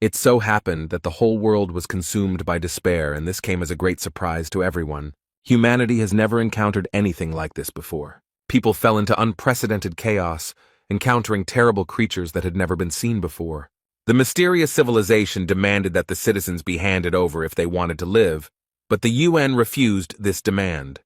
It so happened that the whole world was consumed by despair, and this came as a great surprise to everyone. Humanity has never encountered anything like this before. People fell into unprecedented chaos, encountering terrible creatures that had never been seen before. The mysterious civilization demanded that the citizens be handed over if they wanted to live, but the UN refused this demand.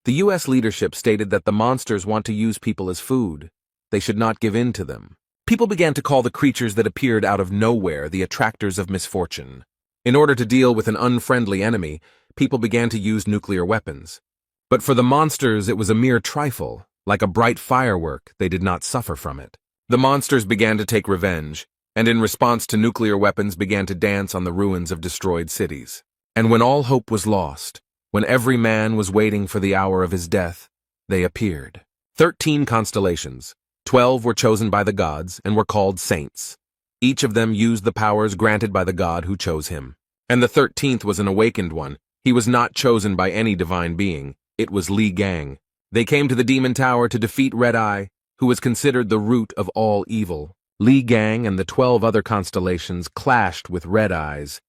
The US leadership stated that the monsters want to use people as food. They should not give in to them. People began to call the creatures that appeared out of nowhere the attractors of misfortune. In order to deal with an unfriendly enemy, people began to use nuclear weapons. But for the monsters, it was a mere trifle. Like a bright firework, they did not suffer from it. The monsters began to take revenge, and in response to nuclear weapons began to dance on the ruins of destroyed cities. And when all hope was lost, when every man was waiting for the hour of his death, they appeared. 13 constellations. 12 were chosen by the gods and were called saints. Each of them used the powers granted by the god who chose him. And the 13th was an awakened one. He was not chosen by any divine being. It was Li Gang. They came to the Demon Tower to defeat Red Eye, who was considered the root of all evil. Li Gang and the 12 other constellations clashed with Red Eyes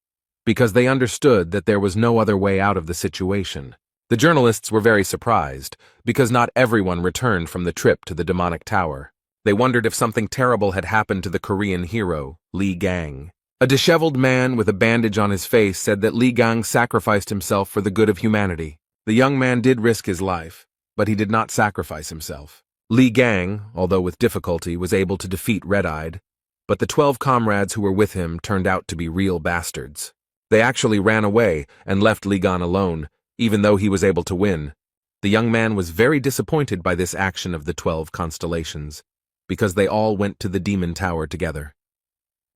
because they understood that there was no other way out of the situation. The journalists were very surprised because not everyone returned from the trip to the demonic tower. They wondered if something terrible had happened to the Korean hero, Li Gang. A disheveled man with a bandage on his face said that Li Gang sacrificed himself for the good of humanity. The young man did risk his life, but he did not sacrifice himself. Li Gang, although with difficulty, was able to defeat Red-Eyed, but the 12 comrades who were with him turned out to be real bastards. They actually ran away and left Li Gang alone, even though he was able to win. The young man was very disappointed by this action of the 12 constellations, because they all went to the Demon Tower together.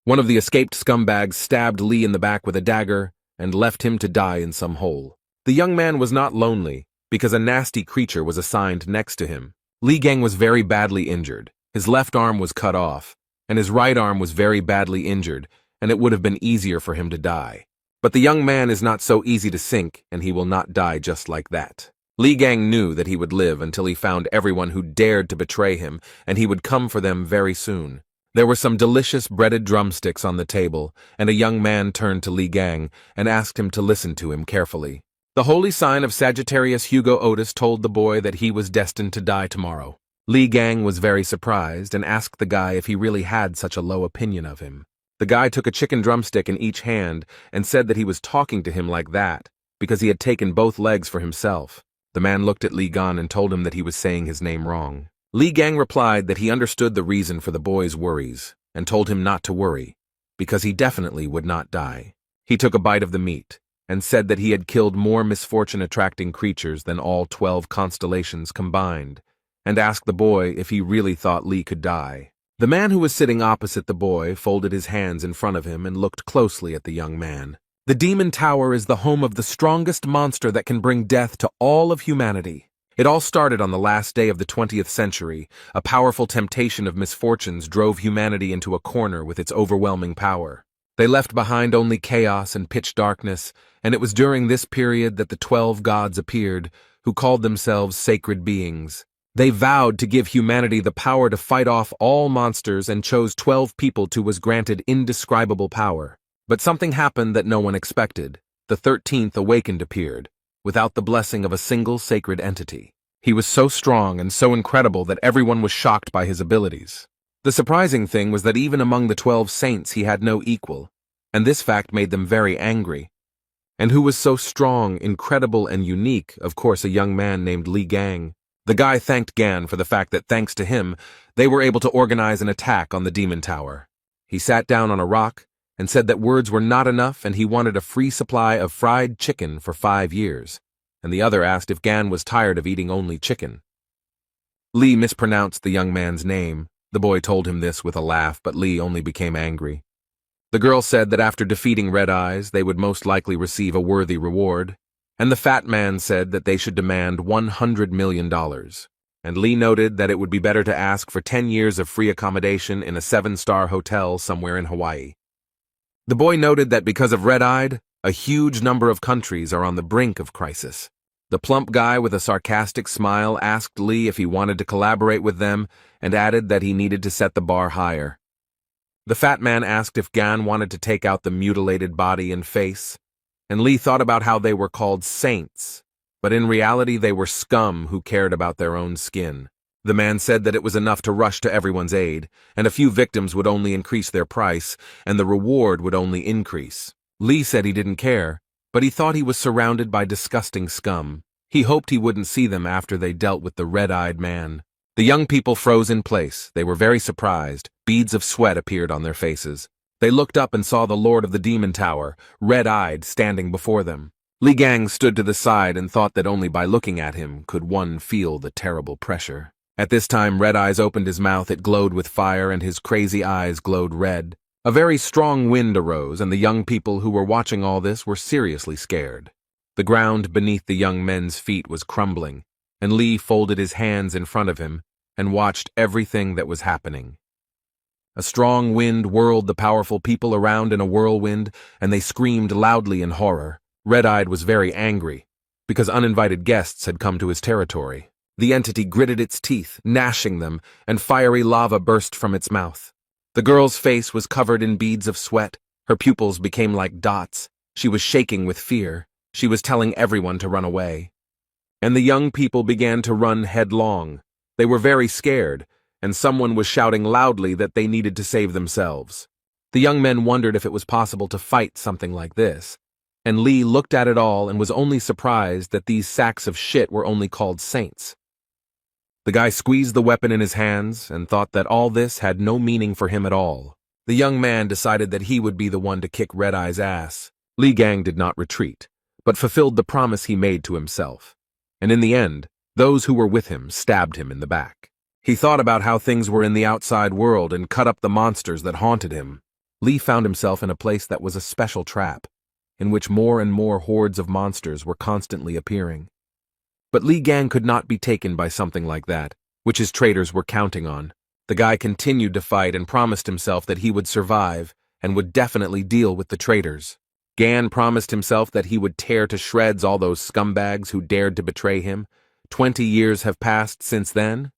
One of the escaped scumbags stabbed Li in the back with a dagger and left him to die in some hole. The young man was not lonely, because a nasty creature was assigned next to him. Li Gang was very badly injured. His left arm was cut off, and his right arm was very badly injured, and it would have been easier for him to die. But the young man is not so easy to sink, and he will not die just like that. Li Gang knew that he would live until he found everyone who dared to betray him, and he would come for them very soon. There were some delicious breaded drumsticks on the table, and a young man turned to Li Gang and asked him to listen to him carefully. The holy sign of Sagittarius Hugo Otis told the boy that he was destined to die tomorrow. Li Gang was very surprised and asked the guy if he really had such a low opinion of him. The guy took a chicken drumstick in each hand and said that he was talking to him like that because he had taken both legs for himself. The man looked at Li Gang and told him that he was saying his name wrong. Li Gang replied that he understood the reason for the boy's worries and told him not to worry, because he definitely would not die. He took a bite of the meat and said that he had killed more misfortune-attracting creatures than all 12 constellations combined, and asked the boy if he really thought Li could die. The man who was sitting opposite the boy folded his hands in front of him and looked closely at the young man. The Demon Tower is the home of the strongest monster that can bring death to all of humanity. It all started on the last day of the 20th century. A powerful temptation of misfortunes drove humanity into a corner with its overwhelming power. They left behind only chaos and pitch darkness, and it was during this period that the 12 gods appeared, who called themselves sacred beings. They vowed to give humanity the power to fight off all monsters and chose 12 people who was granted indescribable power. But something happened that no one expected. The 13th awakened appeared, without the blessing of a single sacred entity. He was so strong and so incredible that everyone was shocked by his abilities. The surprising thing was that even among the 12 saints he had no equal, and this fact made them very angry. And who was so strong, incredible, and unique? Of course, a young man named Li Gang. The guy thanked Gan for the fact that thanks to him, they were able to organize an attack on the Demon Tower. He sat down on a rock and said that words were not enough and he wanted a free supply of fried chicken for 5 years, and the other asked if Gan was tired of eating only chicken. Li mispronounced the young man's name. The boy told him this with a laugh, but Li only became angry. The girl said that after defeating Red Eyes, they would most likely receive a worthy reward, and the fat man said that they should demand $100 million. And Li noted that it would be better to ask for 10 years of free accommodation in a 7-star hotel somewhere in Hawaii. The boy noted that because of Red-Eyed, a huge number of countries are on the brink of crisis. The plump guy with a sarcastic smile asked Li if he wanted to collaborate with them and added that he needed to set the bar higher. The fat man asked if Gan wanted to take out the mutilated body and face, and Lee thought about how they were called saints, but in reality they were scum who cared about their own skin. The man said that it was enough to rush to everyone's aid, and a few victims would only increase their price, and the reward would only increase. Lee said he didn't care, but he thought he was surrounded by disgusting scum. He hoped he wouldn't see them after they dealt with the red-eyed man. The young people froze in place. They were very surprised. Beads of sweat appeared on their faces. They looked up and saw the Lord of the Demon Tower, red-eyed, standing before them. Li Gang stood to the side and thought that only by looking at him could one feel the terrible pressure. At this time, Red Eyes opened his mouth. It glowed with fire, and his crazy eyes glowed red. A very strong wind arose, and the young people who were watching all this were seriously scared. The ground beneath the young men's feet was crumbling, and Lee folded his hands in front of him and watched everything that was happening. A strong wind whirled the powerful people around in a whirlwind, and they screamed loudly in horror. Red-Eyed was very angry, because uninvited guests had come to his territory. The entity gritted its teeth, gnashing them, and fiery lava burst from its mouth. The girl's face was covered in beads of sweat. Her pupils became like dots. She was shaking with fear. She was telling everyone to run away. And the young people began to run headlong. They were very scared, and someone was shouting loudly that they needed to save themselves. The young men wondered if it was possible to fight something like this, and Lee looked at it all and was only surprised that these sacks of shit were only called saints. The guy squeezed the weapon in his hands and thought that all this had no meaning for him at all. The young man decided that he would be the one to kick Red Eye's ass. Li Gang did not retreat, but fulfilled the promise he made to himself. And in the end, those who were with him stabbed him in the back. He thought about how things were in the outside world and cut up the monsters that haunted him. Lee found himself in a place that was a special trap, in which more and more hordes of monsters were constantly appearing. But Li Gang could not be taken by something like that, which his traders were counting on. The guy continued to fight and promised himself that he would survive and would definitely deal with the traders. Gan promised himself that he would tear to shreds all those scumbags who dared to betray him. 20 years have passed since then.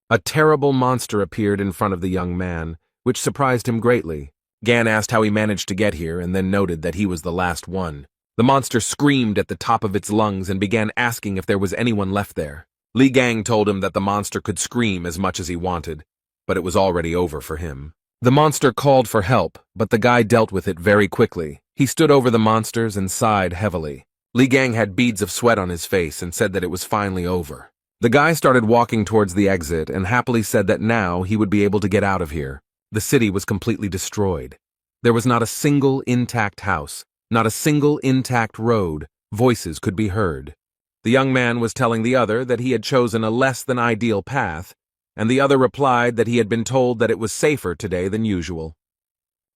A terrible monster appeared in front of the young man, which surprised him greatly. Gan asked how he managed to get here and then noted that he was the last one. The monster screamed at the top of its lungs and began asking if there was anyone left there. Li Gang told him that the monster could scream as much as he wanted, but it was already over for him. The monster called for help, but the guy dealt with it very quickly. He stood over the monsters and sighed heavily. Li Gang had beads of sweat on his face and said that it was finally over. The guy started walking towards the exit and happily said that now he would be able to get out of here. The city was completely destroyed. There was not a single intact house. Not a single intact road. Voices could be heard. The young man was telling the other that he had chosen a less than ideal path, and the other replied that he had been told that it was safer today than usual.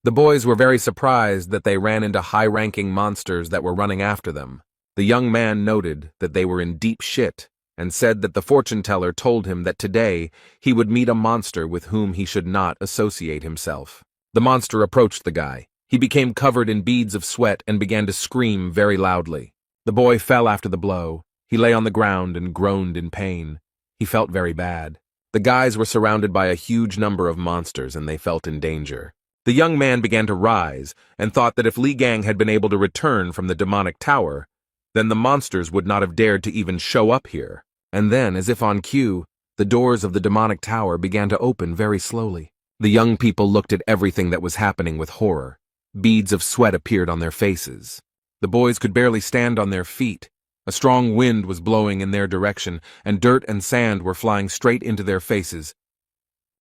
The boys were very surprised that they ran into high-ranking monsters that were running after them. The young man noted that they were in deep shit and said that the fortune-teller told him that today he would meet a monster with whom he should not associate himself. The monster approached the guy. He became covered in beads of sweat and began to scream very loudly. The boy fell after the blow. He lay on the ground and groaned in pain. He felt very bad. The guys were surrounded by a huge number of monsters and they felt in danger. The young man began to rise and thought that if Li Gang had been able to return from the demonic tower, then the monsters would not have dared to even show up here. And then, as if on cue, the doors of the demonic tower began to open very slowly. The young people looked at everything that was happening with horror. Beads of sweat appeared on their faces. The boys could barely stand on their feet. A strong wind was blowing in their direction, and dirt and sand were flying straight into their faces.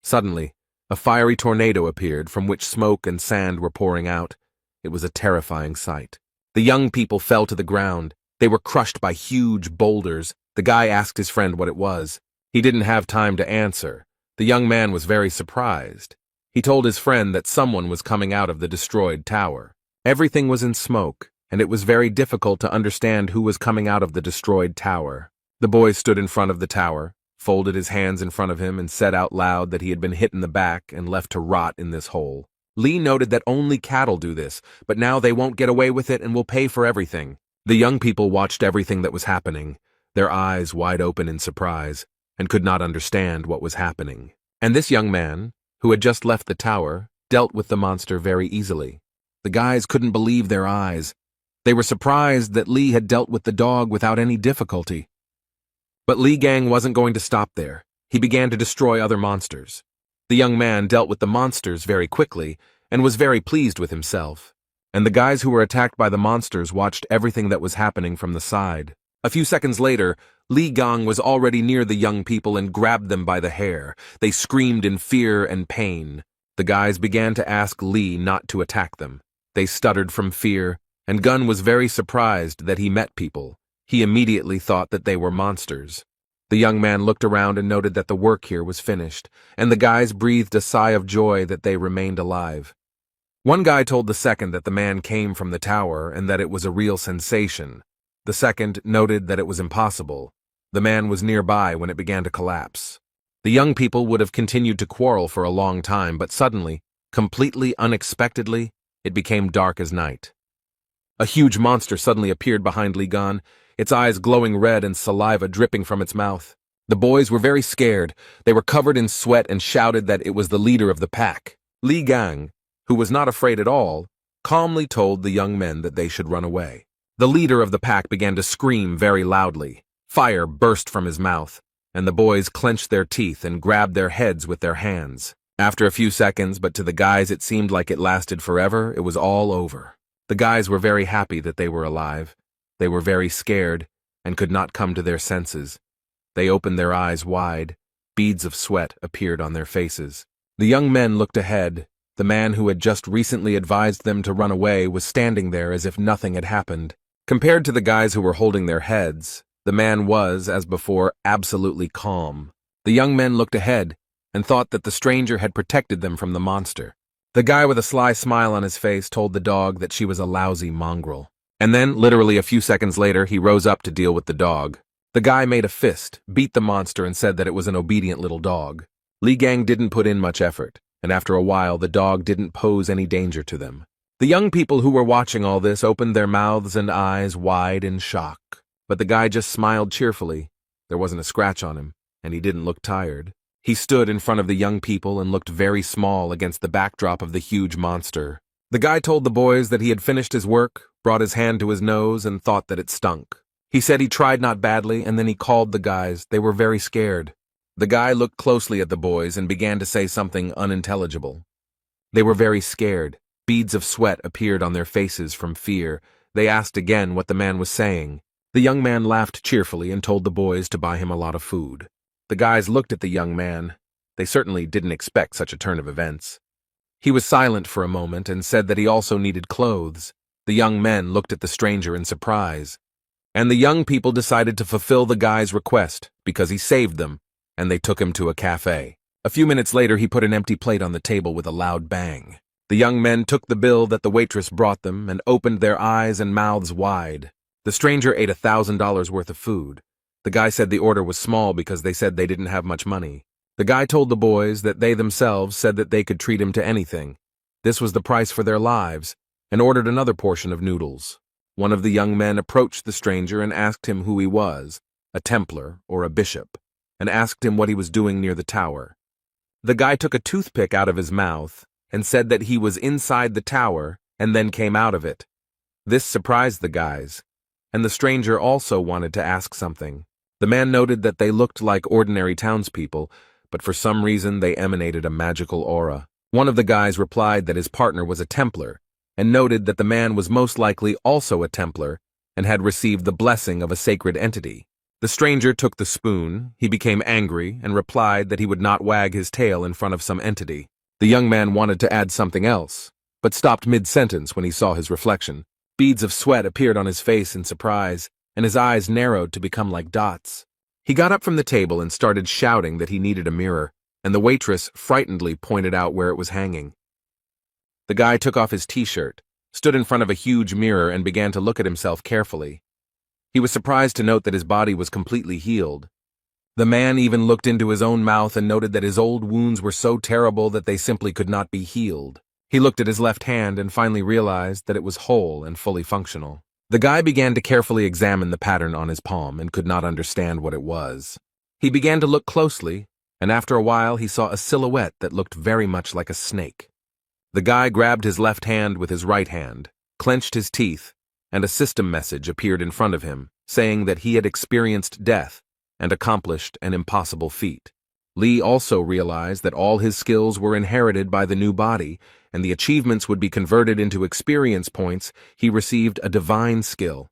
Suddenly, a fiery tornado appeared from which smoke and sand were pouring out. It was a terrifying sight. The young people fell to the ground. They were crushed by huge boulders. The guy asked his friend what it was. He didn't have time to answer. The young man was very surprised. He told his friend that someone was coming out of the destroyed tower. Everything was in smoke, and it was very difficult to understand who was coming out of the destroyed tower. The boy stood in front of the tower, folded his hands in front of him, and said out loud that he had been hit in the back and left to rot in this hole. Lee noted that only cattle do this, but now they won't get away with it and will pay for everything. The young people watched everything that was happening, their eyes wide open in surprise, and could not understand what was happening. And this young man, who had just left the tower, dealt with the monster very easily. The guys couldn't believe their eyes. They were surprised that Li had dealt with the dog without any difficulty. But Li Gang wasn't going to stop there. He began to destroy other monsters. The young man dealt with the monsters very quickly and was very pleased with himself. And the guys who were attacked by the monsters watched everything that was happening from the side. A few seconds later, Li Gang was already near the young people and grabbed them by the hair. They screamed in fear and pain. The guys began to ask Li not to attack them. They stuttered from fear, and Gun was very surprised that he met people. He immediately thought that they were monsters. The young man looked around and noted that the work here was finished, and the guys breathed a sigh of joy that they remained alive. One guy told the second that the man came from the tower and that it was a real sensation. The second noted that it was impossible. The man was nearby when it began to collapse. The young people would have continued to quarrel for a long time, but suddenly, completely unexpectedly, it became dark as night. A huge monster suddenly appeared behind Li Gan, its eyes glowing red and saliva dripping from its mouth. The boys were very scared. They were covered in sweat and shouted that it was the leader of the pack. Li Gang, who was not afraid at all, calmly told the young men that they should run away. The leader of the pack began to scream very loudly. Fire burst from his mouth, and the boys clenched their teeth and grabbed their heads with their hands. After a few seconds, but to the guys it seemed like it lasted forever, it was all over. The guys were very happy that they were alive. They were very scared and could not come to their senses. They opened their eyes wide. Beads of sweat appeared on their faces. The young men looked ahead. The man who had just recently advised them to run away was standing there as if nothing had happened. Compared to the guys who were holding their heads, the man was, as before, absolutely calm. The young men looked ahead and thought that the stranger had protected them from the monster. The guy with a sly smile on his face told the dog that she was a lousy mongrel. And then, literally a few seconds later, he rose up to deal with the dog. The guy made a fist, beat the monster, and said that it was an obedient little dog. Li Gang didn't put in much effort, and after a while the dog didn't pose any danger to them. The young people who were watching all this opened their mouths and eyes wide in shock. But the guy just smiled cheerfully. There wasn't a scratch on him, and he didn't look tired. He stood in front of the young people and looked very small against the backdrop of the huge monster. The guy told the boys that he had finished his work, brought his hand to his nose, and thought that it stunk. He said he tried not badly, and then he called the guys. They were very scared. The guy looked closely at the boys and began to say something unintelligible. They were very scared. Beads of sweat appeared on their faces from fear. They asked again what the man was saying. The young man laughed cheerfully and told the boys to buy him a lot of food. The guys looked at the young man. They certainly didn't expect such a turn of events. He was silent for a moment and said that he also needed clothes. The young men looked at the stranger in surprise. And the young people decided to fulfill the guy's request because he saved them, and they took him to a cafe. A few minutes later, he put an empty plate on the table with a loud bang. The young men took the bill that the waitress brought them and opened their eyes and mouths wide. The stranger ate $1,000 worth of food. The guy said the order was small because they said they didn't have much money. The guy told the boys that they themselves said that they could treat him to anything. This was the price for their lives, and ordered another portion of noodles. One of the young men approached the stranger and asked him who he was, a Templar or a bishop, and asked him what he was doing near the tower. The guy took a toothpick out of his mouth and said that he was inside the tower and then came out of it. This surprised the guys, and the stranger also wanted to ask something. The man noted that they looked like ordinary townspeople, but for some reason they emanated a magical aura. One of the guys replied that his partner was a Templar, and noted that the man was most likely also a Templar and had received the blessing of a sacred entity. The stranger took the spoon. He became angry and replied that he would not wag his tail in front of some entity. The young man wanted to add something else, but stopped mid-sentence when he saw his reflection. Beads of sweat appeared on his face in surprise, and his eyes narrowed to become like dots. He got up from the table and started shouting that he needed a mirror, and the waitress frightenedly pointed out where it was hanging. The guy took off his t-shirt, stood in front of a huge mirror, and began to look at himself carefully. He was surprised to note that his body was completely healed. The man even looked into his own mouth and noted that his old wounds were so terrible that they simply could not be healed. He looked at his left hand and finally realized that it was whole and fully functional. The guy began to carefully examine the pattern on his palm and could not understand what it was. He began to look closely, and after a while he saw a silhouette that looked very much like a snake. The guy grabbed his left hand with his right hand, clenched his teeth, and a system message appeared in front of him, saying that he had experienced death and accomplished an impossible feat. Lee also realized that all his skills were inherited by the new body, and the achievements would be converted into experience points. He received a divine skill.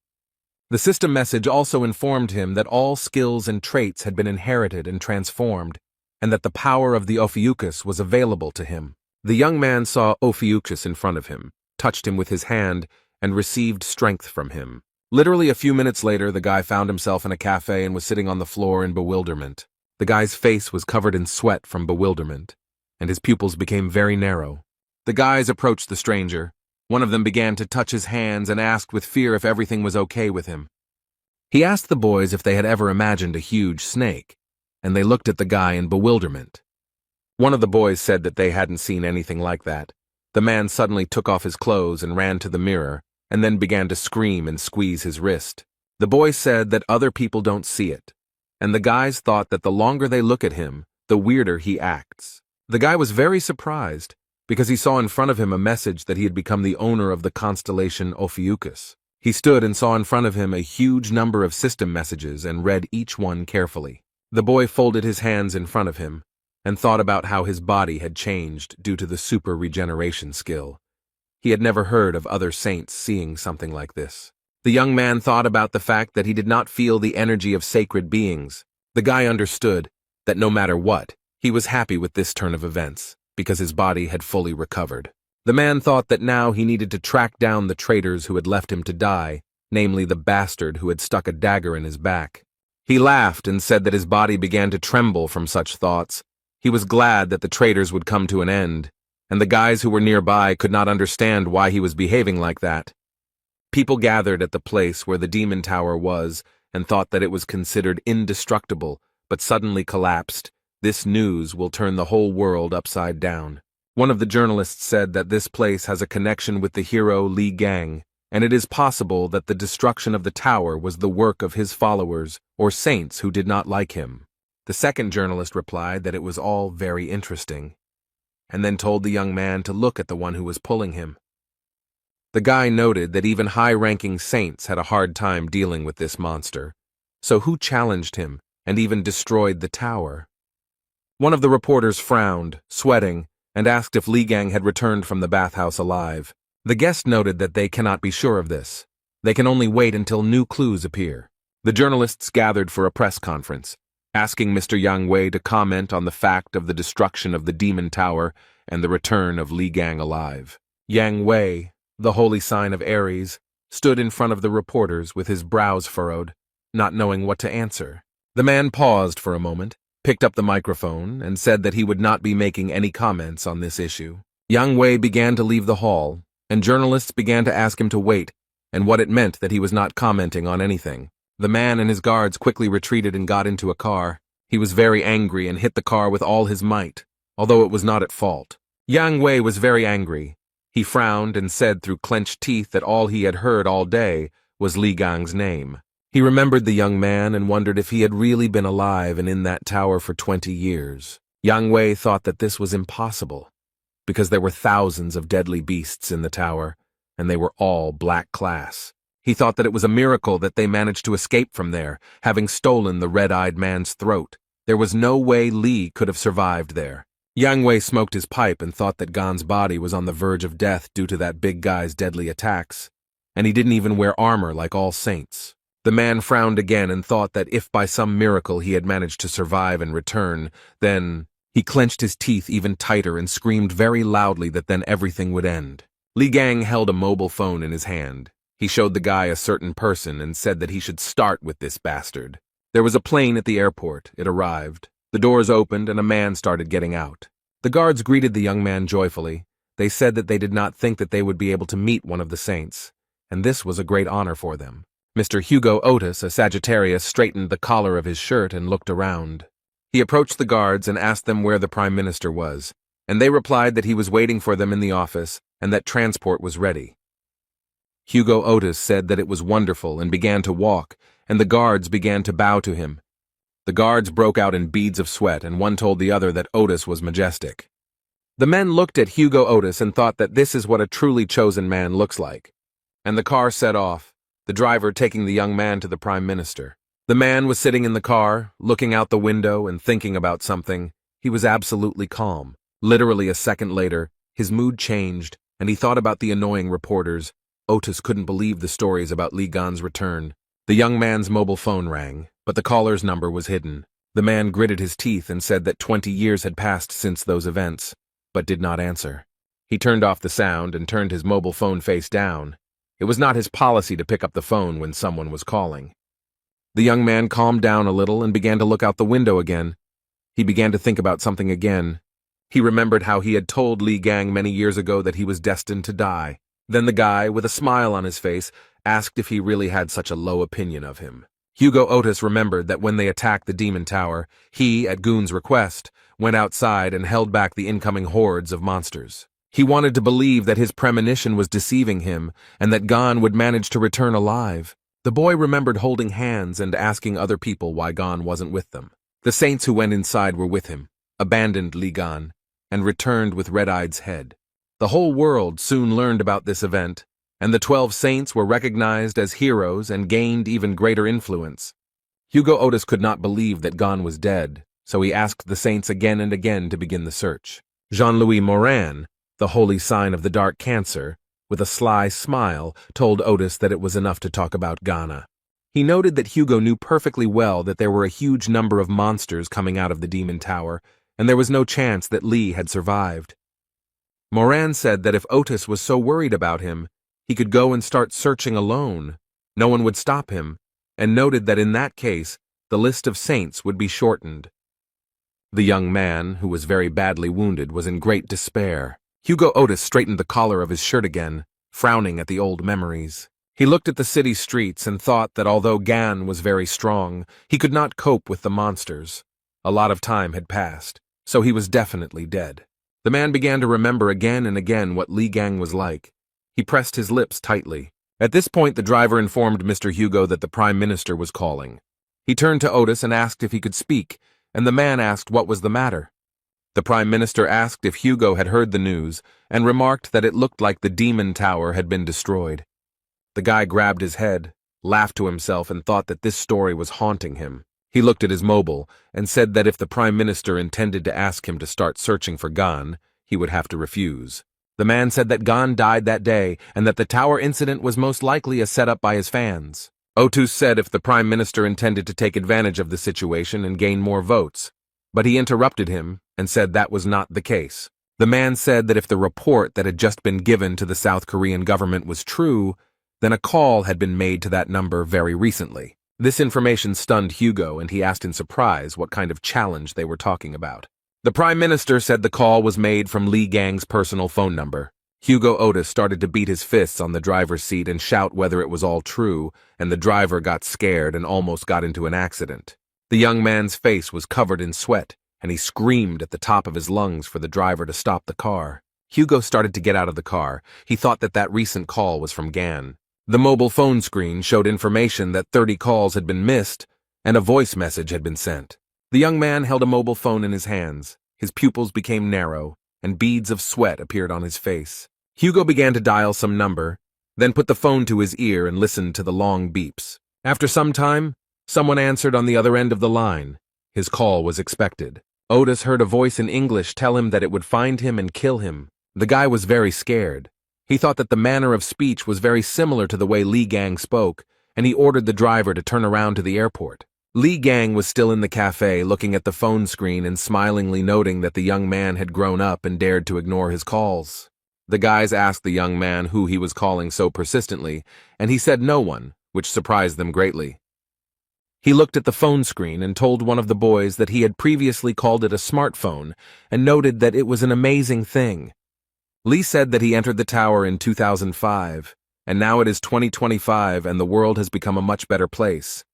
The system message also informed him that all skills and traits had been inherited and transformed, and that the power of the Ophiuchus was available to him. The young man saw Ophiuchus in front of him, touched him with his hand, and received strength from him. Literally a few minutes later, the guy found himself in a cafe and was sitting on the floor in bewilderment. The guy's face was covered in sweat from bewilderment, and his pupils became very narrow. The guys approached the stranger. One of them began to touch his hands and asked with fear if everything was okay with him. He asked the boys if they had ever imagined a huge snake, and they looked at the guy in bewilderment. One of the boys said that they hadn't seen anything like that. The man suddenly took off his clothes and ran to the mirror, and then began to scream and squeeze his wrist. The boy said that other people don't see it, and the guys thought that the longer they look at him, the weirder he acts. The guy was very surprised, because he saw in front of him a message that he had become the owner of the constellation Ophiuchus. He stood and saw in front of him a huge number of system messages and read each one carefully. The boy folded his hands in front of him and thought about how his body had changed due to the super regeneration skill. He had never heard of other saints seeing something like this. The young man thought about the fact that he did not feel the energy of sacred beings. The guy understood that no matter what, he was happy with this turn of events, because his body had fully recovered. The man thought that now he needed to track down the traitors who had left him to die, namely the bastard who had stuck a dagger in his back. He laughed and said that his body began to tremble from such thoughts. He was glad that the traitors would come to an end, and the guys who were nearby could not understand why he was behaving like that. People gathered at the place where the demon tower was and thought that it was considered indestructible, but suddenly collapsed. This news will turn the whole world upside down. One of the journalists said that this place has a connection with the hero Li Gang, and it is possible that the destruction of the tower was the work of his followers or saints who did not like him. The second journalist replied that it was all very interesting, and then told the young man to look at the one who was pulling him. The guy noted that even high-ranking saints had a hard time dealing with this monster, so who challenged him and even destroyed the tower? One of the reporters frowned, sweating, and asked if Li Gang had returned from the bathhouse alive. The guest noted that they cannot be sure of this. They can only wait until new clues appear. The journalists gathered for a press conference, asking Mr. Yang Wei to comment on the fact of the destruction of the demon tower and the return of Li Gang alive. Yang Wei, the holy sign of Aries, stood in front of the reporters with his brows furrowed, not knowing what to answer. The man paused for a moment, picked up the microphone, and said that he would not be making any comments on this issue. Yang Wei began to leave the hall, and journalists began to ask him to wait, and what it meant that he was not commenting on anything. The man and his guards quickly retreated and got into a car. He was very angry and hit the car with all his might, although it was not at fault. Yang Wei was very angry. He frowned and said through clenched teeth that all he had heard all day was Li Gang's name. He remembered the young man and wondered if he had really been alive and in that tower for 20 years. Yang Wei thought that this was impossible, because there were thousands of deadly beasts in the tower, and they were all black class. He thought that it was a miracle that they managed to escape from there, having stolen the red-eyed man's throat. There was no way Li could have survived there. Yang Wei smoked his pipe and thought that Gan's body was on the verge of death due to that big guy's deadly attacks, and he didn't even wear armor like all saints. The man frowned again and thought that if by some miracle he had managed to survive and return, then he clenched his teeth even tighter and screamed very loudly that then everything would end. Li Gang held a mobile phone in his hand. He showed the guy a certain person and said that he should start with this bastard. There was a plane at the airport. It arrived. The doors opened and a man started getting out. The guards greeted the young man joyfully. They said that they did not think that they would be able to meet one of the saints, and this was a great honor for them. Mr. Hugo Otis, a Sagittarius, straightened the collar of his shirt and looked around. He approached the guards and asked them where the Prime Minister was, and they replied that he was waiting for them in the office and that transport was ready. Hugo Otis said that it was wonderful and began to walk, and the guards began to bow to him. The guards broke out in beads of sweat, and one told the other that Otis was majestic. The men looked at Hugo Otis and thought that this is what a truly chosen man looks like. And the car set off, the driver taking the young man to the Prime Minister. The man was sitting in the car, looking out the window and thinking about something. He was absolutely calm. Literally a second later, his mood changed, and he thought about the annoying reporters. Otis couldn't believe the stories about Li Gan's return. The young man's mobile phone rang, but the caller's number was hidden. The man gritted his teeth and said that 20 years had passed since those events, but did not answer. He turned off the sound and turned his mobile phone face down. It was not his policy to pick up the phone when someone was calling. The young man calmed down a little and began to look out the window again. He began to think about something again. He remembered how he had told Li Gang many years ago that he was destined to die. Then the guy, with a smile on his face, asked if he really had such a low opinion of him. Hugo Otis remembered that when they attacked the Demon Tower, he, at Goon's request, went outside and held back the incoming hordes of monsters. He wanted to believe that his premonition was deceiving him and that Gon would manage to return alive. The boy remembered holding hands and asking other people why Gon wasn't with them. The saints who went inside were with him, abandoned Li Gan, and returned with Red-Eye's head. The whole world soon learned about this event, and the 12 saints were recognized as heroes and gained even greater influence. Hugo Otis could not believe that Gon was dead, so he asked the saints again and again to begin the search. Jean-Louis Morin, the holy sign of the dark cancer, with a sly smile, told Otis that it was enough to talk about Ghana. He noted that Hugo knew perfectly well that there were a huge number of monsters coming out of the Demon Tower, and there was no chance that Li had survived. Morin said that if Otis was so worried about him, he could go and start searching alone. No one would stop him, and noted that in that case, the list of saints would be shortened. The young man, who was very badly wounded, was in great despair. Hugo Otis straightened the collar of his shirt again, frowning at the old memories. He looked at the city streets and thought that although Gan was very strong, he could not cope with the monsters. A lot of time had passed, so he was definitely dead. The man began to remember again and again what Li Gang was like. He pressed his lips tightly. At this point, the driver informed Mr. Hugo that the Prime Minister was calling. He turned to Otis and asked if he could speak, and the man asked what was the matter. The Prime Minister asked if Hugo had heard the news, and remarked that it looked like the Demon Tower had been destroyed. The guy grabbed his head, laughed to himself, and thought that this story was haunting him. He looked at his mobile, and said that if the Prime Minister intended to ask him to start searching for Gon, he would have to refuse. The man said that Gon died that day, and that the tower incident was most likely a setup by his fans. Otis said if the Prime Minister intended to take advantage of the situation and gain more votes, but he interrupted him and said that was not the case. The man said that if the report that had just been given to the South Korean government was true, then a call had been made to that number very recently. This information stunned Hugo, and he asked in surprise what kind of challenge they were talking about. The Prime Minister said the call was made from Li Gang's personal phone number. Hugo Otis started to beat his fists on the driver's seat and shout whether it was all true, and the driver got scared and almost got into an accident. The young man's face was covered in sweat, and he screamed at the top of his lungs for the driver to stop the car. Hugo started to get out of the car. He thought that that recent call was from Gan. The mobile phone screen showed information that 30 calls had been missed, and a voice message had been sent. The young man held a mobile phone in his hands. His pupils became narrow, and beads of sweat appeared on his face. Hugo began to dial some number, then put the phone to his ear and listened to the long beeps. After some time, someone answered on the other end of the line. His call was expected. Otis heard a voice in English tell him that it would find him and kill him. The guy was very scared. He thought that the manner of speech was very similar to the way Li Gang spoke, and he ordered the driver to turn around to the airport. Li Gang was still in the cafe looking at the phone screen and smilingly noting that the young man had grown up and dared to ignore his calls. The guys asked the young man who he was calling so persistently, and he said no one, which surprised them greatly. He looked at the phone screen and told one of the boys that he had previously called it a smartphone and noted that it was an amazing thing. Li said that he entered the tower in 2005, and now it is 2025 and the world has become a much better place.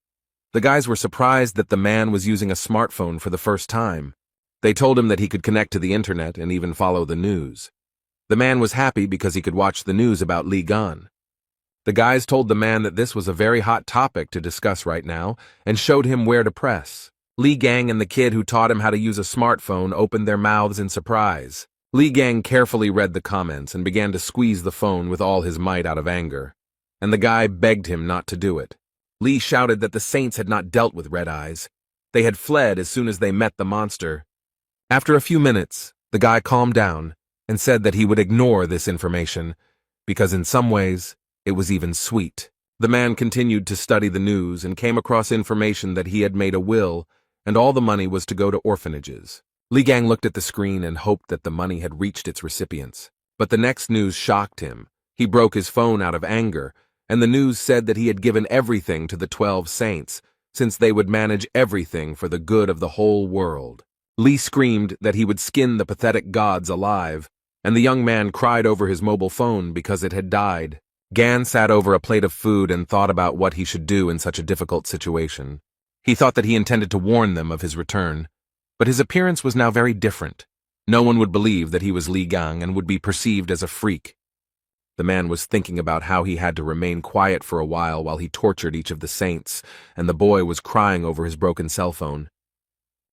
The guys were surprised that the man was using a smartphone for the first time. They told him that he could connect to the internet and even follow the news. The man was happy because he could watch the news about Li Gan. The guys told the man that this was a very hot topic to discuss right now and showed him where to press. Li Gang and the kid who taught him how to use a smartphone opened their mouths in surprise. Li Gang carefully read the comments and began to squeeze the phone with all his might out of anger, and the guy begged him not to do it. Li shouted that the saints had not dealt with Red Eyes. They had fled as soon as they met the monster. After a few minutes, the guy calmed down and said that he would ignore this information, because in some ways, it was even sweet. The man continued to study the news and came across information that he had made a will, and all the money was to go to orphanages. Li Gang looked at the screen and hoped that the money had reached its recipients. But the next news shocked him. He broke his phone out of anger, and the news said that he had given everything to the 12 saints, since they would manage everything for the good of the whole world. Li screamed that he would skin the pathetic gods alive, and the young man cried over his mobile phone because it had died. Gan sat over a plate of food and thought about what he should do in such a difficult situation. He thought that he intended to warn them of his return, but his appearance was now very different. No one would believe that he was Li Gang and would be perceived as a freak. The man was thinking about how he had to remain quiet for a while he tortured each of the saints, and the boy was crying over his broken cell phone.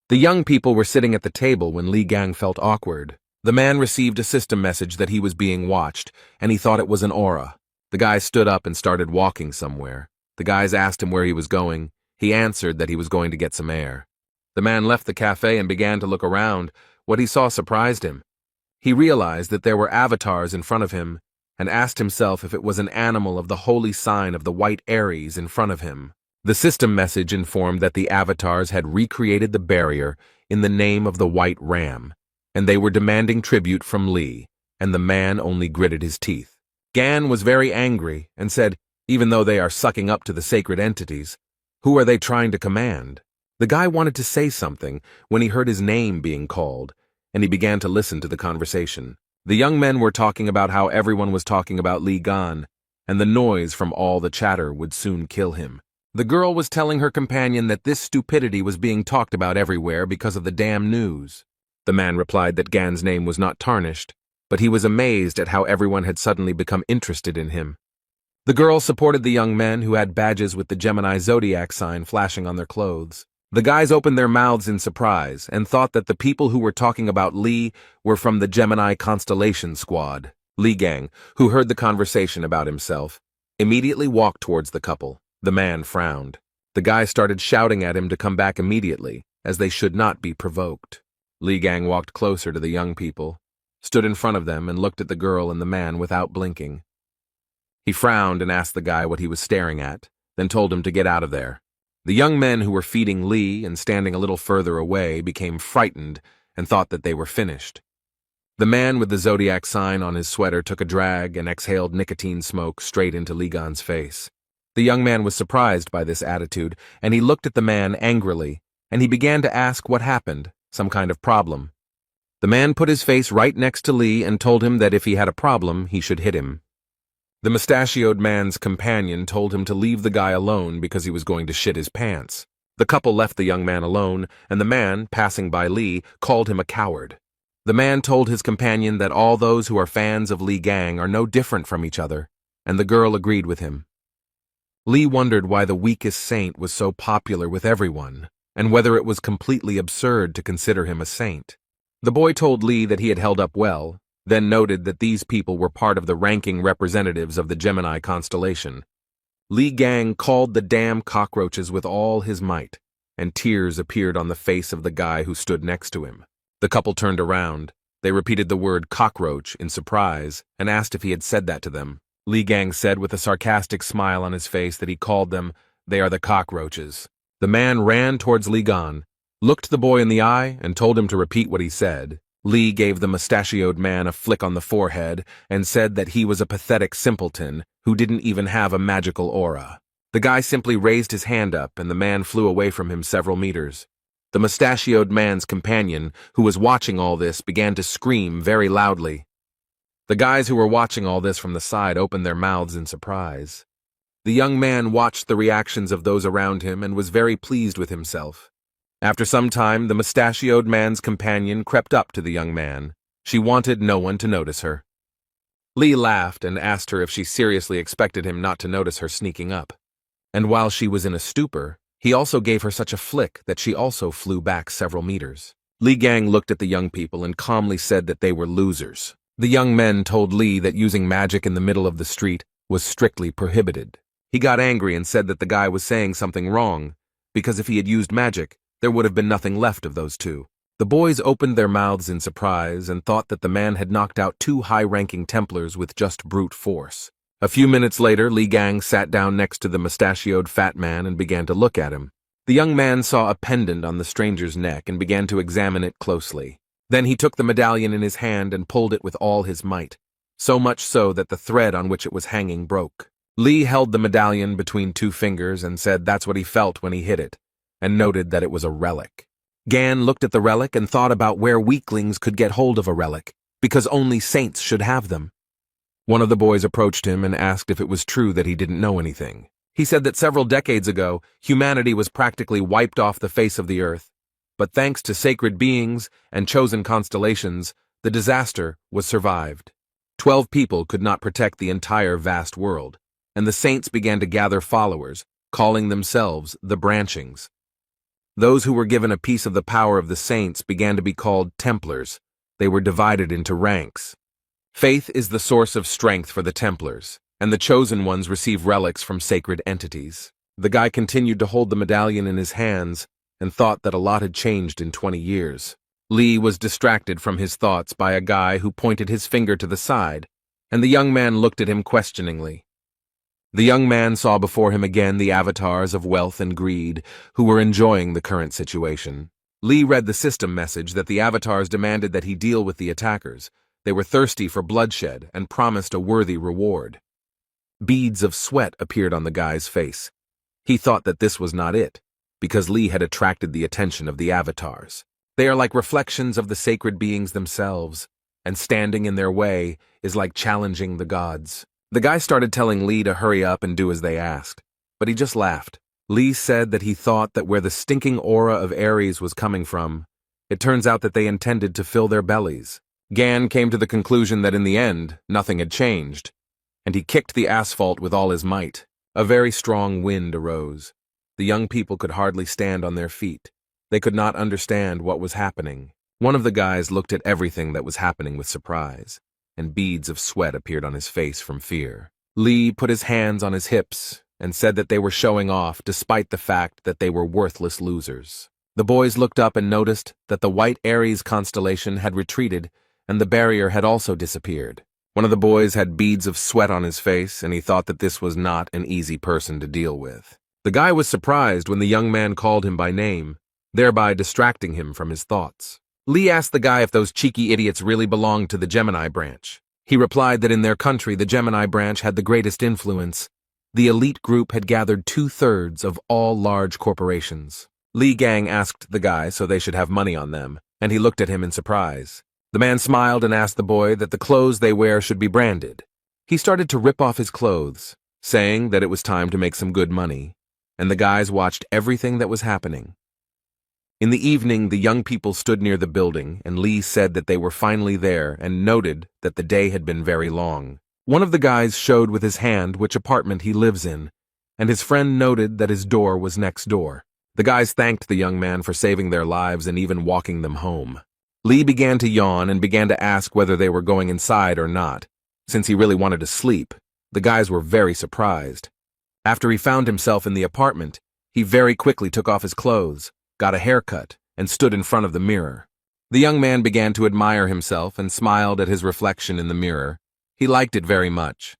The young people were sitting at the table when Li Gang felt awkward. The man received a system message that he was being watched, and he thought it was an aura. The guy stood up and started walking somewhere. The guys asked him where he was going. He answered that he was going to get some air. The man left the cafe and began to look around. What he saw surprised him. He realized that there were avatars in front of him, and asked himself if it was an animal of the holy sign of the white Aries in front of him. The system message informed that the avatars had recreated the barrier in the name of the white ram, and they were demanding tribute from Li, and the man only gritted his teeth. Gan was very angry and said, even though they are sucking up to the sacred entities, who are they trying to command? The guy wanted to say something when he heard his name being called, and he began to listen to the conversation. The young men were talking about how everyone was talking about Li Gan, and the noise from all the chatter would soon kill him. The girl was telling her companion that this stupidity was being talked about everywhere because of the damn news. The man replied that Gan's name was not tarnished, but he was amazed at how everyone had suddenly become interested in him. The girl supported the young men who had badges with the Gemini Zodiac sign flashing on their clothes. The guys opened their mouths in surprise and thought that the people who were talking about Li were from the Gemini constellation squad. Li Gang, who heard the conversation about himself, immediately walked towards the couple. The man frowned. The guy started shouting at him to come back immediately, as they should not be provoked. Li Gang walked closer to the young people, stood in front of them and looked at the girl and the man without blinking. He frowned and asked the guy what he was staring at, then told him to get out of there. The young men who were feeding Li and standing a little further away became frightened and thought that they were finished. The man with the Zodiac sign on his sweater took a drag and exhaled nicotine smoke straight into Li Gan's face. The young man was surprised by this attitude, and he looked at the man angrily, and he began to ask what happened, some kind of problem. The man put his face right next to Li and told him that if he had a problem, he should hit him. The mustachioed man's companion told him to leave the guy alone because he was going to shit his pants. The couple left the young man alone, and the man, passing by Li, called him a coward. The man told his companion that all those who are fans of Li Gang are no different from each other, and the girl agreed with him. Li wondered why the weakest saint was so popular with everyone, and whether it was completely absurd to consider him a saint. The boy told Li that he had held up well, then noted that these people were part of the ranking representatives of the Gemini constellation. Li Gang called the damn cockroaches with all his might, and tears appeared on the face of the guy who stood next to him. The couple turned around. They repeated the word cockroach in surprise and asked if he had said that to them. Li Gang said with a sarcastic smile on his face that he called them, "They are the cockroaches." The man ran towards Li Gan, looked the boy in the eye, and told him to repeat what he said. Li gave the mustachioed man a flick on the forehead and said that he was a pathetic simpleton who didn't even have a magical aura. The guy simply raised his hand up and the man flew away from him several meters. The mustachioed man's companion, who was watching all this, began to scream very loudly. The guys who were watching all this from the side opened their mouths in surprise. The young man watched the reactions of those around him and was very pleased with himself. After some time, the mustachioed man's companion crept up to the young man. She wanted no one to notice her. Li laughed and asked her if she seriously expected him not to notice her sneaking up. And while she was in a stupor, he also gave her such a flick that she also flew back several meters. Li Gang looked at the young people and calmly said that they were losers. The young men told Li that using magic in the middle of the street was strictly prohibited. He got angry and said that the guy was saying something wrong, because if he had used magic, there would have been nothing left of those two. The boys opened their mouths in surprise and thought that the man had knocked out two high-ranking Templars with just brute force. A few minutes later, Li Gang sat down next to the mustachioed fat man and began to look at him. The young man saw a pendant on the stranger's neck and began to examine it closely. Then he took the medallion in his hand and pulled it with all his might, so much so that the thread on which it was hanging broke. Li held the medallion between two fingers and said that's what he felt when he hit it, and noted that it was a relic. Gan looked at the relic and thought about where weaklings could get hold of a relic, because only saints should have them. One of the boys approached him and asked if it was true that he didn't know anything. He said that several decades ago, humanity was practically wiped off the face of the earth, but thanks to sacred beings and chosen constellations, the disaster was survived. 12 people could not protect the entire vast world, and the saints began to gather followers, calling themselves the Branchings. Those who were given a piece of the power of the saints began to be called Templars. They were divided into ranks. Faith is the source of strength for the Templars, and the chosen ones receive relics from sacred entities. The guy continued to hold the medallion in his hands and thought that a lot had changed in 20 years. Li was distracted from his thoughts by a guy who pointed his finger to the side, and the young man looked at him questioningly. The young man saw before him again the avatars of wealth and greed who were enjoying the current situation. Li read the system message that the avatars demanded that he deal with the attackers. They were thirsty for bloodshed and promised a worthy reward. Beads of sweat appeared on the guy's face. He thought that this was not it, because Li had attracted the attention of the avatars. They are like reflections of the sacred beings themselves, and standing in their way is like challenging the gods. The guy started telling Li to hurry up and do as they asked, but he just laughed. Li said that he thought that where the stinking aura of Aries was coming from, it turns out that they intended to fill their bellies. Gan came to the conclusion that in the end, nothing had changed, and he kicked the asphalt with all his might. A very strong wind arose. The young people could hardly stand on their feet. They could not understand what was happening. One of the guys looked at everything that was happening with surprise, and beads of sweat appeared on his face from fear. Li put his hands on his hips and said that they were showing off despite the fact that they were worthless losers. The boys looked up and noticed that the white Aries constellation had retreated and the barrier had also disappeared. One of the boys had beads of sweat on his face, and he thought that this was not an easy person to deal with. The guy was surprised when the young man called him by name, thereby distracting him from his thoughts. Li asked the guy if those cheeky idiots really belonged to the Gemini branch. He replied that in their country the Gemini branch had the greatest influence. The elite group had gathered 2/3 of all large corporations. Li Gang asked the guy so they should have money on them, and he looked at him in surprise. The man smiled and asked the boy that the clothes they wear should be branded. He started to rip off his clothes, saying that it was time to make some good money, and the guys watched everything that was happening. In the evening, the young people stood near the building, and Li said that they were finally there and noted that the day had been very long. One of the guys showed with his hand which apartment he lives in, and his friend noted that his door was next door. The guys thanked the young man for saving their lives and even walking them home. Li began to yawn and began to ask whether they were going inside or not. Since he really wanted to sleep, the guys were very surprised. After he found himself in the apartment, he very quickly took off his clothes, got a haircut, and stood in front of the mirror. The young man began to admire himself and smiled at his reflection in the mirror. He liked it very much.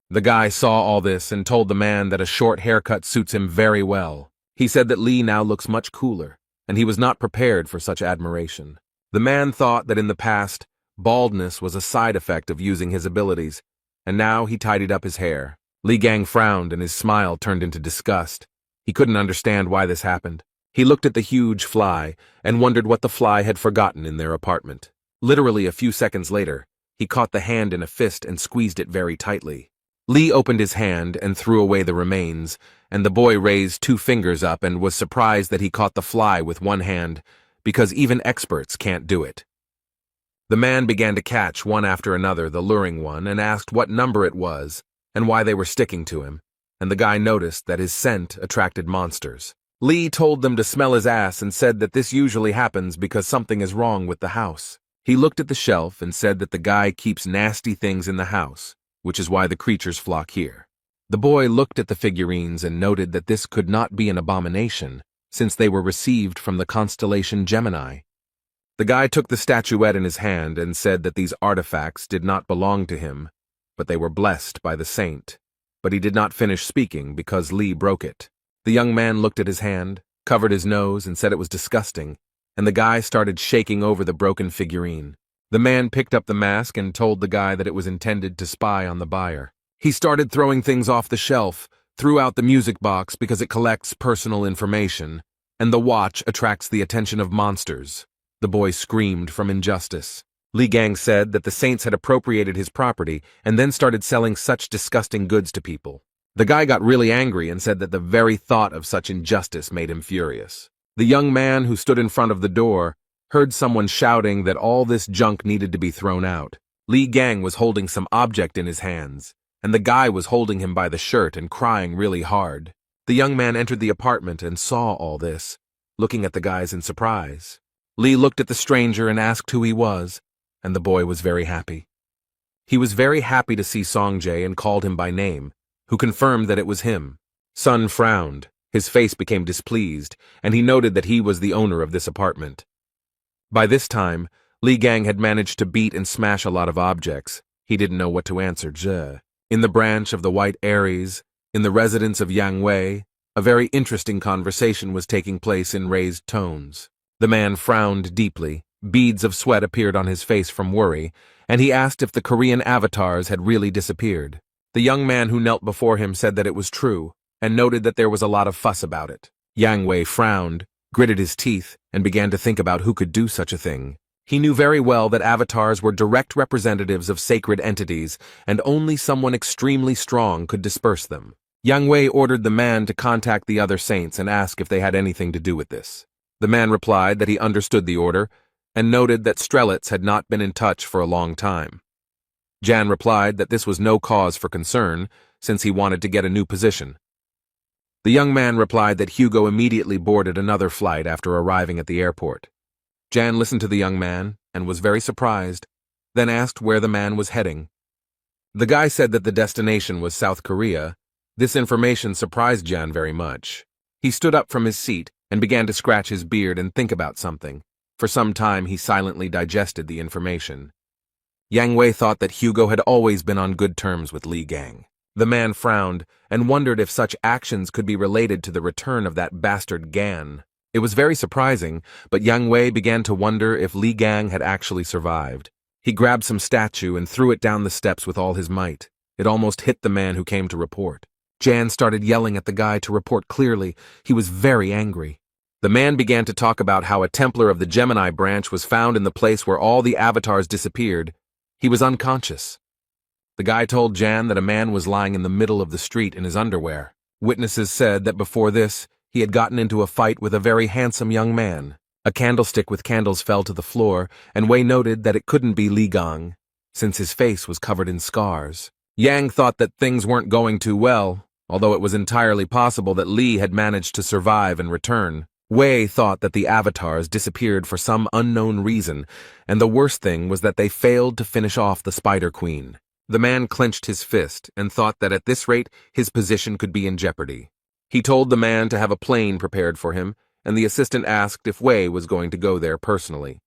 The guy saw all this and told the man that a short haircut suits him very well. He said that Li now looks much cooler, and he was not prepared for such admiration. The man thought that in the past, baldness was a side effect of using his abilities, and now he tidied up his hair. Li Gang frowned and his smile turned into disgust. He couldn't understand why this happened. He looked at the huge fly and wondered what the fly had forgotten in their apartment. Literally a few seconds later, he caught the hand in a fist and squeezed it very tightly. Li opened his hand and threw away the remains, and the boy raised 2 fingers up and was surprised that he caught the fly with one hand, because even experts can't do it. The man began to catch one after another the luring one and asked what number it was and why they were sticking to him, and the guy noticed that his scent attracted monsters. Lee told them to smell his ass and said that this usually happens because something is wrong with the house. He looked at the shelf and said that the guy keeps nasty things in the house, which is why the creatures flock here. The boy looked at the figurines and noted that this could not be an abomination, since they were received from the constellation Gemini. The guy took the statuette in his hand and said that these artifacts did not belong to him, but they were blessed by the saint. But he did not finish speaking because Lee broke it. The young man looked at his hand, covered his nose, and said it was disgusting, and the guy started shaking over the broken figurine. The man picked up the mask and told the guy that it was intended to spy on the buyer. He started throwing things off the shelf, threw out the music box because it collects personal information, and the watch attracts the attention of monsters. The boy screamed from injustice. Li Gang said that the saints had appropriated his property and then started selling such disgusting goods to people. The guy got really angry and said that the very thought of such injustice made him furious. The young man who stood in front of the door heard someone shouting that all this junk needed to be thrown out. Li Gang was holding some object in his hands, and the guy was holding him by the shirt and crying really hard. The young man entered the apartment and saw all this, looking at the guys in surprise. Lee looked at the stranger and asked who he was, and the boy was very happy. He was very happy to see Songjae and called him by name, who confirmed that it was him. Sun frowned, his face became displeased, and he noted that he was the owner of this apartment. By this time, Li Gang had managed to beat and smash a lot of objects. He didn't know what to answer. In the branch of the White Aries, in the residence of Yang Wei, a very interesting conversation was taking place in raised tones. The man frowned deeply. Beads of sweat appeared on his face from worry, and he asked if the Korean avatars had really disappeared. The young man who knelt before him said that it was true, and noted that there was a lot of fuss about it. Yang Wei frowned, gritted his teeth, and began to think about who could do such a thing. He knew very well that avatars were direct representatives of sacred entities, and only someone extremely strong could disperse them. Yang Wei ordered the man to contact the other saints and ask if they had anything to do with this. The man replied that he understood the order, and noted that Strelitz had not been in touch for a long time. Jan replied that this was no cause for concern, since he wanted to get a new position. The young man replied that Hugo immediately boarded another flight after arriving at the airport. Jan listened to the young man and was very surprised, then asked where the man was heading. The guy said that the destination was South Korea. This information surprised Jan very much. He stood up from his seat and began to scratch his beard and think about something. For some time he silently digested the information. Yang Wei thought that Hugo had always been on good terms with Li Gang. The man frowned and wondered if such actions could be related to the return of that bastard Gan. It was very surprising, but Yang Wei began to wonder if Li Gang had actually survived. He grabbed some statue and threw it down the steps with all his might. It almost hit the man who came to report. Jan started yelling at the guy to report clearly. He was very angry. The man began to talk about how a Templar of the Gemini branch was found in the place where all the avatars disappeared. He was unconscious. The guy told Jan that a man was lying in the middle of the street in his underwear. Witnesses said that before this, he had gotten into a fight with a very handsome young man. A candlestick with candles fell to the floor, and Wei noted that it couldn't be Li Gang, since his face was covered in scars. Yang thought that things weren't going too well, although it was entirely possible that Li had managed to survive and return. Wei thought that the avatars disappeared for some unknown reason, and the worst thing was that they failed to finish off the Spider Queen. The man clenched his fist and thought that at this rate his position could be in jeopardy. He told the man to have a plane prepared for him, and the assistant asked if Wei was going to go there personally.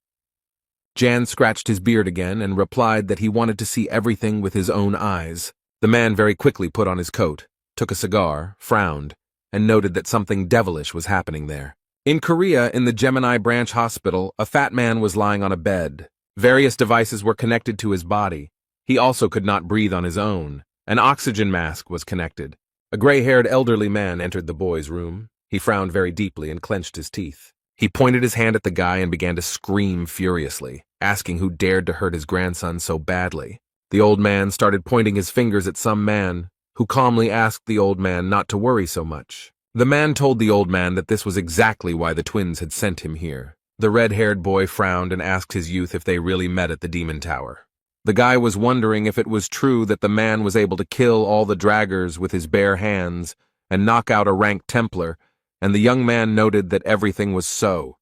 Jan scratched his beard again and replied that he wanted to see everything with his own eyes. The man very quickly put on his coat, took a cigar, frowned, and noted that something devilish was happening there. In Korea, in the Gemini Branch Hospital, a fat man was lying on a bed. Various devices were connected to his body. He also could not breathe on his own. An oxygen mask was connected. A gray-haired elderly man entered the boy's room. He frowned very deeply and clenched his teeth. He pointed his hand at the guy and began to scream furiously, asking who dared to hurt his grandson so badly. The old man started pointing his fingers at some man, who calmly asked the old man not to worry so much. The man told the old man that this was exactly why the twins had sent him here. The red-haired boy frowned and asked his youth if they really met at the Demon Tower. The guy was wondering if it was true that the man was able to kill all the draggers with his bare hands and knock out a ranked Templar, and the young man noted that everything was so.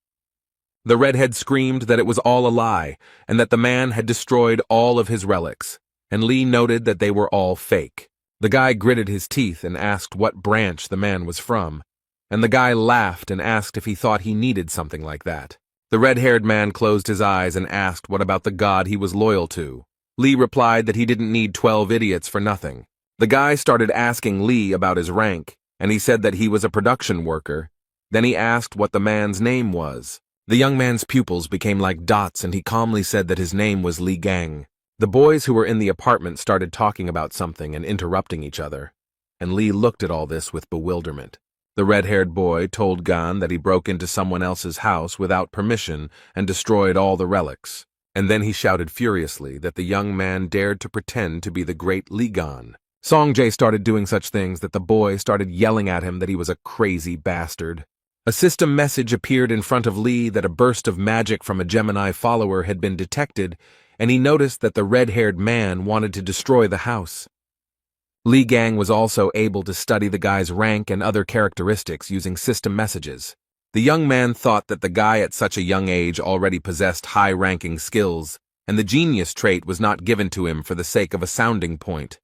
The redhead screamed that it was all a lie, and that the man had destroyed all of his relics, and Lee noted that they were all fake. The guy gritted his teeth and asked what branch the man was from, and the guy laughed and asked if he thought he needed something like that. The red-haired man closed his eyes and asked what about the god he was loyal to. Lee replied that he didn't need 12 idiots for nothing. The guy started asking Lee about his rank, and he said that he was a production worker. Then he asked what the man's name was. The young man's pupils became like dots, and he calmly said that his name was Lee Gang. The boys who were in the apartment started talking about something and interrupting each other, and Lee looked at all this with bewilderment. The red-haired boy told Gan that he broke into someone else's house without permission and destroyed all the relics, and then he shouted furiously that the young man dared to pretend to be the great Lee Gan. Songjae started doing such things that the boy started yelling at him that he was a crazy bastard. A system message appeared in front of Lee that a burst of magic from a Gemini follower had been detected, and he noticed that the red-haired man wanted to destroy the house. Lee Gang was also able to study the guy's rank and other characteristics using system messages. The young man thought that the guy at such a young age already possessed high-ranking skills, and the genius trait was not given to him for the sake of a sounding point.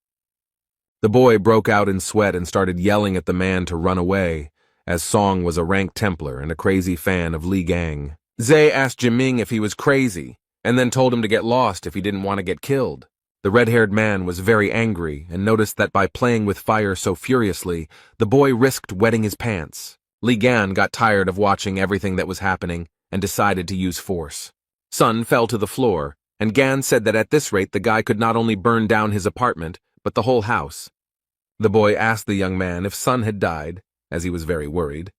The boy broke out in sweat and started yelling at the man to run away, as Song was a rank Templar and a crazy fan of Lee Gang. Zay asked Jiming if he was crazy, and then told him to get lost if he didn't want to get killed. The red-haired man was very angry and noticed that by playing with fire so furiously, the boy risked wetting his pants. Li Gan got tired of watching everything that was happening and decided to use force. Sun fell to the floor, and Gan said that at this rate the guy could not only burn down his apartment, but the whole house. The boy asked the young man if Sun had died, as he was very worried,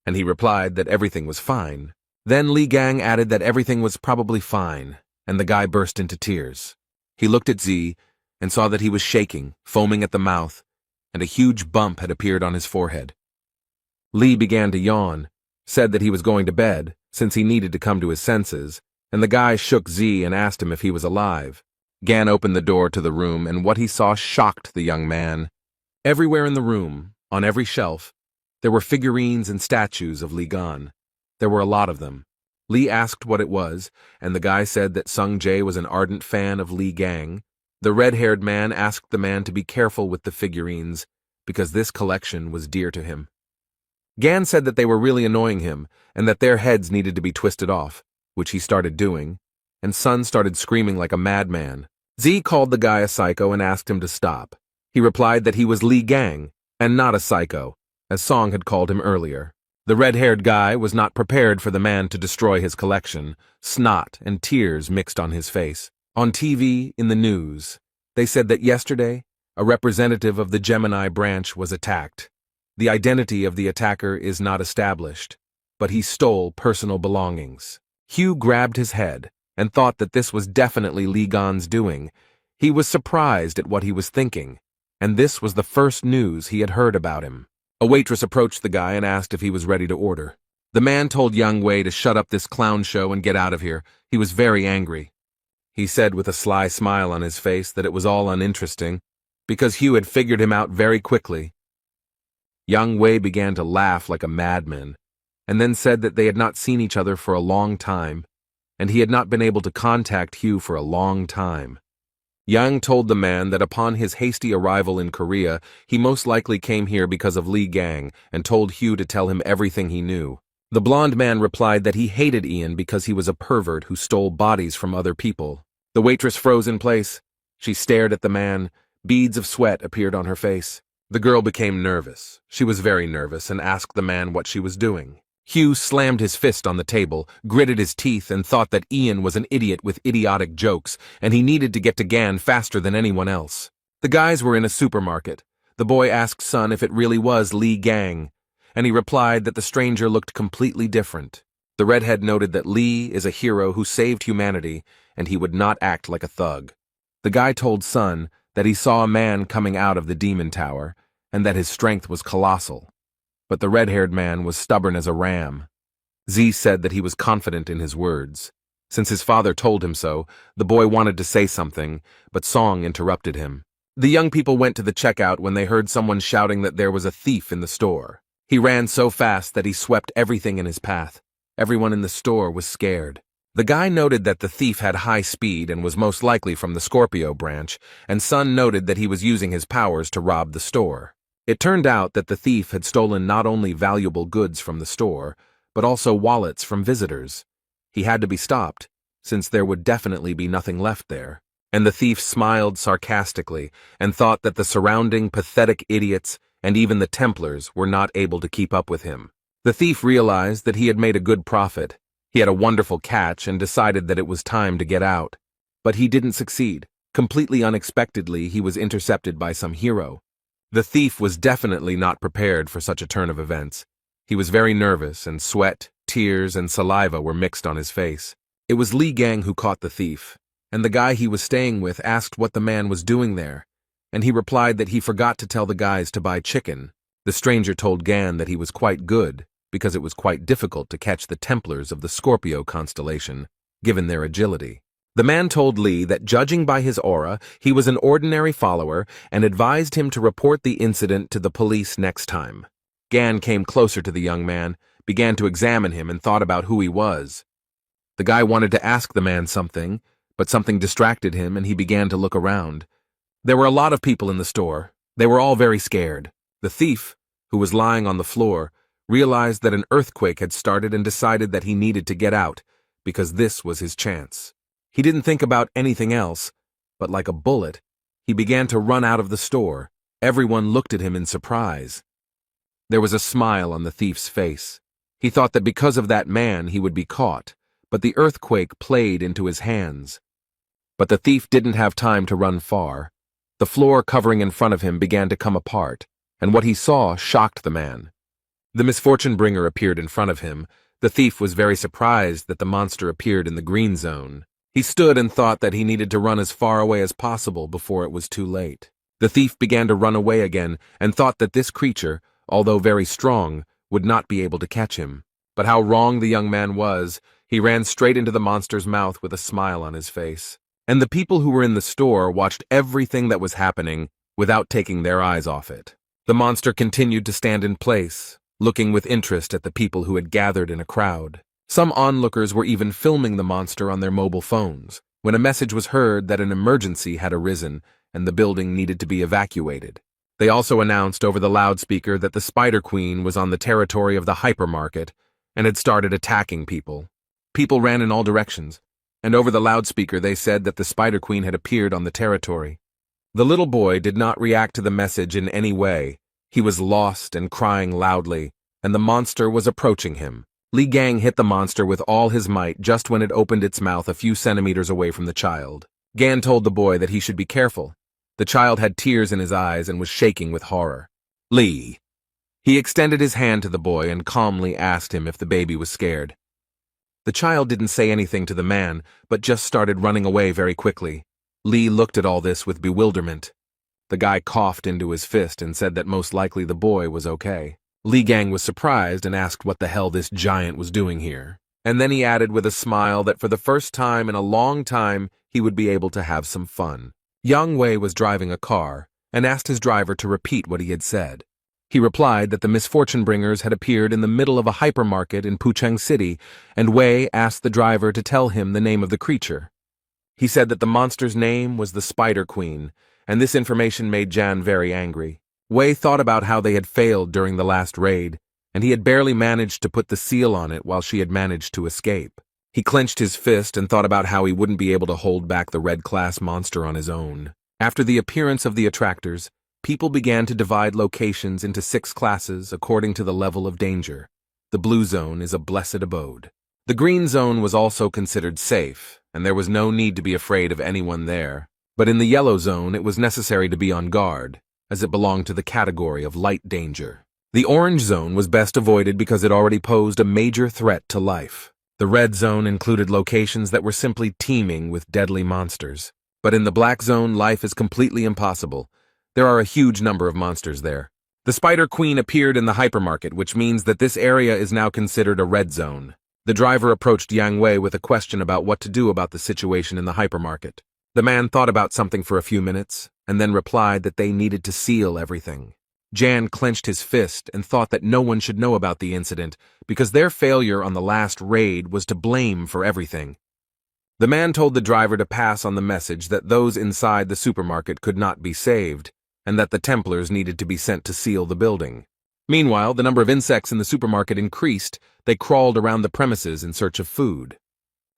and he replied that everything was fine. Then Li Gang added that everything was probably fine, and the guy burst into tears. He looked at Z and saw that he was shaking, foaming at the mouth, and a huge bump had appeared on his forehead. Lee began to yawn, said that he was going to bed, since he needed to come to his senses, and the guy shook Z and asked him if he was alive. Gan opened the door to the room, and what he saw shocked the young man. Everywhere in the room, on every shelf, there were figurines and statues of Li Gan. There were a lot of them. Lee asked what it was, and the guy said that Sung Jae was an ardent fan of Lee Gang. The red-haired man asked the man to be careful with the figurines, because this collection was dear to him. Gan said that they were really annoying him, and that their heads needed to be twisted off, which he started doing, and Sun started screaming like a madman. Z called the guy a psycho and asked him to stop. He replied that he was Lee Gang, and not a psycho, as Song had called him earlier. The red-haired guy was not prepared for the man to destroy his collection. Snot and tears mixed on his face. On TV, in the news, they said that yesterday, a representative of the Gemini branch was attacked. The identity of the attacker is not established, but he stole personal belongings. Hugh grabbed his head and thought that this was definitely Lee Gan's doing. He was surprised at what he was thinking, and this was the first news he had heard about him. A waitress approached the guy and asked if he was ready to order. The man told Young Wei to shut up this clown show and get out of here. He was very angry. He said with a sly smile on his face that it was all uninteresting, because Hugh had figured him out very quickly. Young Wei began to laugh like a madman, and then said that they had not seen each other for a long time, and he had not been able to contact Hugh for a long time. Yang told the man that upon his hasty arrival in Korea, he most likely came here because of Lee Gang, and told Hugh to tell him everything he knew. The blonde man replied that he hated Ian because he was a pervert who stole bodies from other people. The waitress froze in place. She stared at the man. Beads of sweat appeared on her face. The girl became nervous. She was very nervous and asked the man what she was doing. Hugh slammed his fist on the table, gritted his teeth, and thought that Ian was an idiot with idiotic jokes, and he needed to get to Gan faster than anyone else. The guys were in a supermarket. The boy asked Sun if it really was Lee Gang, and he replied that the stranger looked completely different. The redhead noted that Lee is a hero who saved humanity, and he would not act like a thug. The guy told Sun that he saw a man coming out of the demon tower, and that his strength was colossal. But the red-haired man was stubborn as a ram. Z said that he was confident in his words. Since his father told him so, the boy wanted to say something, but Song interrupted him. The young people went to the checkout when they heard someone shouting that there was a thief in the store. He ran so fast that he swept everything in his path. Everyone in the store was scared. The guy noted that the thief had high speed and was most likely from the Scorpio branch, and Sun noted that he was using his powers to rob the store. It turned out that the thief had stolen not only valuable goods from the store, but also wallets from visitors. He had to be stopped, since there would definitely be nothing left there. And the thief smiled sarcastically and thought that the surrounding pathetic idiots and even the Templars were not able to keep up with him. The thief realized that he had made a good profit. He had a wonderful catch and decided that it was time to get out. But he didn't succeed. Completely unexpectedly, he was intercepted by some hero. The thief was definitely not prepared for such a turn of events. He was very nervous, and sweat, tears, and saliva were mixed on his face. It was Li Gang who caught the thief, and the guy he was staying with asked what the man was doing there, and he replied that he forgot to tell the guys to buy chicken. The stranger told Gan that he was quite good, because it was quite difficult to catch the Templars of the Scorpio constellation, given their agility. The man told Li that judging by his aura, he was an ordinary follower and advised him to report the incident to the police next time. Gan came closer to the young man, began to examine him, and thought about who he was. The guy wanted to ask the man something, but something distracted him and he began to look around. There were a lot of people in the store. They were all very scared. The thief, who was lying on the floor, realized that an earthquake had started and decided that he needed to get out, because this was his chance. He didn't think about anything else, but like a bullet, he began to run out of the store. Everyone looked at him in surprise. There was a smile on the thief's face. He thought that because of that man he would be caught, but the earthquake played into his hands. But the thief didn't have time to run far. The floor covering in front of him began to come apart, and what he saw shocked the man. The misfortune bringer appeared in front of him. The thief was very surprised that the monster appeared in the green zone. He stood and thought that he needed to run as far away as possible before it was too late. The thief began to run away again and thought that this creature, although very strong, would not be able to catch him. But how wrong the young man was. He ran straight into the monster's mouth with a smile on his face. And the people who were in the store watched everything that was happening without taking their eyes off it. The monster continued to stand in place, looking with interest at the people who had gathered in a crowd. Some onlookers were even filming the monster on their mobile phones, when a message was heard that an emergency had arisen and the building needed to be evacuated. They also announced over the loudspeaker that the Spider Queen was on the territory of the hypermarket and had started attacking people. People ran in all directions, and over the loudspeaker they said that the Spider Queen had appeared on the territory. The little boy did not react to the message in any way. He was lost and crying loudly, and the monster was approaching him. Li Gang hit the monster with all his might just when it opened its mouth a few centimeters away from the child. Gan told the boy that he should be careful. The child had tears in his eyes and was shaking with horror. Li. He extended his hand to the boy and calmly asked him if the baby was scared. The child didn't say anything to the man, but just started running away very quickly. Li looked at all this with bewilderment. The guy coughed into his fist and said that most likely the boy was okay. Li Gang was surprised and asked what the hell this giant was doing here. And then he added with a smile that for the first time in a long time he would be able to have some fun. Yang Wei was driving a car and asked his driver to repeat what he had said. He replied that the misfortune bringers had appeared in the middle of a hypermarket in Pucheng City, and Wei asked the driver to tell him the name of the creature. He said that the monster's name was the Spider Queen, and this information made Jan very angry. Wei thought about how they had failed during the last raid, and he had barely managed to put the seal on it while she had managed to escape. He clenched his fist and thought about how he wouldn't be able to hold back the red-class monster on his own. After the appearance of the attractors, people began to divide locations into 6 classes according to the level of danger. The blue zone is a blessed abode. The green zone was also considered safe, and there was no need to be afraid of anyone there. But in the yellow zone, it was necessary to be on guard, as it belonged to the category of light danger. The orange zone was best avoided because it already posed a major threat to life. The red zone included locations that were simply teeming with deadly monsters. But in the black zone, life is completely impossible. There are a huge number of monsters there. The Spider Queen appeared in the hypermarket, which means that this area is now considered a red zone. The driver approached Yang Wei with a question about what to do about the situation in the hypermarket. The man thought about something for a few minutes, and then replied that they needed to seal everything. Jan clenched his fist and thought that no one should know about the incident because their failure on the last raid was to blame for everything. The man told the driver to pass on the message that those inside the supermarket could not be saved, and that the Templars needed to be sent to seal the building. Meanwhile, the number of insects in the supermarket increased. They crawled around the premises in search of food.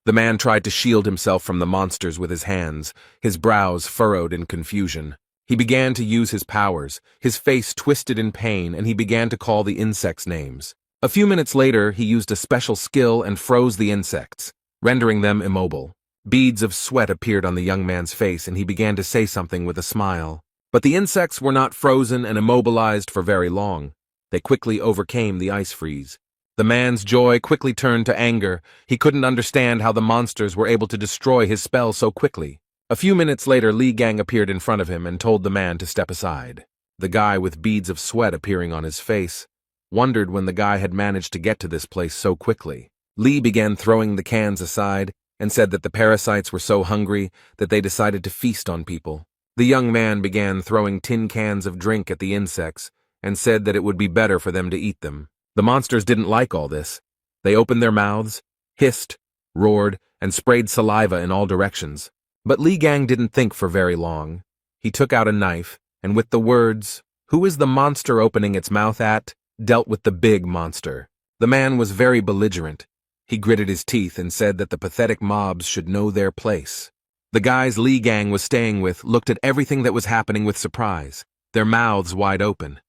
The man tried to shield himself from the monsters with his hands, his brows furrowed in confusion. He began to use his powers, his face twisted in pain, and he began to call the insects names. A few minutes later, he used a special skill and froze the insects, rendering them immobile. Beads of sweat appeared on the young man's face, and he began to say something with a smile. But the insects were not frozen and immobilized for very long. They quickly overcame the ice freeze. The man's joy quickly turned to anger. He couldn't understand how the monsters were able to destroy his spell so quickly. A few minutes later, Li Gang appeared in front of him and told the man to step aside. The guy, with beads of sweat appearing on his face, wondered when the guy had managed to get to this place so quickly. Li began throwing the cans aside and said that the parasites were so hungry that they decided to feast on people. The young man began throwing tin cans of drink at the insects and said that it would be better for them to eat them. The monsters didn't like all this. They opened their mouths, hissed, roared, and sprayed saliva in all directions. But Li Gang didn't think for very long. He took out a knife, and with the words, "Who is the monster opening its mouth at?" dealt with the big monster. The man was very belligerent. He gritted his teeth and said that the pathetic mobs should know their place. The guys Li Gang was staying with looked at everything that was happening with surprise, their mouths wide open.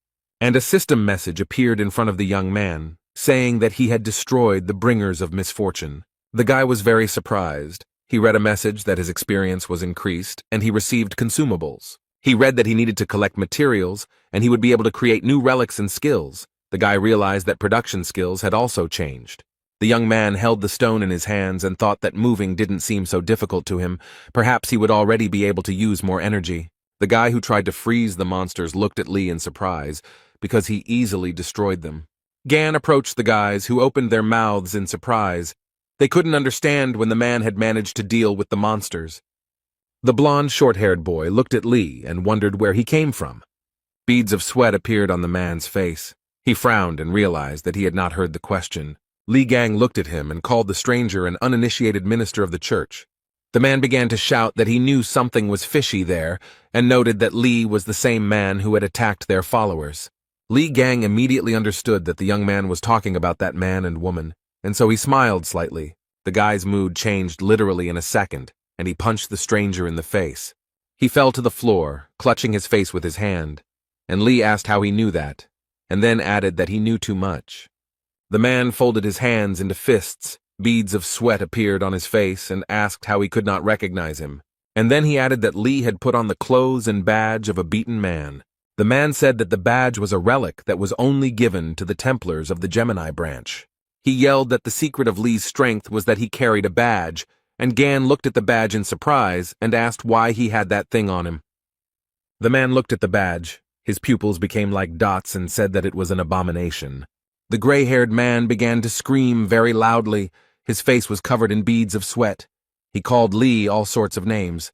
And a system message appeared in front of the young man, saying that he had destroyed the bringers of misfortune. The guy was very surprised. He read a message that his experience was increased, and he received consumables. He read that he needed to collect materials, and he would be able to create new relics and skills. The guy realized that production skills had also changed. The young man held the stone in his hands and thought that moving didn't seem so difficult to him. Perhaps he would already be able to use more energy. The guy who tried to freeze the monsters looked at Li in surprise, because he easily destroyed them. Gan approached the guys, who opened their mouths in surprise. They couldn't understand when the man had managed to deal with the monsters. The blond, short-haired boy looked at Li and wondered where he came from. Beads of sweat appeared on the man's face. He frowned and realized that he had not heard the question. Li Gang looked at him and called the stranger an uninitiated minister of the church. The man began to shout that he knew something was fishy there and noted that Li was the same man who had attacked their followers. Li Gang immediately understood that the young man was talking about that man and woman, and so he smiled slightly. The guy's mood changed literally in a second, and he punched the stranger in the face. He fell to the floor, clutching his face with his hand, and Li asked how he knew that, and then added that he knew too much. The man folded his hands into fists. Beads of sweat appeared on his face and asked how he could not recognize him. And then he added that Li had put on the clothes and badge of a beaten man. The man said that the badge was a relic that was only given to the Templars of the Gemini branch. He yelled that the secret of Li's strength was that he carried a badge, and Gan looked at the badge in surprise and asked why he had that thing on him. The man looked at the badge. His pupils became like dots and said that it was an abomination. The gray-haired man began to scream very loudly. His face was covered in beads of sweat. He called Li all sorts of names.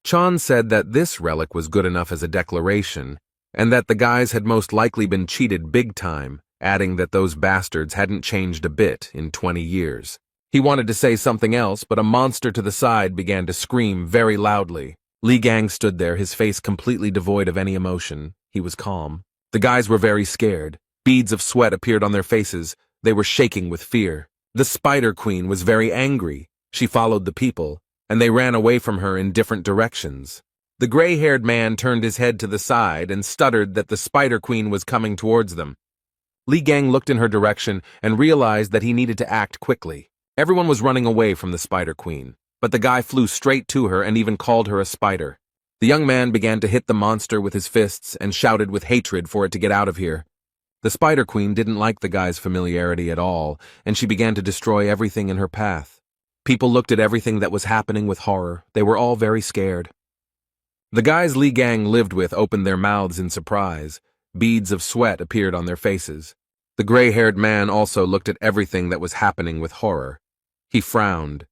Chan said that this relic was good enough as a declaration, and that the guys had most likely been cheated big time, adding that those bastards hadn't changed a bit in 20 years. He wanted to say something else, but a monster to the side began to scream very loudly. Li Gang stood there, his face completely devoid of any emotion. He was calm. The guys were very scared. Beads of sweat appeared on their faces. They were shaking with fear. The Spider Queen was very angry. She followed the people, and they ran away from her in different directions. The gray-haired man turned his head to the side and stuttered that the Spider Queen was coming towards them. Li Gang looked in her direction and realized that he needed to act quickly. Everyone was running away from the Spider Queen, but the guy flew straight to her and even called her a spider. The young man began to hit the monster with his fists and shouted with hatred for it to get out of here. The Spider Queen didn't like the guy's familiarity at all, and she began to destroy everything in her path. People looked at everything that was happening with horror. They were all very scared. The guys Li Gang lived with opened their mouths in surprise. Beads of sweat appeared on their faces. The gray-haired man also looked at everything that was happening with horror. He frowned.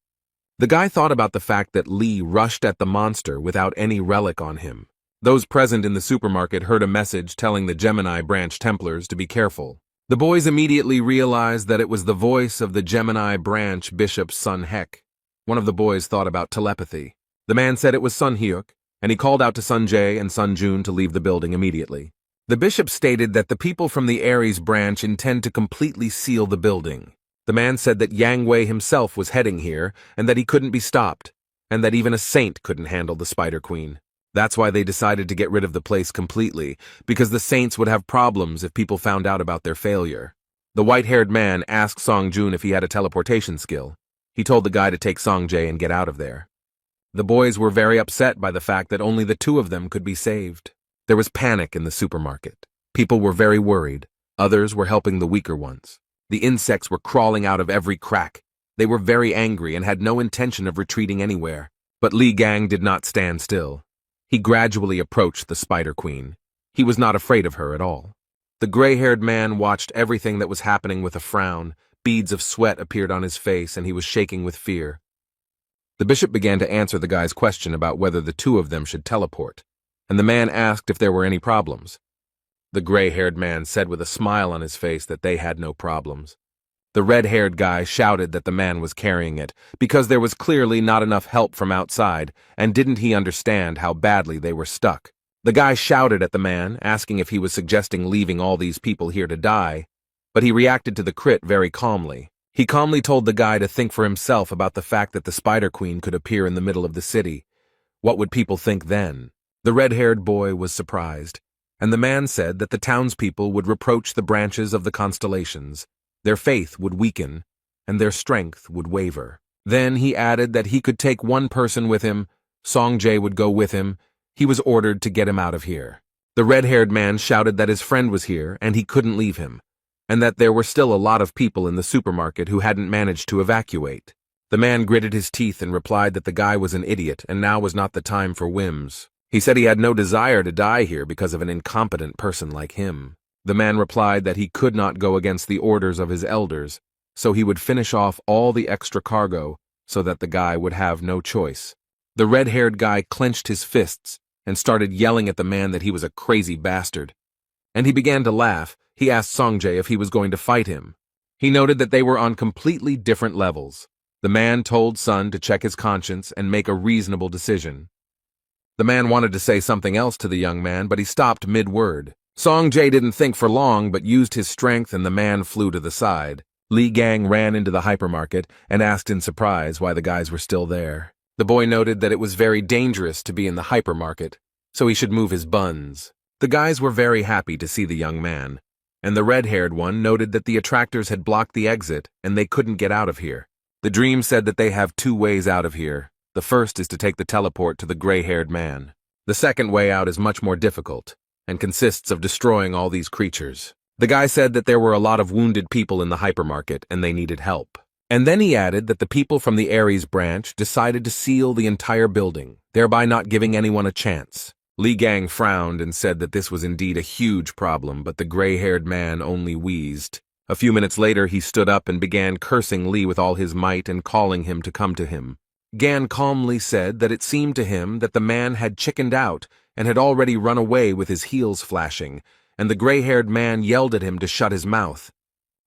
The guy thought about the fact that Li rushed at the monster without any relic on him. Those present in the supermarket heard a message telling the Gemini branch Templars to be careful. The boys immediately realized that it was the voice of the Gemini branch bishop's son Hek. One of the boys thought about telepathy. The man said it was Sun Hyuk, and he called out to Sun Jae and Sun Jun to leave the building immediately. The bishop stated that the people from the Aries branch intend to completely seal the building. The man said that Yang Wei himself was heading here, and that he couldn't be stopped, and that even a saint couldn't handle the Spider Queen. That's why they decided to get rid of the place completely, because the saints would have problems if people found out about their failure. The white-haired man asked Song Jun if he had a teleportation skill. He told the guy to take Song Jae and get out of there. The boys were very upset by the fact that only the two of them could be saved. There was panic in the supermarket. People were very worried. Others were helping the weaker ones. The insects were crawling out of every crack. They were very angry and had no intention of retreating anywhere. But Li Gang did not stand still. He gradually approached the Spider Queen. He was not afraid of her at all. The gray-haired man watched everything that was happening with a frown. Beads of sweat appeared on his face, and he was shaking with fear. The bishop began to answer the guy's question about whether the two of them should teleport, and the man asked if there were any problems. The gray-haired man said with a smile on his face that they had no problems. The red-haired guy shouted that the man was carrying it, because there was clearly not enough help from outside, and didn't he understand how badly they were stuck. The guy shouted at the man, asking if he was suggesting leaving all these people here to die, but he reacted to the crit very calmly. He calmly told the guy to think for himself about the fact that the Spider Queen could appear in the middle of the city. What would people think then? The red-haired boy was surprised, and the man said that the townspeople would reproach the branches of the constellations. Their faith would weaken, and their strength would waver. Then he added that he could take one person with him. Song Jae would go with him. He was ordered to get him out of here. The red-haired man shouted that his friend was here and he couldn't leave him, and that there were still a lot of people in the supermarket who hadn't managed to evacuate. The man gritted his teeth and replied that the guy was an idiot and now was not the time for whims. He said he had no desire to die here because of an incompetent person like him. The man replied that he could not go against the orders of his elders, so he would finish off all the extra cargo so that the guy would have no choice. The red-haired guy clenched his fists and started yelling at the man that he was a crazy bastard. And he began to laugh. He asked Song Jae if he was going to fight him. He noted that they were on completely different levels. The man told Sun to check his conscience and make a reasonable decision. The man wanted to say something else to the young man, but he stopped mid-word. Song Jae didn't think for long, but used his strength and the man flew to the side. Li Gang ran into the hypermarket and asked in surprise why the guys were still there. The boy noted that it was very dangerous to be in the hypermarket, so he should move his buns. The guys were very happy to see the young man, and the red-haired one noted that the attractors had blocked the exit and they couldn't get out of here. The dream said that they have two ways out of here. The first is to take the teleport to the gray-haired man. The second way out is much more difficult and consists of destroying all these creatures. The guy said that there were a lot of wounded people in the hypermarket and they needed help. And then he added that the people from the Aries branch decided to seal the entire building, thereby not giving anyone a chance. Li Gang frowned and said that this was indeed a huge problem, but the gray-haired man only wheezed. A few minutes later, he stood up and began cursing Li with all his might and calling him to come to him. Gan calmly said that it seemed to him that the man had chickened out and had already run away with his heels flashing, and the gray-haired man yelled at him to shut his mouth.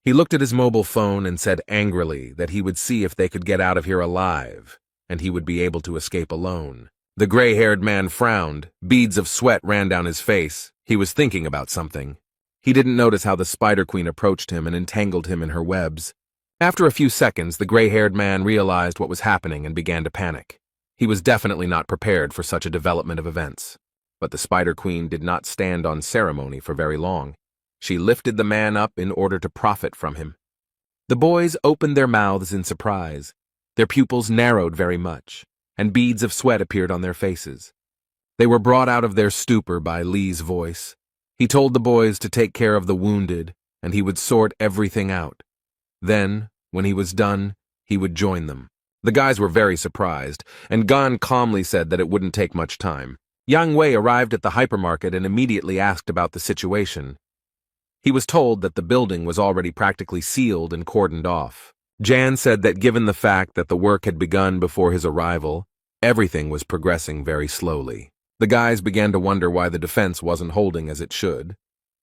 He looked at his mobile phone and said angrily that he would see if they could get out of here alive, and he would be able to escape alone. The gray-haired man frowned. Beads of sweat ran down his face. He was thinking about something. He didn't notice how the Spider Queen approached him and entangled him in her webs. After a few seconds, the gray-haired man realized what was happening and began to panic. He was definitely not prepared for such a development of events. But the Spider Queen did not stand on ceremony for very long. She lifted the man up in order to profit from him. The boys opened their mouths in surprise. Their pupils narrowed very much, and beads of sweat appeared on their faces. They were brought out of their stupor by Li's voice. He told the boys to take care of the wounded, and he would sort everything out. Then, when he was done, he would join them. The guys were very surprised, and Gan calmly said that it wouldn't take much time. Yang Wei arrived at the hypermarket and immediately asked about the situation. He was told that the building was already practically sealed and cordoned off. Jan said that given the fact that the work had begun before his arrival, everything was progressing very slowly. The guys began to wonder why the defense wasn't holding as it should.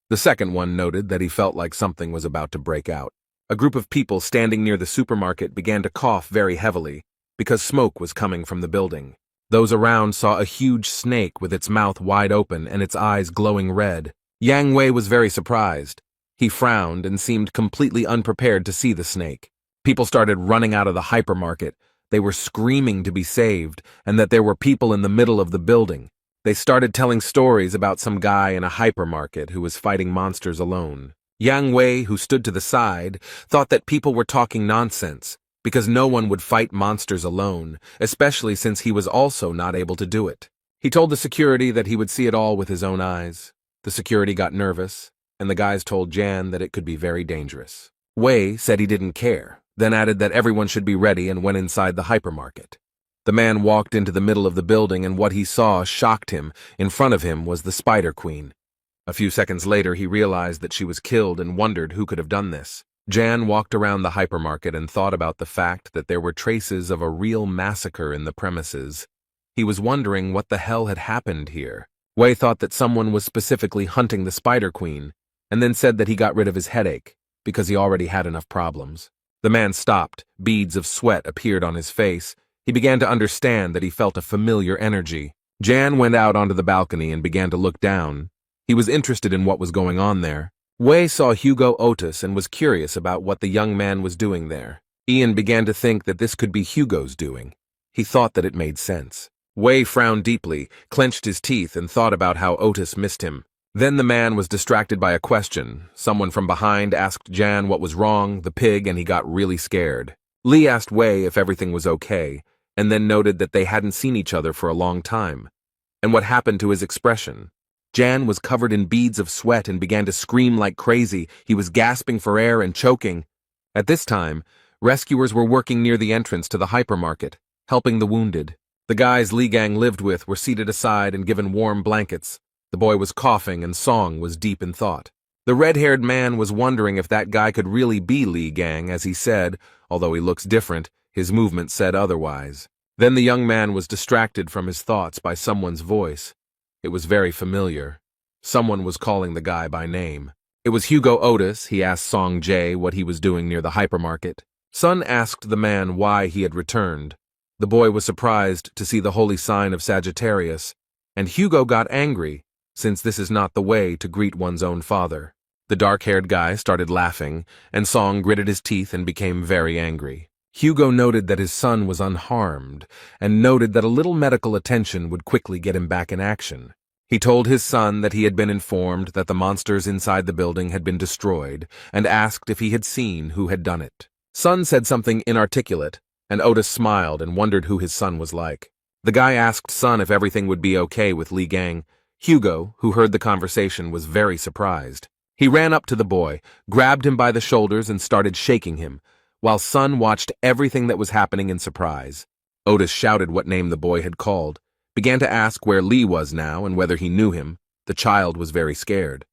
The second one noted that he felt like something was about to break out. A group of people standing near the supermarket began to cough very heavily because smoke was coming from the building. Those around saw a huge snake with its mouth wide open and its eyes glowing red. Yang Wei was very surprised. He frowned and seemed completely unprepared to see the snake. People started running out of the hypermarket. They were screaming to be saved and that there were people in the middle of the building. They started telling stories about some guy in a hypermarket who was fighting monsters alone. Yang Wei, who stood to the side, thought that people were talking nonsense because no one would fight monsters alone, especially since he was also not able to do it. He told the security that he would see it all with his own eyes. The security got nervous, and the guys told Jan that it could be very dangerous. Wei said he didn't care, then added that everyone should be ready and went inside the hypermarket. The man walked into the middle of the building and what he saw shocked him. In front of him was the Spider Queen. A few seconds later, he realized that she was killed and wondered who could have done this. Jan walked around the hypermarket and thought about the fact that there were traces of a real massacre in the premises. He was wondering what the hell had happened here. Wei thought that someone was specifically hunting the Spider Queen, and then said that he got rid of his headache because he already had enough problems. The man stopped. Beads of sweat appeared on his face. He began to understand that he felt a familiar energy. Jan went out onto the balcony and began to look down. He was interested in what was going on there. Wei saw Hugo Otis and was curious about what the young man was doing there. Ian began to think that this could be Hugo's doing. He thought that it made sense. Wei frowned deeply, clenched his teeth, and thought about how Otis missed him. Then the man was distracted by a question. Someone from behind asked Jan what was wrong, the pig, and he got really scared. Lee asked Wei if everything was okay, and then noted that they hadn't seen each other for a long time. And what happened to his expression? Jan was covered in beads of sweat and began to scream like crazy. He was gasping for air and choking. At this time, rescuers were working near the entrance to the hypermarket, helping the wounded. The guys Li Gang lived with were seated aside and given warm blankets. The boy was coughing and Song was deep in thought. The red-haired man was wondering if that guy could really be Li Gang, as he said, although he looks different, his movement said otherwise. Then the young man was distracted from his thoughts by someone's voice. It was very familiar. Someone was calling the guy by name. It was Hugo Otis. He asked Song Jae what he was doing near the hypermarket. Sun asked the man why he had returned. The boy was surprised to see the holy sign of Sagittarius, and Hugo got angry, since this is not the way to greet one's own father. The dark-haired guy started laughing, and Song gritted his teeth and became very angry. Hugo noted that his son was unharmed, and noted that a little medical attention would quickly get him back in action. He told his son that he had been informed that the monsters inside the building had been destroyed, and asked if he had seen who had done it. Sun said something inarticulate, and Otis smiled and wondered who his son was like. The guy asked Sun if everything would be okay with Li Gang. Hugo, who heard the conversation, was very surprised. He ran up to the boy, grabbed him by the shoulders, and started shaking him, while Sun watched everything that was happening in surprise. Otis shouted what name the boy had called, began to ask where Lee was now and whether he knew him. The child was very scared.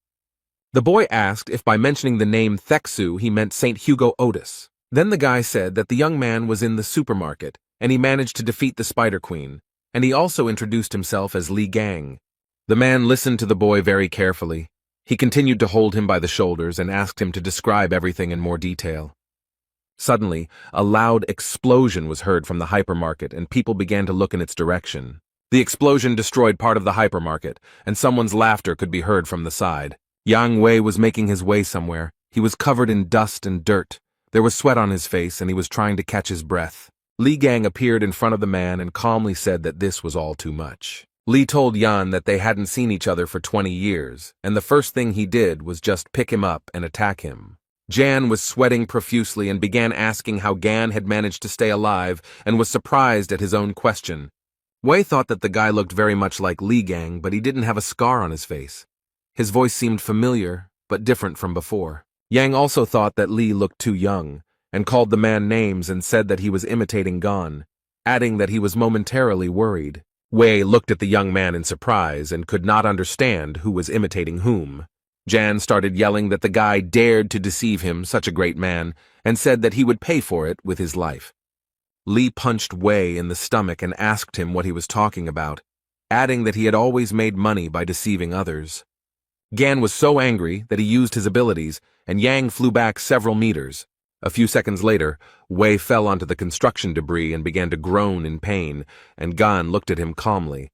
The boy asked if by mentioning the name Theksu he meant St. Hugo Otis. Then the guy said that the young man was in the supermarket, and he managed to defeat the Spider Queen, and he also introduced himself as Li Gang. The man listened to the boy very carefully. He continued to hold him by the shoulders and asked him to describe everything in more detail. Suddenly, a loud explosion was heard from the hypermarket, and people began to look in its direction. The explosion destroyed part of the hypermarket, and someone's laughter could be heard from the side. Yang Wei was making his way somewhere. He was covered in dust and dirt. There was sweat on his face, and he was trying to catch his breath. Li Gang appeared in front of the man and calmly said that this was all too much. Li told Yan that they hadn't seen each other for 20 years, and the first thing he did was just pick him up and attack him. Jan was sweating profusely and began asking how Gan had managed to stay alive and was surprised at his own question. Wei thought that the guy looked very much like Li Gang, but he didn't have a scar on his face. His voice seemed familiar, but different from before. Yang also thought that Li looked too young, and called the man names and said that he was imitating Gan, adding that he was momentarily worried. Wei looked at the young man in surprise and could not understand who was imitating whom. Jan started yelling that the guy dared to deceive him, such a great man, and said that he would pay for it with his life. Li punched Wei in the stomach and asked him what he was talking about. adding that he had always made money by deceiving others. Gan was so angry that he used his abilities, and Yang flew back several meters. A few seconds later, Wei fell onto the construction debris and began to groan in pain, and Gan looked at him calmly.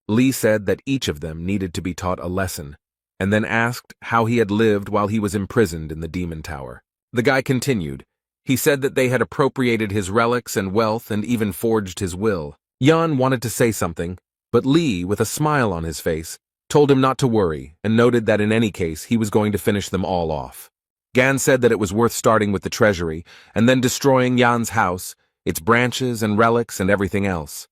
Li said that each of them needed to be taught a lesson, and then asked how he had lived while he was imprisoned in the demon tower. The guy continued. He said that they had appropriated his relics and wealth and even forged his will. Yan wanted to say something, but Li, with a smile on his face, told him not to worry and noted that in any case he was going to finish them all off. Gan said that it was worth starting with the treasury and then destroying Yan's house, its branches and relics and everything else.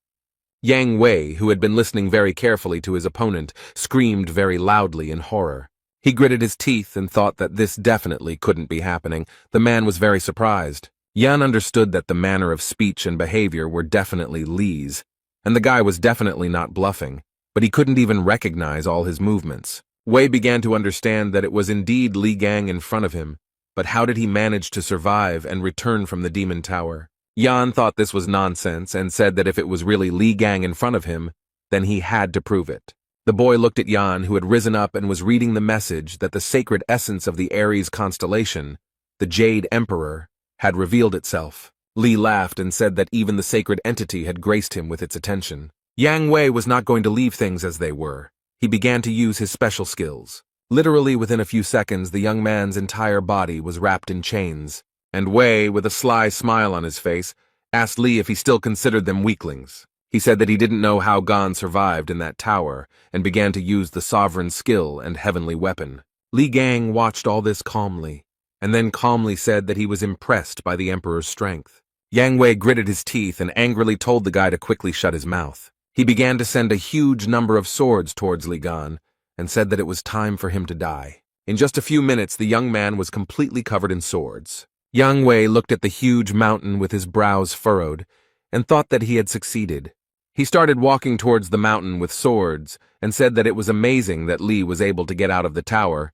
Yang Wei, who had been listening very carefully to his opponent, screamed very loudly in horror. He gritted his teeth and thought that this definitely couldn't be happening. The man was very surprised. Yan understood that the manner of speech and behavior were definitely Li's, and the guy was definitely not bluffing, but he couldn't even recognize all his movements. Wei began to understand that it was indeed Li Gang in front of him, but how did he manage to survive and return from the demon tower? Yan thought this was nonsense and said that if it was really Li Gang in front of him, then he had to prove it. The boy looked at Yan, who had risen up and was reading the message that the sacred essence of the Aries constellation, the Jade Emperor, had revealed itself. Li laughed and said that even the sacred entity had graced him with its attention. Yang Wei was not going to leave things as they were. He began to use his special skills. Literally within a few seconds, the young man's entire body was wrapped in chains, and Wei, with a sly smile on his face, asked Li if he still considered them weaklings. He said that he didn't know how Gan survived in that tower, and began to use the sovereign skill and heavenly weapon. Li Gang watched all this calmly, and then calmly said that he was impressed by the Emperor's strength. Yang Wei gritted his teeth and angrily told the guy to quickly shut his mouth. He began to send a huge number of swords towards Li Gan, and said that it was time for him to die. In just a few minutes, the young man was completely covered in swords. Yang Wei looked at the huge mountain with his brows furrowed, and thought that he had succeeded. He started walking towards the mountain with swords, and said that it was amazing that Li was able to get out of the tower,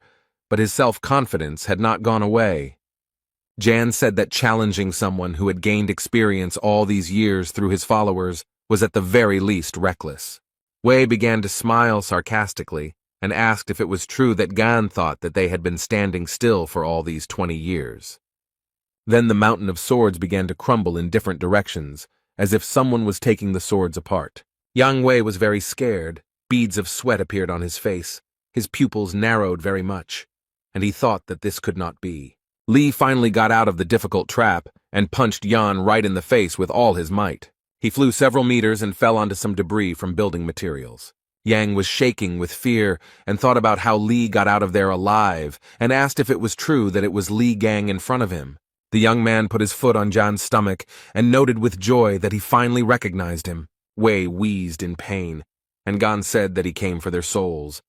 but his self-confidence had not gone away. Jan said that challenging someone who had gained experience all these years through his followers was at the very least reckless. Wei began to smile sarcastically, and asked if it was true that Gan thought that they had been standing still for all these 20 years. Then the mountain of swords began to crumble in different directions, as if someone was taking the swords apart. Yang Wei was very scared. Beads of sweat appeared on his face. His pupils narrowed very much, and he thought that this could not be. Li finally got out of the difficult trap and punched Yan right in the face with all his might. He flew several meters and fell onto some debris from building materials. Yang was shaking with fear and thought about how Li got out of there alive and asked if it was true that it was Li Gang in front of him. The young man put his foot on Jan's stomach and noted with joy that he finally recognized him. Wei wheezed in pain, and Gan said that he came for their souls,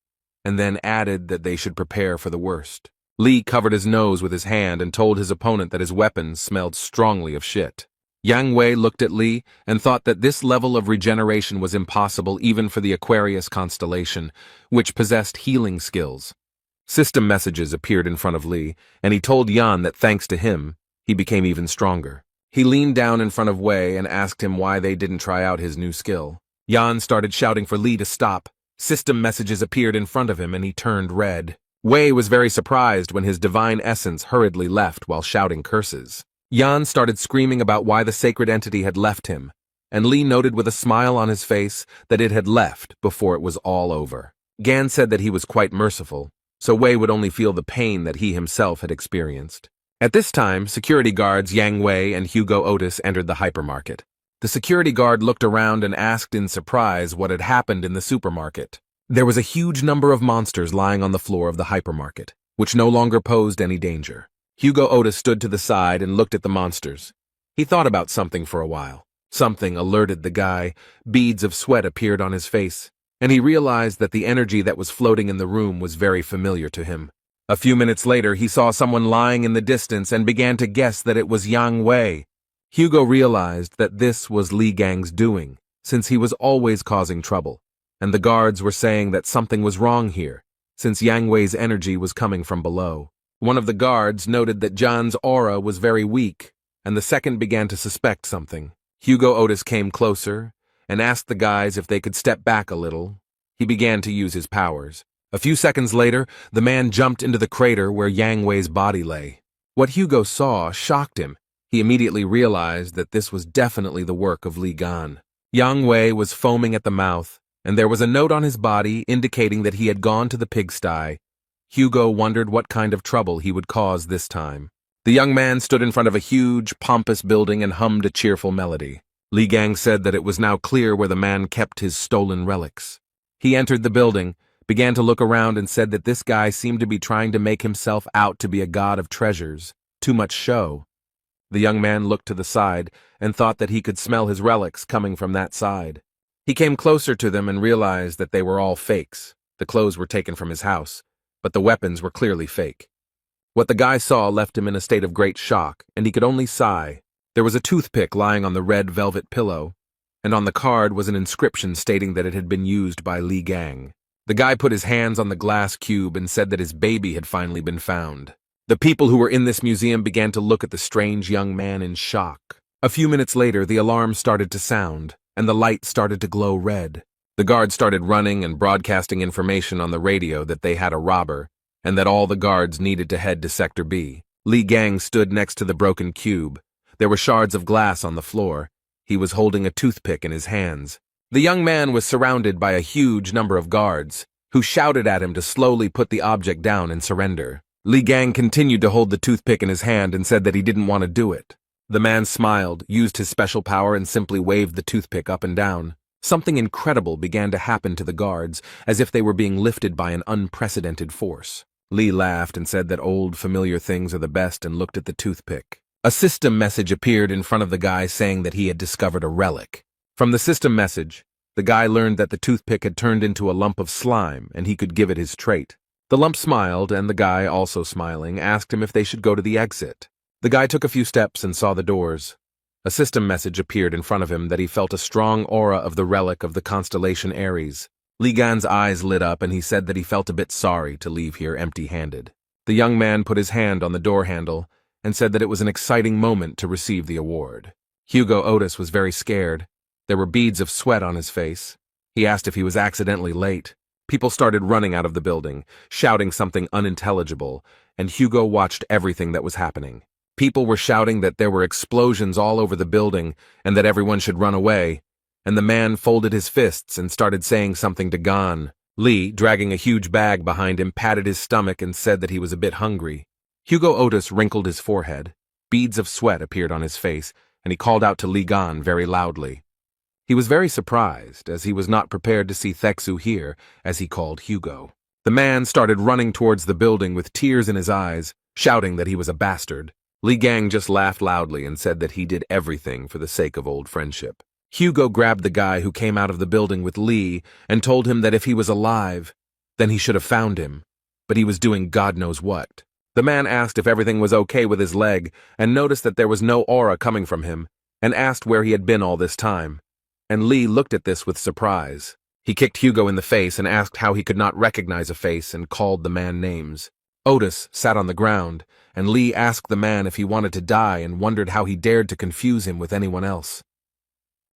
and then added that they should prepare for the worst. Li covered his nose with his hand and told his opponent that his weapons smelled strongly of shit. Yang Wei looked at Li and thought that this level of regeneration was impossible even for the Aquarius constellation, which possessed healing skills. System messages appeared in front of Li, and he told Yan that thanks to him, he became even stronger. He leaned down in front of Wei and asked him why they didn't try out his new skill. Yan started shouting for Li to stop. System messages appeared in front of him and he turned red. Wei was very surprised when his divine essence hurriedly left while shouting curses. Yan started screaming about why the sacred entity had left him, and Li noted with a smile on his face that it had left before it was all over. Gan said that he was quite merciful, so Wei would only feel the pain that he himself had experienced. At this time, security guards Yang Wei and Hugo Otis entered the hypermarket. The security guard looked around and asked in surprise what had happened in the supermarket. There was a huge number of monsters lying on the floor of the hypermarket, which no longer posed any danger. Hugo Otis stood to the side and looked at the monsters. He thought about something for a while. Something alerted the guy. Beads of sweat appeared on his face, and he realized that the energy that was floating in the room was very familiar to him. A few minutes later, he saw someone lying in the distance and began to guess that it was Yang Wei. Hugo realized that this was Li Gang's doing, since he was always causing trouble, and the guards were saying that something was wrong here, since Yang Wei's energy was coming from below. One of the guards noted that Jan's aura was very weak, and the second began to suspect something. Hugo Otis came closer and asked the guys if they could step back a little. He began to use his powers. A few seconds later, the man jumped into the crater where Yang Wei's body lay. What Hugo saw shocked him. He immediately realized that this was definitely the work of Li Gan. Yang Wei was foaming at the mouth, and there was a note on his body indicating that he had gone to the pigsty. Hugo wondered what kind of trouble he would cause this time. The young man stood in front of a huge, pompous building and hummed a cheerful melody. Li Gang said that it was now clear where the man kept his stolen relics. He entered the building, began to look around, and said that this guy seemed to be trying to make himself out to be a god of treasures. Too much show. The young man looked to the side and thought that he could smell his relics coming from that side. He came closer to them and realized that they were all fakes. The clothes were taken from his house, but the weapons were clearly fake. What the guy saw left him in a state of great shock, and he could only sigh. There was a toothpick lying on the red velvet pillow, and on the card was an inscription stating that it had been used by Li Gang. The guy put his hands on the glass cube and said that his baby had finally been found. The people who were in this museum began to look at the strange young man in shock. A few minutes later, the alarm started to sound, and the light started to glow red. The guards started running and broadcasting information on the radio that they had a robber, and that all the guards needed to head to Sector B. Li Gang stood next to the broken cube. There were shards of glass on the floor. He was holding a toothpick in his hands. The young man was surrounded by a huge number of guards, who shouted at him to slowly put the object down and surrender. Li Gang continued to hold the toothpick in his hand and said that he didn't want to do it. The man smiled, used his special power, and simply waved the toothpick up and down. Something incredible began to happen to the guards, as if they were being lifted by an unprecedented force. Li laughed and said that old, familiar things are the best and looked at the toothpick. A system message appeared in front of the guy saying that he had discovered a relic. From the system message, the guy learned that the toothpick had turned into a lump of slime and he could give it his trait. The lump smiled, and the guy, also smiling, asked him if they should go to the exit. The guy took a few steps and saw the doors. A system message appeared in front of him that he felt a strong aura of the relic of the constellation Aries. Li Gan's eyes lit up and he said that he felt a bit sorry to leave here empty-handed. The young man put his hand on the door handle and said that it was an exciting moment to receive the award. Hugo Otis was very scared. There were beads of sweat on his face. He asked if he was accidentally late. People started running out of the building, shouting something unintelligible, and Hugo watched everything that was happening. People were shouting that there were explosions all over the building and that everyone should run away, and the man folded his fists and started saying something to Gan. Li, dragging a huge bag behind him, patted his stomach and said that he was a bit hungry. Hugo Otis wrinkled his forehead. Beads of sweat appeared on his face, and he called out to Li Gan very loudly. He was very surprised, as he was not prepared to see Thexu here, as he called Hugo. The man started running towards the building with tears in his eyes, shouting that he was a bastard. Li Gang just laughed loudly and said that he did everything for the sake of old friendship. Hugo grabbed the guy who came out of the building with Li and told him that if he was alive, then he should have found him, but he was doing God knows what. The man asked if everything was okay with his leg and noticed that there was no aura coming from him, and asked where he had been all this time. And Li looked at this with surprise. He kicked Hugo in the face and asked how he could not recognize a face and called the man names. Otis sat on the ground, and Li asked the man if he wanted to die and wondered how he dared to confuse him with anyone else.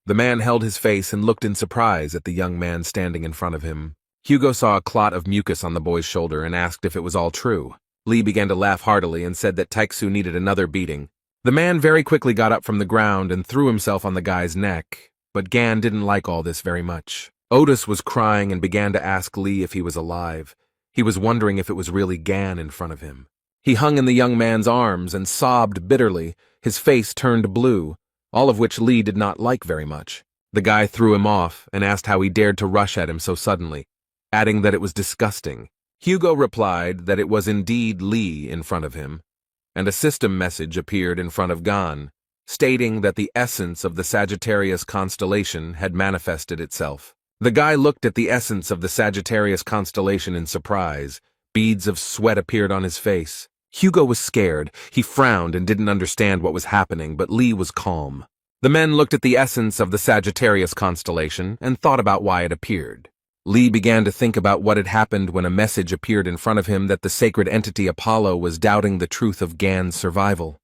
The man held his face and looked in surprise at the young man standing in front of him. Hugo saw a clot of mucus on the boy's shoulder and asked if it was all true. Li began to laugh heartily and said that Taixu needed another beating. The man very quickly got up from the ground and threw himself on the guy's neck, but Gan didn't like all this very much. Otis was crying and began to ask Li if he was alive. He was wondering if it was really Gan in front of him. He hung in the young man's arms and sobbed bitterly, his face turned blue, all of which Li did not like very much. The guy threw him off and asked how he dared to rush at him so suddenly, adding that it was disgusting. Hugo replied that it was indeed Li in front of him, and a system message appeared in front of Gan, stating that the essence of the Sagittarius constellation had manifested itself. The guy looked at the essence of the Sagittarius constellation in surprise. Beads of sweat appeared on his face. Hugo was scared. He frowned and didn't understand what was happening, but Li was calm. The men looked at the essence of the Sagittarius constellation and thought about why it appeared. Li began to think about what had happened when a message appeared in front of him that the sacred entity Apollo was doubting the truth of Gan's survival.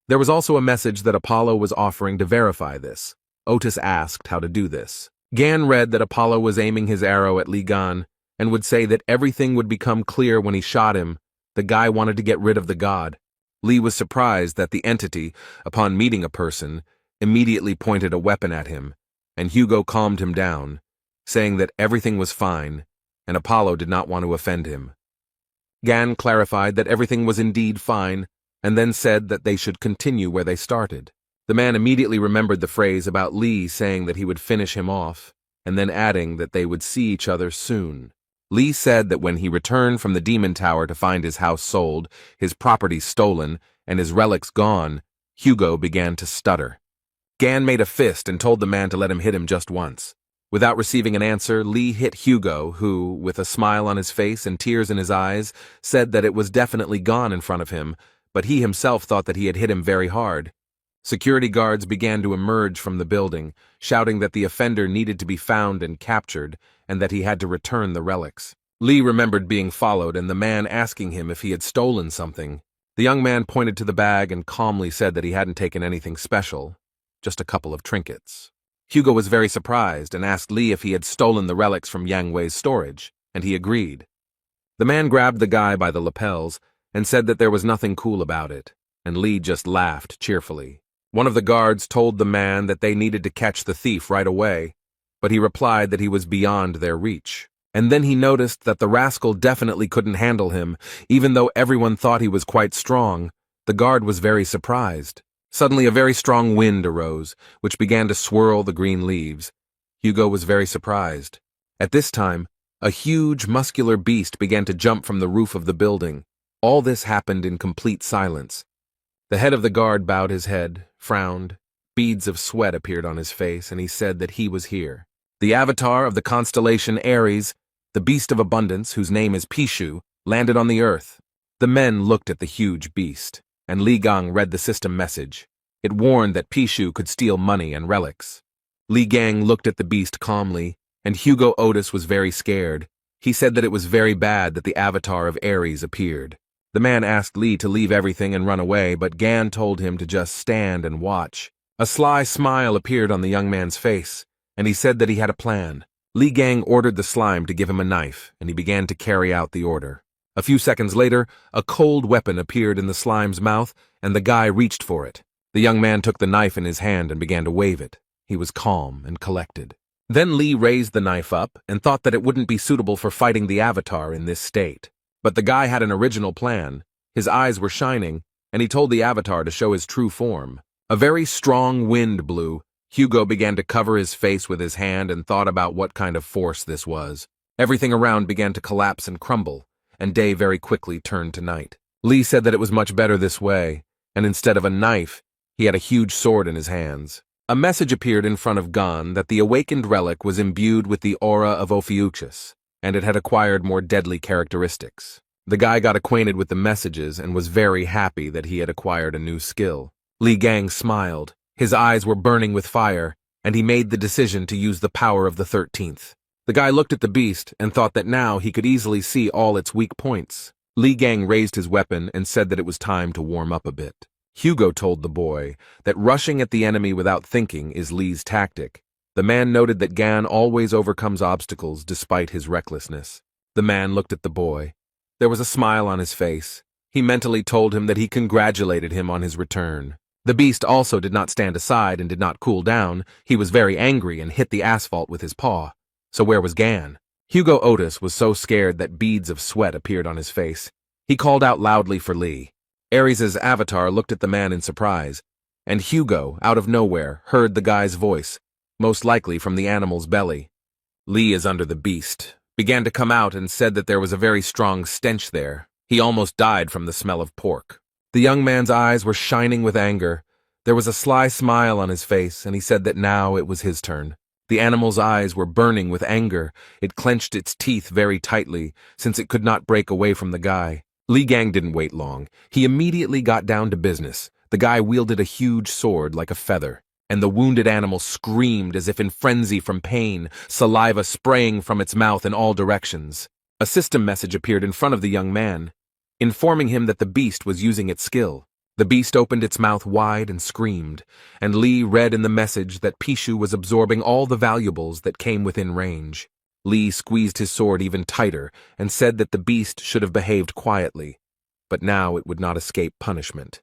There was also a message that Apollo was offering to verify this. Otis asked how to do this. Gan read that Apollo was aiming his arrow at Li Gan and would say that everything would become clear when he shot him. The guy wanted to get rid of the god. Li was surprised that the entity, upon meeting a person, immediately pointed a weapon at him, and Hugo calmed him down, saying that everything was fine, and Apollo did not want to offend him. Gan clarified that everything was indeed fine, and then said that they should continue where they started. The man immediately remembered the phrase about Li saying that he would finish him off, and then adding that they would see each other soon. Li said that when he returned from the Demon Tower to find his house sold, his property stolen, and his relics gone, Hugo began to stutter. Gan made a fist and told the man to let him hit him just once. Without receiving an answer, Li hit Hugo, who, with a smile on his face and tears in his eyes, said that it was definitely gone in front of him, but he himself thought that he had hit him very hard. Security guards began to emerge from the building, shouting that the offender needed to be found and captured, and that he had to return the relics. Li remembered being followed and the man asking him if he had stolen something. The young man pointed to the bag and calmly said that he hadn't taken anything special, just a couple of trinkets. Hugo was very surprised and asked Li if he had stolen the relics from Yang Wei's storage, and he agreed. The man grabbed the guy by the lapels and said that there was nothing cool about it, and Li just laughed cheerfully. One of the guards told the man that they needed to catch the thief right away, but he replied that he was beyond their reach. And then he noticed that the rascal definitely couldn't handle him, even though everyone thought he was quite strong. The guard was very surprised. Suddenly a very strong wind arose, which began to swirl the green leaves. Hugo was very surprised. At this time, a huge, muscular beast began to jump from the roof of the building. All this happened in complete silence. The head of the guard bowed his head, frowned. Beads of sweat appeared on his face, and he said that he was here. The avatar of the constellation Aries, the beast of abundance, whose name is Pishu, landed on the earth. The men looked at the huge beast, and Li Gang read the system message. It warned that Pishu could steal money and relics. Li Gang looked at the beast calmly, and Hugo Otis was very scared. He said that it was very bad that the avatar of Aries appeared. The man asked Li to leave everything and run away, but Gan told him to just stand and watch. A sly smile appeared on the young man's face, and he said that he had a plan. Li Gang ordered the slime to give him a knife, and he began to carry out the order. A few seconds later, a cold weapon appeared in the slime's mouth, and the guy reached for it. The young man took the knife in his hand and began to wave it. He was calm and collected. Then Li raised the knife up and thought that it wouldn't be suitable for fighting the avatar in this state. But the guy had an original plan. His eyes were shining, and he told the avatar to show his true form. A very strong wind blew. Hugo began to cover his face with his hand and thought about what kind of force this was. Everything around began to collapse and crumble, and day very quickly turned to night. Li said that it was much better this way, and instead of a knife, he had a huge sword in his hands. A message appeared in front of Gan that the awakened relic was imbued with the aura of Ophiuchus, and it had acquired more deadly characteristics. The guy got acquainted with the messages and was very happy that he had acquired a new skill. Li Gang smiled. His eyes were burning with fire, and he made the decision to use the power of the 13th. The guy looked at the beast and thought that now he could easily see all its weak points. Li Gang raised his weapon and said that it was time to warm up a bit. Hugo told the boy that rushing at the enemy without thinking is Li's tactic. The man noted that Gan always overcomes obstacles despite his recklessness. The man looked at the boy. There was a smile on his face. He mentally told him that he congratulated him on his return. The beast also did not stand aside and did not cool down. He was very angry and hit the asphalt with his paw. So where was Gan? Hugo Otis was so scared that beads of sweat appeared on his face. He called out loudly for Li. Aries' avatar looked at the man in surprise, and Hugo, out of nowhere, heard the guy's voice, most likely from the animal's belly. Li is under the beast, began to come out and said that there was a very strong stench there. He almost died from the smell of pork. The young man's eyes were shining with anger. There was a sly smile on his face, and he said that now it was his turn. The animal's eyes were burning with anger. It clenched its teeth very tightly, since it could not break away from the guy. Li Gang didn't wait long. He immediately got down to business. The guy wielded a huge sword like a feather, and the wounded animal screamed as if in frenzy from pain, saliva spraying from its mouth in all directions. A system message appeared in front of the young man, informing him that the beast was using its skill. The beast opened its mouth wide and screamed, and Lee read in the message that Pishu was absorbing all the valuables that came within range. Lee squeezed his sword even tighter and said that the beast should have behaved quietly, but now it would not escape punishment.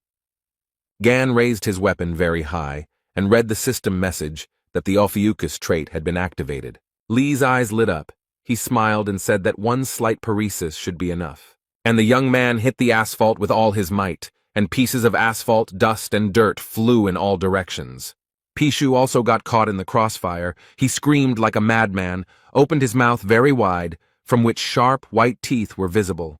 Gan raised his weapon very high and read the system message that the Ophiuchus trait had been activated. Lee's eyes lit up. He smiled and said that one slight paresis should be enough. And the young man hit the asphalt with all his might, and pieces of asphalt, dust, and dirt flew in all directions. Pishu also got caught in the crossfire. He screamed like a madman, opened his mouth very wide, from which sharp, white teeth were visible.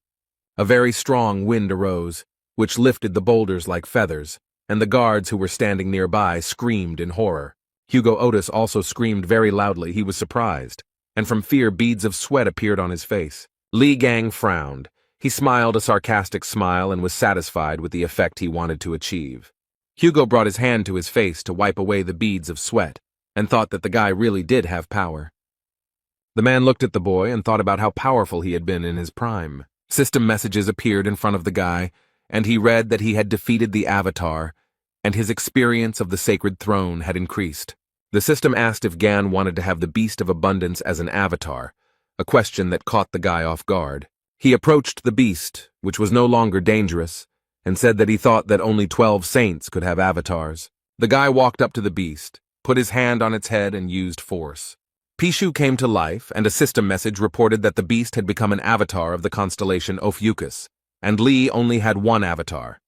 A very strong wind arose, which lifted the boulders like feathers, and the guards who were standing nearby screamed in horror. Hugo Otis also screamed very loudly. He was surprised, and from fear beads of sweat appeared on his face. Li Gang frowned. He smiled a sarcastic smile and was satisfied with the effect he wanted to achieve. Hugo brought his hand to his face to wipe away the beads of sweat, and thought that the guy really did have power. The man looked at the boy and thought about how powerful he had been in his prime. System messages appeared in front of the guy, and he read that he had defeated the Avatar, and his experience of the sacred throne had increased. The system asked if Gan wanted to have the Beast of Abundance as an avatar, a question that caught the guy off guard. He approached the beast, which was no longer dangerous, and said that he thought that only 12 saints could have avatars. The guy walked up to the beast, put his hand on its head, and used force. Pishu came to life, and a system message reported that the beast had become an avatar of the constellation Ophiuchus, and Lee only had one avatar.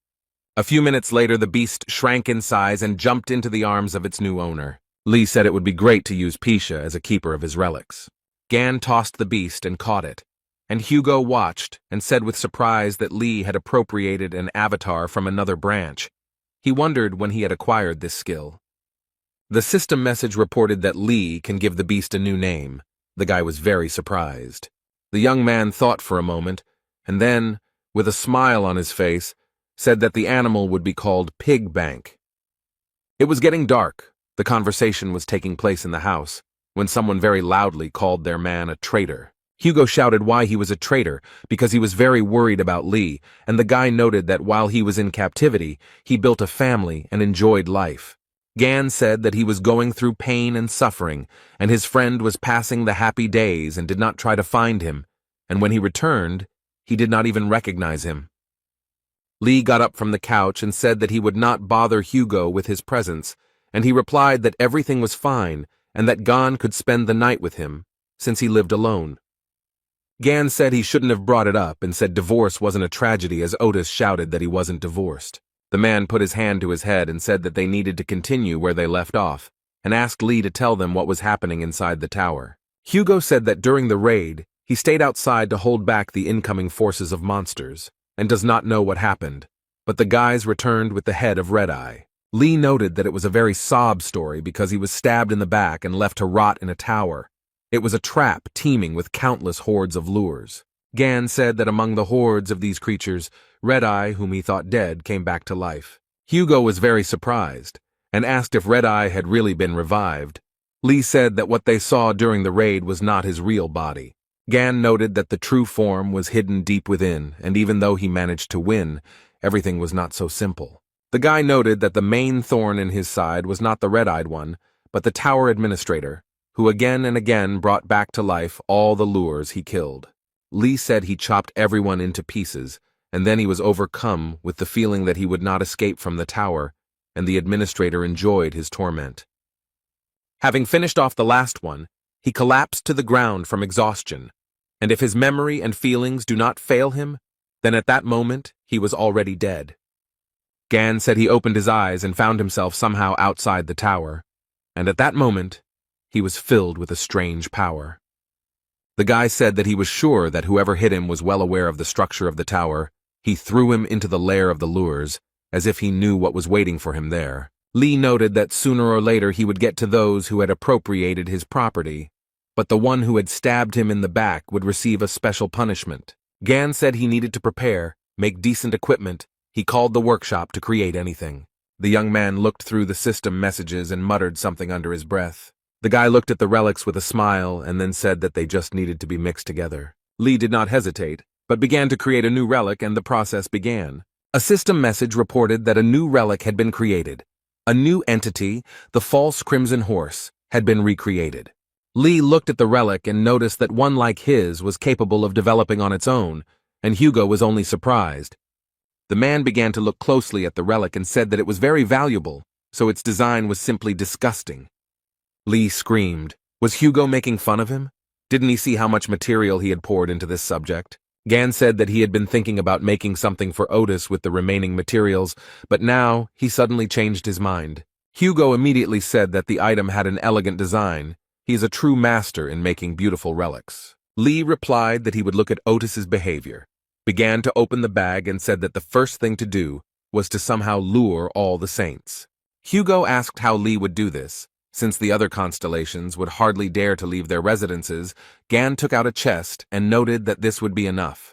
A few minutes later, the beast shrank in size and jumped into the arms of its new owner. Lee said it would be great to use Pisha as a keeper of his relics. Gan tossed the beast and caught it, and Hugo watched and said with surprise that Lee had appropriated an avatar from another branch. He wondered when he had acquired this skill. The system message reported that Lee can give the beast a new name. The guy was very surprised. The young man thought for a moment, and then, with a smile on his face, said that the animal would be called Pig Bank. It was getting dark. The conversation was taking place in the house, when someone very loudly called their man a traitor. Hugo shouted why he was a traitor, because he was very worried about Lee, and the guy noted that while he was in captivity, he built a family and enjoyed life. Gan said that he was going through pain and suffering, and his friend was passing the happy days and did not try to find him, and when he returned, he did not even recognize him. Lee got up from the couch and said that he would not bother Hugo with his presence, and he replied that everything was fine and that Gan could spend the night with him, since he lived alone. Gan said he shouldn't have brought it up and said divorce wasn't a tragedy as Otis shouted that he wasn't divorced. The man put his hand to his head and said that they needed to continue where they left off, and asked Lee to tell them what was happening inside the tower. Hugo said that during the raid, he stayed outside to hold back the incoming forces of monsters, and does not know what happened, but the guys returned with the head of Red Eye. Lee noted that it was a very sob story because he was stabbed in the back and left to rot in a tower. It was a trap teeming with countless hordes of lures. Gan said that among the hordes of these creatures, Red Eye, whom he thought dead, came back to life. Hugo was very surprised, and asked if Red Eye had really been revived. Lee said that what they saw during the raid was not his real body. Gan noted that the true form was hidden deep within, and even though he managed to win, everything was not so simple. The guy noted that the main thorn in his side was not the red-eyed one, but the tower administrator, who again and again brought back to life all the lures he killed. Lee said he chopped everyone into pieces, and then he was overcome with the feeling that he would not escape from the tower, and the administrator enjoyed his torment. Having finished off the last one, he collapsed to the ground from exhaustion, and if his memory and feelings do not fail him, then at that moment he was already dead. Gan said he opened his eyes and found himself somehow outside the tower, and at that moment, he was filled with a strange power. The guy said that he was sure that whoever hit him was well aware of the structure of the tower. He threw him into the lair of the lures, as if he knew what was waiting for him there. Lee noted that sooner or later he would get to those who had appropriated his property, but the one who had stabbed him in the back would receive a special punishment. Gan said he needed to prepare, make decent equipment. He called the workshop to create anything. The young man looked through the system messages and muttered something under his breath. The guy looked at the relics with a smile and then said that they just needed to be mixed together. Lee did not hesitate, but began to create a new relic, and the process began. A system message reported that a new relic had been created. A new entity, the false Crimson Horse, had been recreated. Lee looked at the relic and noticed that one like his was capable of developing on its own, and Hugo was only surprised. The man began to look closely at the relic and said that it was very valuable, so its design was simply disgusting. Lee screamed. Was Hugo making fun of him? Didn't he see how much material he had poured into this subject? Gan said that he had been thinking about making something for Otis with the remaining materials, but now he suddenly changed his mind. Hugo immediately said that the item had an elegant design. He is a true master in making beautiful relics. Lee replied that he would look at Otis's behavior, began to open the bag and said that the first thing to do was to somehow lure all the saints. Hugo asked how Lee would do this. Since the other constellations would hardly dare to leave their residences, Gan took out a chest and noted that this would be enough.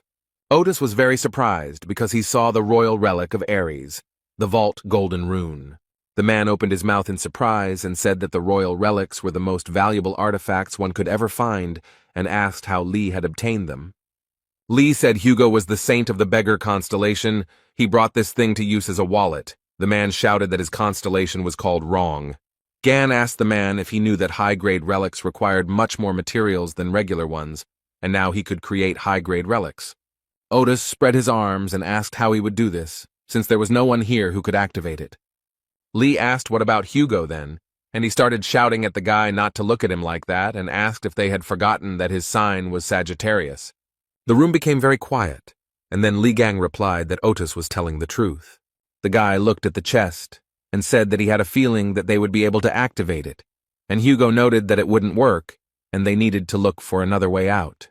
Otis was very surprised because he saw the royal relic of Ares, the vault golden rune. The man opened his mouth in surprise and said that the royal relics were the most valuable artifacts one could ever find, and asked how Lee had obtained them. Lee said Hugo was the saint of the beggar constellation. He brought this thing to use as a wallet. The man shouted that his constellation was called wrong. Gan asked the man if he knew that high-grade relics required much more materials than regular ones, and now he could create high-grade relics. Otis spread his arms and asked how he would do this, since there was no one here who could activate it. Lee asked what about Hugo then, and he started shouting at the guy not to look at him like that and asked if they had forgotten that his sign was Sagittarius. The room became very quiet, and then Li Gang replied that Otis was telling the truth. The guy looked at the chest and said that he had a feeling that they would be able to activate it, and Hugo noted that it wouldn't work, and they needed to look for another way out.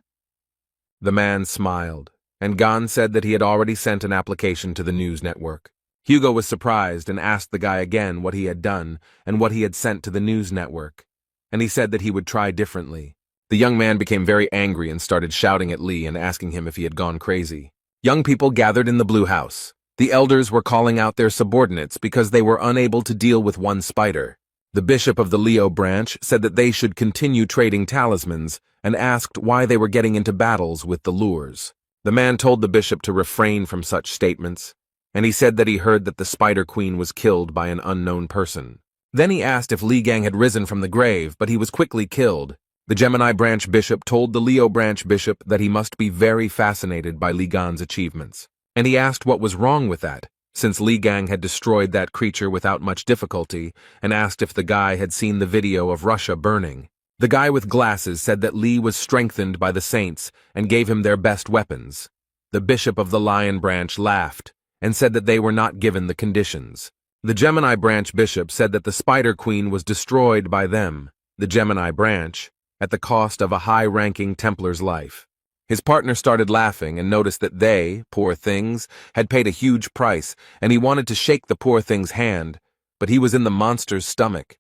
The man smiled, and Gan said that he had already sent an application to the news network. Hugo was surprised and asked the guy again what he had done and what he had sent to the news network, and he said that he would try differently. The young man became very angry and started shouting at Lee and asking him if he had gone crazy. Young people gathered in the Blue House. The elders were calling out their subordinates because they were unable to deal with one spider. The bishop of the Leo branch said that they should continue trading talismans and asked why they were getting into battles with the lures. The man told the bishop to refrain from such statements, and he said that he heard that the Spider Queen was killed by an unknown person. Then he asked if Li Gang had risen from the grave, but he was quickly killed. The Gemini branch bishop told the Leo branch bishop that he must be very fascinated by Li Gan's achievements. And he asked what was wrong with that, since Li Gang had destroyed that creature without much difficulty, and asked if the guy had seen the video of Russia burning. The guy with glasses said that Li was strengthened by the saints and gave him their best weapons. The bishop of the Lion branch laughed and said that they were not given the conditions. The Gemini branch bishop said that the Spider Queen was destroyed by them, the Gemini branch, at the cost of a high-ranking Templar's life. His partner started laughing and noticed that they, poor things, had paid a huge price, and he wanted to shake the poor thing's hand, but he was in the monster's stomach.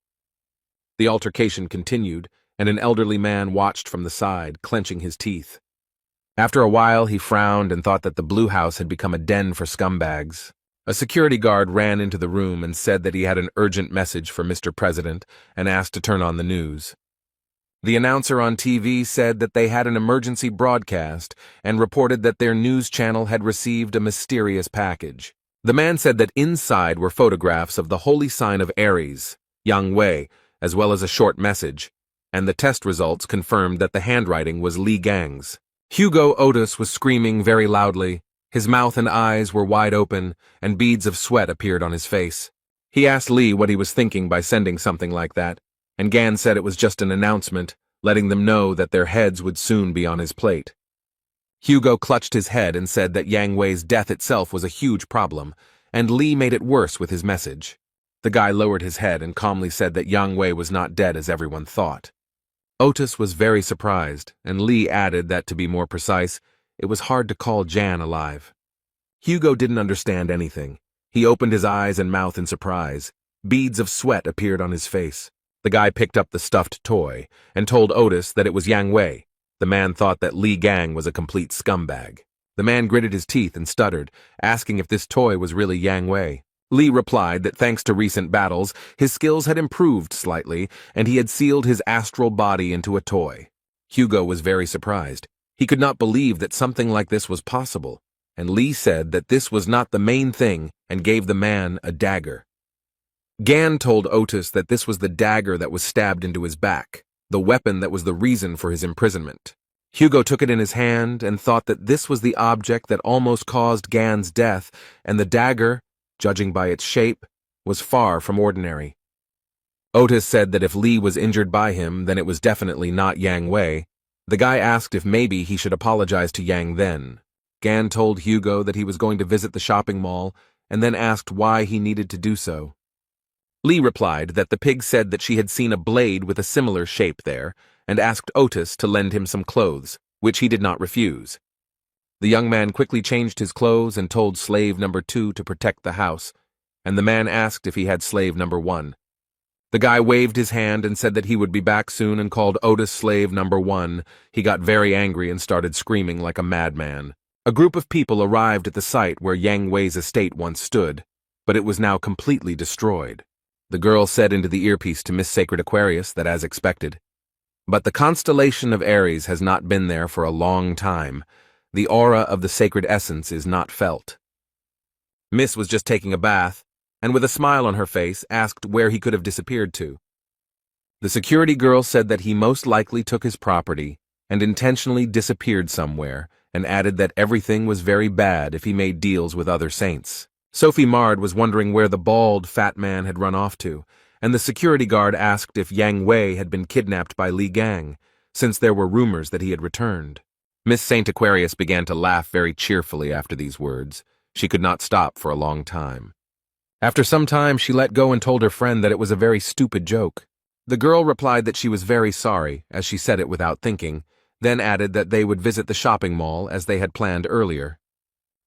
The altercation continued, and an elderly man watched from the side, clenching his teeth. After a while, he frowned and thought that the Blue House had become a den for scumbags. A security guard ran into the room and said that he had an urgent message for Mr. President and asked to turn on the news. The announcer on TV said that they had an emergency broadcast and reported that their news channel had received a mysterious package. The man said that inside were photographs of the holy sign of Ares, Yang Wei, as well as a short message, and the test results confirmed that the handwriting was Li Gang's. Hugo Otis was screaming very loudly. His mouth and eyes were wide open, and beads of sweat appeared on his face. He asked Lee what he was thinking by sending something like that, and Gan said it was just an announcement, letting them know that their heads would soon be on his plate. Hugo clutched his head and said that Yang Wei's death itself was a huge problem, and Lee made it worse with his message. The guy lowered his head and calmly said that Yang Wei was not dead as everyone thought. Otis was very surprised, and Lee added that, to be more precise, it was hard to call Jan alive. Hugo didn't understand anything. He opened his eyes and mouth in surprise. Beads of sweat appeared on his face. The guy picked up the stuffed toy and told Otis that it was Yang Wei. The man thought that Li Gang was a complete scumbag. The man gritted his teeth and stuttered, asking if this toy was really Yang Wei. Li replied that thanks to recent battles, his skills had improved slightly, and he had sealed his astral body into a toy. Hugo was very surprised. He could not believe that something like this was possible. and Lee said that this was not the main thing and gave the man a dagger. Gan told Otis that this was the dagger that was stabbed into his back, the weapon that was the reason for his imprisonment. Hugo took it in his hand and thought that this was the object that almost caused Gan's death, and the dagger, judging by its shape, was far from ordinary. Otis said that if Lee was injured by him, then it was definitely not Yang Wei. The guy asked if maybe he should apologize to Yang then. Gan told Hugo that he was going to visit the shopping mall, and then asked why he needed to do so. Lee replied that the pig said that she had seen a blade with a similar shape there, and asked Otis to lend him some clothes, which he did not refuse. The young man quickly changed his clothes and told slave number 2 to protect the house, and the man asked if he had slave number 1. The guy waved his hand and said that he would be back soon and called Otis slave number 1. He got very angry and started screaming like a madman. A group of people arrived at the site where Yang Wei's estate once stood, but it was now completely destroyed. The girl said into the earpiece to Miss Sacred Aquarius that as expected. But the constellation of Aries has not been there for a long time. The aura of the sacred essence is not felt. Miss was just taking a bath, and with a smile on her face, asked where he could have disappeared to. The security girl said that he most likely took his property and intentionally disappeared somewhere, and added that everything was very bad if he made deals with other saints. Sophie Mard was wondering where the bald, fat man had run off to, and the security guard asked if Yang Wei had been kidnapped by Li Gang, since there were rumors that he had returned. Miss Saint Aquarius began to laugh very cheerfully after these words. She could not stop for a long time. After some time, she let go and told her friend that it was a very stupid joke. The girl replied that she was very sorry, as she said it without thinking, then added that they would visit the shopping mall as they had planned earlier.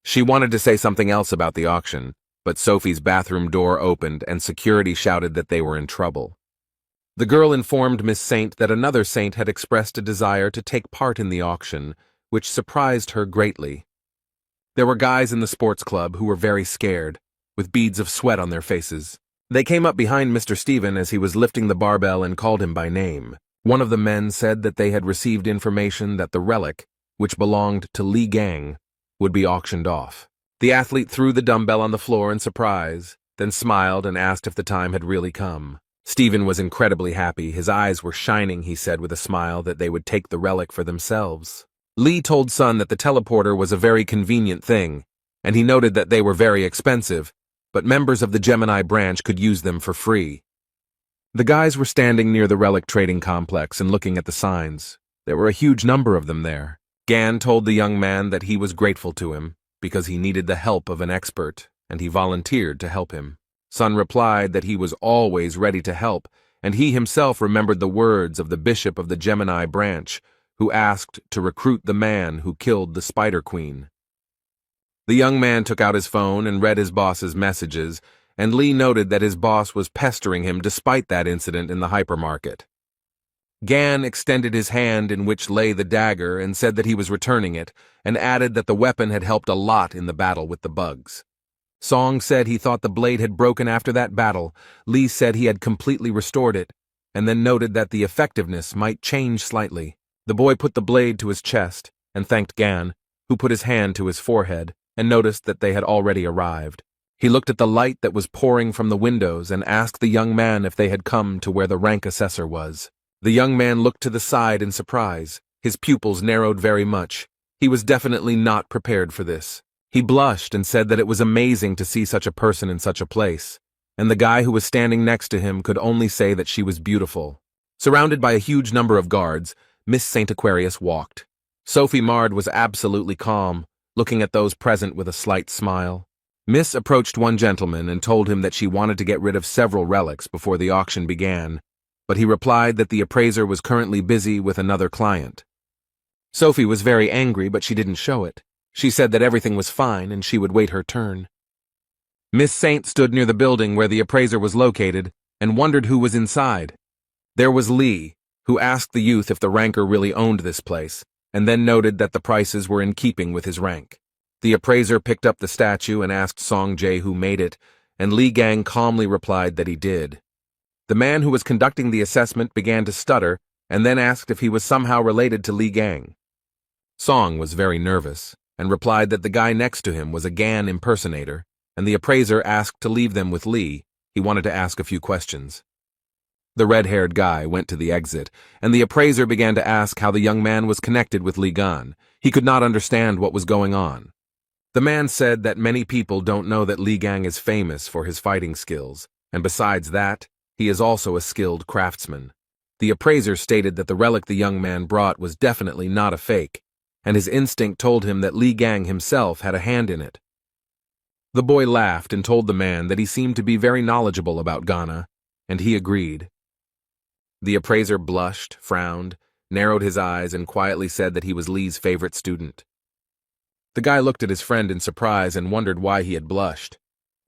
She wanted to say something else about the auction, but Sophie's bathroom door opened and security shouted that they were in trouble. The girl informed Miss Saint that another saint had expressed a desire to take part in the auction, which surprised her greatly. There were guys in the sports club who were very scared, with beads of sweat on their faces. They came up behind Mr. Stephen as he was lifting the barbell and called him by name. One of the men said that they had received information that the relic, which belonged to Li Gang, would be auctioned off. The athlete threw the dumbbell on the floor in surprise, then smiled and asked if the time had really come. Stephen was incredibly happy. His eyes were shining, he said with a smile, that they would take the relic for themselves. Lee told Sun that the teleporter was a very convenient thing, and he noted that they were very expensive, but members of the Gemini branch could use them for free. The guys were standing near the relic trading complex and looking at the signs. There were a huge number of them there. Gan told the young man that he was grateful to him, because he needed the help of an expert, and he volunteered to help him. Sun replied that he was always ready to help, and he himself remembered the words of the bishop of the Gemini branch, who asked to recruit the man who killed the Spider Queen. The young man took out his phone and read his boss's messages, and Lee noted that his boss was pestering him despite that incident in the hypermarket. Gan extended his hand in which lay the dagger and said that he was returning it, and added that the weapon had helped a lot in the battle with the bugs. Song said he thought the blade had broken after that battle. Lee said he had completely restored it, and then noted that the effectiveness might change slightly. The boy put the blade to his chest and thanked Gan, who put his hand to his forehead and noticed that they had already arrived. He looked at the light that was pouring from the windows and asked the young man if they had come to where the rank assessor was. The young man looked to the side in surprise. His pupils narrowed very much. He was definitely not prepared for this. He blushed and said that it was amazing to see such a person in such a place, and the guy who was standing next to him could only say that she was beautiful. Surrounded by a huge number of guards, Miss Saint Aquarius walked. Sophie Mard was absolutely calm, looking at those present with a slight smile. Miss approached one gentleman and told him that she wanted to get rid of several relics before the auction began, but he replied that the appraiser was currently busy with another client. Sophie was very angry, but she didn't show it. She said that everything was fine and she would wait her turn. Miss Saint stood near the building where the appraiser was located and wondered who was inside. There was Lee, who asked the youth if the ranker really owned this place, and then noted that the prices were in keeping with his rank. The appraiser picked up the statue and asked Song Jae who made it, and Li Gang calmly replied that he did. The man who was conducting the assessment began to stutter and then asked if he was somehow related to Li Gang. Song was very nervous. and replied that the guy next to him was a Gan impersonator, and the appraiser asked to leave them with Lee. He wanted to ask a few questions. The red-haired guy went to the exit, and the appraiser began to ask how the young man was connected with Lee Gan. He could not understand what was going on. The man said that many people don't know that Lee Gang is famous for his fighting skills, and besides that, he is also a skilled craftsman. The appraiser stated that the relic the young man brought was definitely not a fake, and his instinct told him that Lee Gang himself had a hand in it. The boy laughed and told the man that he seemed to be very knowledgeable about Ghana, and he agreed. The appraiser blushed, frowned, narrowed his eyes, and quietly said that he was Lee's favorite student. The guy looked at his friend in surprise and wondered why he had blushed.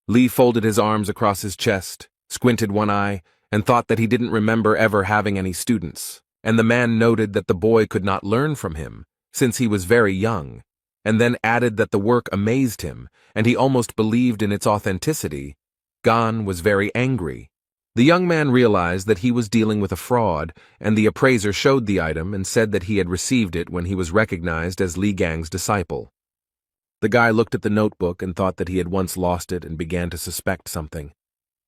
Lee folded his arms across his chest, squinted one eye, and thought that he didn't remember ever having any students, and the man noted that the boy could not learn from him, since he was very young, and then added that the work amazed him, and he almost believed in its authenticity. Gan was very angry. The young man realized that he was dealing with a fraud, and the appraiser showed the item and said that he had received it when he was recognized as Lee Gang's disciple. The guy looked at the notebook and thought that he had once lost it and began to suspect something.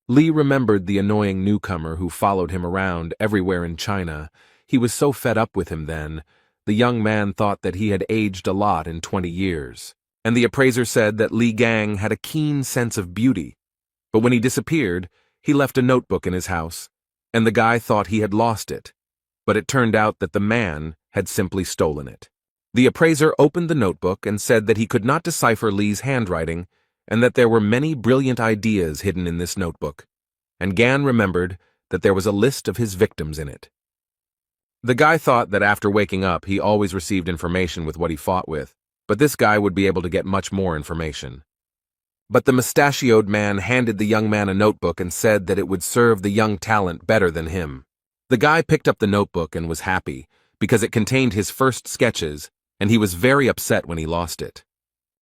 Lee remembered the annoying newcomer who followed him around everywhere in China. He was so fed up with him then. The young man thought that he had aged a lot in 20 years. And the appraiser said that Lee Gang had a keen sense of beauty. But when he disappeared, he left a notebook in his house, and the guy thought he had lost it. But it turned out that the man had simply stolen it. The appraiser opened the notebook and said that he could not decipher Lee's handwriting and that there were many brilliant ideas hidden in this notebook, and Gan remembered that there was a list of his victims in it. The guy thought that after waking up he always received information with what he fought with, but this guy would be able to get much more information. But the mustachioed man handed the young man a notebook and said that it would serve the young talent better than him. The guy picked up the notebook and was happy, because it contained his first sketches, and he was very upset when he lost it.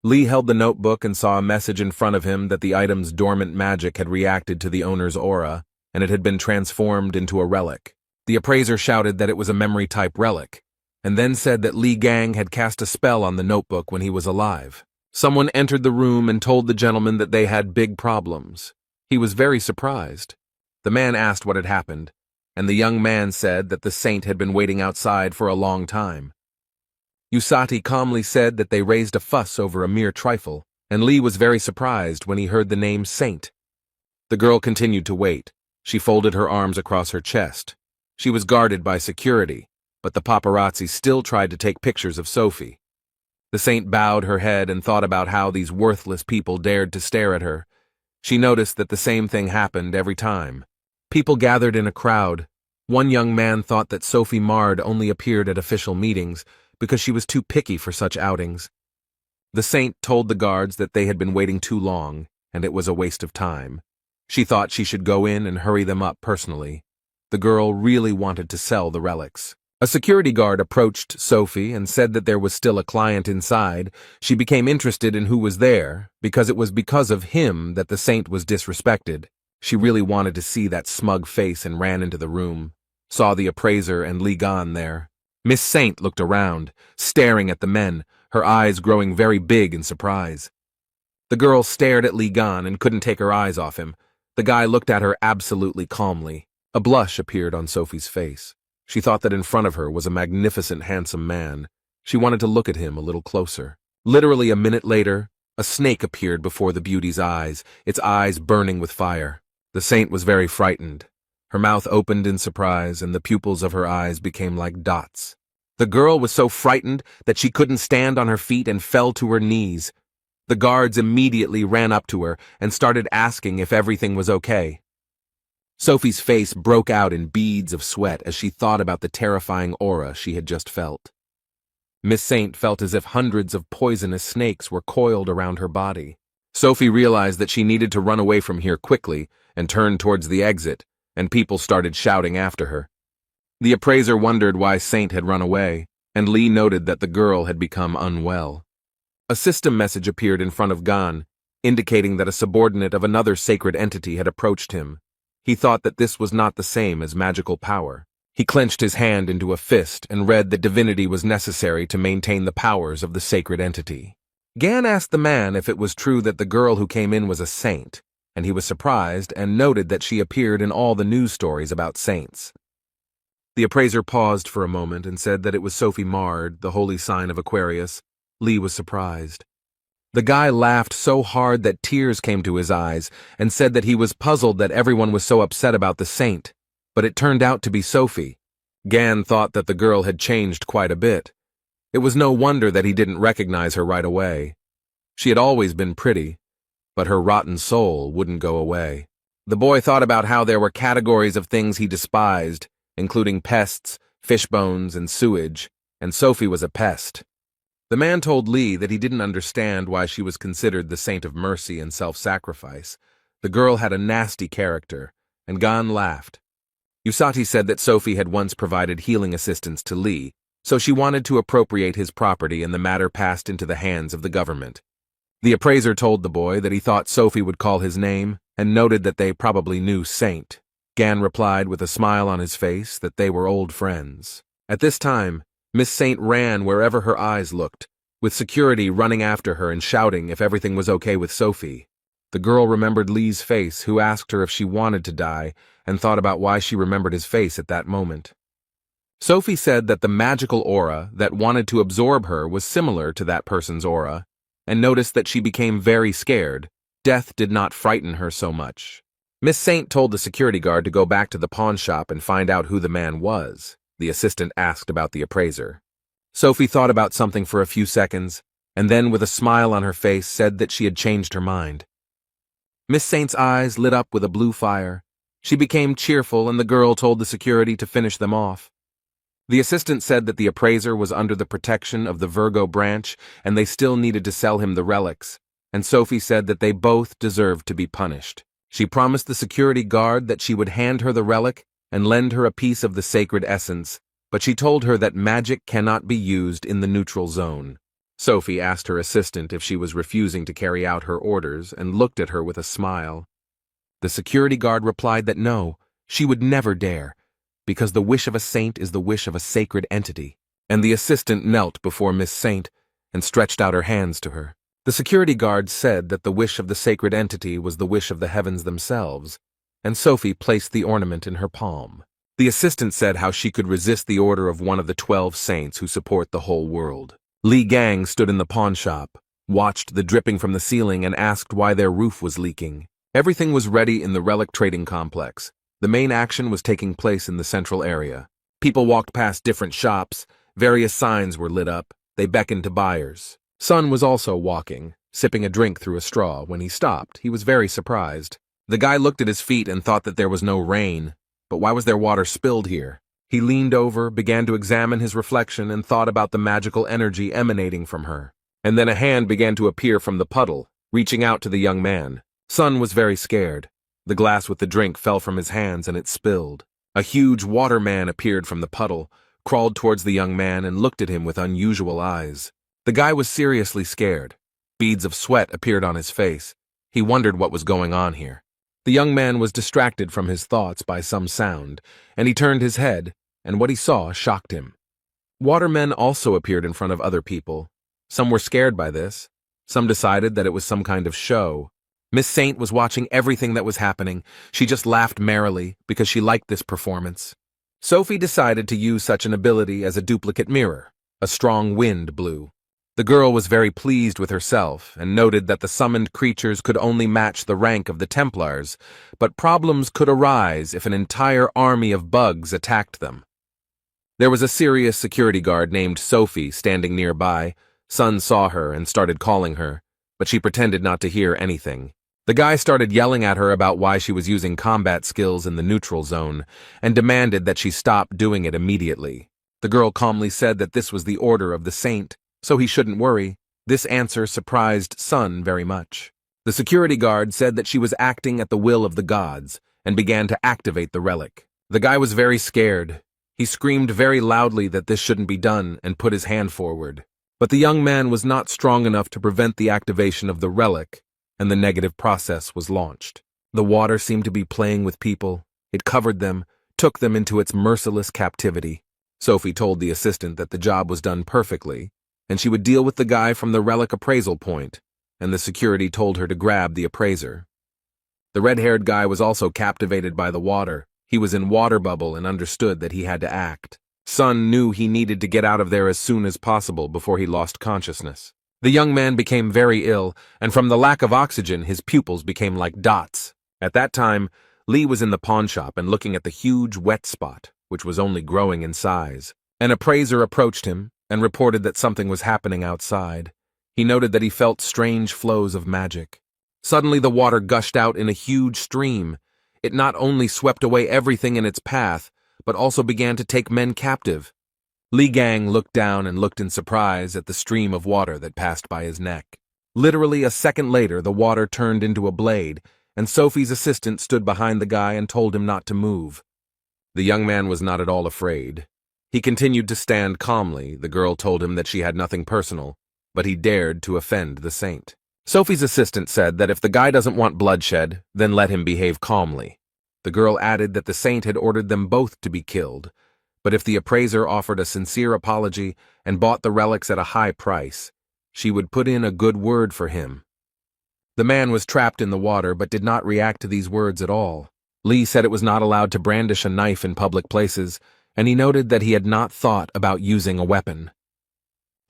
Lee held the notebook and saw a message in front of him that the item's dormant magic had reacted to the owner's aura, and it had been transformed into a relic. The appraiser shouted that it was a memory-type relic, and then said that Lee Gang had cast a spell on the notebook when he was alive. Someone entered the room and told the gentleman that they had big problems. He was very surprised. The man asked what had happened, and the young man said that the saint had been waiting outside for a long time. Usati calmly said that they raised a fuss over a mere trifle, and Lee was very surprised when he heard the name Saint. The girl continued to wait. She folded her arms across her chest. She was guarded by security, but the paparazzi still tried to take pictures of Sophie. The saint bowed her head and thought about how these worthless people dared to stare at her. She noticed that the same thing happened every time. People gathered in a crowd. One young man thought that Sophie Mard only appeared at official meetings because she was too picky for such outings. The saint told the guards that they had been waiting too long, and it was a waste of time. She thought she should go in and hurry them up personally. The girl really wanted to sell the relics. A security guard approached Sophie and said that there was still a client inside. She became interested in who was there, because it was because of him that the saint was disrespected. She really wanted to see that smug face and ran into the room, saw the appraiser and Lee Gan there. Miss Saint looked around, staring at the men, her eyes growing very big in surprise. The girl stared at Lee Gan and couldn't take her eyes off him. The guy looked at her absolutely calmly. A blush appeared on Sophie's face. She thought that in front of her was a magnificent, handsome man. She wanted to look at him a little closer. Literally a minute later, a snake appeared before the beauty's eyes, its eyes burning with fire. The saint was very frightened. Her mouth opened in surprise, and the pupils of her eyes became like dots. The girl was so frightened that she couldn't stand on her feet and fell to her knees. The guards immediately ran up to her and started asking if everything was okay. Sophie's face broke out in beads of sweat as she thought about the terrifying aura she had just felt. Miss Saint felt as if hundreds of poisonous snakes were coiled around her body. Sophie realized that she needed to run away from here quickly and turned towards the exit, and people started shouting after her. The appraiser wondered why Saint had run away, and Lee noted that the girl had become unwell. A system message appeared in front of Gan, indicating that a subordinate of another sacred entity had approached him. He thought that this was not the same as magical power. He clenched his hand into a fist and read that divinity was necessary to maintain the powers of the sacred entity. Gan asked the man if it was true that the girl who came in was a saint, and he was surprised and noted that she appeared in all the news stories about saints. The appraiser paused for a moment and said that it was Sophie Mard, the holy sign of Aquarius. Lee was surprised. The guy laughed so hard that tears came to his eyes and said that he was puzzled that everyone was so upset about the saint, but it turned out to be Sophie. Gan thought that the girl had changed quite a bit. It was no wonder that he didn't recognize her right away. She had always been pretty, but her rotten soul wouldn't go away. The boy thought about how there were categories of things he despised, including pests, fish bones, and sewage, and Sophie was a pest. The man told Lee that he didn't understand why she was considered the saint of mercy and self-sacrifice. The girl had a nasty character, and Gan laughed. Usati said that Sophie had once provided healing assistance to Lee, so she wanted to appropriate his property and the matter passed into the hands of the government. The appraiser told the boy that he thought Sophie would call his name and noted that they probably knew Saint. Gan replied with a smile on his face that they were old friends. At this time, Miss Saint ran wherever her eyes looked, with security running after her and shouting if everything was okay with Sophie. The girl remembered Lee's face, who asked her if she wanted to die, and thought about why she remembered his face at that moment. Sophie said that the magical aura that wanted to absorb her was similar to that person's aura, and noticed that she became very scared. Death did not frighten her so much. Miss Saint told the security guard to go back to the pawn shop and find out who the man was. The assistant asked about the appraiser. Sophie thought about something for a few seconds, and then with a smile on her face said that she had changed her mind. Miss Saint's eyes lit up with a blue fire. She became cheerful, and the girl told the security to finish them off. The assistant said that the appraiser was under the protection of the Virgo branch, and they still needed to sell him the relics, and Sophie said that they both deserved to be punished. She promised the security guard that she would hand her the relic and lend her a piece of the sacred essence, but she told her that magic cannot be used in the neutral zone. Sophie asked her assistant if she was refusing to carry out her orders and looked at her with a smile. The security guard replied that no, she would never dare, because the wish of a saint is the wish of a sacred entity, and the assistant knelt before Miss Saint and stretched out her hands to her. The security guard said that the wish of the sacred entity was the wish of the heavens themselves, and Sophie placed the ornament in her palm. The assistant said how she could resist the order of one of the 12 saints who support the whole world. Li Gang stood in the pawn shop, watched the dripping from the ceiling, and asked why their roof was leaking. Everything was ready in the relic trading complex. The main action was taking place in the central area. People walked past different shops, various signs were lit up, they beckoned to buyers. Sun was also walking, sipping a drink through a straw. When he stopped, he was very surprised. The guy looked at his feet and thought that there was no rain, but why was there water spilled here? He leaned over, began to examine his reflection, and thought about the magical energy emanating from her. And then a hand began to appear from the puddle, reaching out to the young man. Sun was very scared. The glass with the drink fell from his hands and it spilled. A huge water man appeared from the puddle, crawled towards the young man and looked at him with unusual eyes. The guy was seriously scared. Beads of sweat appeared on his face. He wondered what was going on here. The young man was distracted from his thoughts by some sound, and he turned his head, and what he saw shocked him. Watermen also appeared in front of other people. Some were scared by this. Some decided that it was some kind of show. Miss Saint was watching everything that was happening. She just laughed merrily because she liked this performance. Sophie decided to use such an ability as a duplicate mirror. A strong wind blew. The girl was very pleased with herself and noted that the summoned creatures could only match the rank of the Templars, but problems could arise if an entire army of bugs attacked them. There was a serious security guard named Sophie standing nearby. Sun saw her and started calling her, but she pretended not to hear anything. The guy started yelling at her about why she was using combat skills in the neutral zone and demanded that she stop doing it immediately. The girl calmly said that this was the order of the saint, so he shouldn't worry. This answer surprised Sun very much. The security guard said that she was acting at the will of the gods and began to activate the relic. The guy was very scared. He screamed very loudly that this shouldn't be done and put his hand forward. But the young man was not strong enough to prevent the activation of the relic, and the negative process was launched. The water seemed to be playing with people. It covered them, took them into its merciless captivity. Sophie told the assistant that the job was done perfectly, and she would deal with the guy from the relic appraisal point, and the security told her to grab the appraiser. The red-haired guy was also captivated by the water. He was in water bubble and understood that he had to act. Sun knew he needed to get out of there as soon as possible before he lost consciousness. The young man became very ill, and from the lack of oxygen, his pupils became like dots. At that time, Lee was in the pawn shop and looking at the huge wet spot, which was only growing in size. An appraiser approached him and reported that something was happening outside. He noted that he felt strange flows of magic. Suddenly the water gushed out in a huge stream. It not only swept away everything in its path, but also began to take men captive. Li Gang looked down and looked in surprise at the stream of water that passed by his neck. Literally a second later, the water turned into a blade, and Sophie's assistant stood behind the guy and told him not to move. The young man was not at all afraid. He continued to stand calmly. The girl told him that she had nothing personal, but he dared to offend the saint. Sophie's assistant said that if the guy doesn't want bloodshed, then let him behave calmly. The girl added that the saint had ordered them both to be killed, but if the appraiser offered a sincere apology and bought the relics at a high price, she would put in a good word for him. The man was trapped in the water but did not react to these words at all. Lee said it was not allowed to brandish a knife in public places, and he noted that he had not thought about using a weapon.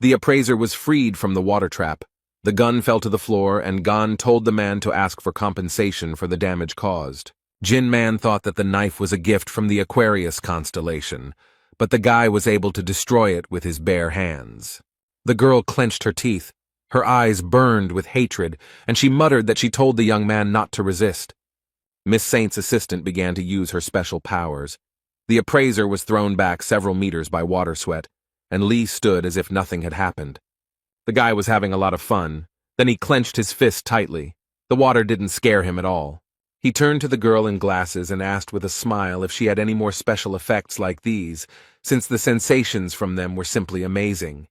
The appraiser was freed from the water trap. The gun fell to the floor, and Gan told the man to ask for compensation for the damage caused. Jin Man thought that the knife was a gift from the Aquarius constellation, but the guy was able to destroy it with his bare hands. The girl clenched her teeth. Her eyes burned with hatred, and she muttered that she told the young man not to resist. Miss Saint's assistant began to use her special powers. The appraiser was thrown back several meters by water sweat, and Lee stood as if nothing had happened. The guy was having a lot of fun. Then he clenched his fist tightly. The water didn't scare him at all. He turned to the girl in glasses and asked with a smile if she had any more special effects like these, since the sensations from them were simply amazing.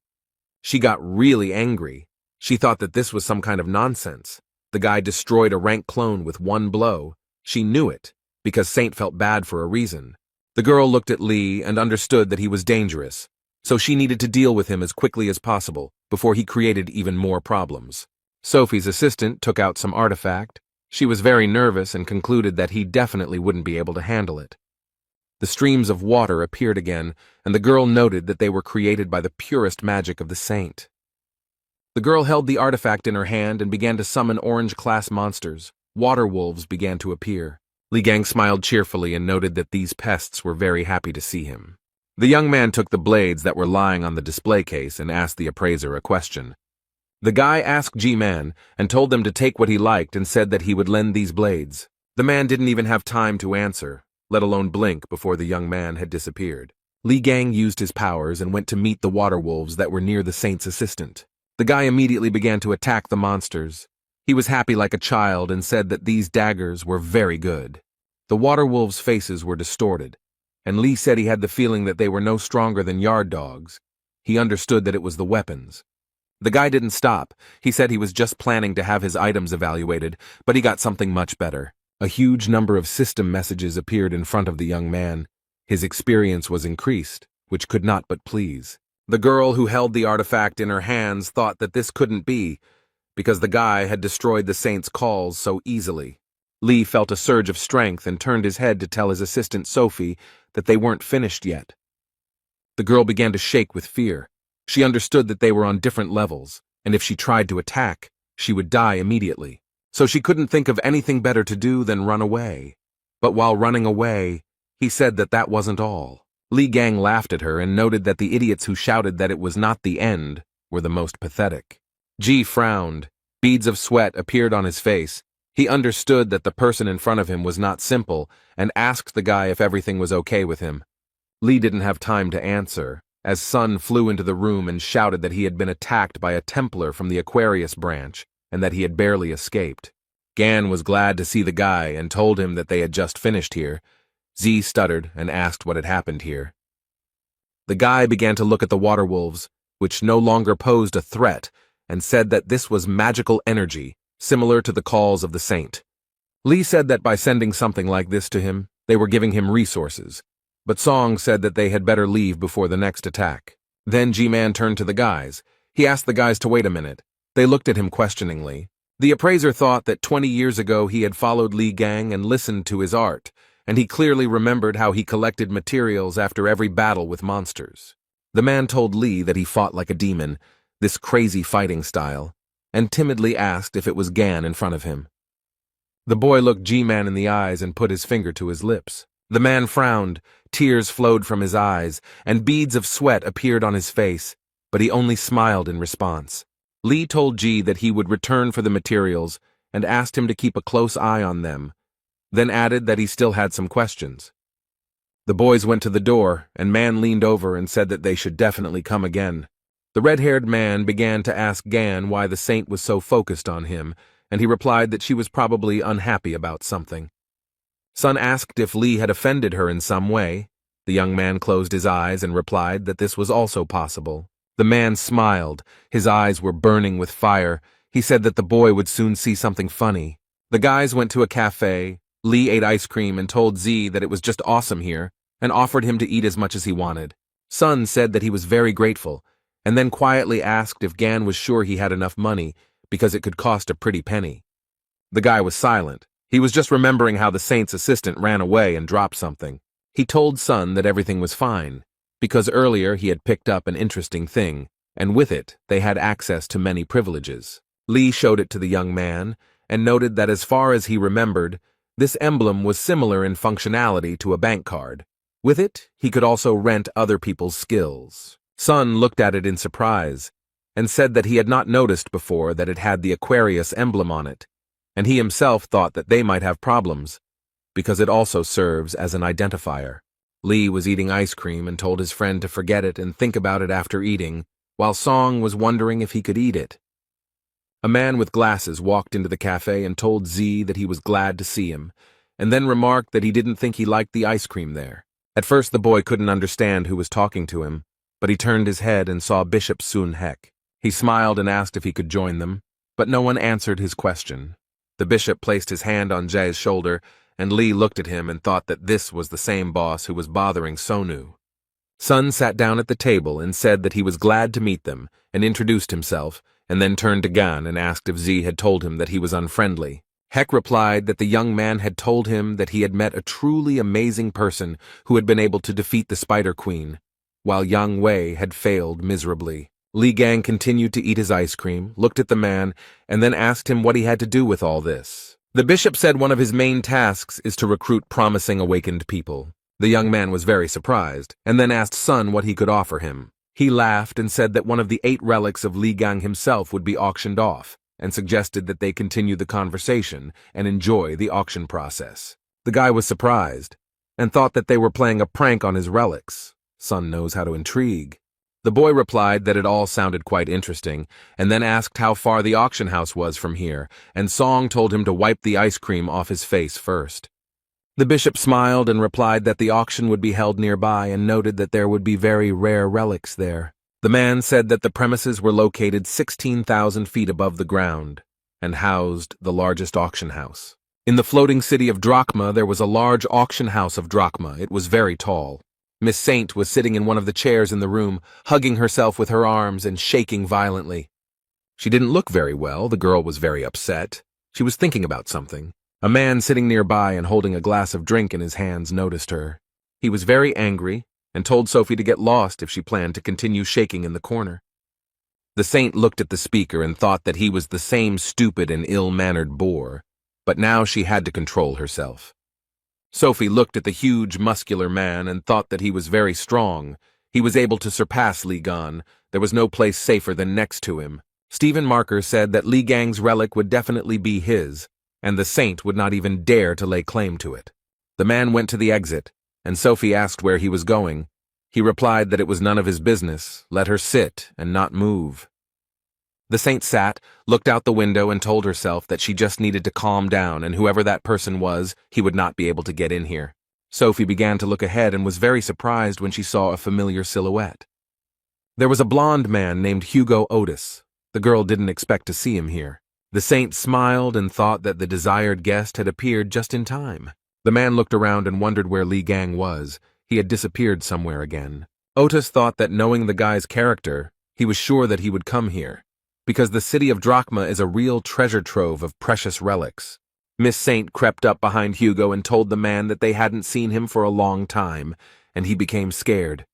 She got really angry. She thought that this was some kind of nonsense. The guy destroyed a rank clone with one blow. She knew it, because Saint felt bad for a reason. The girl looked at Lee and understood that he was dangerous, so she needed to deal with him as quickly as possible before he created even more problems. Sophie's assistant took out some artifact. She was very nervous and concluded that he definitely wouldn't be able to handle it. The streams of water appeared again, and the girl noted that they were created by the purest magic of the saint. The girl held the artifact in her hand and began to summon orange-class monsters. Water wolves began to appear. Li Gang smiled cheerfully and noted that these pests were very happy to see him. The young man took the blades that were lying on the display case and asked the appraiser a question. The guy asked G-Man and told them to take what he liked and said that he would lend these blades. The man didn't even have time to answer, let alone blink, before the young man had disappeared. Li Gang used his powers and went to meet the water wolves that were near the saint's assistant. The guy immediately began to attack the monsters. He was happy like a child and said that these daggers were very good. The water wolves' faces were distorted, and Lee said he had the feeling that they were no stronger than yard dogs. He understood that it was the weapons. The guy didn't stop. He said he was just planning to have his items evaluated, but he got something much better. A huge number of system messages appeared in front of the young man. His experience was increased, which could not but please. The girl who held the artifact in her hands thought that this couldn't be, because the guy had destroyed the saint's calls so easily. Lee felt a surge of strength and turned his head to tell his assistant Sophie that they weren't finished yet. The girl began to shake with fear. She understood that they were on different levels, and if she tried to attack, she would die immediately. So she couldn't think of anything better to do than run away. But while running away, he said that that wasn't all. Li Gang laughed at her and noted that the idiots who shouted that it was not the end were the most pathetic. G frowned. Beads of sweat appeared on his face. He understood that the person in front of him was not simple and asked the guy if everything was okay with him. Lee didn't have time to answer, as Sun flew into the room and shouted that he had been attacked by a Templar from the Aquarius branch and that he had barely escaped. Gan was glad to see the guy and told him that they had just finished here. Z stuttered and asked what had happened here. The guy began to look at the water wolves, which no longer posed a threat, and said that this was magical energy, similar to the calls of the saint. Lee said that by sending something like this to him, they were giving him resources, but Song said that they had better leave before the next attack. Then G-Man turned to the guys. He asked the guys to wait a minute. They looked at him questioningly. The appraiser thought that 20 years ago he had followed Li Gang and listened to his art, and he clearly remembered how he collected materials after every battle with monsters. The man told Li that he fought like a demon, this crazy fighting style, and timidly asked if it was Gan in front of him. The boy looked G-Man in the eyes and put his finger to his lips. The man frowned, tears flowed from his eyes, and beads of sweat appeared on his face, but he only smiled in response. Li told G that he would return for the materials and asked him to keep a close eye on them, then added that he still had some questions. The boys went to the door, and Man leaned over and said that they should definitely come again. The red-haired man began to ask Gan why the saint was so focused on him, and he replied that she was probably unhappy about something. Sun asked if Li had offended her in some way. The young man closed his eyes and replied that this was also possible. The man smiled. His eyes were burning with fire. He said that the boy would soon see something funny. The guys went to a cafe. Li ate ice cream and told Z that it was just awesome here, and offered him to eat as much as he wanted. Sun said that he was very grateful, and then quietly asked if Gan was sure he had enough money, because it could cost a pretty penny. The guy was silent. He was just remembering how the saint's assistant ran away and dropped something. He told Sun that everything was fine, because earlier he had picked up an interesting thing, and with it they had access to many privileges. Li showed it to the young man, and noted that as far as he remembered, this emblem was similar in functionality to a bank card. With it, he could also rent other people's skills. Sun looked at it in surprise, and said that he had not noticed before that it had the Aquarius emblem on it, and he himself thought that they might have problems, because it also serves as an identifier. Li was eating ice cream and told his friend to forget it and think about it after eating, while Song was wondering if he could eat it. A man with glasses walked into the cafe and told Z that he was glad to see him, and then remarked that he didn't think he liked the ice cream there. At first the boy couldn't understand who was talking to him, but he turned his head and saw Bishop Sun Hek. He smiled and asked if he could join them, but no one answered his question. The bishop placed his hand on Jae's shoulder, and Li looked at him and thought that this was the same boss who was bothering Sonu. Sun sat down at the table and said that he was glad to meet them, and introduced himself, and then turned to Gan and asked if Z had told him that he was unfriendly. Hek replied that the young man had told him that he had met a truly amazing person who had been able to defeat the Spider Queen, while Yang Wei had failed miserably. Li Gang continued to eat his ice cream, looked at the man, and then asked him what he had to do with all this. The bishop said one of his main tasks is to recruit promising awakened people. The young man was very surprised, and then asked Sun what he could offer him. He laughed and said that one of the 8 relics of Li Gang himself would be auctioned off, and suggested that they continue the conversation and enjoy the auction process. The guy was surprised, and thought that they were playing a prank on his relics. Sun knows how to intrigue. The boy replied that it all sounded quite interesting, and then asked how far the auction house was from here, and Song told him to wipe the ice cream off his face first. The bishop smiled and replied that the auction would be held nearby and noted that there would be very rare relics there. The man said that the premises were located 16,000 feet above the ground and housed the largest auction house. In the floating city of Drachma, there was a large auction house of Drachma. It was very tall. Miss Saint was sitting in one of the chairs in the room, hugging herself with her arms and shaking violently. She didn't look very well. The girl was very upset. She was thinking about something. A man sitting nearby and holding a glass of drink in his hands noticed her. He was very angry and told Sophie to get lost if she planned to continue shaking in the corner. The saint looked at the speaker and thought that he was the same stupid and ill-mannered bore, but now she had to control herself. Sophie looked at the huge, muscular man and thought that he was very strong. He was able to surpass Li Gan. There was no place safer than next to him. Stephen Marker said that Li Gang's relic would definitely be his, and the saint would not even dare to lay claim to it. The man went to the exit, and Sophie asked where he was going. He replied that it was none of his business, let her sit and not move. The saint sat, looked out the window, and told herself that she just needed to calm down, and whoever that person was, he would not be able to get in here. Sophie began to look ahead and was very surprised when she saw a familiar silhouette. There was a blond man named Hugo Otis. The girl didn't expect to see him here. The saint smiled and thought that the desired guest had appeared just in time. The man looked around and wondered where Li Gang was. He had disappeared somewhere again. Otis thought that knowing the guy's character, He was sure that he would come here, because the city of Drachma is a real treasure trove of precious relics. Miss Saint crept up behind Hugo and told the man that they hadn't seen him for a long time, and he became scared.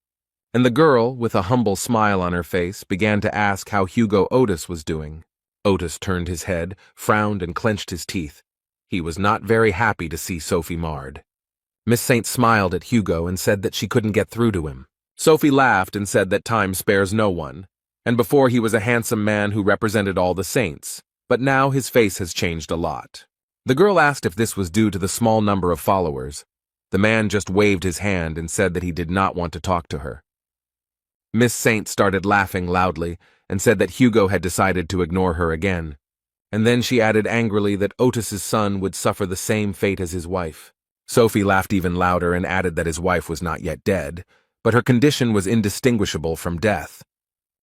And the girl, with a humble smile on her face, began to ask how Hugo Otis was doing. Otis turned his head, frowned, and clenched his teeth. He was not very happy to see Sophie marred. Miss Saint smiled at Hugo and said that she couldn't get through to him. Sophie laughed and said that time spares no one, and before he was a handsome man who represented all the saints, but now his face has changed a lot. The girl asked if this was due to the small number of followers. The man just waved his hand and said that he did not want to talk to her. Miss Saint started laughing loudly and said that Hugo had decided to ignore her again. And then she added angrily that Otis's son would suffer the same fate as his wife. Sophie laughed even louder and added that his wife was not yet dead, but her condition was indistinguishable from death.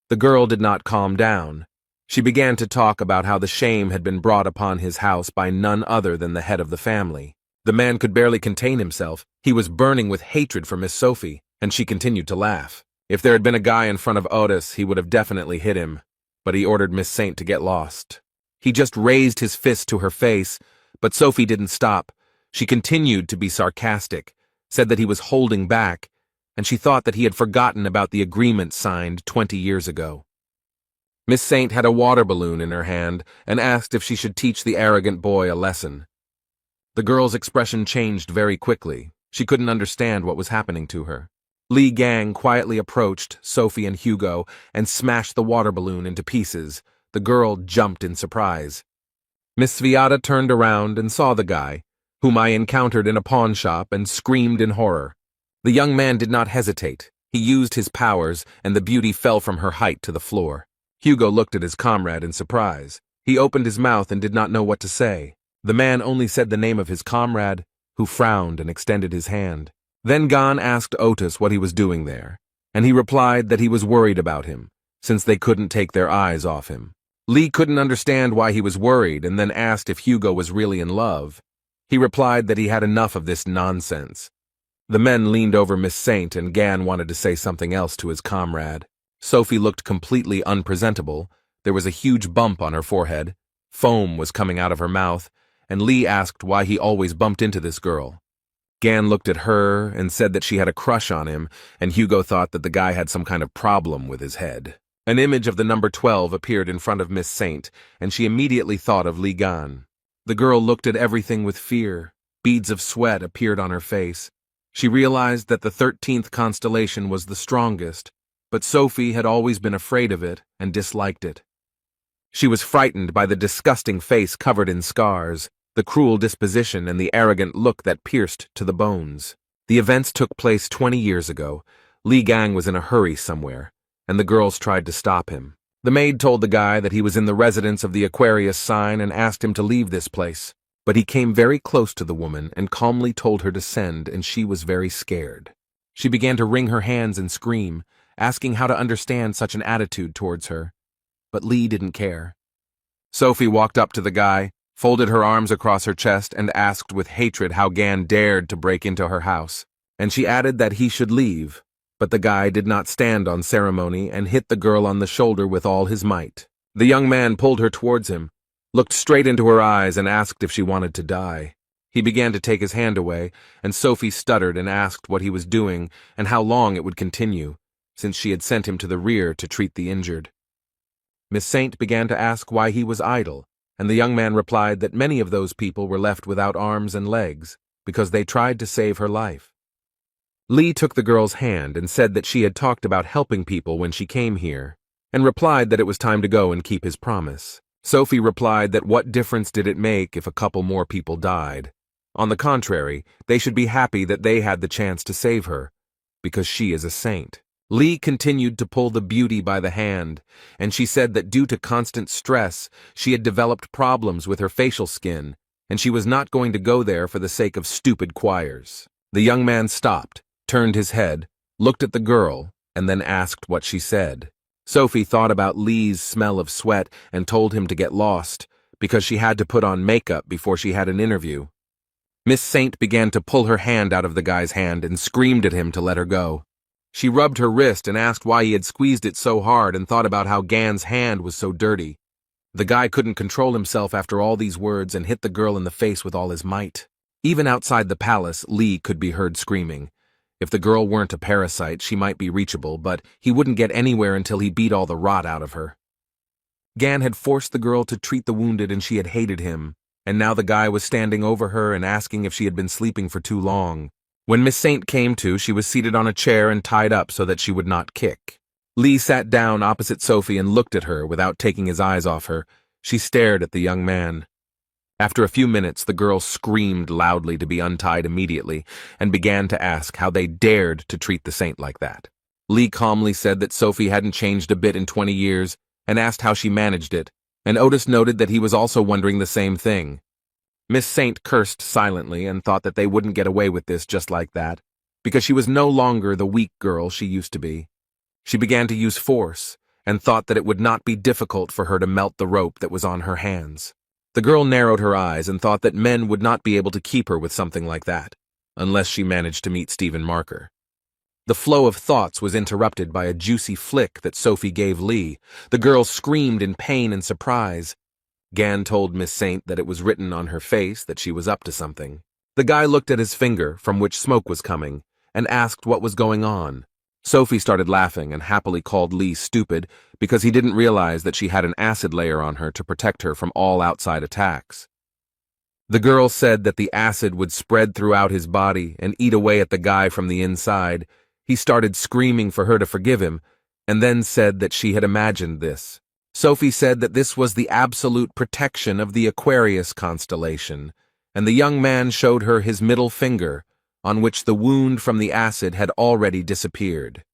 The girl did not calm down. She began to talk about how the shame had been brought upon his house by none other than the head of the family. The man could barely contain himself. He was burning with hatred for Miss Sophie, and she continued to laugh. If there had been a guy in front of Otis, he would have definitely hit him, but he ordered Miss Saint to get lost. He just raised his fist to her face, but Sophie didn't stop. She continued to be sarcastic, said that he was holding back, and she thought that he had forgotten about the agreement signed 20 years ago. Miss Saint had a water balloon in her hand and asked if she should teach the arrogant boy a lesson. The girl's expression changed very quickly. She couldn't understand what was happening to her. Li Gang quietly approached Sophie and Hugo and smashed the water balloon into pieces. The girl jumped in surprise. Miss Sviata turned around and saw the guy, whom I encountered in a pawn shop, and screamed in horror. The young man did not hesitate. He used his powers, and the beauty fell from her height to the floor. Hugo looked at his comrade in surprise. He opened his mouth and did not know what to say. The man only said the name of his comrade, who frowned and extended his hand. Then Gan asked Otis what he was doing there, and he replied that he was worried about him, since they couldn't take their eyes off him. Lee couldn't understand why he was worried and then asked if Hugo was really in love. He replied that he had enough of this nonsense. The men leaned over Miss Saint, and Gan wanted to say something else to his comrade. Sophie looked completely unpresentable. There was a huge bump on her forehead. Foam was coming out of her mouth, and Lee asked why he always bumped into this girl. Gan looked at her and said that she had a crush on him, and Hugo thought that the guy had some kind of problem with his head. An image of the number 12 appeared in front of Miss Saint, and she immediately thought of Li Gan. The girl looked at everything with fear. Beads of sweat appeared on her face. She realized that the 13th constellation was the strongest, but Sophie had always been afraid of it and disliked it. She was frightened by the disgusting face covered in scars, the cruel disposition, and the arrogant look that pierced to the bones. The events took place 20 years ago. Li Gang was in a hurry somewhere, and the girls tried to stop him. The maid told the guy that he was in the residence of the Aquarius sign and asked him to leave this place. But he came very close to the woman and calmly told her to send, and she was very scared. She began to wring her hands and scream, asking how to understand such an attitude towards her. But Lee didn't care. Sophie walked up to the guy, folded her arms across her chest, and asked with hatred how Gan dared to break into her house. And she added that he should leave, but the guy did not stand on ceremony and hit the girl on the shoulder with all his might. The young man pulled her towards him, looked straight into her eyes, and asked if she wanted to die. He began to take his hand away, and Sophie stuttered and asked what he was doing and how long it would continue, since she had sent him to the rear to treat the injured. Miss Saint began to ask why he was idle, and the young man replied that many of those people were left without arms and legs because they tried to save her life. Lee took the girl's hand and said that she had talked about helping people when she came here, and replied that it was time to go and keep his promise. Sophie replied that what difference did it make if a couple more people died? On the contrary, they should be happy that they had the chance to save her, because she is a saint. Lee continued to pull the beauty by the hand, and she said that due to constant stress, she had developed problems with her facial skin, and she was not going to go there for the sake of stupid choirs. The young man stopped, turned his head, looked at the girl, and then asked what she said. Sophie thought about Lee's smell of sweat and told him to get lost, because she had to put on makeup before she had an interview. Miss Saint began to pull her hand out of the guy's hand and screamed at him to let her go. She rubbed her wrist and asked why he had squeezed it so hard and thought about how Gan's hand was so dirty. The guy couldn't control himself after all these words and hit the girl in the face with all his might. Even outside the palace, Lee could be heard screaming. If the girl weren't a parasite, she might be reachable, but he wouldn't get anywhere until he beat all the rot out of her. Gan had forced the girl to treat the wounded and she had hated him, and now the guy was standing over her and asking if she had been sleeping for too long. When Miss Saint came to, she was seated on a chair and tied up so that she would not kick. Lee sat down opposite Sophie and looked at her without taking his eyes off her. She stared at the young man. After a few minutes, the girl screamed loudly to be untied immediately and began to ask how they dared to treat the saint like that. Lee calmly said that Sophie hadn't changed a bit in 20 years and asked how she managed it, and Otis noted that he was also wondering the same thing. Miss Saint cursed silently and thought that they wouldn't get away with this just like that, because she was no longer the weak girl she used to be. She began to use force and thought that it would not be difficult for her to melt the rope that was on her hands. The girl narrowed her eyes and thought that men would not be able to keep her with something like that, unless she managed to meet Stephen Marker. The flow of thoughts was interrupted by a juicy flick that Sophie gave Lee. The girl screamed in pain and surprise. Gan told Miss Saint that it was written on her face that she was up to something. The guy looked at his finger, from which smoke was coming, and asked what was going on. Sophie started laughing and happily called Lee stupid because he didn't realize that she had an acid layer on her to protect her from all outside attacks. The girl said that the acid would spread throughout his body and eat away at the guy from the inside. He started screaming for her to forgive him, and then said that she had imagined this. Sophie said that this was the absolute protection of the Aquarius constellation, and the young man showed her his middle finger, on which the wound from the acid had already disappeared.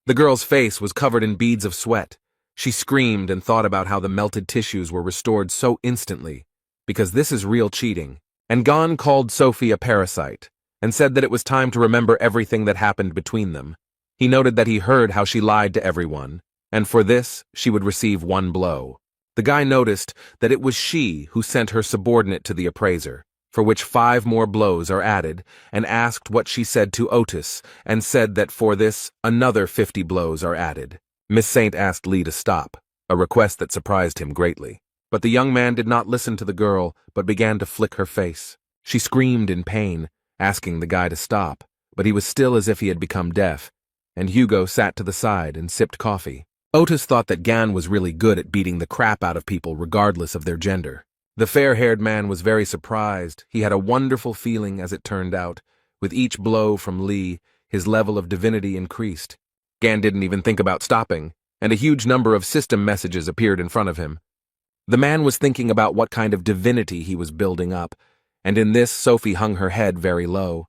The girl's face was covered in beads of sweat. She screamed and thought about how the melted tissues were restored so instantly, because this is real cheating. And Gan called Sophie a parasite, and said that it was time to remember everything that happened between them. He noted that he heard how she lied to everyone, and for this she would receive one blow. The guy noticed that it was she who sent her subordinate to the appraiser, for which 5 more blows are added, and asked what she said to Otis, and said that for this another 50 blows are added. Miss Saint asked Lee to stop, a request that surprised him greatly. But the young man did not listen to the girl, but began to flick her face. She screamed in pain, asking the guy to stop, but he was still as if he had become deaf, and Hugo sat to the side and sipped coffee. Otis thought that Gan was really good at beating the crap out of people regardless of their gender. The fair-haired man was very surprised. He had a wonderful feeling, as it turned out. With each blow from Lee, his level of divinity increased. Gan didn't even think about stopping, and a huge number of system messages appeared in front of him. The man was thinking about what kind of divinity he was building up, and in this Sophie hung her head very low.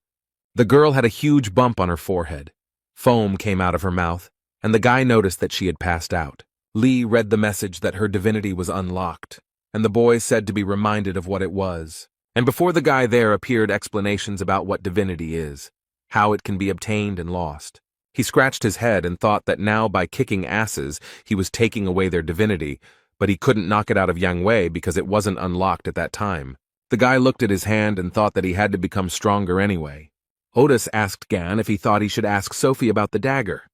The girl had a huge bump on her forehead. Foam came out of her mouth, and the guy noticed that she had passed out. Lee read the message that her divinity was unlocked, and the boy said to be reminded of what it was. And before the guy there appeared explanations about what divinity is, how it can be obtained and lost. He scratched his head and thought that now by kicking asses he was taking away their divinity, but he couldn't knock it out of Yang Wei because it wasn't unlocked at that time. The guy looked at his hand and thought that he had to become stronger anyway. Otis asked Gan if he thought he should ask Sophie about the dagger.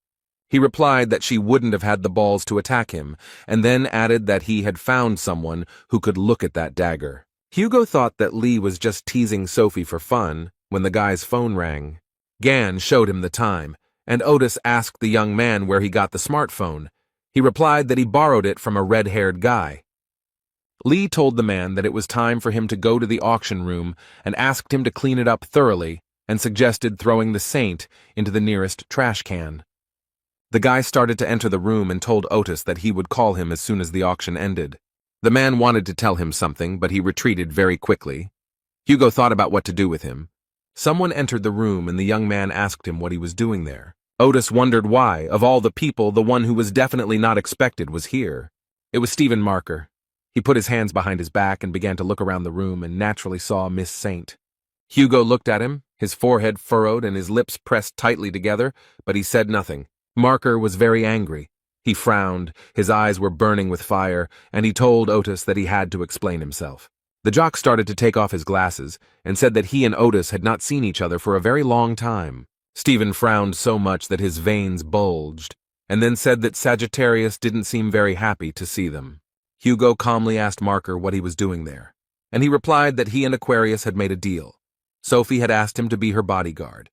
He replied that she wouldn't have had the balls to attack him, and then added that he had found someone who could look at that dagger. Hugo thought that Lee was just teasing Sophie for fun when the guy's phone rang. Gan showed him the time, and Otis asked the young man where he got the smartphone. He replied that he borrowed it from a red-haired guy. Lee told the man that it was time for him to go to the auction room and asked him to clean it up thoroughly and suggested throwing the saint into the nearest trash can. The guy started to enter the room and told Otis that he would call him as soon as the auction ended. The man wanted to tell him something, but he retreated very quickly. Hugo thought about what to do with him. Someone entered the room and the young man asked him what he was doing there. Otis wondered why, of all the people, the one who was definitely not expected was here. It was Stephen Marker. He put his hands behind his back and began to look around the room and naturally saw Miss Saint. Hugo looked at him, his forehead furrowed and his lips pressed tightly together, but he said nothing. Marker was very angry. He frowned, his eyes were burning with fire, and he told Otis that he had to explain himself. The jock started to take off his glasses and said that he and Otis had not seen each other for a very long time. Stephen frowned so much that his veins bulged, and then said that Sagittarius didn't seem very happy to see them. Hugo calmly asked Marker what he was doing there, and he replied that he and Aquarius had made a deal. Sophie had asked him to be her bodyguard.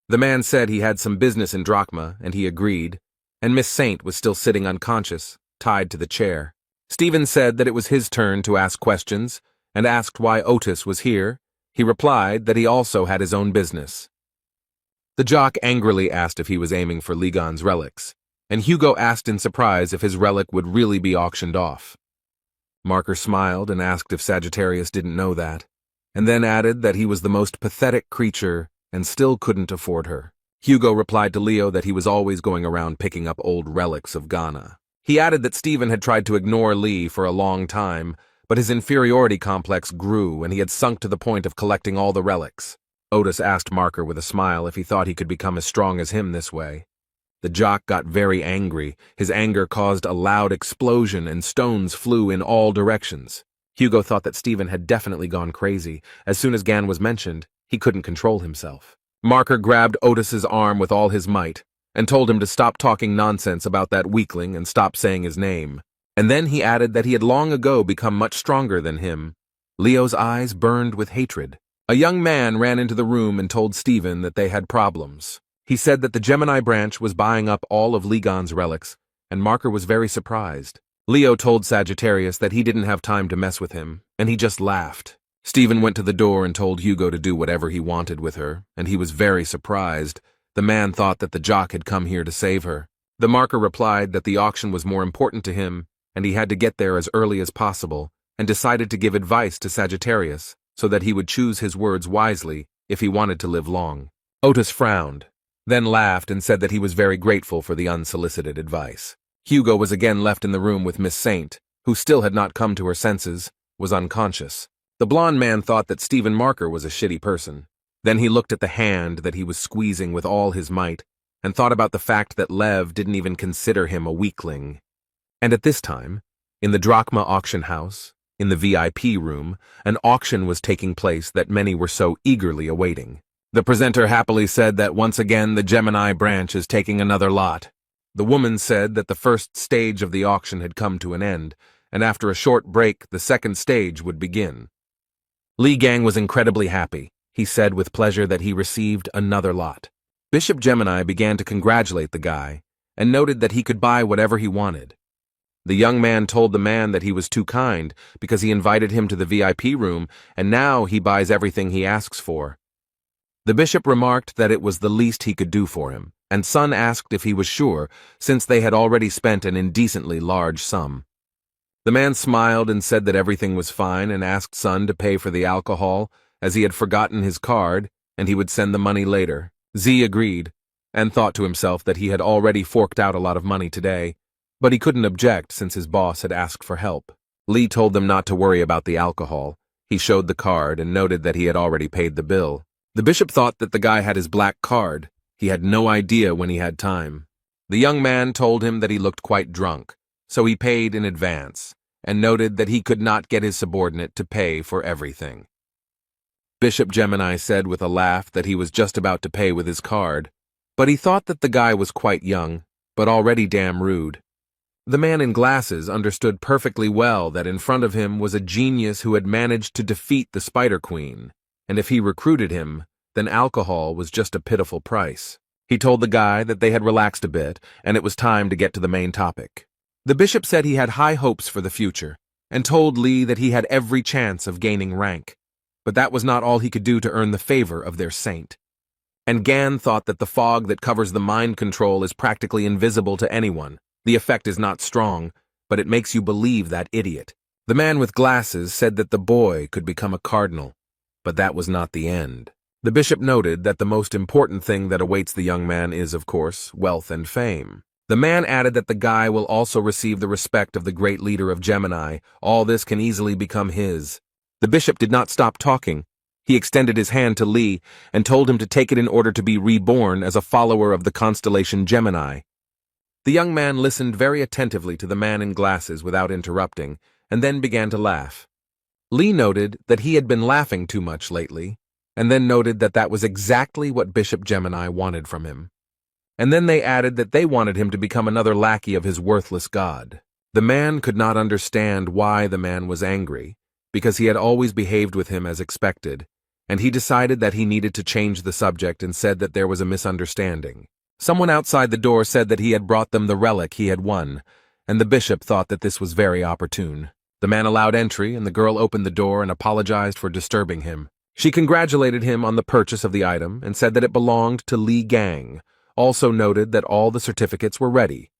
The man said he had some business in Drachma, and he agreed, and Miss Saint was still sitting unconscious, tied to the chair. Stephen said that it was his turn to ask questions, and asked why Otis was here. He replied that he also had his own business. The jock angrily asked if he was aiming for Ligon's relics, and Hugo asked in surprise if his relic would really be auctioned off. Marker smiled and asked if Sagittarius didn't know that, and then added that he was the most pathetic creature and still couldn't afford her. Hugo replied to Leo that he was always going around picking up old relics of Ghana. He added that Stephen had tried to ignore Lee for a long time, but his inferiority complex grew and he had sunk to the point of collecting all the relics. Otis asked Marker with a smile if he thought he could become as strong as him this way. The jock got very angry. His anger caused a loud explosion and stones flew in all directions. Hugo thought that Stephen had definitely gone crazy. As soon as Gan was mentioned, he couldn't control himself. Marker grabbed Otis's arm with all his might and told him to stop talking nonsense about that weakling and stop saying his name. And then he added that he had long ago become much stronger than him. Leo's eyes burned with hatred. A young man ran into the room and told Stephen that they had problems. He said that the Gemini branch was buying up all of Ligon's relics, and Marker was very surprised. Leo told Sagittarius that he didn't have time to mess with him, and he just laughed. Stephen went to the door and told Hugo to do whatever he wanted with her, and he was very surprised. The man thought that the jock had come here to save her. The Marker replied that the auction was more important to him, and he had to get there as early as possible, and decided to give advice to Sagittarius so that he would choose his words wisely if he wanted to live long. Otis frowned, then laughed and said that he was very grateful for the unsolicited advice. Hugo was again left in the room with Miss Saint, who still had not come to her senses, was unconscious. The blonde man thought that Stephen Marker was a shitty person. Then he looked at the hand that he was squeezing with all his might, and thought about the fact that Lev didn't even consider him a weakling. And at this time, in the Drachma auction house, in the VIP room, an auction was taking place that many were so eagerly awaiting. The presenter happily said that once again the Gemini branch is taking another lot. The woman said that the first stage of the auction had come to an end, and after a short break the second stage would begin. Li Gang was incredibly happy. He said with pleasure that he received another lot. Bishop Gemini began to congratulate the guy, and noted that he could buy whatever he wanted. The young man told the man that he was too kind because he invited him to the VIP room, and now he buys everything he asks for. The bishop remarked that it was the least he could do for him, and Sun asked if he was sure, since they had already spent an indecently large sum. The man smiled and said that everything was fine and asked Sun to pay for the alcohol, as he had forgotten his card, and he would send the money later. Z agreed, and thought to himself that he had already forked out a lot of money today, but he couldn't object since his boss had asked for help. Lee told them not to worry about the alcohol. He showed the card and noted that he had already paid the bill. The bishop thought that the guy had his black card. He had no idea when he had time. The young man told him that he looked quite drunk, so he paid in advance, and noted that he could not get his subordinate to pay for everything. Bishop Gemini said with a laugh that he was just about to pay with his card, but he thought that the guy was quite young, but already damn rude. The man in glasses understood perfectly well that in front of him was a genius who had managed to defeat the Spider Queen, and if he recruited him, then alcohol was just a pitiful price. He told the guy that they had relaxed a bit, and it was time to get to the main topic. The bishop said he had high hopes for the future, and told Lee that he had every chance of gaining rank, but that was not all he could do to earn the favor of their saint. And Gan thought that the fog that covers the mind control is practically invisible to anyone. The effect is not strong, but it makes you believe that idiot. The man with glasses said that the boy could become a cardinal, but that was not the end. The bishop noted that the most important thing that awaits the young man is, of course, wealth and fame. The man added that the guy will also receive the respect of the great leader of Gemini. All this can easily become his. The bishop did not stop talking. He extended his hand to Lee and told him to take it in order to be reborn as a follower of the constellation Gemini. The young man listened very attentively to the man in glasses without interrupting, and then began to laugh. Lee noted that he had been laughing too much lately, and then noted that that was exactly what Bishop Gemini wanted from him. And then they added that they wanted him to become another lackey of his worthless god. The man could not understand why the man was angry, because he had always behaved with him as expected, and he decided that he needed to change the subject and said that there was a misunderstanding. Someone outside the door said that he had brought them the relic he had won, and the bishop thought that this was very opportune. The man allowed entry, and the girl opened the door and apologized for disturbing him. She congratulated him on the purchase of the item and said that it belonged to Li Gang, also noted that all the certificates were ready.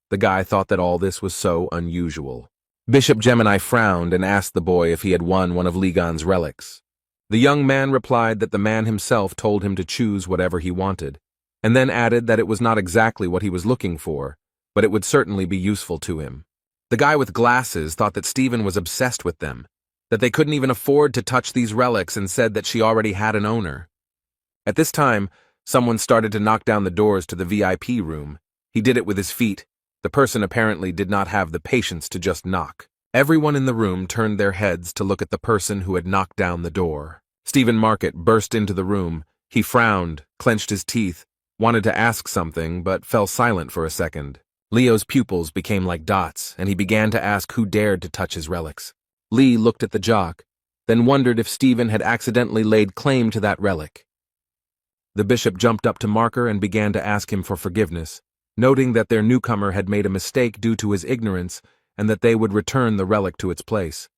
The guy thought that all this was so unusual. Bishop Gemini frowned and asked the boy if he had won one of Li Gan's relics. The young man replied that the man himself told him to choose whatever he wanted, and then added that it was not exactly what he was looking for, but it would certainly be useful to him. The guy with glasses thought that Stephen was obsessed with them, that they couldn't even afford to touch these relics, and said that she already had an owner. At this time, someone started to knock down the doors to the VIP room. He did it with his feet. The person apparently did not have the patience to just knock. Everyone in the room turned their heads to look at the person who had knocked down the door. Stephen Market burst into the room. He frowned, clenched his teeth, wanted to ask something, but fell silent for a second. Leo's pupils became like dots, and he began to ask who dared to touch his relics. Lee looked at the jock, then wondered if Stephen had accidentally laid claim to that relic. The bishop jumped up to Marker and began to ask him for forgiveness, noting that their newcomer had made a mistake due to his ignorance and that they would return the relic to its place.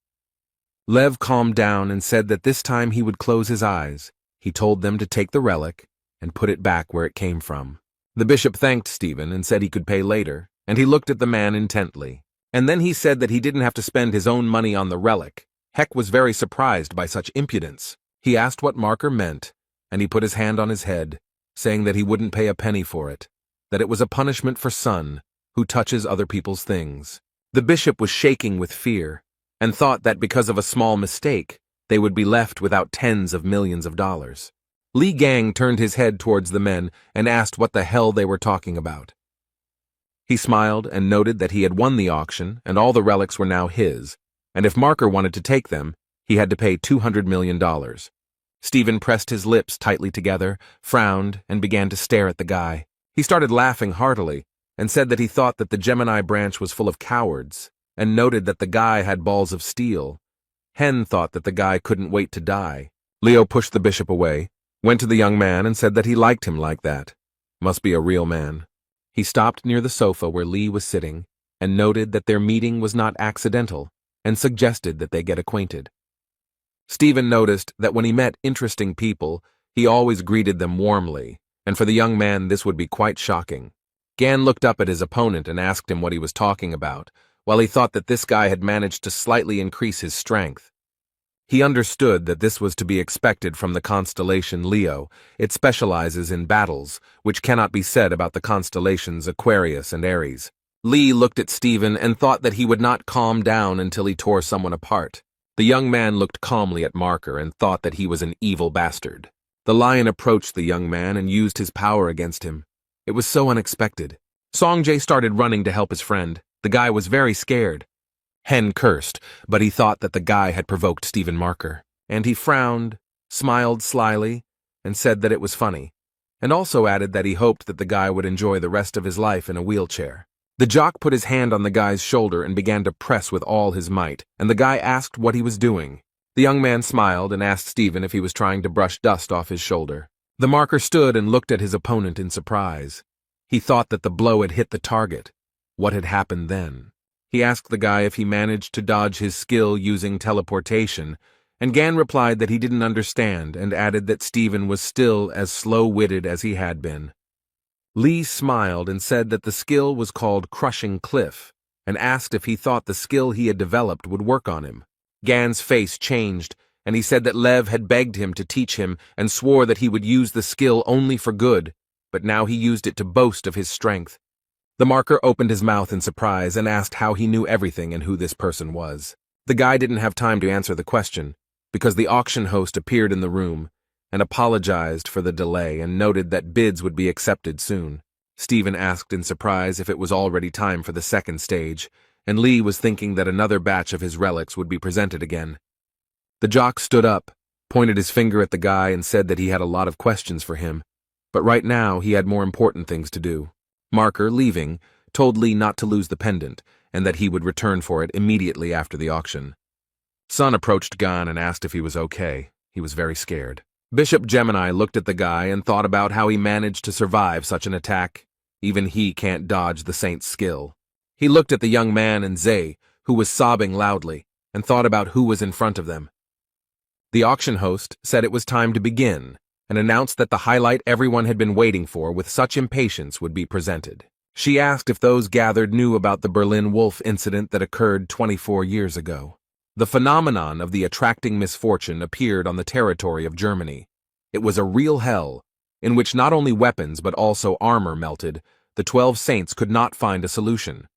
Lev calmed down and said that this time he would close his eyes. He told them to take the relic and put it back where it came from. The bishop thanked Stephen and said he could pay later, and he looked at the man intently. And then he said that he didn't have to spend his own money on the relic. Heck was very surprised by such impudence. He asked what Marker meant, and he put his hand on his head, saying that he wouldn't pay a penny for it, that it was a punishment for son who touches other people's things. The bishop was shaking with fear, and thought that because of a small mistake, they would be left without tens of millions of dollars. Li Gang turned his head towards the men and asked what the hell they were talking about. He smiled and noted that he had won the auction and all the relics were now his, and if Marker wanted to take them, he had to pay $200 million. Stephen pressed his lips tightly together, frowned, and began to stare at the guy. He started laughing heartily and said that he thought that the Gemini branch was full of cowards, and noted that the guy had balls of steel. Hen thought that the guy couldn't wait to die. Leo pushed the bishop away, went to the young man and said that he liked him like that. Must be a real man. He stopped near the sofa where Lee was sitting and noted that their meeting was not accidental and suggested that they get acquainted. Stephen noticed that when he met interesting people, he always greeted them warmly, and for the young man this would be quite shocking. Gan looked up at his opponent and asked him what he was talking about, while he thought that this guy had managed to slightly increase his strength. He understood that this was to be expected from the constellation Leo. It specializes in battles, which cannot be said about the constellations Aquarius and Aries. Lee looked at Stephen and thought that he would not calm down until he tore someone apart. The young man looked calmly at Marker and thought that he was an evil bastard. The lion approached the young man and used his power against him. It was so unexpected. Songjay started running to help his friend. The guy was very scared. Hen cursed, but he thought that the guy had provoked Stephen Marker, and he frowned, smiled slyly, and said that it was funny, and also added that he hoped that the guy would enjoy the rest of his life in a wheelchair. The jock put his hand on the guy's shoulder and began to press with all his might, and the guy asked what he was doing. The young man smiled and asked Stephen if he was trying to brush dust off his shoulder. The Marker stood and looked at his opponent in surprise. He thought that the blow had hit the target. What had happened then? He asked the guy if he managed to dodge his skill using teleportation, and Gan replied that he didn't understand and added that Stephen was still as slow-witted as he had been. Lee smiled and said that the skill was called Crushing Cliff, and asked if he thought the skill he had developed would work on him. Gan's face changed, and he said that Lev had begged him to teach him and swore that he would use the skill only for good, but now he used it to boast of his strength. The Marker opened his mouth in surprise and asked how he knew everything and who this person was. The guy didn't have time to answer the question, because the auction host appeared in the room and apologized for the delay and noted that bids would be accepted soon. Stephen asked in surprise if it was already time for the second stage, and Lee was thinking that another batch of his relics would be presented again. The jock stood up, pointed his finger at the guy and said that he had a lot of questions for him, but right now he had more important things to do. Marker, leaving, told Lee not to lose the pendant and that he would return for it immediately after the auction. Sun approached Gan and asked if he was okay. He was very scared. Bishop Gemini looked at the guy and thought about how he managed to survive such an attack. Even he can't dodge the saint's skill. He looked at the young man and Zay, who was sobbing loudly, and thought about who was in front of them. The auction host said it was time to begin, and announced that the highlight everyone had been waiting for with such impatience would be presented. She asked if those gathered knew about the Berlin Wolf incident that occurred 24 years ago. The phenomenon of the attracting misfortune appeared on the territory of Germany. It was a real hell, in which not only weapons but also armor melted. The 12 saints could not find a solution.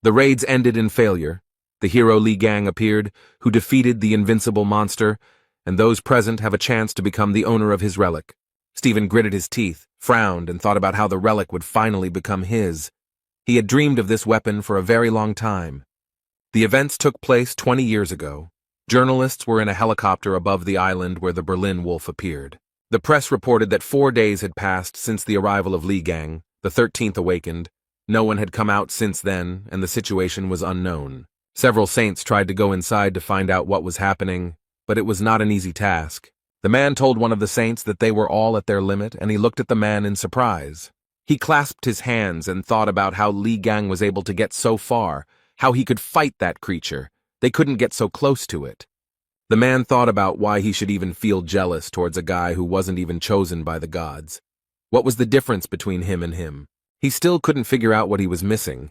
The raids ended in failure. The hero Li Gang appeared, who defeated the invincible monster, and those present have a chance to become the owner of his relic. Stephen gritted his teeth, frowned, and thought about how the relic would finally become his. He had dreamed of this weapon for a very long time. The events took place 20 years ago. Journalists were in a helicopter above the island where the Berlin Wolf appeared. The press reported that 4 days had passed since the arrival of Li Gang, the 13th awakened. No one had come out since then, and the situation was unknown. Several saints tried to go inside to find out what was happening, but it was not an easy task. The man told one of the saints that they were all at their limit, and he looked at the man in surprise. He clasped his hands and thought about how Li Gang was able to get so far, how he could fight that creature. They couldn't get so close to it. The man thought about why he should even feel jealous towards a guy who wasn't even chosen by the gods. What was the difference between him and him? He still couldn't figure out what he was missing.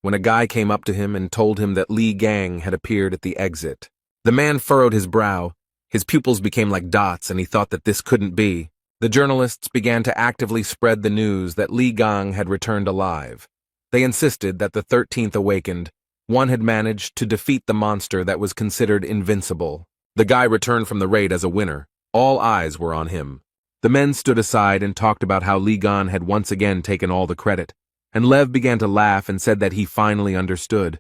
When a guy came up to him and told him that Li Gang had appeared at the exit, the man furrowed his brow. His pupils became like dots, and he thought that this couldn't be. The journalists began to actively spread the news that Li Gang had returned alive. They insisted that the 13th awakened. One had managed to defeat the monster that was considered invincible. The guy returned from the raid as a winner. All eyes were on him. The men stood aside and talked about how Li Gang had once again taken all the credit, and Lev began to laugh and said that he finally understood.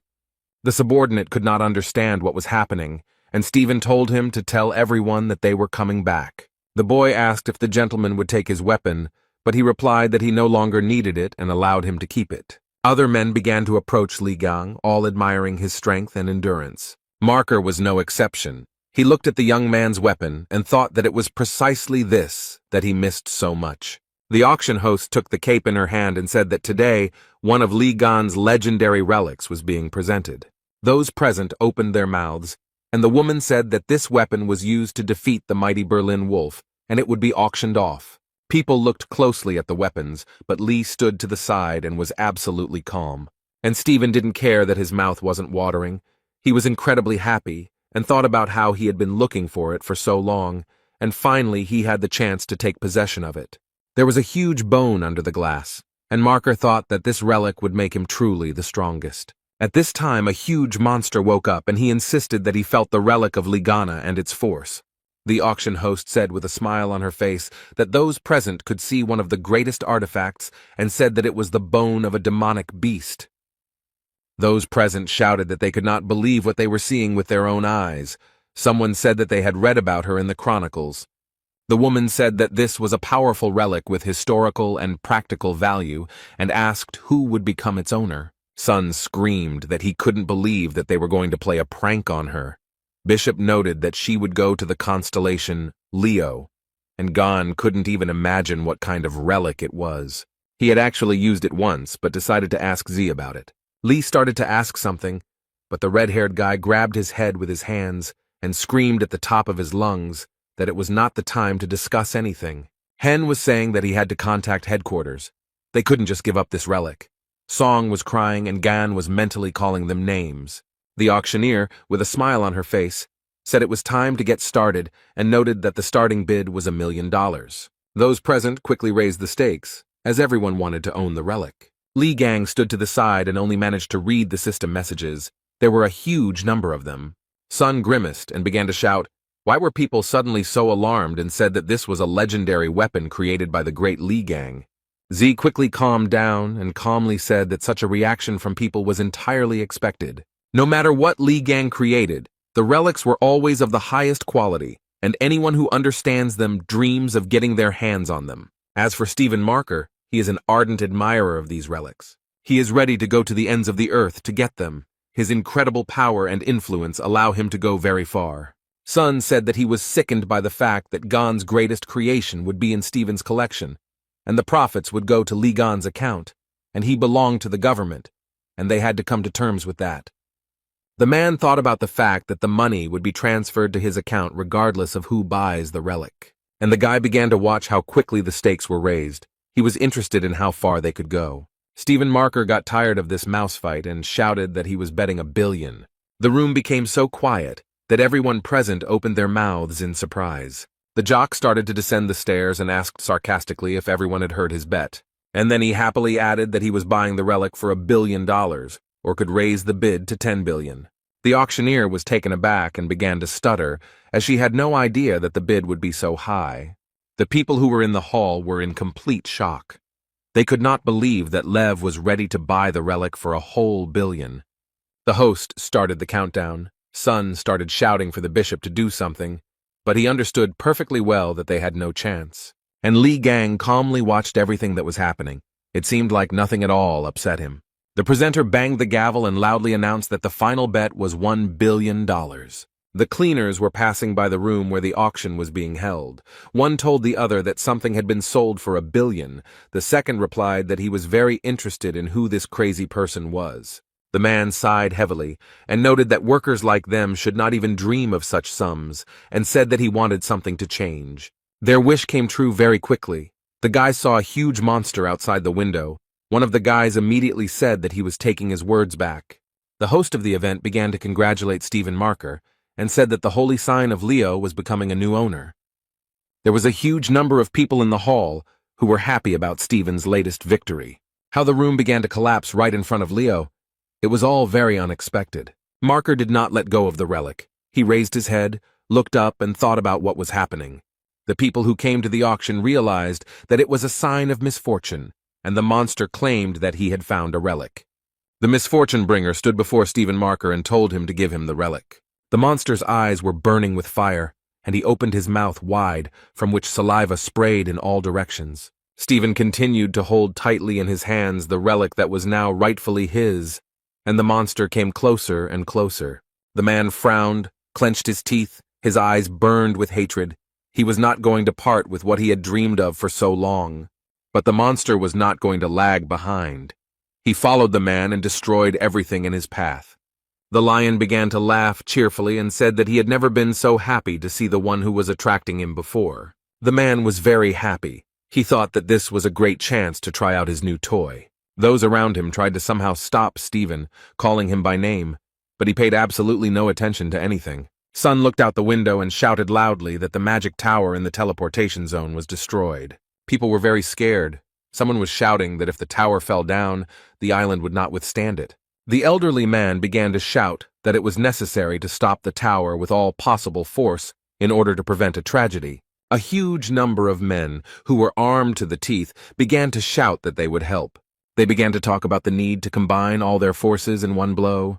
The subordinate could not understand what was happening, and Stephen told him to tell everyone that they were coming back. The boy asked if the gentleman would take his weapon, but he replied that he no longer needed it and allowed him to keep it. Other men began to approach Li Gang, all admiring his strength and endurance. Marker was no exception. He looked at the young man's weapon and thought that it was precisely this that he missed so much. The auction host took the cape in her hand and said that today, one of Li Gang's legendary relics was being presented. Those present opened their mouths, and the woman said that this weapon was used to defeat the mighty Berlin Wolf, and it would be auctioned off. People looked closely at the weapons, but Lee stood to the side and was absolutely calm. And Stephen didn't care that his mouth wasn't watering. He was incredibly happy and thought about how he had been looking for it for so long, and finally he had the chance to take possession of it. There was a huge bone under the glass, and Marker thought that this relic would make him truly the strongest. At this time, a huge monster woke up, and he insisted that he felt the relic of Ligana and its force. The auction host said with a smile on her face that those present could see one of the greatest artifacts and said that it was the bone of a demonic beast. Those present shouted that they could not believe what they were seeing with their own eyes. Someone said that they had read about her in the chronicles. The woman said that this was a powerful relic with historical and practical value and asked who would become its owner. Sun screamed that he couldn't believe that they were going to play a prank on her. Bishop noted that she would go to the constellation Leo, and Gon couldn't even imagine what kind of relic it was. He had actually used it once, but decided to ask Z about it. Lee started to ask something, but the red-haired guy grabbed his head with his hands and screamed at the top of his lungs that it was not the time to discuss anything. Hen was saying that he had to contact headquarters. They couldn't just give up this relic. Song was crying and Gan was mentally calling them names. The auctioneer, with a smile on her face, said it was time to get started and noted that the starting bid was $1 million. Those present quickly raised the stakes, as everyone wanted to own the relic. Li Gang stood to the side and only managed to read the system messages. There were a huge number of them. Sun grimaced and began to shout, why were people suddenly so alarmed and said that this was a legendary weapon created by the great Li Gang? Z quickly calmed down and calmly said that such a reaction from people was entirely expected. No matter what Li Gang created, the relics were always of the highest quality, and anyone who understands them dreams of getting their hands on them. As for Stephen Marker, he is an ardent admirer of these relics. He is ready to go to the ends of the earth to get them. His incredible power and influence allow him to go very far. Sun said that he was sickened by the fact that Gon's greatest creation would be in Stephen's collection, and the profits would go to Lee Gon's account, and he belonged to the government, and they had to come to terms with that. The man thought about the fact that the money would be transferred to his account regardless of who buys the relic, and the guy began to watch how quickly the stakes were raised. He was interested in how far they could go. Stephen Marker got tired of this mouse fight and shouted that he was betting $1 billion. The room became so quiet that everyone present opened their mouths in surprise. The jock started to descend the stairs and asked sarcastically if everyone had heard his bet. And then he happily added that he was buying the relic for $1 billion, or could raise the bid to $10 billion. The auctioneer was taken aback and began to stutter, as she had no idea that the bid would be so high. The people who were in the hall were in complete shock. They could not believe that Lev was ready to buy the relic for a whole $1 billion. The host started the countdown. Sun started shouting for the bishop to do something, but he understood perfectly well that they had no chance. And Li Gang calmly watched everything that was happening. It seemed like nothing at all upset him. The presenter banged the gavel and loudly announced that the final bet was $1 billion. The cleaners were passing by the room where the auction was being held. One told the other that something had been sold for $1 billion. The second replied that he was very interested in who this crazy person was. The man sighed heavily and noted that workers like them should not even dream of such sums, and said that he wanted something to change. Their wish came true very quickly. The guy saw a huge monster outside the window. One of the guys immediately said that he was taking his words back. The host of the event began to congratulate Stephen Marker, and said that the holy sign of Leo was becoming a new owner. There was a huge number of people in the hall who were happy about Stephen's latest victory. How the room began to collapse right in front of Leo, it was all very unexpected. Marker did not let go of the relic. He raised his head, looked up, and thought about what was happening. The people who came to the auction realized that it was a sign of misfortune, and the monster claimed that he had found a relic. The misfortune bringer stood before Stephen Marker and told him to give him the relic. The monster's eyes were burning with fire, and he opened his mouth wide, from which saliva sprayed in all directions. Stephen continued to hold tightly in his hands the relic that was now rightfully his, and the monster came closer and closer. The man frowned, clenched his teeth, his eyes burned with hatred. He was not going to part with what he had dreamed of for so long. But the monster was not going to lag behind. He followed the man and destroyed everything in his path. The lion began to laugh cheerfully and said that he had never been so happy to see the one who was attracting him before. The man was very happy. He thought that this was a great chance to try out his new toy. Those around him tried to somehow stop Stephen, calling him by name, but he paid absolutely no attention to anything. Sun looked out the window and shouted loudly that the magic tower in the teleportation zone was destroyed. People were very scared. Someone was shouting that if the tower fell down, the island would not withstand it. The elderly man began to shout that it was necessary to stop the tower with all possible force in order to prevent a tragedy. A huge number of men, who were armed to the teeth, began to shout that they would help. They began to talk about the need to combine all their forces in one blow,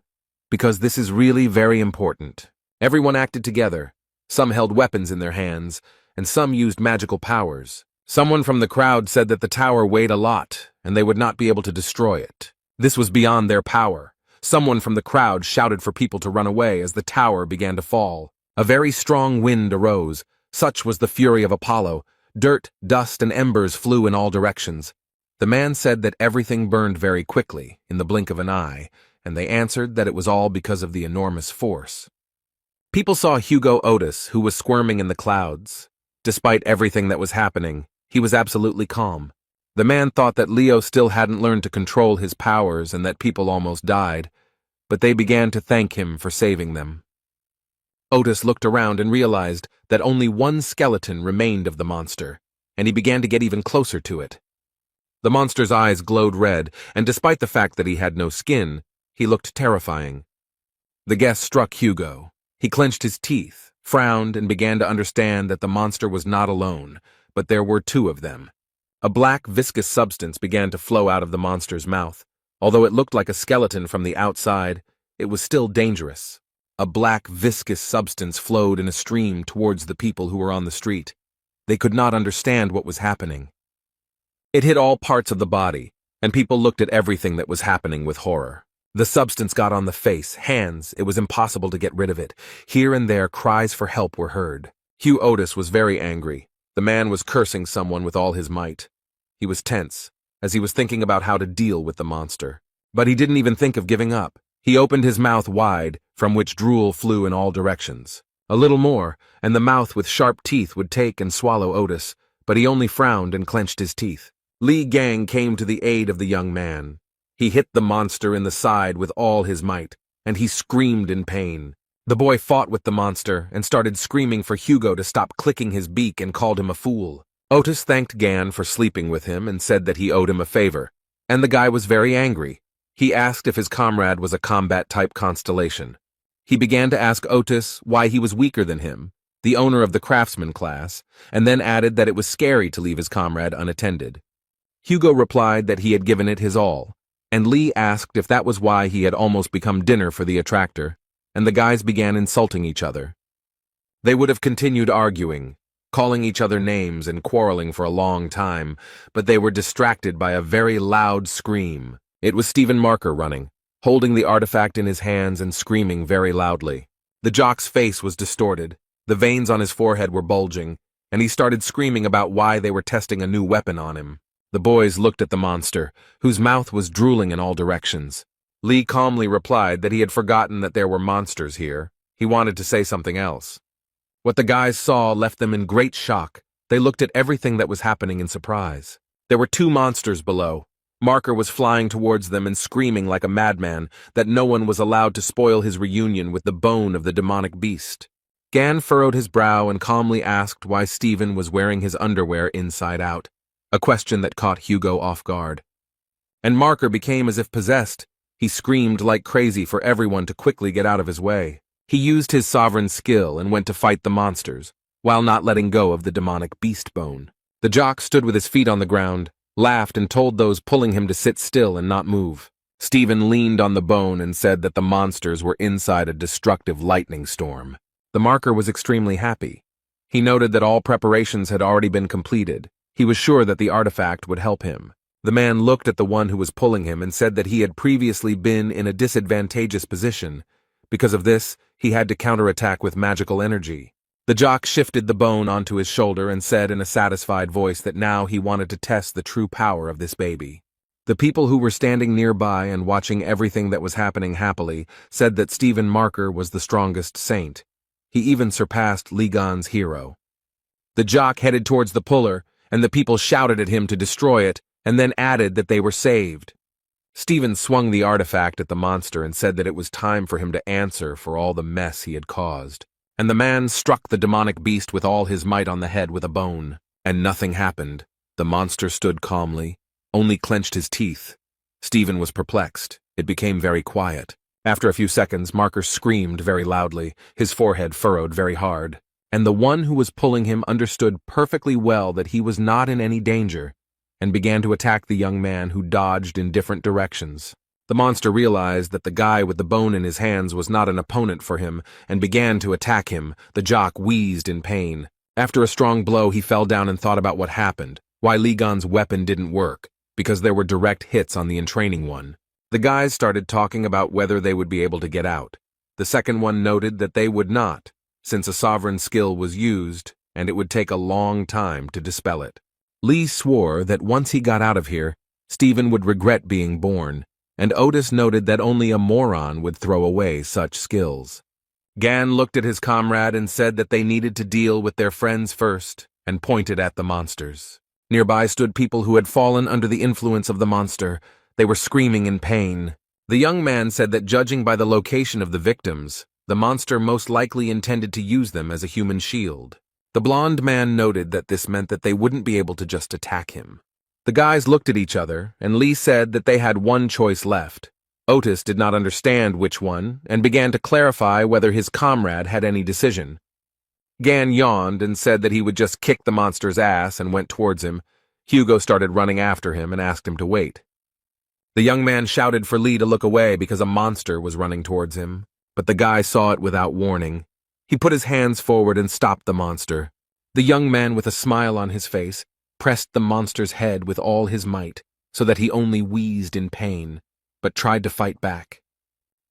because this is really very important. Everyone acted together. Some held weapons in their hands, and some used magical powers. Someone from the crowd said that the tower weighed a lot, and they would not be able to destroy it. This was beyond their power. Someone from the crowd shouted for people to run away as the tower began to fall. A very strong wind arose. Such was the fury of Apollo. Dirt, dust, and embers flew in all directions. The man said that everything burned very quickly, in the blink of an eye, and they answered that it was all because of the enormous force. People saw Hugo Otis, who was squirming in the clouds. Despite everything that was happening, he was absolutely calm. The man thought that Leo still hadn't learned to control his powers and that people almost died, but they began to thank him for saving them. Otis looked around and realized that only one skeleton remained of the monster, and he began to get even closer to it. The monster's eyes glowed red, and despite the fact that he had no skin, he looked terrifying. The guess struck Hugo. He clenched his teeth, frowned, and began to understand that the monster was not alone, but there were two of them. A black, viscous substance began to flow out of the monster's mouth. Although it looked like a skeleton from the outside, it was still dangerous. A black, viscous substance flowed in a stream towards the people who were on the street. They could not understand what was happening. It hit all parts of the body, and people looked at everything that was happening with horror. The substance got on the face, hands, it was impossible to get rid of it. Here and there, cries for help were heard. Hugh Otis was very angry. The man was cursing someone with all his might. He was tense, as he was thinking about how to deal with the monster. But he didn't even think of giving up. He opened his mouth wide, from which drool flew in all directions. A little more, and the mouth with sharp teeth would take and swallow Otis, but he only frowned and clenched his teeth. Li Gang came to the aid of the young man. He hit the monster in the side with all his might, and he screamed in pain. The boy fought with the monster and started screaming for Hugo to stop clicking his beak and called him a fool. Otis thanked Gan for sleeping with him and said that he owed him a favor, and the guy was very angry. He asked if his comrade was a combat-type constellation. He began to ask Otis why he was weaker than him, the owner of the craftsman class, and then added that it was scary to leave his comrade unattended. Hugo replied that he had given it his all, and Lee asked if that was why he had almost become dinner for the attractor, and the guys began insulting each other. They would have continued arguing, calling each other names and quarreling for a long time, but they were distracted by a very loud scream. It was Stephen Marker running, holding the artifact in his hands and screaming very loudly. The jock's face was distorted, the veins on his forehead were bulging, and he started screaming about why they were testing a new weapon on him. The boys looked at the monster, whose mouth was drooling in all directions. Lee calmly replied that he had forgotten that there were monsters here. He wanted to say something else. What the guys saw left them in great shock. They looked at everything that was happening in surprise. There were 2 monsters below. Marker was flying towards them and screaming like a madman that no one was allowed to spoil his reunion with the bone of the demonic beast. Gan furrowed his brow and calmly asked why Stephen was wearing his underwear inside out, a question that caught Hugo off guard. And Marker became as if possessed. He screamed like crazy for everyone to quickly get out of his way. He used his sovereign skill and went to fight the monsters, while not letting go of the demonic beast bone. The jock stood with his feet on the ground, laughed and told those pulling him to sit still and not move. Stephen leaned on the bone and said that the monsters were inside a destructive lightning storm. The Marker was extremely happy. He noted that all preparations had already been completed. He was sure that the artifact would help him. The man looked at the one who was pulling him and said that he had previously been in a disadvantageous position. Because of this, he had to counterattack with magical energy. The jock shifted the bone onto his shoulder and said in a satisfied voice that now he wanted to test the true power of this baby. The people who were standing nearby and watching everything that was happening happily said that Stephen Marker was the strongest saint. He even surpassed Ligon's hero. The jock headed towards the puller, and the people shouted at him to destroy it, and then added that they were saved. Stephen swung the artifact at the monster and said that it was time for him to answer for all the mess he had caused. And the man struck the demonic beast with all his might on the head with a bone. And nothing happened. The monster stood calmly, only clenched his teeth. Stephen was perplexed. It became very quiet. After a few seconds, Marker screamed very loudly, his forehead furrowed very hard. And the one who was pulling him understood perfectly well that he was not in any danger, and began to attack the young man who dodged in different directions. The monster realized that the guy with the bone in his hands was not an opponent for him, and began to attack him. The jock wheezed in pain. After a strong blow, he fell down and thought about what happened, why Ligon's weapon didn't work, because there were direct hits on the entraining one. The guys started talking about whether they would be able to get out. The second one noted that they would not, since a sovereign skill was used, and it would take a long time to dispel it. Lee swore that once he got out of here, Stephen would regret being born, and Otis noted that only a moron would throw away such skills. Gan looked at his comrade and said that they needed to deal with their friends first, and pointed at the monsters. Nearby stood people who had fallen under the influence of the monster. They were screaming in pain. The young man said that judging by the location of the victims, the monster most likely intended to use them as a human shield. The blonde man noted that this meant that they wouldn't be able to just attack him. The guys looked at each other, and Lee said that they had one choice left. Otis did not understand which one, and began to clarify whether his comrade had any decision. Gan yawned and said that he would just kick the monster's ass and went towards him. Hugo started running after him and asked him to wait. The young man shouted for Lee to look away because a monster was running towards him. but the guy saw it without warning. He put his hands forward and stopped the monster. The young man, with a smile on his face, pressed the monster's head with all his might, so that he only wheezed in pain, but tried to fight back.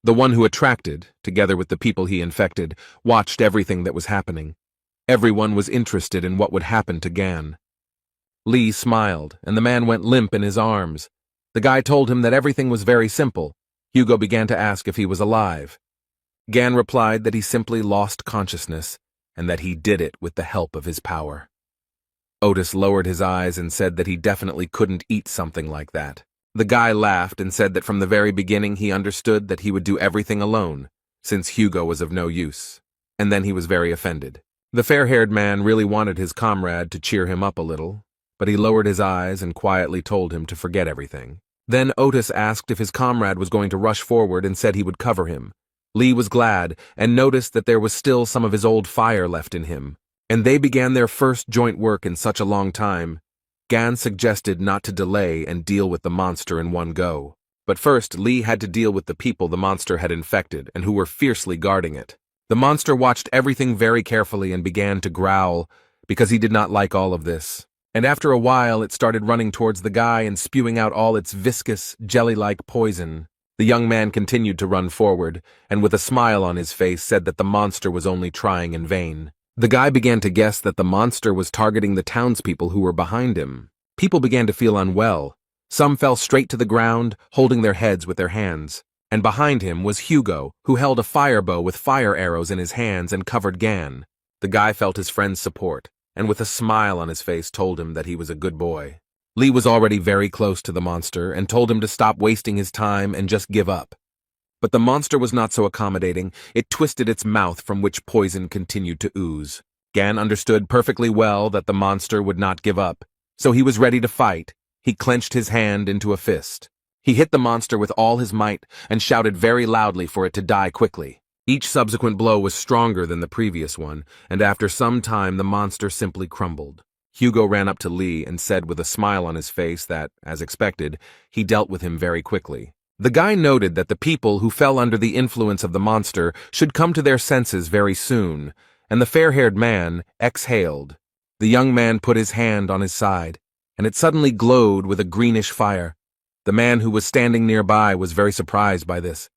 The one who attracted, together with the people he infected, watched everything that was happening. Everyone was interested in what would happen to Gan. Lee smiled, and the man went limp in his arms. The guy told him that everything was very simple. Hugo began to ask if he was alive. Gan replied that he simply lost consciousness, and that he did it with the help of his power. Otis lowered his eyes and said that he definitely couldn't eat something like that. The guy laughed and said that from the very beginning he understood that he would do everything alone, since Hugo was of no use. And then he was very offended. The fair-haired man really wanted his comrade to cheer him up a little, but he lowered his eyes and quietly told him to forget everything. Then Otis asked if his comrade was going to rush forward and said he would cover him. Lee was glad and noticed that there was still some of his old fire left in him, and they began their first joint work in such a long time. Gan suggested not to delay and deal with the monster in one go. But first, Lee had to deal with the people the monster had infected and who were fiercely guarding it. The monster watched everything very carefully and began to growl because he did not like all of this. And after a while, it started running towards the guy and spewing out all its viscous, jelly-like poison. The young man continued to run forward, and with a smile on his face said that the monster was only trying in vain. The guy began to guess that the monster was targeting the townspeople who were behind him. People began to feel unwell. Some fell straight to the ground, holding their heads with their hands. And behind him was Hugo, who held a fire bow with fire arrows in his hands and covered Gan. The guy felt his friend's support, and with a smile on his face told him that he was a good boy. Lee was already very close to the monster and told him to stop wasting his time and just give up. But the monster was not so accommodating. It twisted its mouth from which poison continued to ooze. Gan understood perfectly well that the monster would not give up, so he was ready to fight. He clenched his hand into a fist. He hit the monster with all his might and shouted very loudly for it to die quickly. Each subsequent blow was stronger than the previous one, and after some time the monster simply crumbled. Hugo ran up to Lee and said with a smile on his face that, as expected, he dealt with him very quickly. The guy noted that the people who fell under the influence of the monster should come to their senses very soon, and the fair-haired man exhaled. The young man put his hand on his side, and it suddenly glowed with a greenish fire. The man who was standing nearby was very surprised by this.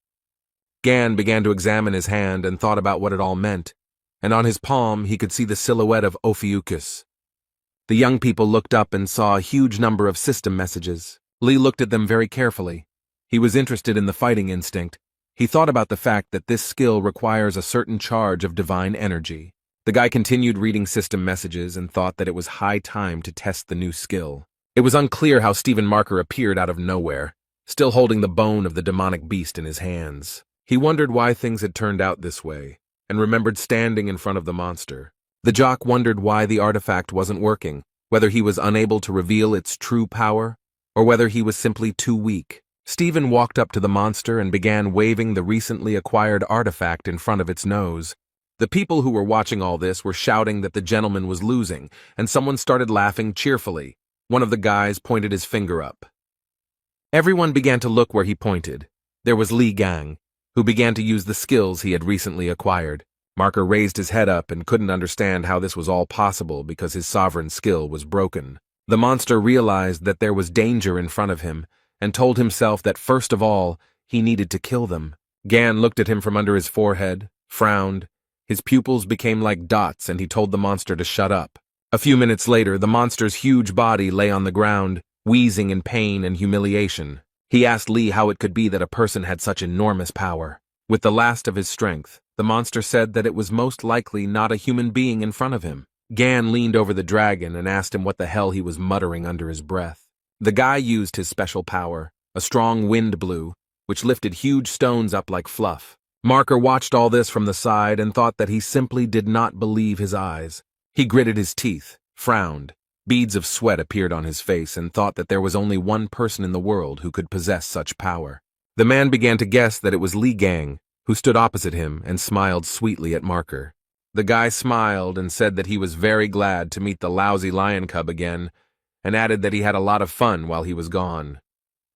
Gan began to examine his hand and thought about what it all meant, and on his palm he could see the silhouette of Ophiuchus. The young people looked up and saw a huge number of system messages. Lee looked at them very carefully. He was interested in the fighting instinct. He thought about the fact that this skill requires a certain charge of divine energy. The guy continued reading system messages and thought that it was high time to test the new skill. It was unclear how Stephen Marker appeared out of nowhere, still holding the bone of the demonic beast in his hands. He wondered why things had turned out this way, and remembered standing in front of the monster. The jock wondered why the artifact wasn't working, whether he was unable to reveal its true power, or whether he was simply too weak. Stephen walked up to the monster and began waving the recently acquired artifact in front of its nose. The people who were watching all this were shouting that the gentleman was losing, and someone started laughing cheerfully. One of the guys pointed his finger up. Everyone began to look where he pointed. There was Li Gang, who began to use the skills he had recently acquired. Marker raised his head up and couldn't understand how this was all possible because his sovereign skill was broken. The monster realized that there was danger in front of him and told himself that first of all, he needed to kill them. Gan looked at him from under his forehead, frowned. His pupils became like dots and he told the monster to shut up. A few minutes later, the monster's huge body lay on the ground, wheezing in pain and humiliation. He asked Lee how it could be that a person had such enormous power. With the last of his strength, the monster said that it was most likely not a human being in front of him. Gan leaned over the dragon and asked him what the hell he was muttering under his breath. The guy used his special power. A strong wind blew, which lifted huge stones up like fluff. Marker watched all this from the side and thought that he simply did not believe his eyes. He gritted his teeth, frowned. Beads of sweat appeared on his face and thought that there was only one person in the world who could possess such power. The man began to guess that it was Li Gang, who stood opposite him and smiled sweetly at Marker. The guy smiled and said that he was very glad to meet the lousy lion cub again, and added that he had a lot of fun while he was gone.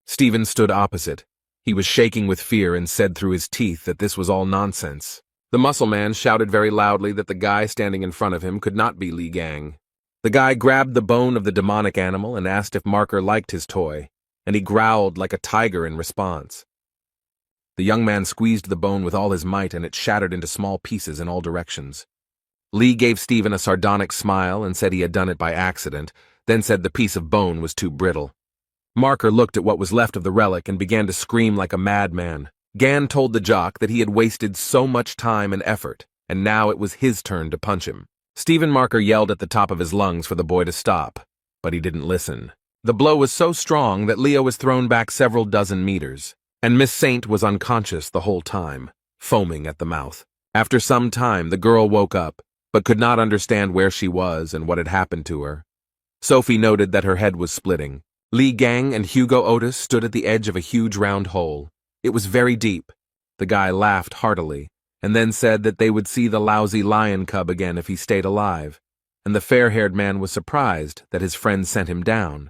Stephen stood opposite. He was shaking with fear and said through his teeth that this was all nonsense. The muscle man shouted very loudly that the guy standing in front of him could not be Li Gang. The guy grabbed the bone of the demonic animal and asked if Marker liked his toy, and he growled like a tiger in response. The young man squeezed the bone with all his might and it shattered into small pieces in all directions. Li gave Stephen a sardonic smile and said he had done it by accident, then said the piece of bone was too brittle. Marker looked at what was left of the relic and began to scream like a madman. Gan told the jock that he had wasted so much time and effort, and now it was his turn to punch him. Stephen Marker yelled at the top of his lungs for the boy to stop, but he didn't listen. The blow was so strong that Leo was thrown back several dozen meters, and Miss Saint was unconscious the whole time, foaming at the mouth. After some time, the girl woke up, but could not understand where she was and what had happened to her. Sophie noted that her head was splitting. Li Gang and Hugo Otis stood at the edge of a huge round hole. It was very deep. The guy laughed heartily, and then said that they would see the lousy lion cub again if he stayed alive, and the fair-haired man was surprised that his friend sent him down.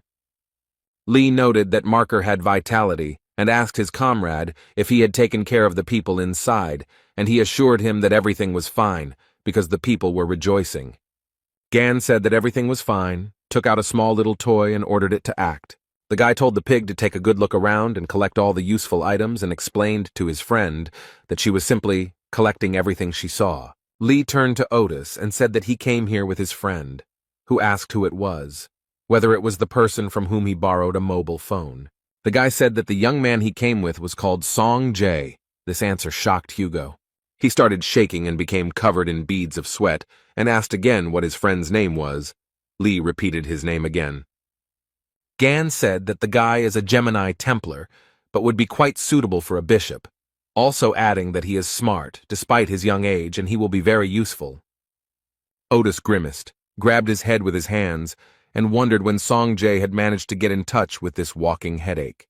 Li noted that Marker had vitality and asked his comrade if he had taken care of the people inside, and he assured him that everything was fine, because the people were rejoicing. Gan said that everything was fine, took out a small little toy and ordered it to act. The guy told the pig to take a good look around and collect all the useful items and explained to his friend that she was simply collecting everything she saw. Li turned to Otis and said that he came here with his friend, who asked who it was, whether it was the person from whom he borrowed a mobile phone. The guy said that the young man he came with was called Song Jae. This answer shocked Hugo. He started shaking and became covered in beads of sweat and asked again what his friend's name was. Li repeated his name again. Gan said that the guy is a Gemini Templar, but would be quite suitable for a bishop, also adding that he is smart, despite his young age, and he will be very useful. Otis grimaced, grabbed his head with his hands, and wondered when Song Jae had managed to get in touch with this walking headache.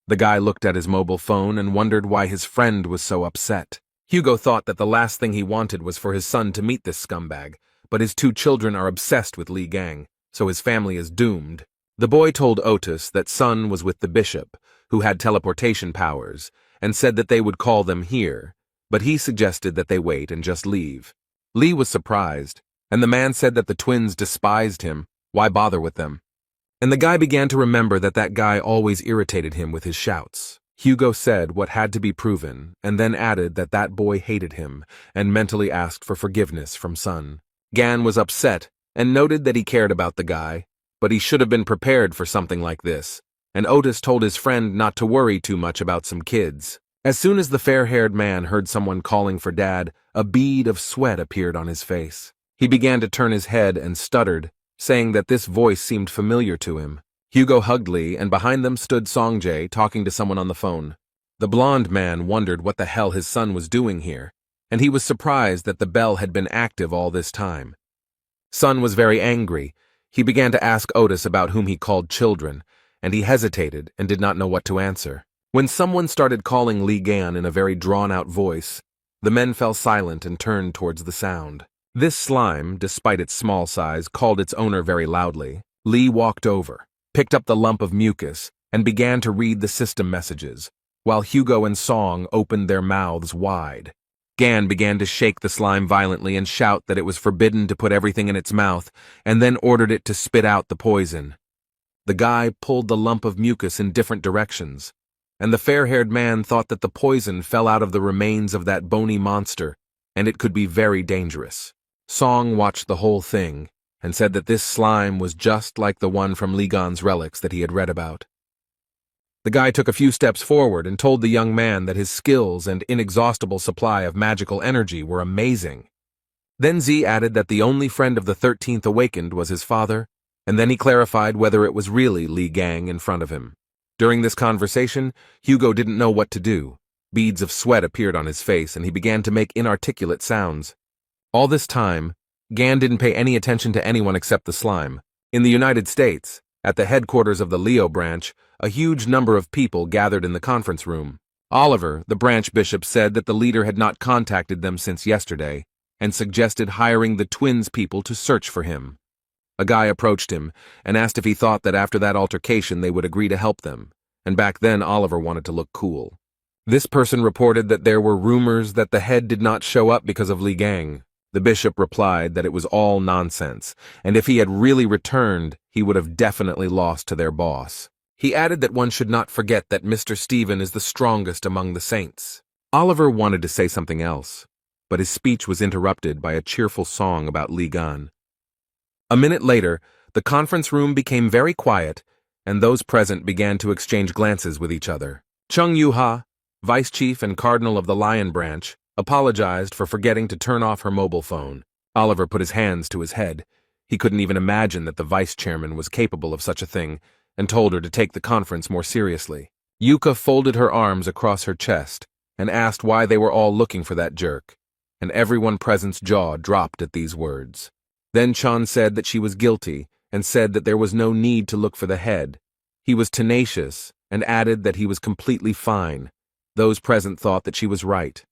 The guy looked at his mobile phone and wondered why his friend was so upset. Hugo thought that the last thing he wanted was for his son to meet this scumbag, but his two children are obsessed with Li Gang, so his family is doomed. The boy told Otis that Sun was with the bishop, who had teleportation powers, and said that they would call them here, but he suggested that they wait and just leave. Li was surprised, and the man said that the twins despised him. Why bother with them? And the guy began to remember that that guy always irritated him with his shouts. Hugo said what had to be proven, and then added that that boy hated him, and mentally asked for forgiveness from Sun. Gan was upset, and noted that he cared about the guy, but he should have been prepared for something like this, and Otis told his friend not to worry too much about some kids. As soon as the fair-haired man heard someone calling for Dad, a bead of sweat appeared on his face. He began to turn his head and stuttered, saying that this voice seemed familiar to him. Hugo hugged Li, and behind them stood Song Jae talking to someone on the phone. The blonde man wondered what the hell his son was doing here, and he was surprised that the bell had been active all this time. Sun was very angry. He began to ask Otis about whom he called children, and he hesitated and did not know what to answer. When someone started calling Li Gan in a very drawn-out voice, the men fell silent and turned towards the sound. This slime, despite its small size, called its owner very loudly. Li walked over, picked up the lump of mucus, and began to read the system messages, while Hugo and Song opened their mouths wide. Gan began to shake the slime violently and shout that it was forbidden to put everything in its mouth, and then ordered it to spit out the poison. The guy pulled the lump of mucus in different directions, and the fair-haired man thought that the poison fell out of the remains of that bony monster, and it could be very dangerous. Song watched the whole thing, and said that this slime was just like the one from Li Gan's relics that he had read about. The guy took a few steps forward and told the young man that his skills and inexhaustible supply of magical energy were amazing. Then Z added that the only friend of the 13th awakened was his father, and then he clarified whether it was really Li Gang in front of him. During this conversation, Hugo didn't know what to do. Beads of sweat appeared on his face, and he began to make inarticulate sounds. All this time, Gan didn't pay any attention to anyone except the slime. In the United States, at the headquarters of the Leo branch, a huge number of people gathered in the conference room. Oliver, the branch bishop, said that the leader had not contacted them since yesterday, and suggested hiring the twins people to search for him. A guy approached him and asked if he thought that after that altercation they would agree to help them, and back then Oliver wanted to look cool. This person reported that there were rumors that the head did not show up because of Li Gang. The bishop replied that it was all nonsense, and if he had really returned, he would have definitely lost to their boss. He added that one should not forget that Mr. Stephen is the strongest among the saints. Oliver wanted to say something else, but his speech was interrupted by a cheerful song about Li Gan. A minute later, the conference room became very quiet, and those present began to exchange glances with each other. Chung Yuha, vice chief and cardinal of the Lion Branch, apologized for forgetting to turn off her mobile phone. Oliver put his hands to his head. He couldn't even imagine that the vice chairman was capable of such a thing, and told her to take the conference more seriously. Yuka folded her arms across her chest and asked why they were all looking for that jerk, and everyone present's jaw dropped at these words. Then Chan said that she was guilty and said that there was no need to look for the head. He was tenacious and added that he was completely fine. Those present thought that she was right.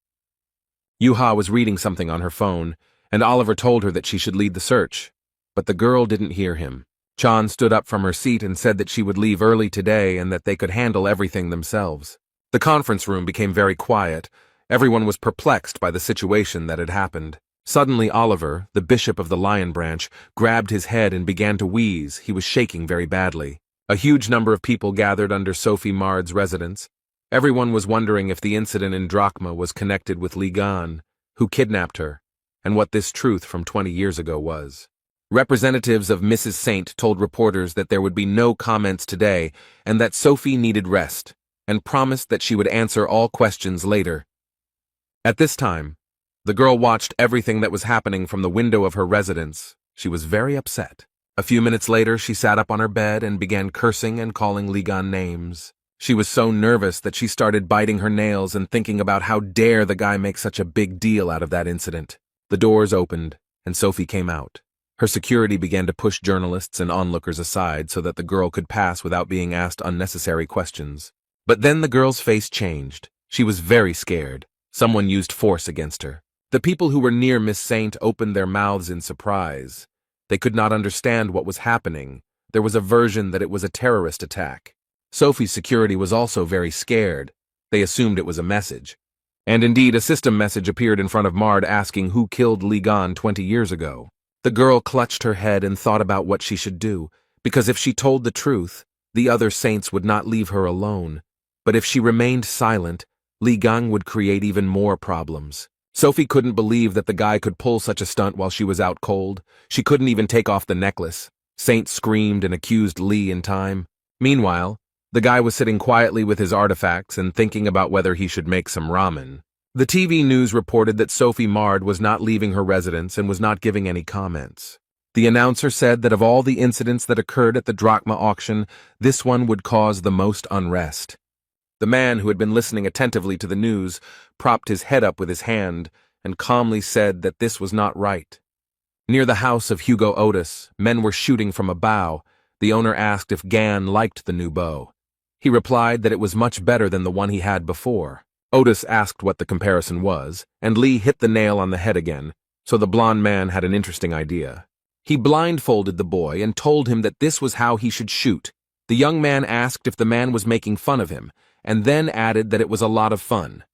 Yuha was reading something on her phone, and Oliver told her that she should lead the search, but the girl didn't hear him. Chan stood up from her seat and said that she would leave early today and that they could handle everything themselves. The conference room became very quiet. Everyone was perplexed by the situation that had happened. Suddenly Oliver, the bishop of the Lion Branch, grabbed his head and began to wheeze. He was shaking very badly. A huge number of people gathered under Sophie Mard's residence. Everyone was wondering if the incident in Drachma was connected with Li Gan, who kidnapped her, and what this truth from 20 years ago was. Representatives of Mrs. Saint told reporters that there would be no comments today and that Sophie needed rest, and promised that she would answer all questions later. At this time, the girl watched everything that was happening from the window of her residence. She was very upset. A few minutes later, she sat up on her bed and began cursing and calling Li Gan names. She was so nervous that she started biting her nails and thinking about how dare the guy make such a big deal out of that incident. The doors opened, and Sophie came out. Her security began to push journalists and onlookers aside so that the girl could pass without being asked unnecessary questions. But then the girl's face changed. She was very scared. Someone used force against her. The people who were near Miss Saint opened their mouths in surprise. They could not understand what was happening. There was a version that it was a terrorist attack. Sophie's security was also very scared. They assumed it was a message. And indeed, a system message appeared in front of Mard asking who killed Li Gan 20 years ago. The girl clutched her head and thought about what she should do, because if she told the truth, the other saints would not leave her alone. But if she remained silent, Li Gan would create even more problems. Sophie couldn't believe that the guy could pull such a stunt while she was out cold. She couldn't even take off the necklace. Saint screamed and accused Li in time. Meanwhile, the guy was sitting quietly with his artifacts and thinking about whether he should make some ramen. The TV news reported that Sophie Mard was not leaving her residence and was not giving any comments. The announcer said that of all the incidents that occurred at the Drachma auction, this one would cause the most unrest. The man, who had been listening attentively to the news, propped his head up with his hand and calmly said that this was not right. Near the house of Hugo Otis, men were shooting from a bow. The owner asked if Gan liked the new bow. He replied that it was much better than the one he had before. Otis asked what the comparison was, and Lee hit the nail on the head again, so the blond man had an interesting idea. He blindfolded the boy and told him that this was how he should shoot. The young man asked if the man was making fun of him, and then added that it was a lot of fun.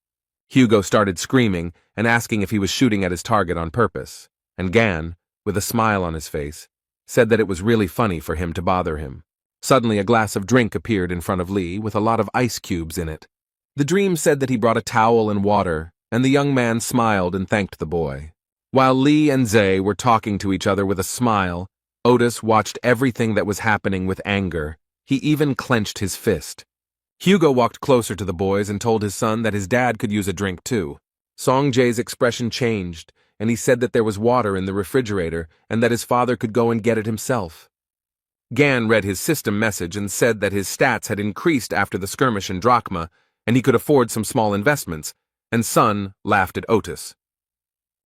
Hugo started screaming and asking if he was shooting at his target on purpose, and Gan, with a smile on his face, said that it was really funny for him to bother him. Suddenly a glass of drink appeared in front of Lee with a lot of ice cubes in it. The dream said that he brought a towel and water, and the young man smiled and thanked the boy. While Lee and Zay were talking to each other with a smile, Otis watched everything that was happening with anger. He even clenched his fist. Hugo walked closer to the boys and told his son that his dad could use a drink too. Song Jae's expression changed, and he said that there was water in the refrigerator and that his father could go and get it himself. Gan read his system message and said that his stats had increased after the skirmish in Drachma, and he could afford some small investments, and Sun laughed at Otis.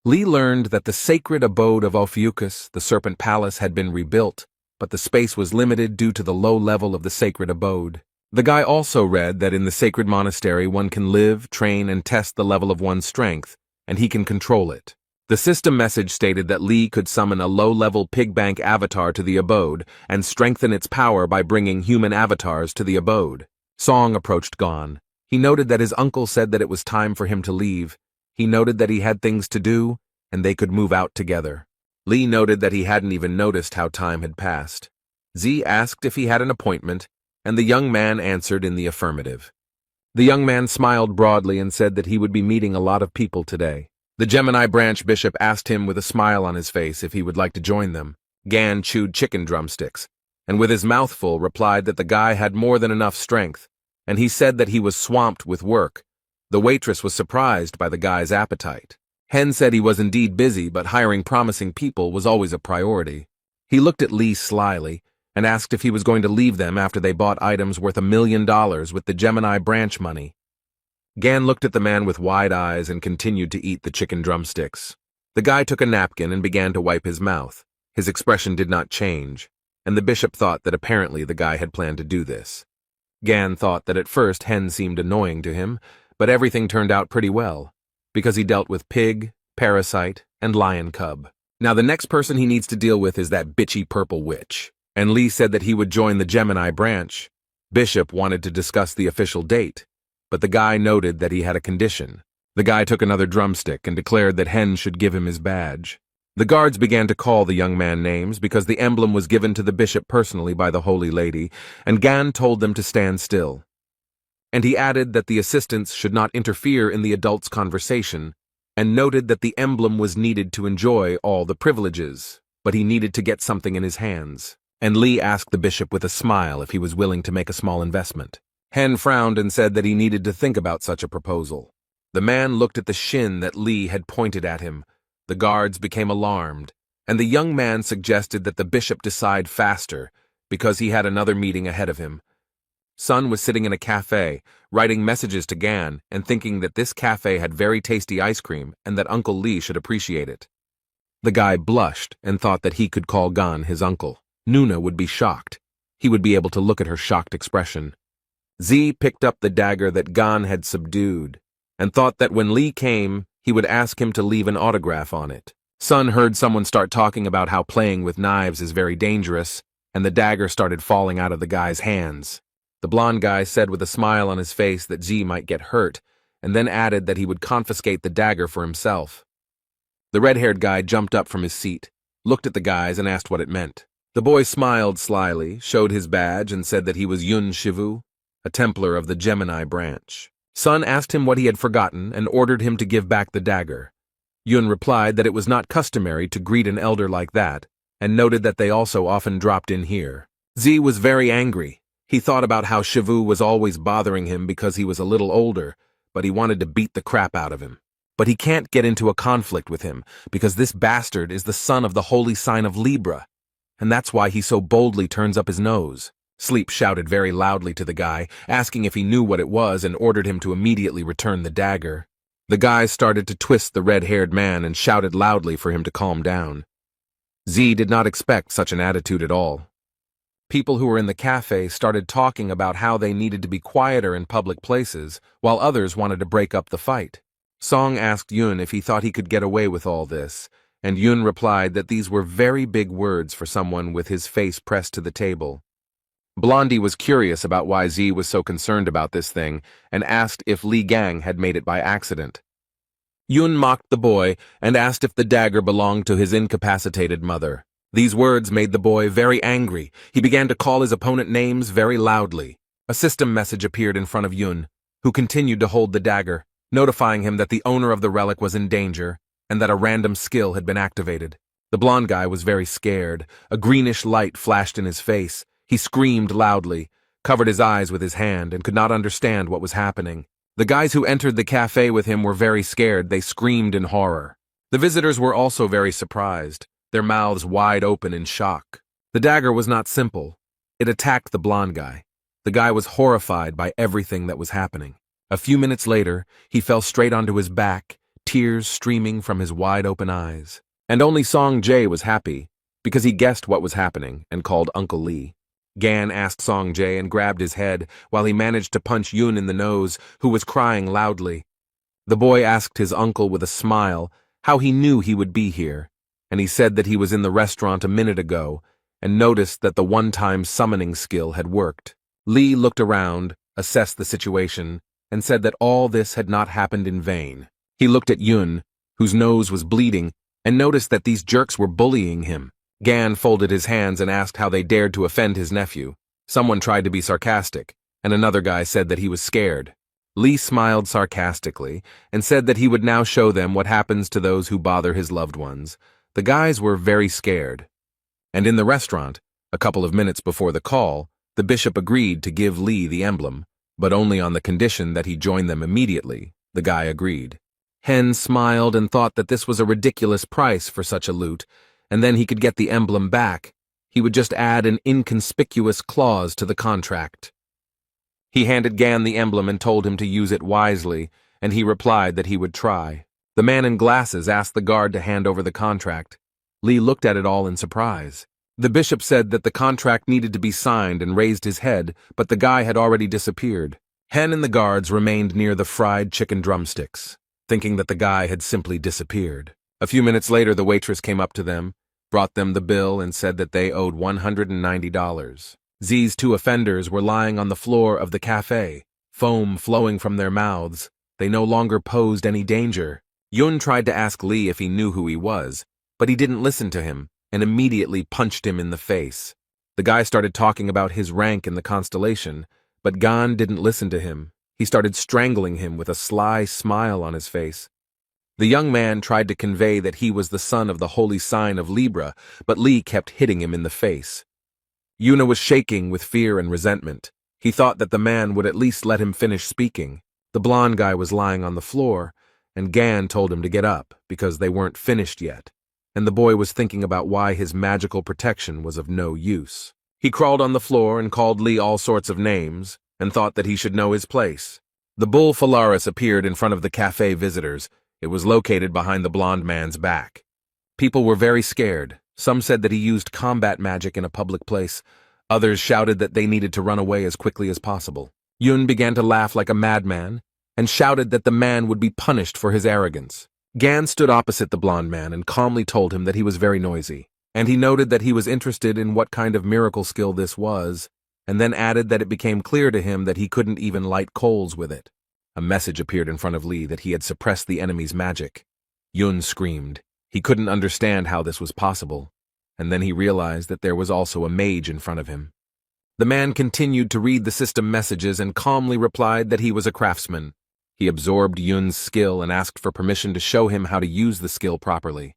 Lee learned that the sacred abode of Ophiuchus, the Serpent Palace, had been rebuilt, but the space was limited due to the low level of the sacred abode. The guy also read that in the sacred monastery one can live, train, and test the level of one's strength, and he can control it. The system message stated that Lee could summon a low-level pig bank avatar to the abode and strengthen its power by bringing human avatars to the abode. Song approached Gon. He noted that his uncle said that it was time for him to leave. He noted that he had things to do, and they could move out together. Lee noted that he hadn't even noticed how time had passed. Z asked if he had an appointment, and the young man answered in the affirmative. The young man smiled broadly and said that he would be meeting a lot of people today. The Gemini branch bishop asked him with a smile on his face if he would like to join them. Gan chewed chicken drumsticks, and with his mouth full replied that the guy had more than enough strength, and he said that he was swamped with work. The waitress was surprised by the guy's appetite. Hen said he was indeed busy, but hiring promising people was always a priority. He looked at Lee slyly and asked if he was going to leave them after they bought items worth $1 million with the Gemini branch money. Gan looked at the man with wide eyes and continued to eat the chicken drumsticks. The guy took a napkin and began to wipe his mouth. His expression did not change, and the bishop thought that apparently the guy had planned to do this. Gan thought that at first Hen seemed annoying to him, but everything turned out pretty well, because he dealt with pig, parasite, and lion cub. Now the next person he needs to deal with is that bitchy purple witch. And Lee said that he would join the Gemini branch. Bishop wanted to discuss the official date, but the guy noted that he had a condition. The guy took another drumstick and declared that Hen should give him his badge. The guards began to call the young man names because the emblem was given to the bishop personally by the Holy Lady, and Gan told them to stand still. And he added that the assistants should not interfere in the adults' conversation, and noted that the emblem was needed to enjoy all the privileges, but he needed to get something in his hands. And Lee asked the bishop with a smile if he was willing to make a small investment. Hen frowned and said that he needed to think about such a proposal. The man looked at the shin that Lee had pointed at him. The guards became alarmed, and the young man suggested that the bishop decide faster because he had another meeting ahead of him. Sun was sitting in a cafe, writing messages to Gan and thinking that this cafe had very tasty ice cream and that Uncle Lee should appreciate it. The guy blushed and thought that he could call Gan his uncle. Nuna would be shocked. He would be able to look at her shocked expression. Z picked up the dagger that Gan had subdued, and thought that when Lee came, he would ask him to leave an autograph on it. Sun heard someone start talking about how playing with knives is very dangerous, and the dagger started falling out of the guy's hands. The blonde guy said with a smile on his face that Z might get hurt, and then added that he would confiscate the dagger for himself. The red-haired guy jumped up from his seat, looked at the guys, and asked what it meant. The boy smiled slyly, showed his badge, and said that he was Yun Shivu, a Templar of the Gemini branch. Sun asked him what he had forgotten and ordered him to give back the dagger. Yun replied that it was not customary to greet an elder like that, and noted that they also often dropped in here. Z was very angry. He thought about how Shivu was always bothering him because he was a little older, but he wanted to beat the crap out of him. But he can't get into a conflict with him, because this bastard is the son of the holy sign of Libra, and that's why he so boldly turns up his nose. Sleep shouted very loudly to the guy, asking if he knew what it was, and ordered him to immediately return the dagger. The guy started to twist the red-haired man and shouted loudly for him to calm down. Z did not expect such an attitude at all. People who were in the cafe started talking about how they needed to be quieter in public places, while others wanted to break up the fight. Song asked Yun if he thought he could get away with all this, and Yun replied that these were very big words for someone with his face pressed to the table. Blondie was curious about why Z was so concerned about this thing, and asked if Li Gang had made it by accident. Yun mocked the boy and asked if the dagger belonged to his incapacitated mother. These words made the boy very angry. He began to call his opponent names very loudly. A system message appeared in front of Yun, who continued to hold the dagger, notifying him that the owner of the relic was in danger, and that a random skill had been activated. The blonde guy was very scared. A greenish light flashed in his face. He screamed loudly, covered his eyes with his hand, and could not understand what was happening. The guys who entered the cafe with him were very scared. They screamed in horror. The visitors were also very surprised, their mouths wide open in shock. The dagger was not simple. It attacked the blonde guy. The guy was horrified by everything that was happening. A few minutes later, he fell straight onto his back, tears streaming from his wide-open eyes. And only Song Jae was happy, because he guessed what was happening and called Uncle Lee. Gan asked Song Jae and grabbed his head while he managed to punch Yun in the nose, who was crying loudly. The boy asked his uncle with a smile how he knew he would be here, and he said that he was in the restaurant a minute ago and noticed that the one-time summoning skill had worked. Lee looked around, assessed the situation, and said that all this had not happened in vain. He looked at Yun, whose nose was bleeding, and noticed that these jerks were bullying him. Gan folded his hands and asked how they dared to offend his nephew. Someone tried to be sarcastic, and another guy said that he was scared. Lee smiled sarcastically and said that he would now show them what happens to those who bother his loved ones. The guys were very scared. And in the restaurant, a couple of minutes before the call, the bishop agreed to give Lee the emblem, but only on the condition that he join them immediately. The guy agreed. Hen smiled and thought that this was a ridiculous price for such a loot, and then he could get the emblem back. He would just add an inconspicuous clause to the contract. He handed Gan the emblem and told him to use it wisely, and he replied that he would try. The man in glasses asked the guard to hand over the contract. Lee looked at it all in surprise. The bishop said that the contract needed to be signed and raised his head, but the guy had already disappeared. Hen and the guards remained near the fried chicken drumsticks, thinking that the guy had simply disappeared. A few minutes later, the waitress came up to them, brought them the bill, and said that they owed $190. Z's two offenders were lying on the floor of the cafe, foam flowing from their mouths. They no longer posed any danger. Yun tried to ask Lee if he knew who he was, but he didn't listen to him and immediately punched him in the face. The guy started talking about his rank in the constellation, but Gan didn't listen to him. He started strangling him with a sly smile on his face. The young man tried to convey that he was the son of the holy sign of Libra, but Lee kept hitting him in the face. Yuna was shaking with fear and resentment. He thought that the man would at least let him finish speaking. The blonde guy was lying on the floor, and Gan told him to get up because they weren't finished yet, and the boy was thinking about why his magical protection was of no use. He crawled on the floor and called Lee all sorts of names, and thought that he should know his place. The bull Phalaris appeared in front of the cafe visitors. It was located behind the blonde man's back. People were very scared. Some said that he used combat magic in a public place. Others shouted that they needed to run away as quickly as possible. Yun began to laugh like a madman and shouted that the man would be punished for his arrogance. Gan stood opposite the blonde man and calmly told him that he was very noisy, and he noted that he was interested in what kind of miracle skill this was, and then added that it became clear to him that he couldn't even light coals with it. A message appeared in front of Lee that he had suppressed the enemy's magic. Yun screamed. He couldn't understand how this was possible, and then he realized that there was also a mage in front of him. The man continued to read the system messages and calmly replied that he was a craftsman. He absorbed Yun's skill and asked for permission to show him how to use the skill properly.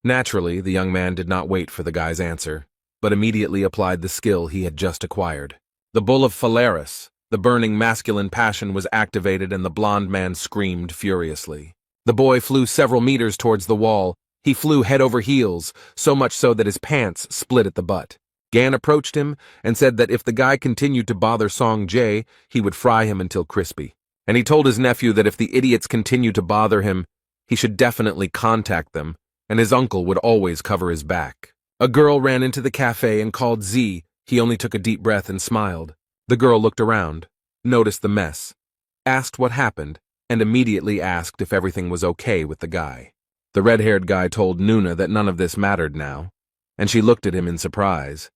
Naturally, the young man did not wait for the guy's answer, but immediately applied the skill he had just acquired. The bull of Phalaris, the burning masculine passion, was activated, and the blonde man screamed furiously. The boy flew several meters towards the wall. He flew head over heels, so much so that his pants split at the butt. Gan approached him and said that if the guy continued to bother Song Jae, he would fry him until crispy. And he told his nephew that if the idiots continued to bother him, he should definitely contact them, and his uncle would always cover his back. A girl ran into the cafe and called Z. He only took a deep breath and smiled. The girl looked around, noticed the mess, asked what happened, and immediately asked if everything was okay with the guy. The red-haired guy told Nuna that none of this mattered now, and she looked at him in surprise.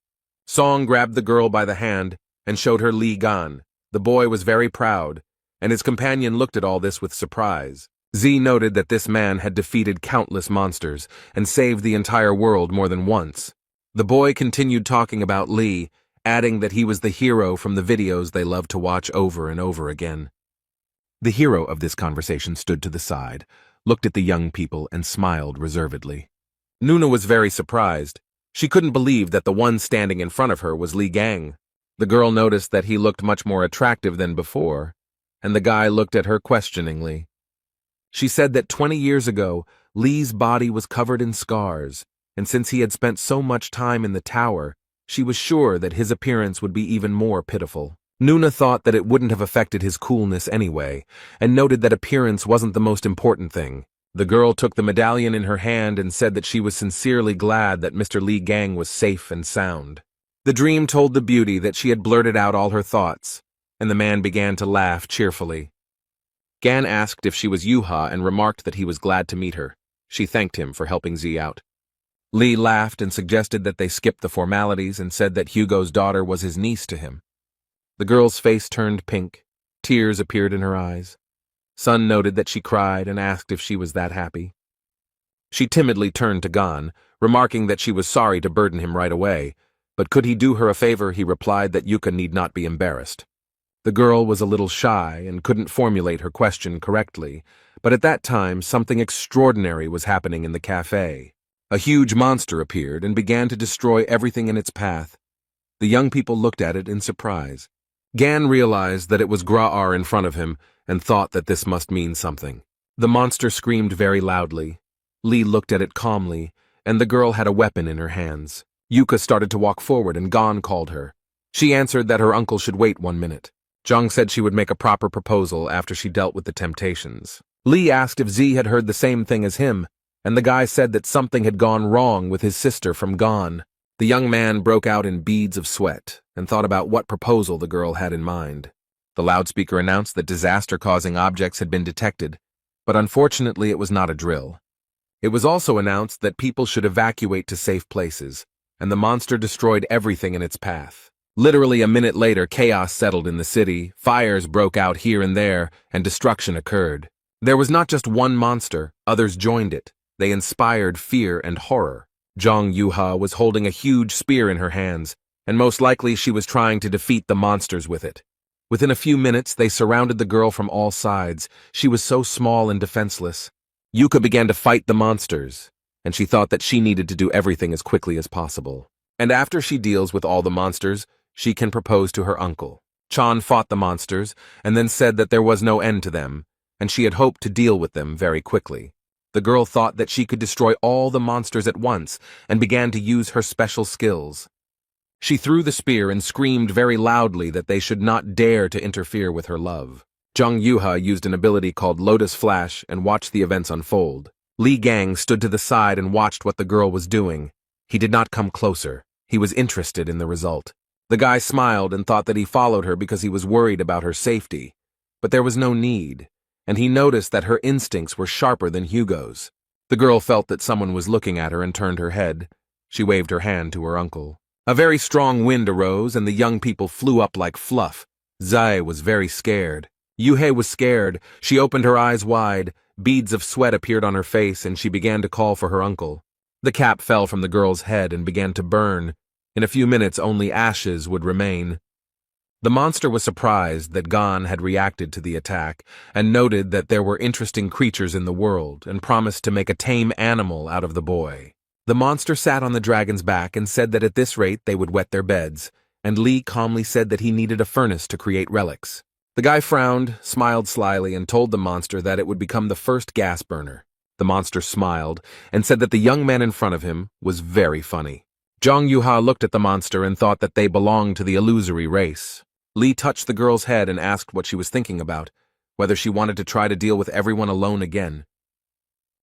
Song grabbed the girl by the hand and showed her Li Gan. The boy was very proud, and his companion looked at all this with surprise. Z noted that this man had defeated countless monsters and saved the entire world more than once. The boy continued talking about Li, adding that he was the hero from the videos they loved to watch over and over again. The hero of this conversation stood to the side, looked at the young people, and smiled reservedly. Nuna was very surprised. She couldn't believe that the one standing in front of her was Li Gang. The girl noticed that he looked much more attractive than before, and the guy looked at her questioningly. She said that 20 years ago, Li's body was covered in scars, and since he had spent so much time in the tower, she was sure that his appearance would be even more pitiful. Nuna thought that it wouldn't have affected his coolness anyway, and noted that appearance wasn't the most important thing. The girl took the medallion in her hand and said that she was sincerely glad that Mr. Li Gang was safe and sound. The dream told the beauty that she had blurted out all her thoughts, and the man began to laugh cheerfully. Gan asked if she was Yuha and remarked that he was glad to meet her. She thanked him for helping Z out. Lee laughed and suggested that they skip the formalities and said that Hugo's daughter was his niece to him. The girl's face turned pink. Tears appeared in her eyes. Sun noted that she cried and asked if she was that happy. She timidly turned to Gon, remarking that she was sorry to burden him right away, but could he do her a favor, he replied that Yuka need not be embarrassed. The girl was a little shy and couldn't formulate her question correctly, but at that time something extraordinary was happening in the cafe. A huge monster appeared and began to destroy everything in its path. The young people looked at it in surprise. Gan realized that it was Gra'ar in front of him and thought that this must mean something. The monster screamed very loudly. Lee looked at it calmly, and the girl had a weapon in her hands. Yuka started to walk forward and Gon called her. She answered that her uncle should wait 1 minute. Jung said she would make a proper proposal after she dealt with the temptations. Lee asked if Z had heard the same thing as him, and the guy said that something had gone wrong with his sister from Gon. The young man broke out in beads of sweat and thought about what proposal the girl had in mind. The loudspeaker announced that disaster-causing objects had been detected, but unfortunately it was not a drill. It was also announced that people should evacuate to safe places, and the monster destroyed everything in its path. Literally a minute later, chaos settled in the city, fires broke out here and there, and destruction occurred. There was not just one monster, others joined it. They inspired fear and horror. Zhang Yuha was holding a huge spear in her hands, and most likely she was trying to defeat the monsters with it. Within a few minutes, they surrounded the girl from all sides. She was so small and defenseless. Yuka began to fight the monsters, and she thought that she needed to do everything as quickly as possible. And after she deals with all the monsters, she can propose to her uncle. Chan fought the monsters, and then said that there was no end to them, and she had hoped to deal with them very quickly. The girl thought that she could destroy all the monsters at once, and began to use her special skills. She threw the spear and screamed very loudly that they should not dare to interfere with her love. Zhang Yuha used an ability called Lotus Flash and watched the events unfold. Li Gang stood to the side and watched what the girl was doing. He did not come closer. He was interested in the result. The guy smiled and thought that he followed her because he was worried about her safety. But there was no need, and he noticed that her instincts were sharper than Hugo's. The girl felt that someone was looking at her and turned her head. She waved her hand to her uncle. A very strong wind arose and the young people flew up like fluff. Zai was very scared. Yuhei was scared. She opened her eyes wide. Beads of sweat appeared on her face and she began to call for her uncle. The cap fell from the girl's head and began to burn. In a few minutes, only ashes would remain. The monster was surprised that Gon had reacted to the attack and noted that there were interesting creatures in the world and promised to make a tame animal out of the boy. The monster sat on the dragon's back and said that at this rate they would wet their beds, and Li calmly said that he needed a furnace to create relics. The guy frowned, smiled slyly, and told the monster that it would become the first gas burner. The monster smiled and said that the young man in front of him was very funny. Zhang Yuha looked at the monster and thought that they belonged to the illusory race. Li touched the girl's head and asked what she was thinking about, whether she wanted to try to deal with everyone alone again.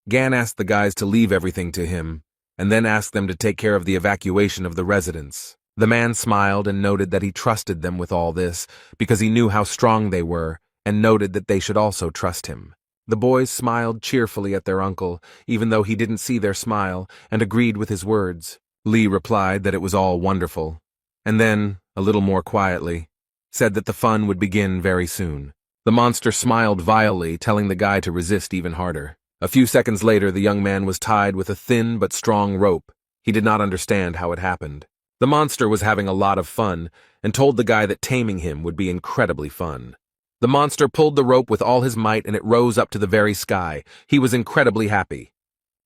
Gan asked the guys to leave everything to him, and then asked them to take care of the evacuation of the residents. The man smiled and noted that he trusted them with all this, because he knew how strong they were, and noted that they should also trust him. The boys smiled cheerfully at their uncle, even though he didn't see their smile, and agreed with his words. Li replied that it was all wonderful, and then, a little more quietly, said that the fun would begin very soon. The monster smiled vilely, telling the guy to resist even harder. A few seconds later, the young man was tied with a thin but strong rope. He did not understand how it happened. The monster was having a lot of fun, and told the guy that taming him would be incredibly fun. The monster pulled the rope with all his might and it rose up to the very sky. He was incredibly happy.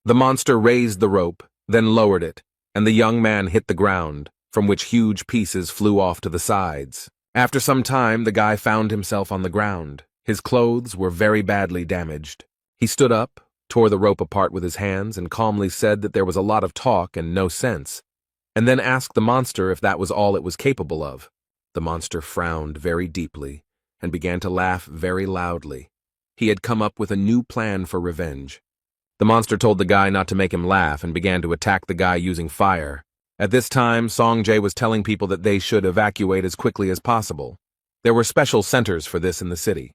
The monster raised the rope, then lowered it, and the young man hit the ground, from which huge pieces flew off to the sides. After some time, the guy found himself on the ground. His clothes were very badly damaged. He stood up, tore the rope apart with his hands, and calmly said that there was a lot of talk and no sense, and then asked the monster if that was all it was capable of. The monster frowned very deeply and began to laugh very loudly. He had come up with a new plan for revenge. The monster told the guy not to make him laugh and began to attack the guy using fire. At this time, Songjae was telling people that they should evacuate as quickly as possible. There were special centers for this in the city.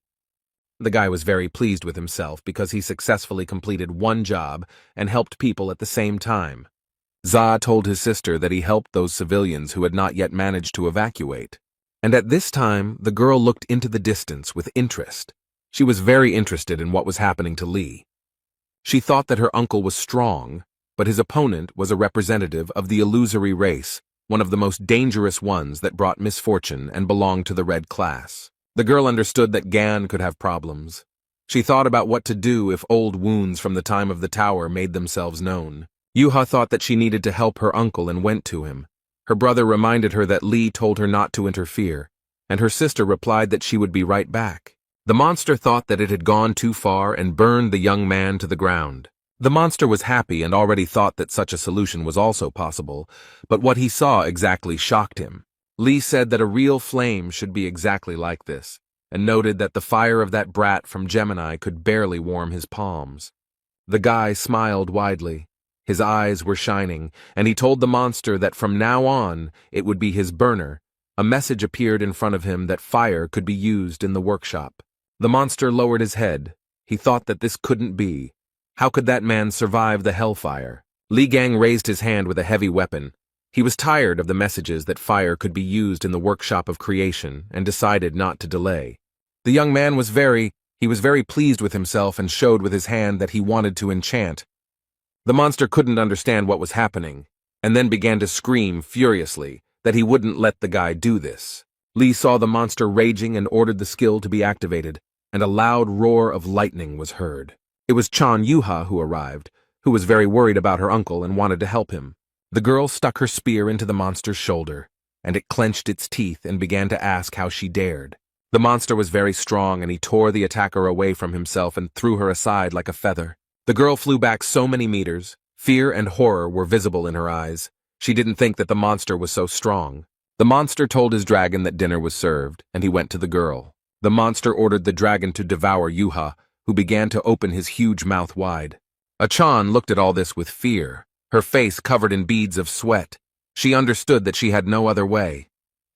The guy was very pleased with himself because he successfully completed one job and helped people at the same time. Za told his sister that he helped those civilians who had not yet managed to evacuate. And at this time, the girl looked into the distance with interest. She was very interested in what was happening to Lee. She thought that her uncle was strong, but his opponent was a representative of the illusory race, one of the most dangerous ones that brought misfortune and belonged to the red class. The girl understood that Gan could have problems. She thought about what to do if old wounds from the time of the tower made themselves known. Yuha thought that she needed to help her uncle and went to him. Her brother reminded her that Lee told her not to interfere, and her sister replied that she would be right back. The monster thought that it had gone too far and burned the young man to the ground. The monster was happy and already thought that such a solution was also possible, but what he saw exactly shocked him. Lee said that a real flame should be exactly like this, and noted that the fire of that brat from Gemini could barely warm his palms. The guy smiled widely. His eyes were shining, and he told the monster that from now on it would be his burner. A message appeared in front of him that fire could be used in the workshop. The monster lowered his head. He thought that this couldn't be. How could that man survive the hellfire? Li Gang raised his hand with a heavy weapon. He was tired of the messages that fire could be used in the workshop of creation and decided not to delay. The young man was very pleased with himself and showed with his hand that he wanted to enchant. The monster couldn't understand what was happening, and then began to scream furiously that he wouldn't let the guy do this. Lee saw the monster raging and ordered the skill to be activated, and a loud roar of lightning was heard. It was Chan Yuha who arrived, who was very worried about her uncle and wanted to help him. The girl stuck her spear into the monster's shoulder, and it clenched its teeth and began to ask how she dared. The monster was very strong, and he tore the attacker away from himself and threw her aside like a feather. The girl flew back so many meters. Fear and horror were visible in her eyes. She didn't think that the monster was so strong. The monster told his dragon that dinner was served, and he went to the girl. The monster ordered the dragon to devour Yuha, who began to open his huge mouth wide. Achan looked at all this with fear, her face covered in beads of sweat. She understood that she had no other way.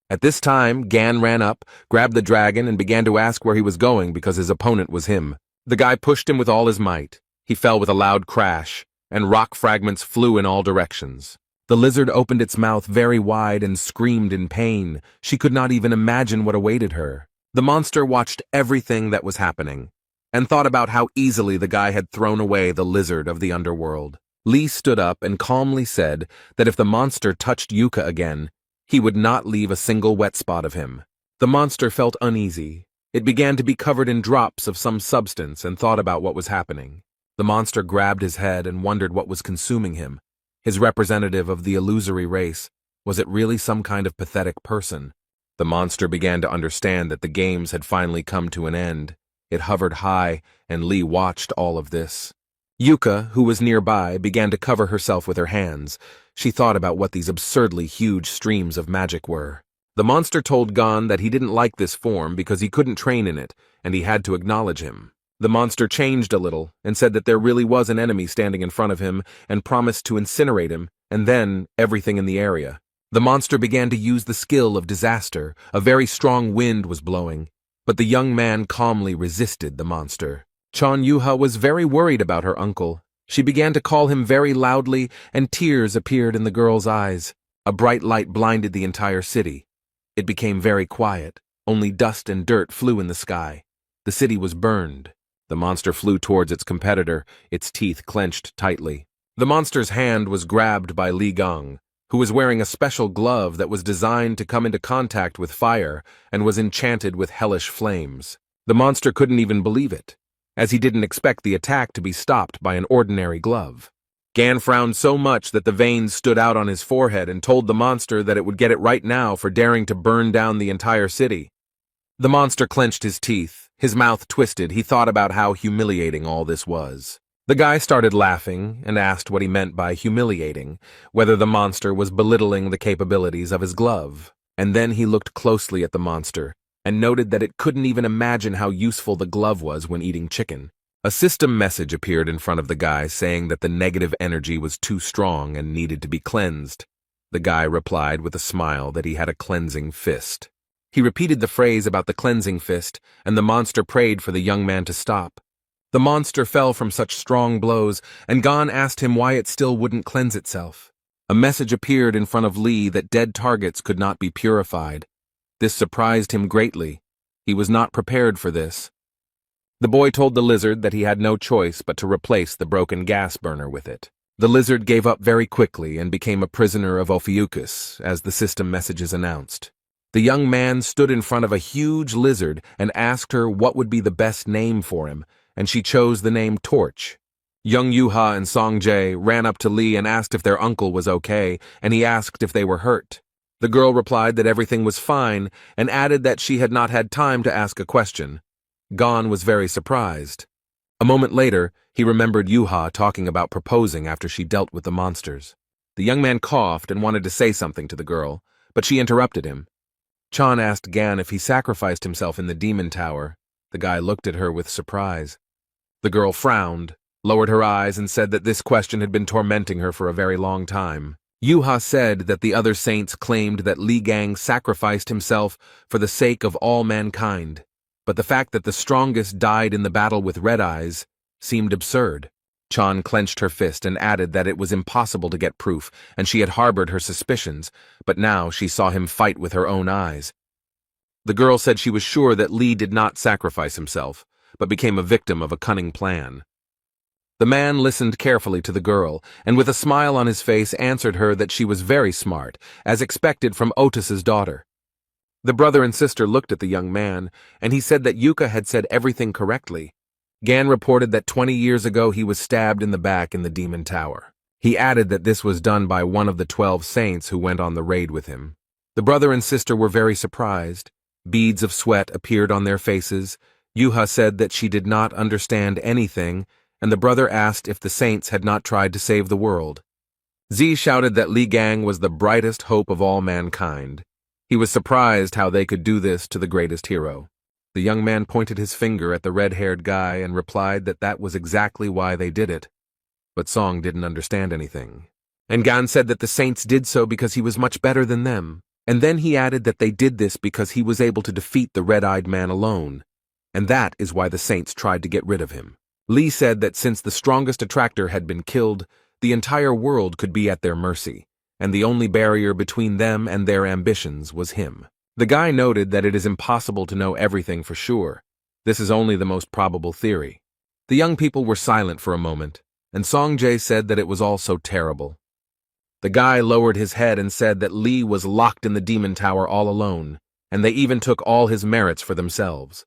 At this time, Gan ran up, grabbed the dragon, and began to ask where he was going because his opponent was him. The guy pushed him with all his might. He fell with a loud crash, and rock fragments flew in all directions. The lizard opened its mouth very wide and screamed in pain. She could not even imagine what awaited her. The monster watched everything that was happening, and thought about how easily the guy had thrown away the lizard of the underworld. Lee stood up and calmly said that if the monster touched Yuka again, he would not leave a single wet spot of him. The monster felt uneasy. It began to be covered in drops of some substance and thought about what was happening. The monster grabbed his head and wondered what was consuming him. His representative of the illusory race, was it really some kind of pathetic person? The monster began to understand that the games had finally come to an end. It hovered high, and Lee watched all of this. Yuka, who was nearby, began to cover herself with her hands. She thought about what these absurdly huge streams of magic were. The monster told Gon that he didn't like this form because he couldn't train in it, and he had to acknowledge him. The monster changed a little and said that there really was an enemy standing in front of him and promised to incinerate him, and then everything in the area. The monster began to use the skill of disaster. A very strong wind was blowing, but the young man calmly resisted the monster. Chan Yuha was very worried about her uncle. She began to call him very loudly, and tears appeared in the girl's eyes. A bright light blinded the entire city. It became very quiet. Only dust and dirt flew in the sky. The city was burned. The monster flew towards its competitor, its teeth clenched tightly. The monster's hand was grabbed by Li Gang, who was wearing a special glove that was designed to come into contact with fire and was enchanted with hellish flames. The monster couldn't even believe it, as he didn't expect the attack to be stopped by an ordinary glove. Gan frowned so much that the veins stood out on his forehead and told the monster that it would get it right now for daring to burn down the entire city. The monster clenched his teeth. His mouth twisted. He thought about how humiliating all this was. The guy started laughing and asked what he meant by humiliating, whether the monster was belittling the capabilities of his glove. And then he looked closely at the monster and noted that it couldn't even imagine how useful the glove was when eating chicken. A system message appeared in front of the guy saying that the negative energy was too strong and needed to be cleansed. The guy replied with a smile that he had a cleansing fist. He repeated the phrase about the cleansing fist, and the monster prayed for the young man to stop. The monster fell from such strong blows, and Gon asked him why it still wouldn't cleanse itself. A message appeared in front of Lee that dead targets could not be purified. This surprised him greatly. He was not prepared for this. The boy told the lizard that he had no choice but to replace the broken gas burner with it. The lizard gave up very quickly and became a prisoner of Ophiuchus, as the system messages announced. The young man stood in front of a huge lizard and asked her what would be the best name for him, and she chose the name Torch. Young Yuha and Songjae ran up to Lee and asked if their uncle was okay, and he asked if they were hurt. The girl replied that everything was fine and added that she had not had time to ask a question. Gon was very surprised. A moment later, he remembered Yuha talking about proposing after she dealt with the monsters. The young man coughed and wanted to say something to the girl, but she interrupted him. Chan asked Gan if he sacrificed himself in the demon tower. The guy looked at her with surprise. The girl frowned, lowered her eyes, and said that this question had been tormenting her for a very long time. Yuha said that the other saints claimed that Li Gang sacrificed himself for the sake of all mankind, but the fact that the strongest died in the battle with Red Eyes seemed absurd. Chan clenched her fist and added that it was impossible to get proof, and she had harbored her suspicions, but now she saw him fight with her own eyes. The girl said she was sure that Li did not sacrifice himself, but became a victim of a cunning plan. The man listened carefully to the girl, and with a smile on his face answered her that she was very smart, as expected from Otis's daughter. The brother and sister looked at the young man, and he said that Yuka had said everything correctly. Gan reported that 20 years ago he was stabbed in the back in the demon tower. He added that this was done by one of the 12 saints who went on the raid with him. The brother and sister were very surprised. Beads of sweat appeared on their faces. Yuha said that she did not understand anything, and the brother asked if the saints had not tried to save the world. Z shouted that Li Gang was the brightest hope of all mankind. He was surprised how they could do this to the greatest hero. The young man pointed his finger at the red-haired guy and replied that that was exactly why they did it. But Song didn't understand anything. And Gan said that the saints did so because he was much better than them. And then he added that they did this because he was able to defeat the red-eyed man alone. And that is why the saints tried to get rid of him. Lee said that since the strongest attractor had been killed, the entire world could be at their mercy, and the only barrier between them and their ambitions was him. The guy noted that it is impossible to know everything for sure. This is only the most probable theory. The young people were silent for a moment, and Songjae said that it was all so terrible. The guy lowered his head and said that Lee was locked in the demon tower all alone, and they even took all his merits for themselves.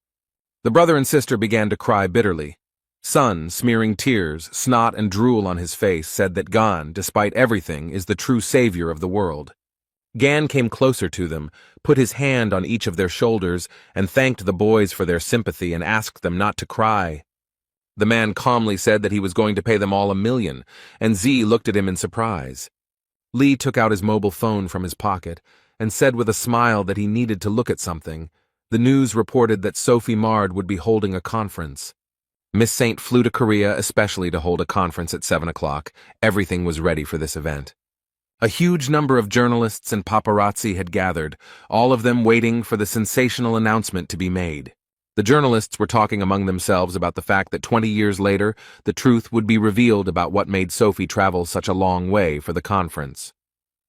The brother and sister began to cry bitterly. Sun, smearing tears, snot, and drool on his face, said that Gan, despite everything, is the true savior of the world. Gan came closer to them, put his hand on each of their shoulders, and thanked the boys for their sympathy and asked them not to cry. The man calmly said that he was going to pay them all $1 million, and Z looked at him in surprise. Lee took out his mobile phone from his pocket and said with a smile that he needed to look at something. The news reported that Sophie Mard would be holding a conference. Miss Saint flew to Korea especially to hold a conference at 7 o'clock. Everything was ready for this event. A huge number of journalists and paparazzi had gathered, all of them waiting for the sensational announcement to be made. The journalists were talking among themselves about the fact that 20 years later, the truth would be revealed about what made Sophie travel such a long way for the conference.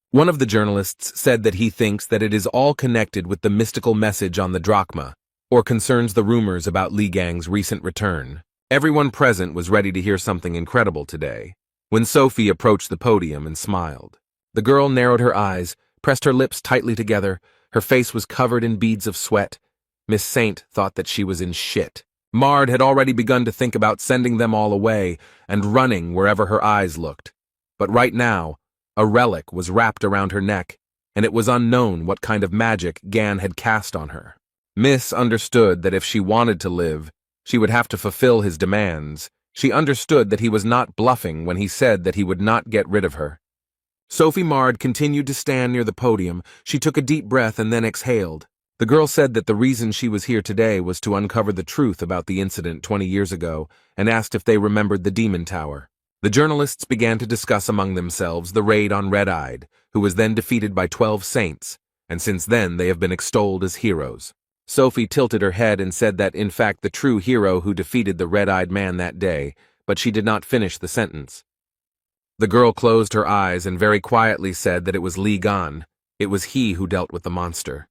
One of the journalists said that he thinks that it is all connected with the mystical message on the drachma, or concerns the rumors about Li Gang's recent return. Everyone present was ready to hear something incredible today, when Sophie approached the podium and smiled. The girl narrowed her eyes, pressed her lips tightly together. Her face was covered in beads of sweat. Miss Saint thought that she was in shit. Mard had already begun to think about sending them all away and running wherever her eyes looked. But right now, a relic was wrapped around her neck, and it was unknown what kind of magic Gan had cast on her. Miss understood that if she wanted to live, she would have to fulfill his demands. She understood that he was not bluffing when he said that he would not get rid of her. Sophie Mard continued to stand near the podium. She took a deep breath and then exhaled. The girl said that the reason she was here today was to uncover the truth about the incident 20 years ago and asked if they remembered the demon tower. The journalists began to discuss among themselves the raid on Red-Eyed, who was then defeated by 12 saints, and since then they have been extolled as heroes. Sophie tilted her head and said that, in fact, the true hero who defeated the red-eyed man that day, but she did not finish the sentence. The girl closed her eyes and very quietly said that it was Li Gan. It was he who dealt with the monster.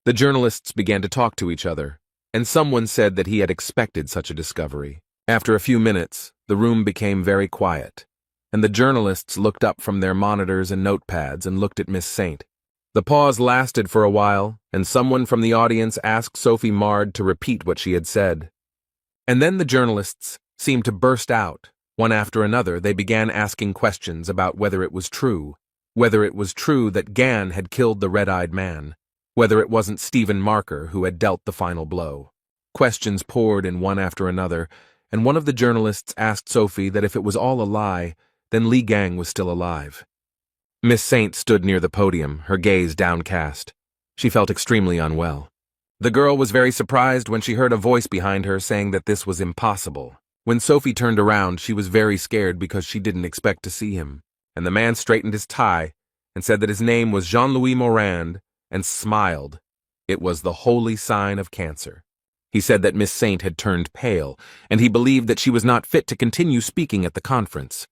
The journalists began to talk to each other, and someone said that he had expected such a discovery. After a few minutes, the room became very quiet, and the journalists looked up from their monitors and notepads and looked at Miss Saint. The pause lasted for a while, and someone from the audience asked Sophie Mard to repeat what she had said. And then the journalists seemed to burst out. One after another, they began asking questions about whether it was true that Gan had killed the red-eyed man, whether it wasn't Stephen Marker who had dealt the final blow. Questions poured in one after another, and one of the journalists asked Sophie that if it was all a lie, then Li Gang was still alive. Miss Saint stood near the podium, her gaze downcast. She felt extremely unwell. The girl was very surprised when she heard a voice behind her saying that this was impossible. When Sophie turned around, she was very scared because she didn't expect to see him, and the man straightened his tie and said that his name was Jean-Louis Morand and smiled. It was the holy sign of cancer. He said that Miss Saint had turned pale, and he believed that she was not fit to continue speaking at the conference.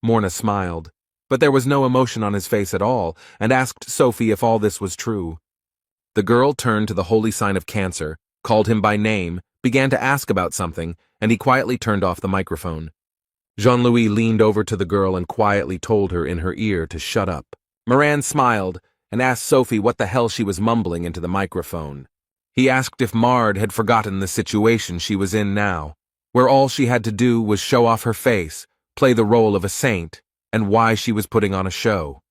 Morna smiled, but there was no emotion on his face at all, and asked Sophie if all this was true. The girl turned to the holy sign of cancer, called him by name, began to ask about something, and he quietly turned off the microphone. Jean-Louis leaned over to the girl and quietly told her in her ear to shut up. Moran smiled and asked Sophie what the hell she was mumbling into the microphone. He asked if Mard had forgotten the situation she was in now, where all she had to do was show off her face, play the role of a saint, and why she was putting on a show.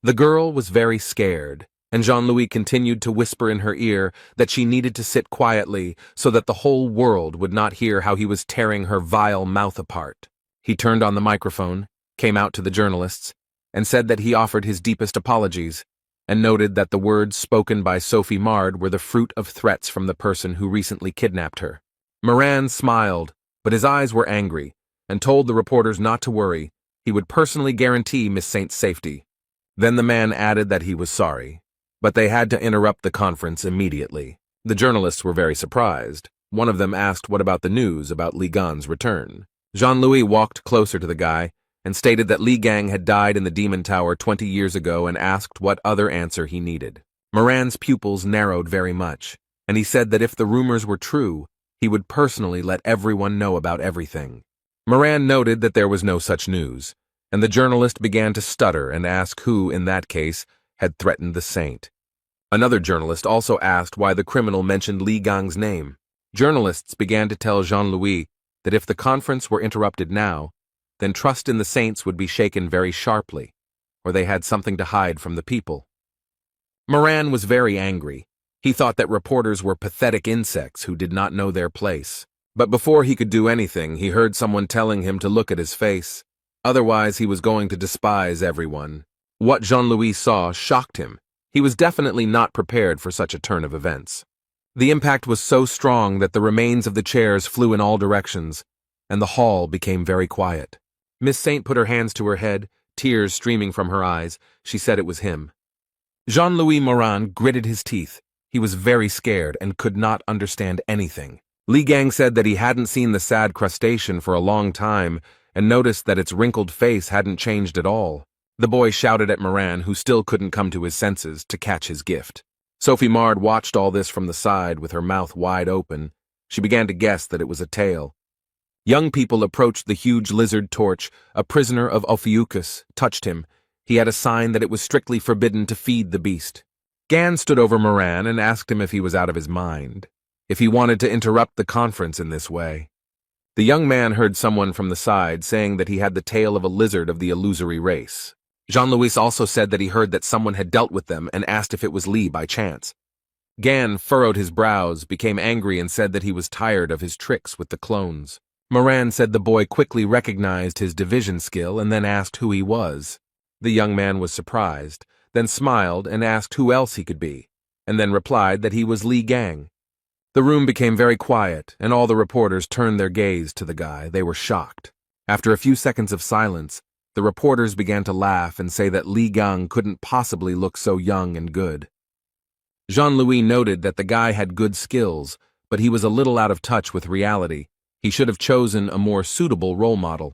The girl was very scared, and Jean-Louis continued to whisper in her ear that she needed to sit quietly so that the whole world would not hear how he was tearing her vile mouth apart. He turned on the microphone, came out to the journalists, and said that he offered his deepest apologies, and noted that the words spoken by Sophie Mard were the fruit of threats from the person who recently kidnapped her. Moran smiled, but his eyes were angry, and told the reporters not to worry. He would personally guarantee Miss Saint's safety. Then the man added that he was sorry, but they had to interrupt the conference immediately. The journalists were very surprised. One of them asked what about the news about Li Gan's return. Jean-Louis walked closer to the guy and stated that Li Gang had died in the Demon Tower 20 years ago and asked what other answer he needed. Moran's pupils narrowed very much, and he said that if the rumors were true, he would personally let everyone know about everything. Moran noted that there was no such news, and the journalist began to stutter and ask who, in that case, had threatened the saint. Another journalist also asked why the criminal mentioned Li Gang's name. Journalists began to tell Jean-Louis that if the conference were interrupted now, then trust in the saints would be shaken very sharply, or they had something to hide from the people. Moran was very angry. He thought that reporters were pathetic insects who did not know their place. But before he could do anything, he heard someone telling him to look at his face. Otherwise, he was going to despise everyone. What Jean-Louis saw shocked him. He was definitely not prepared for such a turn of events. The impact was so strong that the remains of the chairs flew in all directions, and the hall became very quiet. Miss Saint put her hands to her head, tears streaming from her eyes. She said it was him. Jean-Louis Moran gritted his teeth. He was very scared and could not understand anything. Li Gang said that he hadn't seen the sad crustacean for a long time and noticed that its wrinkled face hadn't changed at all. The boy shouted at Moran, who still couldn't come to his senses, to catch his gift. Sophie Mard watched all this from the side with her mouth wide open. She began to guess that it was a tale. Young people approached the huge lizard torch. A prisoner of Ophiuchus touched him. He had a sign that it was strictly forbidden to feed the beast. Gan stood over Moran and asked him if he was out of his mind, if he wanted to interrupt the conference in this way. The young man heard someone from the side saying that he had the tail of a lizard of the illusory race. Jean-Louis also said that he heard that someone had dealt with them and asked if it was Li by chance. Gan furrowed his brows, became angry, and said that he was tired of his tricks with the clones. Moran said the boy quickly recognized his division skill and then asked who he was. The young man was surprised, then smiled and asked who else he could be, and then replied that he was Li Gang. The room became very quiet, and all the reporters turned their gaze to the guy. They were shocked. After a few seconds of silence, the reporters began to laugh and say that Li Gang couldn't possibly look so young and good. Jean-Louis noted that the guy had good skills, but he was a little out of touch with reality. He should have chosen a more suitable role model.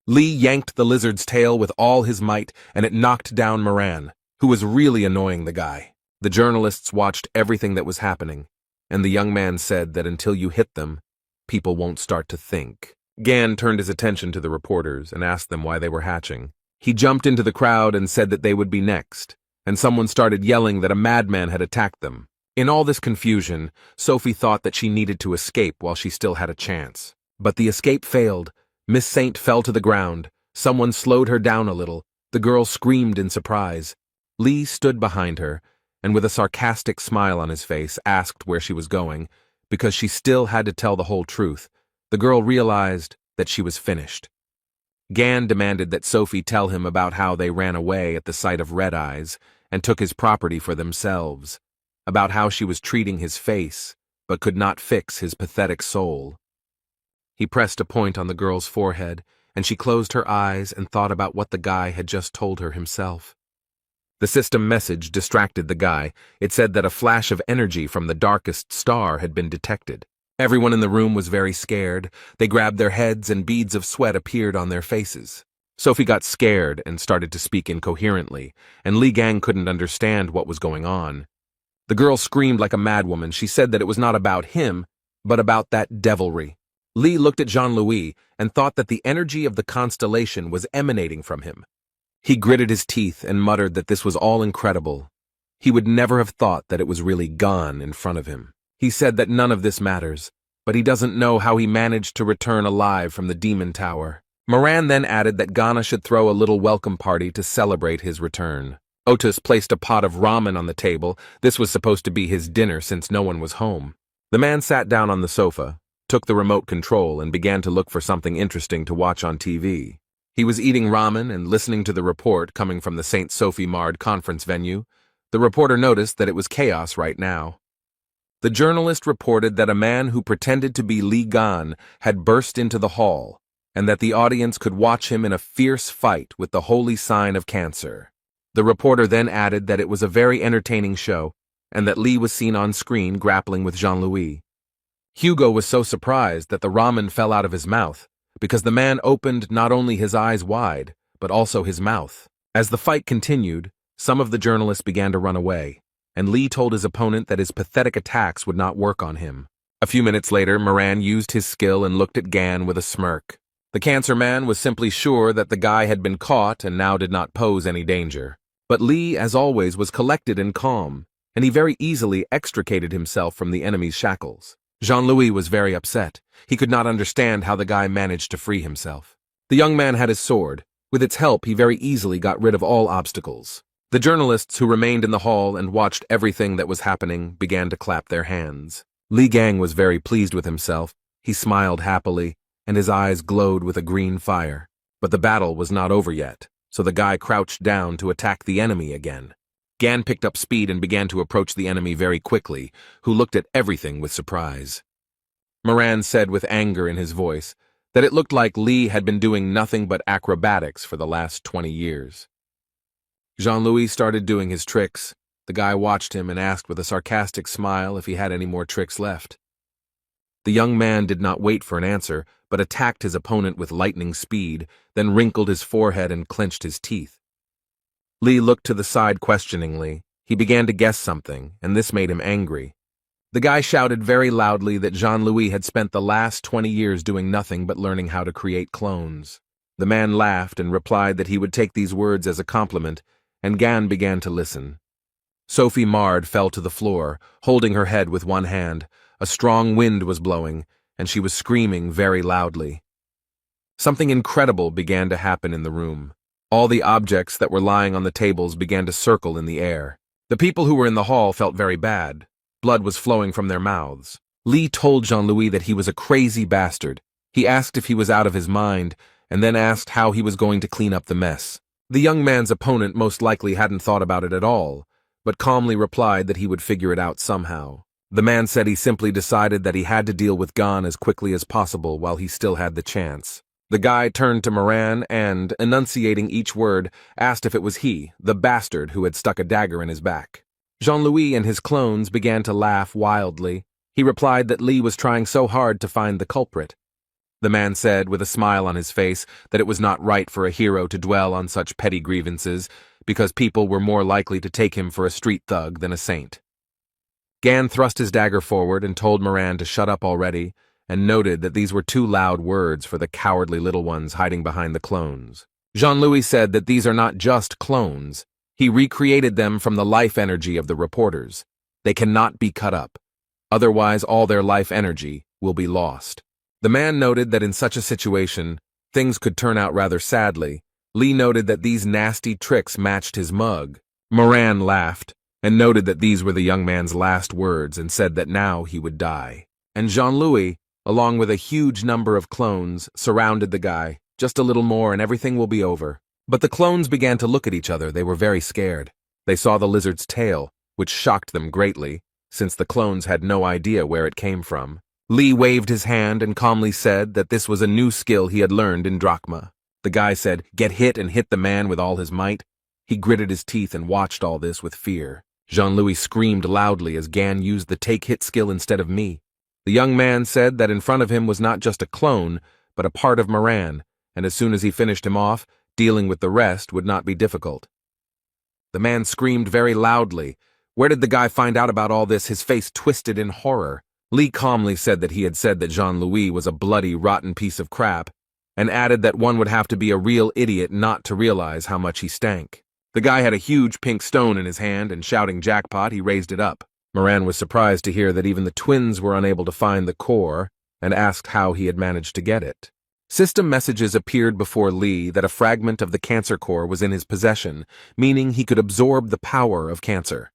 Li yanked the lizard's tail with all his might, and it knocked down Moran, who was really annoying the guy. The journalists watched everything that was happening, and the young man said that until you hit them, people won't start to think. Gan turned his attention to the reporters and asked them why they were hatching. He jumped into the crowd and said that they would be next, and someone started yelling that a madman had attacked them. In all this confusion, Sophie thought that she needed to escape while she still had a chance. But the escape failed. Miss Saint fell to the ground. Someone slowed her down a little. The girl screamed in surprise. Lee stood behind her, and with a sarcastic smile on his face, asked where she was going, because she still had to tell the whole truth. The girl realized that she was finished. Gan demanded that Sophie tell him about how they ran away at the sight of Red Eyes and took his property for themselves, about how she was treating his face but could not fix his pathetic soul. He pressed a point on the girl's forehead, and she closed her eyes and thought about what the guy had just told her himself. The system message distracted the guy. It said that a flash of energy from the darkest star had been detected. Everyone in the room was very scared. They grabbed their heads and beads of sweat appeared on their faces. Sophie got scared and started to speak incoherently, and Li Gang couldn't understand what was going on. The girl screamed like a madwoman. She said that it was not about him, but about that devilry. Li looked at Jean-Louis and thought that the energy of the constellation was emanating from him. He gritted his teeth and muttered that this was all incredible. He would never have thought that it was really gone in front of him. He said that none of this matters, but he doesn't know how he managed to return alive from the demon tower. Moran then added that Ghana should throw a little welcome party to celebrate his return. Otis placed a pot of ramen on the table. This was supposed to be his dinner since no one was home. The man sat down on the sofa, took the remote control, and began to look for something interesting to watch on TV. He was eating ramen and listening to the report coming from the St. Sophie Mard conference venue. The reporter noticed that it was chaos right now. The journalist reported that a man who pretended to be Li Gan had burst into the hall, and that the audience could watch him in a fierce fight with the holy sign of Cancer. The reporter then added that it was a very entertaining show, and that Li was seen on screen grappling with Jean-Louis. Hugo was so surprised that the ramen fell out of his mouth, because the man opened not only his eyes wide, but also his mouth. As the fight continued, some of the journalists began to run away, and Li told his opponent that his pathetic attacks would not work on him. A few minutes later, Moran used his skill and looked at Gan with a smirk. The Cancer Man was simply sure that the guy had been caught and now did not pose any danger. But Li, as always, was collected and calm, and he very easily extricated himself from the enemy's shackles. Jean-Louis was very upset. He could not understand how the guy managed to free himself. The young man had his sword. With its help, he very easily got rid of all obstacles. The journalists who remained in the hall and watched everything that was happening began to clap their hands. Li Gang was very pleased with himself. He smiled happily, and his eyes glowed with a green fire. But the battle was not over yet, so the guy crouched down to attack the enemy again. Gan picked up speed and began to approach the enemy very quickly, who looked at everything with surprise. Moran said with anger in his voice that it looked like Li had been doing nothing but acrobatics for the last 20 years. Jean-Louis started doing his tricks. The guy watched him and asked with a sarcastic smile if he had any more tricks left. The young man did not wait for an answer, but attacked his opponent with lightning speed, then wrinkled his forehead and clenched his teeth. Li looked to the side questioningly. He began to guess something, and this made him angry. The guy shouted very loudly that Jean-Louis had spent the last 20 years doing nothing but learning how to create clones. The man laughed and replied that he would take these words as a compliment, and Gan began to listen. Sophie Mard fell to the floor, holding her head with one hand. A strong wind was blowing, and she was screaming very loudly. Something incredible began to happen in the room. All the objects that were lying on the tables began to circle in the air. The people who were in the hall felt very bad. Blood was flowing from their mouths. Li told Jean-Louis that he was a crazy bastard. He asked if he was out of his mind, and then asked how he was going to clean up the mess. The young man's opponent most likely hadn't thought about it at all, but calmly replied that he would figure it out somehow. The man said he simply decided that he had to deal with Gan as quickly as possible while he still had the chance. The guy turned to Moran and, enunciating each word, asked if it was he, the bastard who had stuck a dagger in his back. Jean-Louis and his clones began to laugh wildly. He replied that Li was trying so hard to find the culprit. The man said, with a smile on his face, that it was not right for a hero to dwell on such petty grievances, because people were more likely to take him for a street thug than a saint. Gan thrust his dagger forward and told Moran to shut up already, and noted that these were too loud words for the cowardly little ones hiding behind the clones. Jean-Louis said that these are not just clones. He recreated them from the life energy of the reporters. They cannot be cut up. Otherwise, all their life energy will be lost. The man noted that in such a situation, things could turn out rather sadly. Lee noted that these nasty tricks matched his mug. Moran laughed and noted that these were the young man's last words and said that now he would die. And Jean-Louis, along with a huge number of clones, surrounded the guy. Just a little more and everything will be over. But the clones began to look at each other. They were very scared. They saw the lizard's tail, which shocked them greatly, since the clones had no idea where it came from. Lee waved his hand and calmly said that this was a new skill he had learned in Drachma. The guy said, "Get hit," and hit the man with all his might. He gritted his teeth and watched all this with fear. Jean-Louis screamed loudly as Gan used the take-hit skill instead of me. The young man said that in front of him was not just a clone, but a part of Moran, and as soon as he finished him off, dealing with the rest would not be difficult. The man screamed very loudly. Where did the guy find out about all this? His face twisted in horror. Lee calmly said that he had said that Jean-Louis was a bloody, rotten piece of crap, and added that one would have to be a real idiot not to realize how much he stank. The guy had a huge pink stone in his hand, and shouting jackpot, he raised it up. Moran was surprised to hear that even the twins were unable to find the core, and asked how he had managed to get it. System messages appeared before Lee that a fragment of the cancer core was in his possession, meaning he could absorb the power of cancer.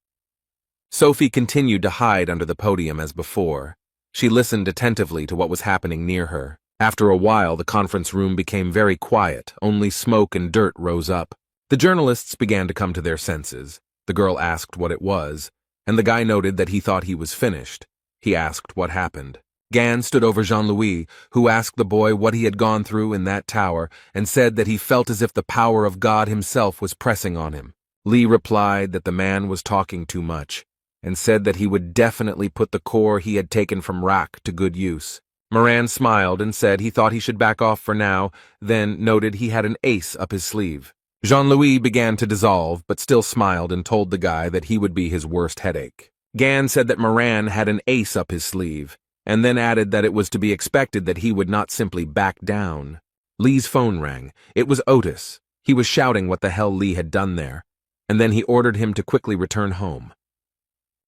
Sophie continued to hide under the podium as before. She listened attentively to what was happening near her. After a while, the conference room became very quiet. Only smoke and dirt rose up. The journalists began to come to their senses. The girl asked what it was, and the guy noted that he thought he was finished. He asked what happened. Gan stood over Jean-Louis, who asked the boy what he had gone through in that tower, and said that he felt as if the power of God himself was pressing on him. Lee replied that the man was talking too much, and said that he would definitely put the core he had taken from Rak to good use. Moran smiled and said he thought he should back off for now, then noted he had an ace up his sleeve. Jean-Louis began to dissolve, but still smiled and told the guy that he would be his worst headache. Gan said that Moran had an ace up his sleeve, and then added that it was to be expected that he would not simply back down. Lee's phone rang. It was Otis. He was shouting what the hell Lee had done there, and then he ordered him to quickly return home.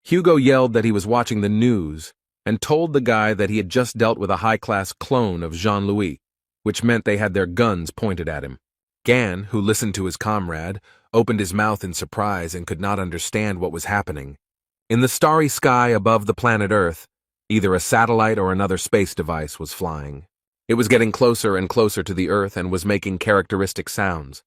Hugo yelled that he was watching the news, and told the guy that he had just dealt with a high-class clone of Jean-Louis, which meant they had their guns pointed at him. Gan, who listened to his comrade, opened his mouth in surprise and could not understand what was happening. In the starry sky above the planet Earth, either a satellite or another space device was flying. It was getting closer and closer to the Earth and was making characteristic sounds.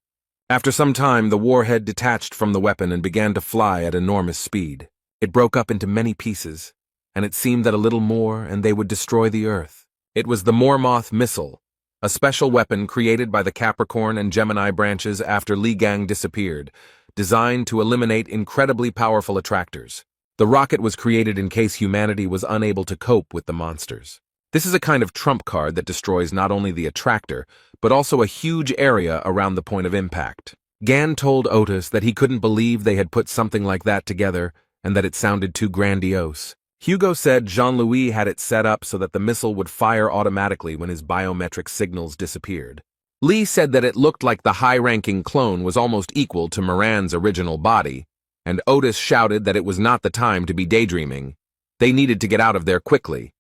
After some time, the warhead detached from the weapon and began to fly at enormous speed. It broke up into many pieces, and it seemed that a little more and they would destroy the Earth. It was the Mormoth missile, a special weapon created by the Capricorn and Gemini branches after Li Gang disappeared, designed to eliminate incredibly powerful attractors. The rocket was created in case humanity was unable to cope with the monsters. This is a kind of trump card that destroys not only the attractor, but also a huge area around the point of impact. Gan told Otis that he couldn't believe they had put something like that together and that it sounded too grandiose. Hugo said Jean-Louis had it set up so that the missile would fire automatically when his biometric signals disappeared. Lee said that it looked like the high-ranking clone was almost equal to Moran's original body, and Otis shouted that it was not the time to be daydreaming. They needed to get out of there quickly.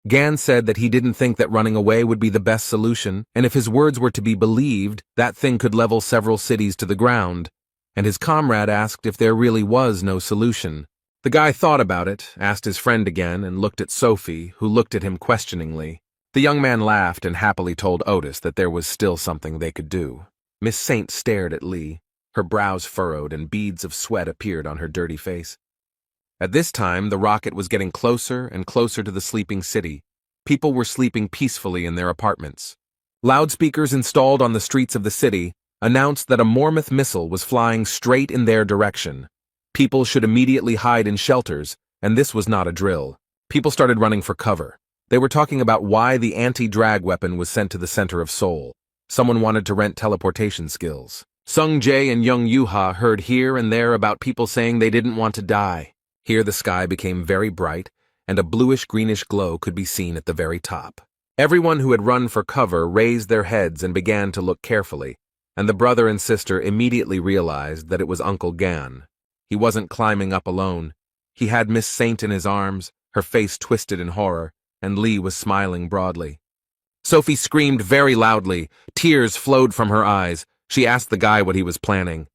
Gan said that he didn't think that running away would be the best solution, and if his words were to be believed, that thing could level several cities to the ground, and his comrade asked if there really was no solution. The guy thought about it, asked his friend again, and looked at Sophie, who looked at him questioningly. The young man laughed and happily told Otis that there was still something they could do. Miss Saint stared at Lee. Her brows furrowed and beads of sweat appeared on her dirty face. At this time, the rocket was getting closer and closer to the sleeping city. People were sleeping peacefully in their apartments. Loudspeakers installed on the streets of the city announced that a Mormoth missile was flying straight in their direction. People should immediately hide in shelters, and this was not a drill. People started running for cover. They were talking about why the anti-drag weapon was sent to the center of Seoul. Someone wanted to rent teleportation skills. Sung Jae and Young Yuha heard here and there about people saying they didn't want to die. Here the sky became very bright, and a bluish-greenish glow could be seen at the very top. Everyone who had run for cover raised their heads and began to look carefully, and the brother and sister immediately realized that it was Uncle Gan. He wasn't climbing up alone. He had Miss Saint in his arms, her face twisted in horror, and Lee was smiling broadly. Sophie screamed very loudly. Tears flowed from her eyes. She asked the guy what he was planning.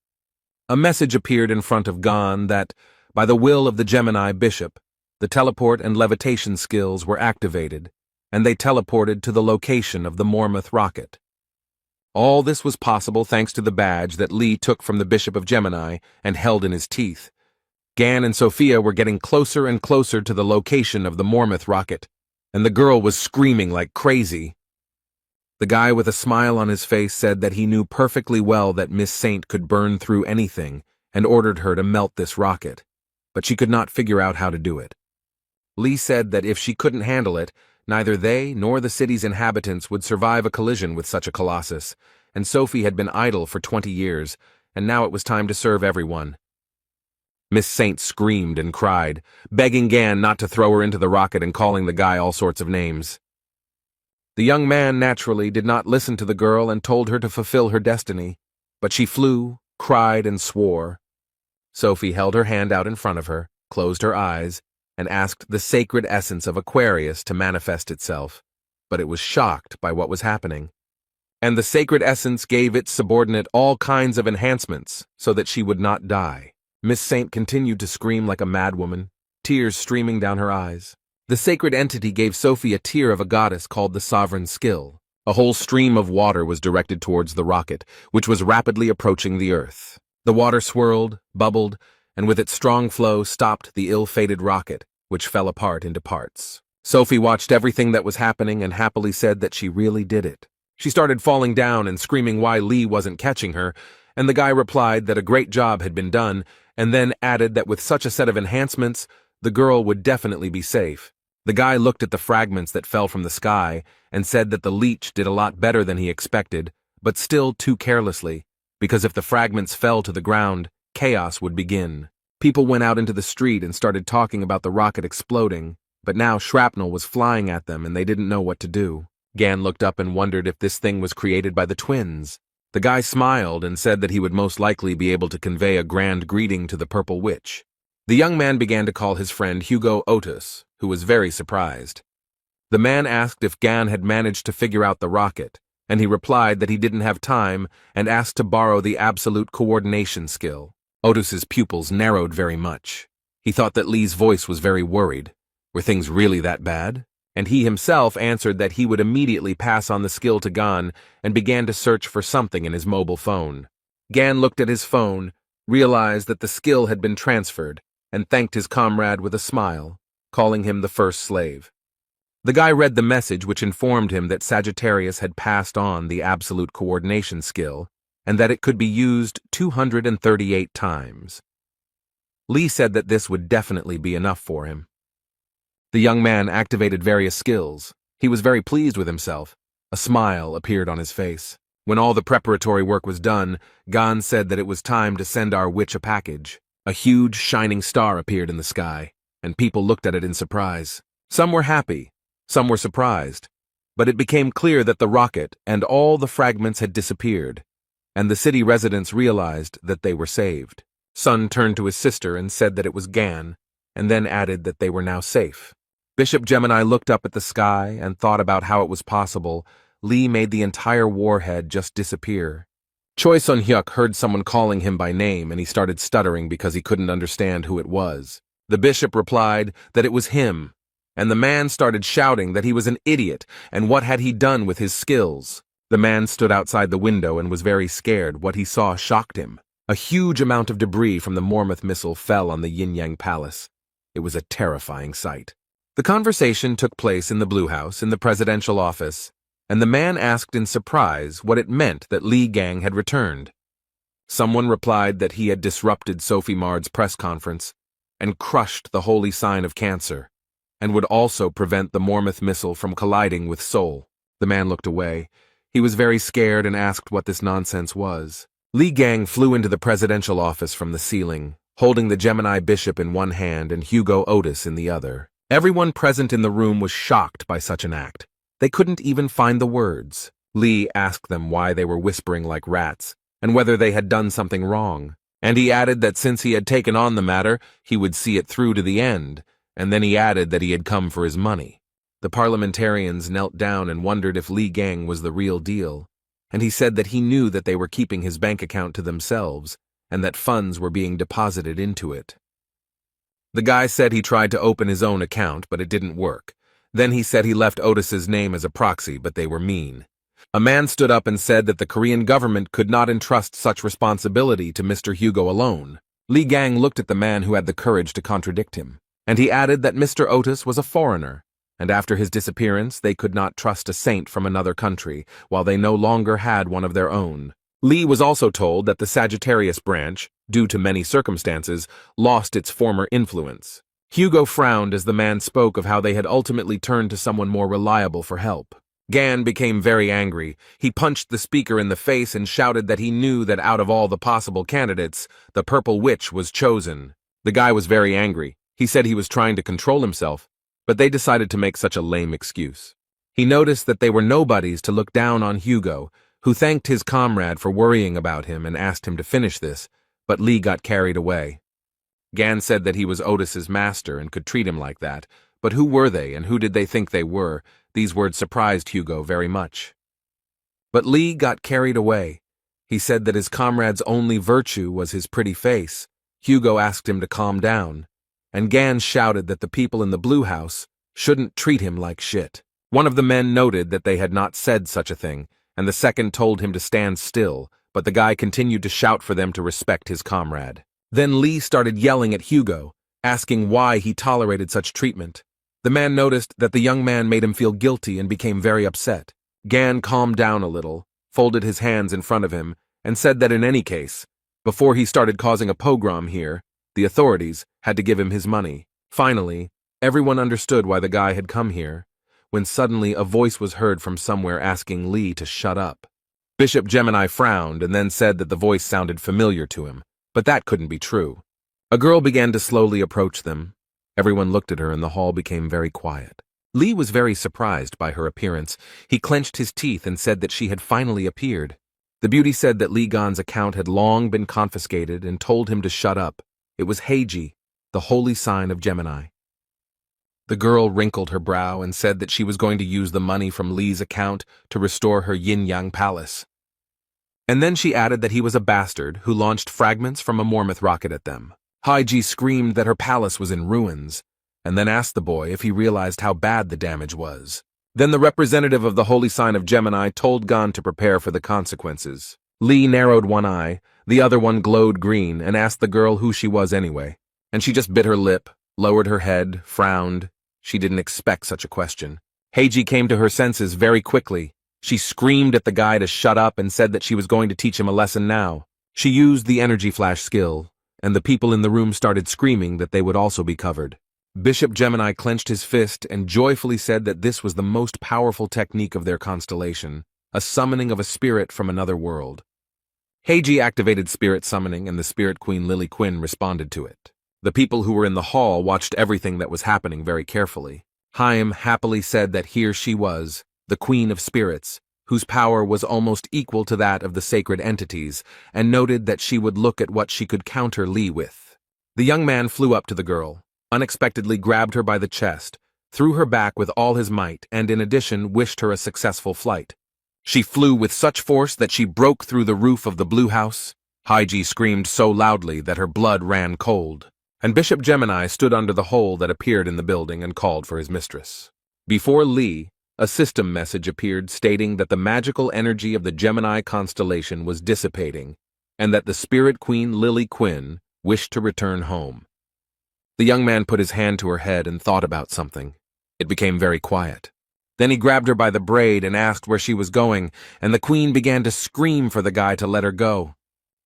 A message appeared in front of Gan that, by the will of the Gemini bishop, the teleport and levitation skills were activated, and they teleported to the location of the Mormouth rocket. All this was possible thanks to the badge that Lee took from the Bishop of Gemini and held in his teeth. Gan and Sophia were getting closer and closer to the location of the Mormouth rocket, and the girl was screaming like crazy. The guy with a smile on his face said that he knew perfectly well that Miss Saint could burn through anything and ordered her to melt this rocket, but she could not figure out how to do it. Lee said that if she couldn't handle it, neither they nor the city's inhabitants would survive a collision with such a colossus, and Sophie had been idle for 20 years, and now it was time to serve everyone. Miss Saint screamed and cried, begging Gan not to throw her into the rocket and calling the guy all sorts of names. The young man naturally did not listen to the girl and told her to fulfill her destiny, but she flew, cried, and swore. Sophie held her hand out in front of her, closed her eyes, and asked the sacred essence of Aquarius to manifest itself, but it was shocked by what was happening. And the sacred essence gave its subordinate all kinds of enhancements so that she would not die. Miss Saint continued to scream like a madwoman, tears streaming down her eyes. The sacred entity gave Sophie a tear of a goddess called the Sovereign Skill. A whole stream of water was directed towards the rocket, which was rapidly approaching the Earth. The water swirled, bubbled, and with its strong flow stopped the ill-fated rocket, which fell apart into parts. Sophie watched everything that was happening and happily said that she really did it. She started falling down and screaming why Lee wasn't catching her, and the guy replied that a great job had been done, and then added that with such a set of enhancements, the girl would definitely be safe. The guy looked at the fragments that fell from the sky and said that the leech did a lot better than he expected, but still too carelessly, because if the fragments fell to the ground, chaos would begin. People went out into the street and started talking about the rocket exploding, but now shrapnel was flying at them and they didn't know what to do. Gan looked up and wondered if this thing was created by the twins. The guy smiled and said that he would most likely be able to convey a grand greeting to the Purple Witch. The young man began to call his friend Hugo Otis, who was very surprised. The man asked if Gan had managed to figure out the rocket, and he replied that he didn't have time and asked to borrow the absolute coordination skill. Otis's pupils narrowed very much. He thought that Lee's voice was very worried. Were things really that bad? And he himself answered that he would immediately pass on the skill to Gan and began to search for something in his mobile phone. Gan looked at his phone, realized that the skill had been transferred, and thanked his comrade with a smile, calling him the first slave. The guy read the message which informed him that Sagittarius had passed on the absolute coordination skill, and that it could be used 238 times. Lee said that this would definitely be enough for him. The young man activated various skills. He was very pleased with himself. A smile appeared on his face. When all the preparatory work was done, Gan said that it was time to send our witch a package. A huge, shining star appeared in the sky, and people looked at it in surprise. Some were happy, some were surprised, but it became clear that the rocket and all the fragments had disappeared, and the city residents realized that they were saved. Sun turned to his sister and said that it was Gan, and then added that they were now safe. Bishop Gemini looked up at the sky and thought about how it was possible Lee made the entire warhead just disappear. Choi Sun-hyuk heard someone calling him by name and he started stuttering because he couldn't understand who it was. The bishop replied that it was him, and the man started shouting that he was an idiot and what had he done with his skills. The man stood outside the window and was very scared. What he saw shocked him. A huge amount of debris from the Mormouth missile fell on the Yin-Yang Palace. It was a terrifying sight. The conversation took place in the Blue House in the presidential office, and the man asked in surprise what it meant that Lee Gang had returned. Someone replied that he had disrupted Sophie Mard's press conference and crushed the holy sign of Cancer, and would also prevent the Mormouth missile from colliding with Seoul. The man looked away. He was very scared and asked what this nonsense was. Li Gang flew into the presidential office from the ceiling, holding the Gemini bishop in one hand and Hugo Otis in the other. Everyone present in the room was shocked by such an act. They couldn't even find the words. Li asked them why they were whispering like rats, and whether they had done something wrong. And he added that since he had taken on the matter, he would see it through to the end, and then he added that he had come for his money. The parliamentarians knelt down and wondered if Li Gang was the real deal, and he said that he knew that they were keeping his bank account to themselves, and that funds were being deposited into it. The guy said he tried to open his own account, but it didn't work. Then he said he left Otis's name as a proxy, but they were mean. A man stood up and said that the Korean government could not entrust such responsibility to Mr. Hugo alone. Li Gang looked at the man who had the courage to contradict him, and he added that Mr. Otis was a foreigner, and after his disappearance they could not trust a saint from another country, while they no longer had one of their own. Li was also told that the Sagittarius branch, due to many circumstances, lost its former influence. Hugo frowned as the man spoke of how they had ultimately turned to someone more reliable for help. Gan became very angry. He punched the speaker in the face and shouted that he knew that out of all the possible candidates, the Purple Witch was chosen. The guy was very angry. He said he was trying to control himself, but they decided to make such a lame excuse. He noticed that they were nobodies to look down on Hugo, who thanked his comrade for worrying about him and asked him to finish this, but Li got carried away. Gan said that he was Otis's master and could treat him like that, but who were they and who did they think they were? These words surprised Hugo very much. But Li got carried away. He said that his comrade's only virtue was his pretty face. Hugo asked him to calm down, and Gan shouted that the people in the blue house shouldn't treat him like shit. One of the men noted that they had not said such a thing, and the second told him to stand still, but the guy continued to shout for them to respect his comrade. Then Li started yelling at Hugo, asking why he tolerated such treatment. The man noticed that the young man made him feel guilty and became very upset. Gan calmed down a little, folded his hands in front of him, and said that in any case, before he started causing a pogrom here, the authorities had to give him his money. Finally, everyone understood why the guy had come here, when suddenly a voice was heard from somewhere asking Li to shut up. Bishop Gemini frowned and then said that the voice sounded familiar to him, but that couldn't be true. A girl began to slowly approach them. Everyone looked at her and the hall became very quiet. Li was very surprised by her appearance. He clenched his teeth and said that she had finally appeared. The beauty said that Li Gan's account had long been confiscated and told him to shut up. It was Heiji, the holy sign of Gemini. The girl wrinkled her brow and said that she was going to use the money from Li's account to restore her yin-yang palace. And then she added that he was a bastard who launched fragments from a Mormouth rocket at them. Heiji screamed that her palace was in ruins, and then asked the boy if he realized how bad the damage was. Then the representative of the holy sign of Gemini told Gan to prepare for the consequences. Li narrowed one eye, the other one glowed green, and asked the girl who she was anyway. And she just bit her lip, lowered her head, frowned. She didn't expect such a question. Heiji came to her senses very quickly. She screamed at the guy to shut up and said that she was going to teach him a lesson now. She used the energy flash skill, and the people in the room started screaming that they would also be covered. Bishop Gemini clenched his fist and joyfully said that this was the most powerful technique of their constellation, a summoning of a spirit from another world. Heiji activated spirit summoning and the spirit queen Lily Quinn responded to it. The people who were in the hall watched everything that was happening very carefully. Haim happily said that here she was, the queen of spirits, whose power was almost equal to that of the sacred entities, and noted that she would look at what she could counter Li with. The young man flew up to the girl, unexpectedly grabbed her by the chest, threw her back with all his might, and in addition wished her a successful flight. She flew with such force that she broke through the roof of the blue house. Heiji screamed so loudly that her blood ran cold, and Bishop Gemini stood under the hole that appeared in the building and called for his mistress. Before Li, a system message appeared stating that the magical energy of the Gemini constellation was dissipating, and that the spirit queen Lily Quinn wished to return home. The young man put his hand to her head and thought about something. It became very quiet. Then he grabbed her by the braid and asked where she was going, and the queen began to scream for the guy to let her go.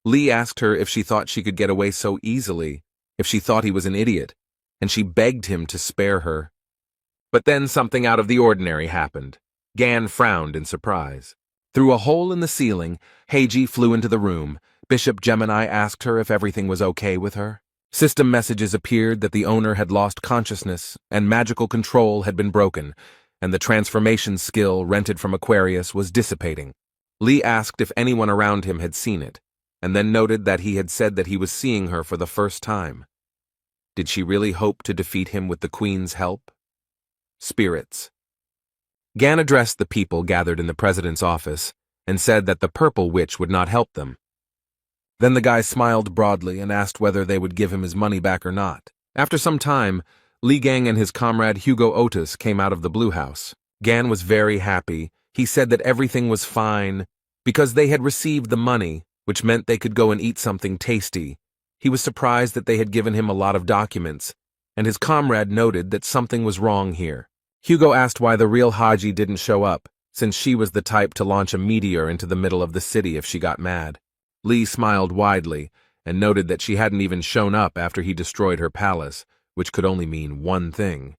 Li asked her if she thought she could get away so easily, if she thought he was an idiot, and she begged him to spare her. But then something out of the ordinary happened. Gan frowned in surprise. Through a hole in the ceiling, Heiji flew into the room, Bishop Gemini asked her if everything was okay with her. System messages appeared that the owner had lost consciousness and magical control had been broken, and the transformation skill rented from Aquarius was dissipating. Lee asked if anyone around him had seen it, and then noted that he had said that he was seeing her for the first time. Did she really hope to defeat him with the Queen's help? Spirits. Gan addressed the people gathered in the president's office and said that the purple witch would not help them. Then the guy smiled broadly and asked whether they would give him his money back or not. After some time, Li Gang and his comrade Hugo Otis came out of the Blue House. Gan was very happy. He said that everything was fine because they had received the money, which meant they could go and eat something tasty. He was surprised that they had given him a lot of documents, and his comrade noted that something was wrong here. Hugo asked why the real Haji didn't show up, since she was the type to launch a meteor into the middle of the city if she got mad. Lee smiled widely and noted that she hadn't even shown up after he destroyed her palace, which could only mean one thing.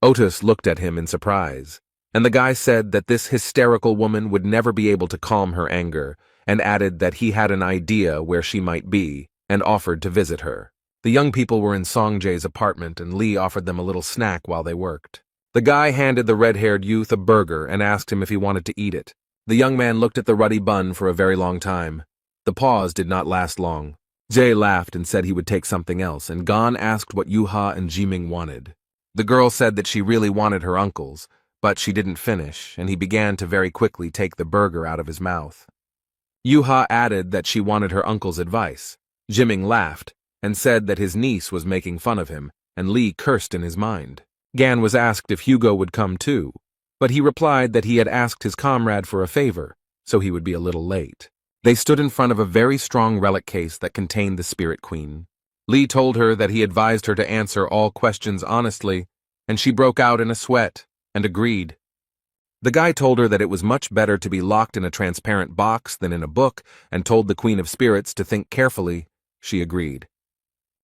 Otis looked at him in surprise, and the guy said that this hysterical woman would never be able to calm her anger, and added that he had an idea where she might be, and offered to visit her. The young people were in Songjae's apartment, and Lee offered them a little snack while they worked. The guy handed the red-haired youth a burger and asked him if he wanted to eat it. The young man looked at the ruddy bun for a very long time. The pause did not last long. Jay laughed and said he would take something else, and Gon asked what Yuha and Jiming wanted. The girl said that she really wanted her uncle's, but she didn't finish, and he began to very quickly take the burger out of his mouth. Yuha added that she wanted her uncle's advice. Jiming laughed and said that his niece was making fun of him, and Lee cursed in his mind. Gan was asked if Hugo would come too, but he replied that he had asked his comrade for a favor, so he would be a little late. They stood in front of a very strong relic case that contained the Spirit Queen. Lee told her that he advised her to answer all questions honestly, and she broke out in a sweat and agreed. The guy told her that it was much better to be locked in a transparent box than in a book, and told the Queen of Spirits to think carefully. She agreed.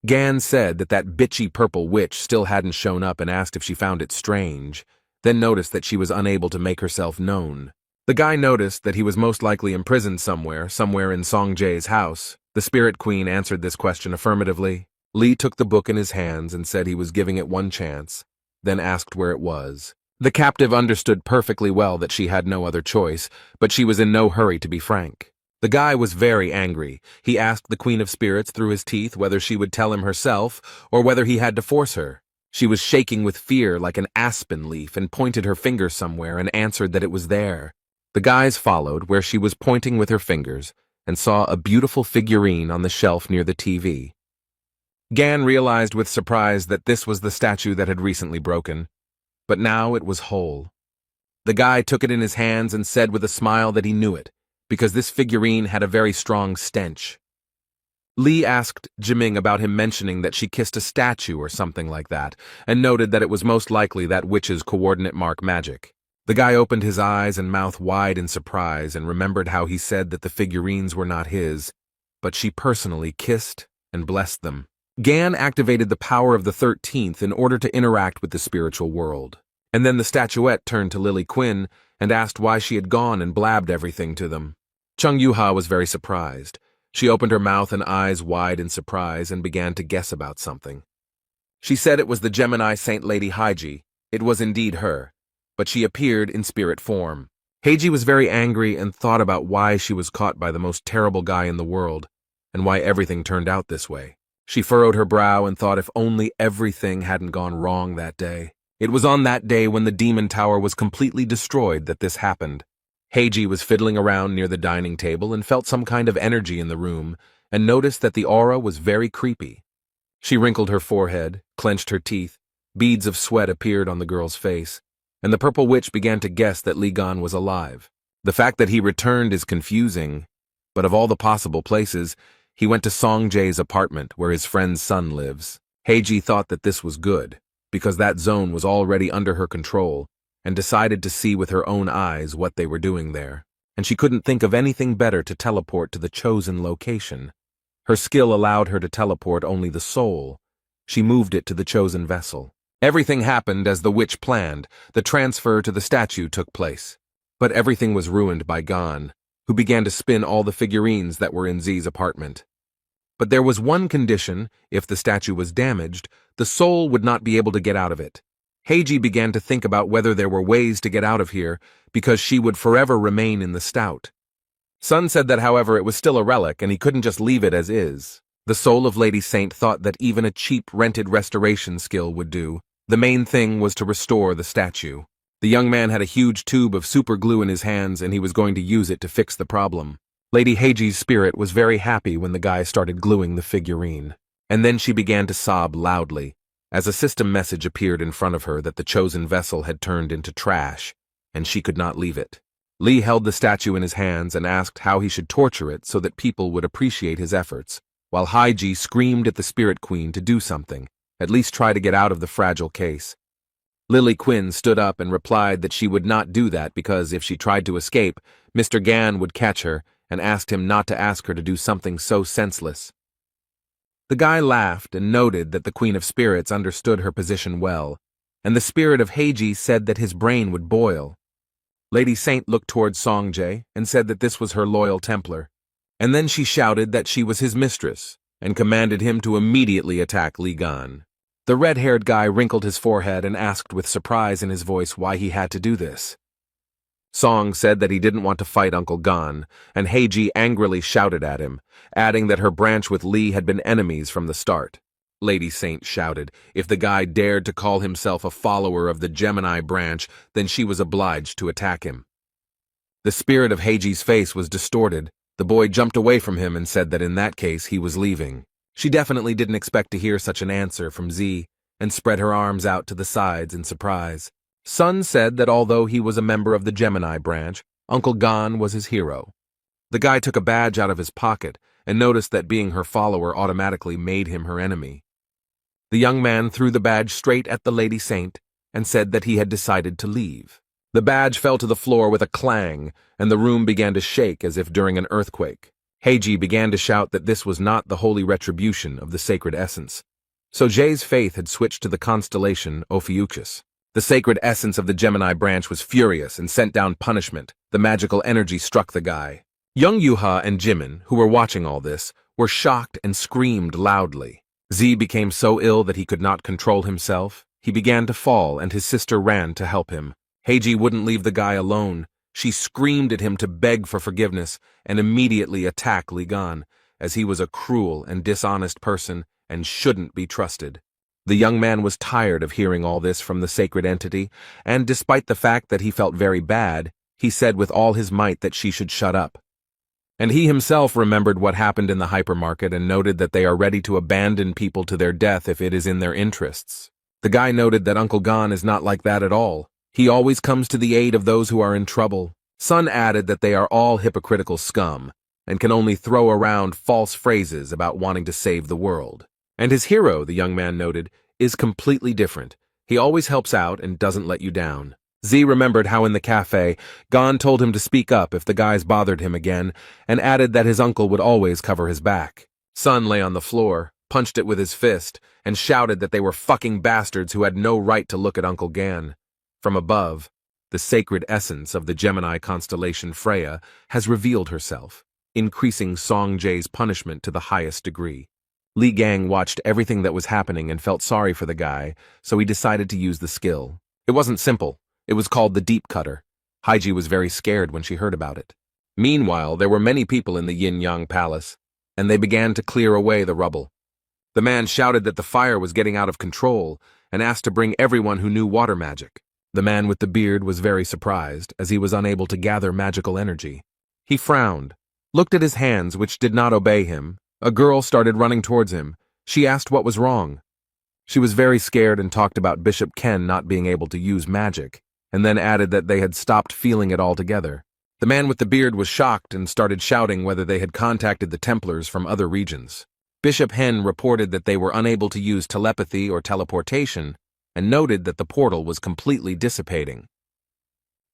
Gan said that bitchy purple witch still hadn't shown up and asked if she found it strange, then noticed that she was unable to make herself known. The guy noticed that he was most likely imprisoned somewhere in Songjae's house. The Spirit Queen answered this question affirmatively. Lee took the book in his hands and said he was giving it one chance, then asked where it was. The captive understood perfectly well that she had no other choice, but she was in no hurry to be frank. The guy was very angry. He asked the Queen of Spirits through his teeth whether she would tell him herself or whether he had to force her. She was shaking with fear like an aspen leaf and pointed her finger somewhere and answered that it was there. The guys followed where she was pointing with her fingers and saw a beautiful figurine on the shelf near the TV. Gan realized with surprise that this was the statue that had recently broken, but now it was whole. The guy took it in his hands and said with a smile that he knew it, because this figurine had a very strong stench. Lee asked Jiming about him mentioning that she kissed a statue or something like that, and noted that it was most likely that witch's coordinate mark magic. The guy opened his eyes and mouth wide in surprise and remembered how he said that the figurines were not his, but she personally kissed and blessed them. Gan activated the power of the 13th in order to interact with the spiritual world. And then the statuette turned to Lily Quinn and asked why she had gone and blabbed everything to them. Chung Yuha was very surprised. She opened her mouth and eyes wide in surprise and began to guess about something. She said it was the Gemini Saint Lady Haiji. It was indeed her, but she appeared in spirit form. Heiji was very angry and thought about why she was caught by the most terrible guy in the world, and why everything turned out this way. She furrowed her brow and thought if only everything hadn't gone wrong that day. It was on that day when the demon tower was completely destroyed that this happened. Heiji was fiddling around near the dining table and felt some kind of energy in the room, and noticed that the aura was very creepy. She wrinkled her forehead, clenched her teeth, beads of sweat appeared on the girl's face, and the purple witch began to guess that Li Gan was alive. The fact that he returned is confusing, but of all the possible places, he went to Songjae's apartment where his friend's son lives. Heiji thought that this was good, because that zone was already under her control, and decided to see with her own eyes what they were doing there. And she couldn't think of anything better to teleport to the chosen location. Her skill allowed her to teleport only the soul. She moved it to the chosen vessel. Everything happened as the witch planned. The transfer to the statue took place. But everything was ruined by Gan. who began to spin all the figurines that were in Z's apartment. But there was one condition: if the statue was damaged, the soul would not be able to get out of it. Heiji began to think about whether there were ways to get out of here, because she would forever remain in the stout. Sun said that, however, it was still a relic and he couldn't just leave it as is. The soul of Lady Saint thought that even a cheap rented restoration skill would do. The main thing was to restore the statue. The young man had a huge tube of super glue in his hands and he was going to use it to fix the problem. Lady Heiji's spirit was very happy when the guy started gluing the figurine. And then she began to sob loudly, as a system message appeared in front of her that the chosen vessel had turned into trash, and she could not leave it. Lee held the statue in his hands and asked how he should torture it so that people would appreciate his efforts, while Heiji screamed at the Spirit Queen to do something, at least try to get out of the fragile case. Lily Quinn stood up and replied that she would not do that because if she tried to escape, Mr. Gan would catch her and asked him not to ask her to do something so senseless. The guy laughed and noted that the Queen of Spirits understood her position well, and the spirit of Heiji said that his brain would boil. Lady Saint looked towards Songjae and said that this was her loyal Templar, and then she shouted that she was his mistress and commanded him to immediately attack Li Gan. The red-haired guy wrinkled his forehead and asked with surprise in his voice why he had to do this. Song said that he didn't want to fight Uncle Gan, and Heiji angrily shouted at him, adding that her branch with Li had been enemies from the start. Lady Saint shouted if the guy dared to call himself a follower of the Gemini branch, then she was obliged to attack him. The spirit of Heiji's face was distorted. The boy jumped away from him and said that in that case he was leaving. She definitely didn't expect to hear such an answer from Z, and spread her arms out to the sides in surprise. Sun said that although he was a member of the Gemini branch, Uncle Gan was his hero. The guy took a badge out of his pocket and noticed that being her follower automatically made him her enemy. The young man threw the badge straight at the Lady Saint and said that he had decided to leave. The badge fell to the floor with a clang, and the room began to shake as if during an earthquake. Heiji began to shout that this was not the holy retribution of the sacred essence. So Jay's faith had switched to the constellation Ophiuchus. The sacred essence of the Gemini branch was furious and sent down punishment. The magical energy struck the guy. Young Yuha and Jimin, who were watching all this, were shocked and screamed loudly. Z became so ill that he could not control himself. He began to fall, and his sister ran to help him. Heiji wouldn't leave the guy alone. She screamed at him to beg for forgiveness and immediately attack Li Gan, as he was a cruel and dishonest person and shouldn't be trusted. The young man was tired of hearing all this from the sacred entity, and despite the fact that he felt very bad, he said with all his might that she should shut up. And he himself remembered what happened in the hypermarket and noted that they are ready to abandon people to their death if it is in their interests. The guy noted that Uncle Gan is not like that at all. He always comes to the aid of those who are in trouble. Sun added that they are all hypocritical scum and can only throw around false phrases about wanting to save the world. And his hero, the young man noted, is completely different. He always helps out and doesn't let you down. Z remembered how in the cafe, Gan told him to speak up if the guys bothered him again, and added that his uncle would always cover his back. Sun lay on the floor, punched it with his fist, and shouted that they were fucking bastards who had no right to look at Uncle Gan. From above, the sacred essence of the Gemini constellation Freya has revealed herself, increasing Songjae's punishment to the highest degree. Li Gang watched everything that was happening and felt sorry for the guy, so he decided to use the skill. It wasn't simple. It was called the Deep Cutter. Heiji was very scared when she heard about it. Meanwhile, there were many people in the Yin-Yang Palace, and they began to clear away the rubble. The man shouted that the fire was getting out of control and asked to bring everyone who knew water magic. The man with the beard was very surprised, as he was unable to gather magical energy. He frowned, looked at his hands, which did not obey him. A girl started running towards him. She asked what was wrong. She was very scared and talked about Bishop Ken not being able to use magic, and then added that they had stopped feeling it altogether. The man with the beard was shocked and started shouting whether they had contacted the Templars from other regions. Bishop Hen reported that they were unable to use telepathy or teleportation, and noted that the portal was completely dissipating.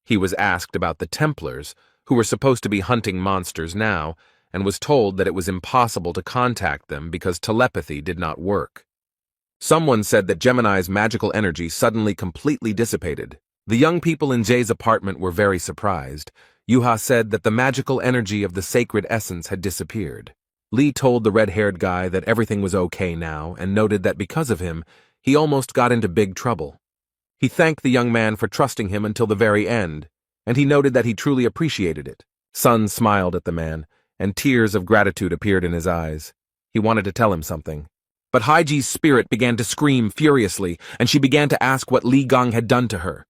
He was asked about the Templars, who were supposed to be hunting monsters now, and was told that it was impossible to contact them because telepathy did not work. Someone said that Gemini's magical energy suddenly completely dissipated. The young people in Jay's apartment were very surprised. Yuha said that the magical energy of the sacred essence had disappeared. Lee told the red-haired guy that everything was okay now and noted that because of him, he almost got into big trouble. He thanked the young man for trusting him until the very end, and he noted that he truly appreciated it. Sun smiled at the man, and tears of gratitude appeared in his eyes. He wanted to tell him something. But Haiji's spirit began to scream furiously, and she began to ask what Li Gang had done to her.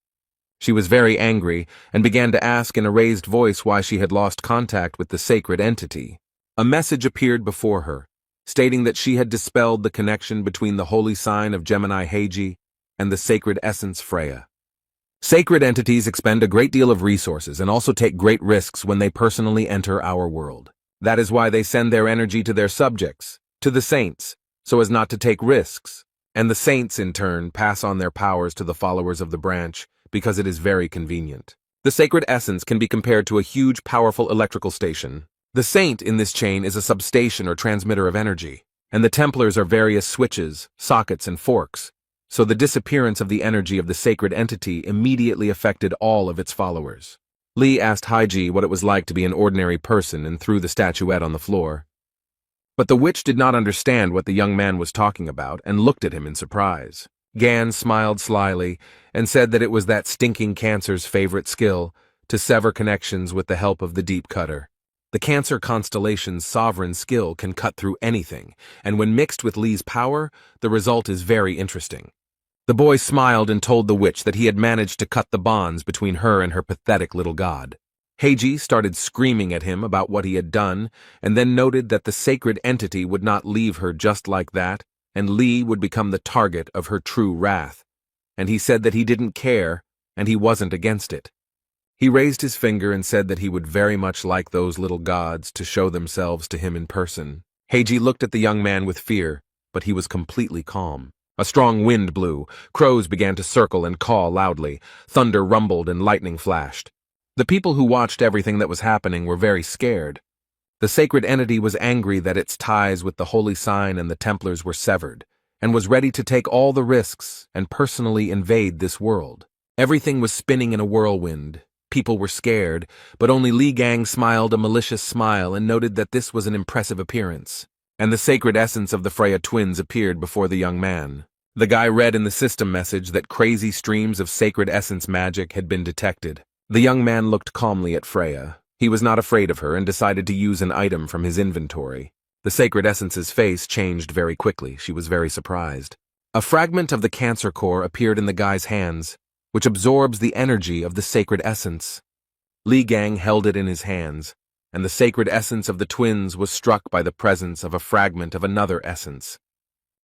She was very angry and began to ask in a raised voice why she had lost contact with the sacred entity. A message appeared before her, stating that she had dispelled the connection between the holy sign of Gemini Heiji and the sacred essence Freya. Sacred entities expend a great deal of resources and also take great risks when they personally enter our world. That is why they send their energy to their subjects, to the saints, so as not to take risks, and the saints, in turn, pass on their powers to the followers of the branch because it is very convenient. The sacred essence can be compared to a huge, powerful electrical station. The saint in this chain is a substation or transmitter of energy, and the Templars are various switches, sockets, and forks, so the disappearance of the energy of the sacred entity immediately affected all of its followers. Lee asked Haiji what it was like to be an ordinary person and threw the statuette on the floor. But the witch did not understand what the young man was talking about and looked at him in surprise. Gan smiled slyly and said that it was that stinking Cancer's favorite skill, to sever connections with the help of the deep cutter. The Cancer constellation's sovereign skill can cut through anything, and when mixed with Lee's power, the result is very interesting. The boy smiled and told the witch that he had managed to cut the bonds between her and her pathetic little god. Heiji started screaming at him about what he had done, and then noted that the sacred entity would not leave her just like that, and Lee would become the target of her true wrath. And he said that he didn't care, and he wasn't against it. He raised his finger and said that he would very much like those little gods to show themselves to him in person. Heiji looked at the young man with fear, but he was completely calm. A strong wind blew, crows began to circle and caw loudly, thunder rumbled and lightning flashed. The people who watched everything that was happening were very scared. The sacred entity was angry that its ties with the holy sign and the Templars were severed, and was ready to take all the risks and personally invade this world. Everything was spinning in a whirlwind. People were scared, but only Li Gang smiled a malicious smile and noted that this was an impressive appearance. And the sacred essence of the Freya twins appeared before the young man. The guy read in the system message that crazy streams of sacred essence magic had been detected. The young man looked calmly at Freya. He was not afraid of her and decided to use an item from his inventory. The sacred essence's face changed very quickly. She was very surprised. A fragment of the Cancer core appeared in the guy's hands, which absorbs the energy of the sacred essence. Li Gang held it in his hands, and the sacred essence of the twins was struck by the presence of a fragment of another essence.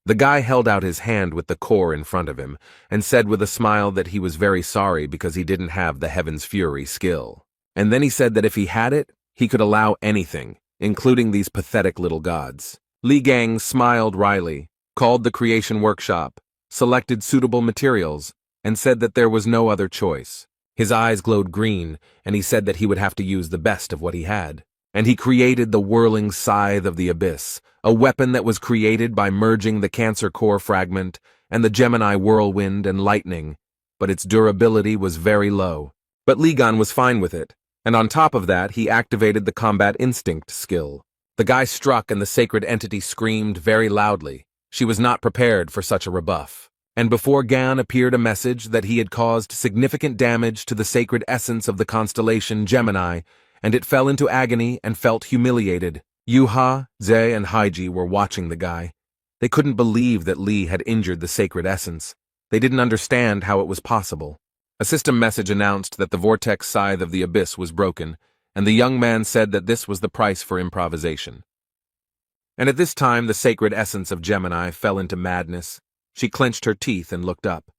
The guy held out his hand with the core in front of him, and said with a smile that he was very sorry because he didn't have the Heaven's Fury skill. And then he said that if he had it, he could allow anything, including these pathetic little gods. Li Gang smiled wryly, called the creation workshop, selected suitable materials, and said that there was no other choice. His eyes glowed green, and he said that he would have to use the best of what he had. And he created the whirling scythe of the abyss, a weapon that was created by merging the Cancer core fragment and the Gemini whirlwind and lightning, but its durability was very low. But Li Gan was fine with it, and on top of that he activated the combat instinct skill. The guy struck and the sacred entity screamed very loudly. She was not prepared for such a rebuff. And before Gan appeared a message that he had caused significant damage to the sacred essence of the constellation Gemini, and it fell into agony and felt humiliated. Yuha, Ze, and Haiji were watching the guy. They couldn't believe that Li had injured the sacred essence. They didn't understand how it was possible. A system message announced that the vortex scythe of the abyss was broken, and the young man said that this was the price for improvisation. And at this time the sacred essence of Gemini fell into madness. She clenched her teeth and looked up.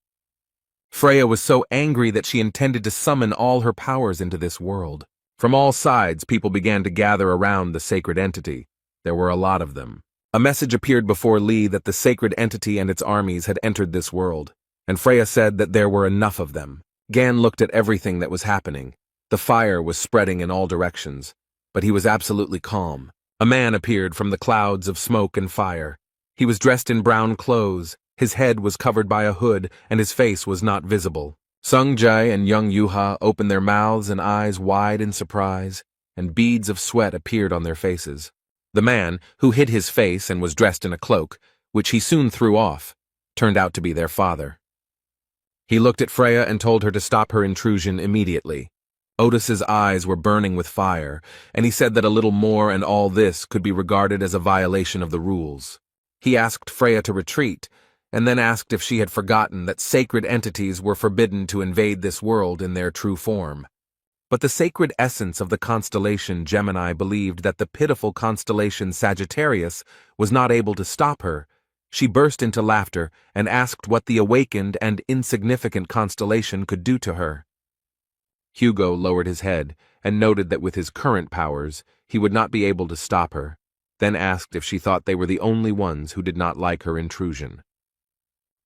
Freya was so angry that she intended to summon all her powers into this world. From all sides, people began to gather around the sacred entity. There were a lot of them. A message appeared before Lee that the sacred entity and its armies had entered this world, and Freya said that there were enough of them. Gan looked at everything that was happening. The fire was spreading in all directions, but he was absolutely calm. A man appeared from the clouds of smoke and fire. He was dressed in brown clothes. His head was covered by a hood, and his face was not visible. Sung Jae and young Yuha opened their mouths and eyes wide in surprise, and beads of sweat appeared on their faces. The man, who hid his face and was dressed in a cloak, which he soon threw off, turned out to be their father. He looked at Freya and told her to stop her intrusion immediately. Otis's eyes were burning with fire, and he said that a little more and all this could be regarded as a violation of the rules. He asked Freya to retreat, and then asked if she had forgotten that sacred entities were forbidden to invade this world in their true form. But the sacred essence of the constellation Gemini believed that the pitiful constellation Sagittarius was not able to stop her. She burst into laughter and asked what the awakened and insignificant constellation could do to her. Hugo lowered his head and noted that with his current powers, he would not be able to stop her, then asked if she thought they were the only ones who did not like her intrusion.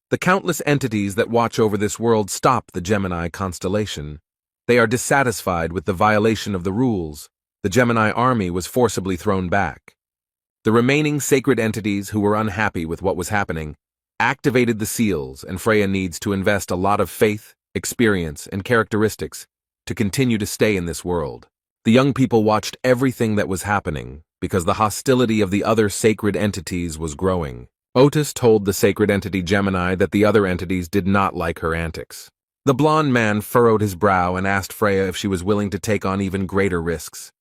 The countless entities that watch over this world stop the Gemini constellation. They are dissatisfied with the violation of the rules. The Gemini army was forcibly thrown back. The remaining sacred entities who were unhappy with what was happening activated the seals, and Freya needs to invest a lot of faith, experience, and characteristics to continue to stay in this world. The young people watched everything that was happening because the hostility of the other sacred entities was growing. Otis told the sacred entity Gemini that the other entities did not like her antics. The blonde man furrowed his brow and asked Freya if she was willing to take on even greater risks.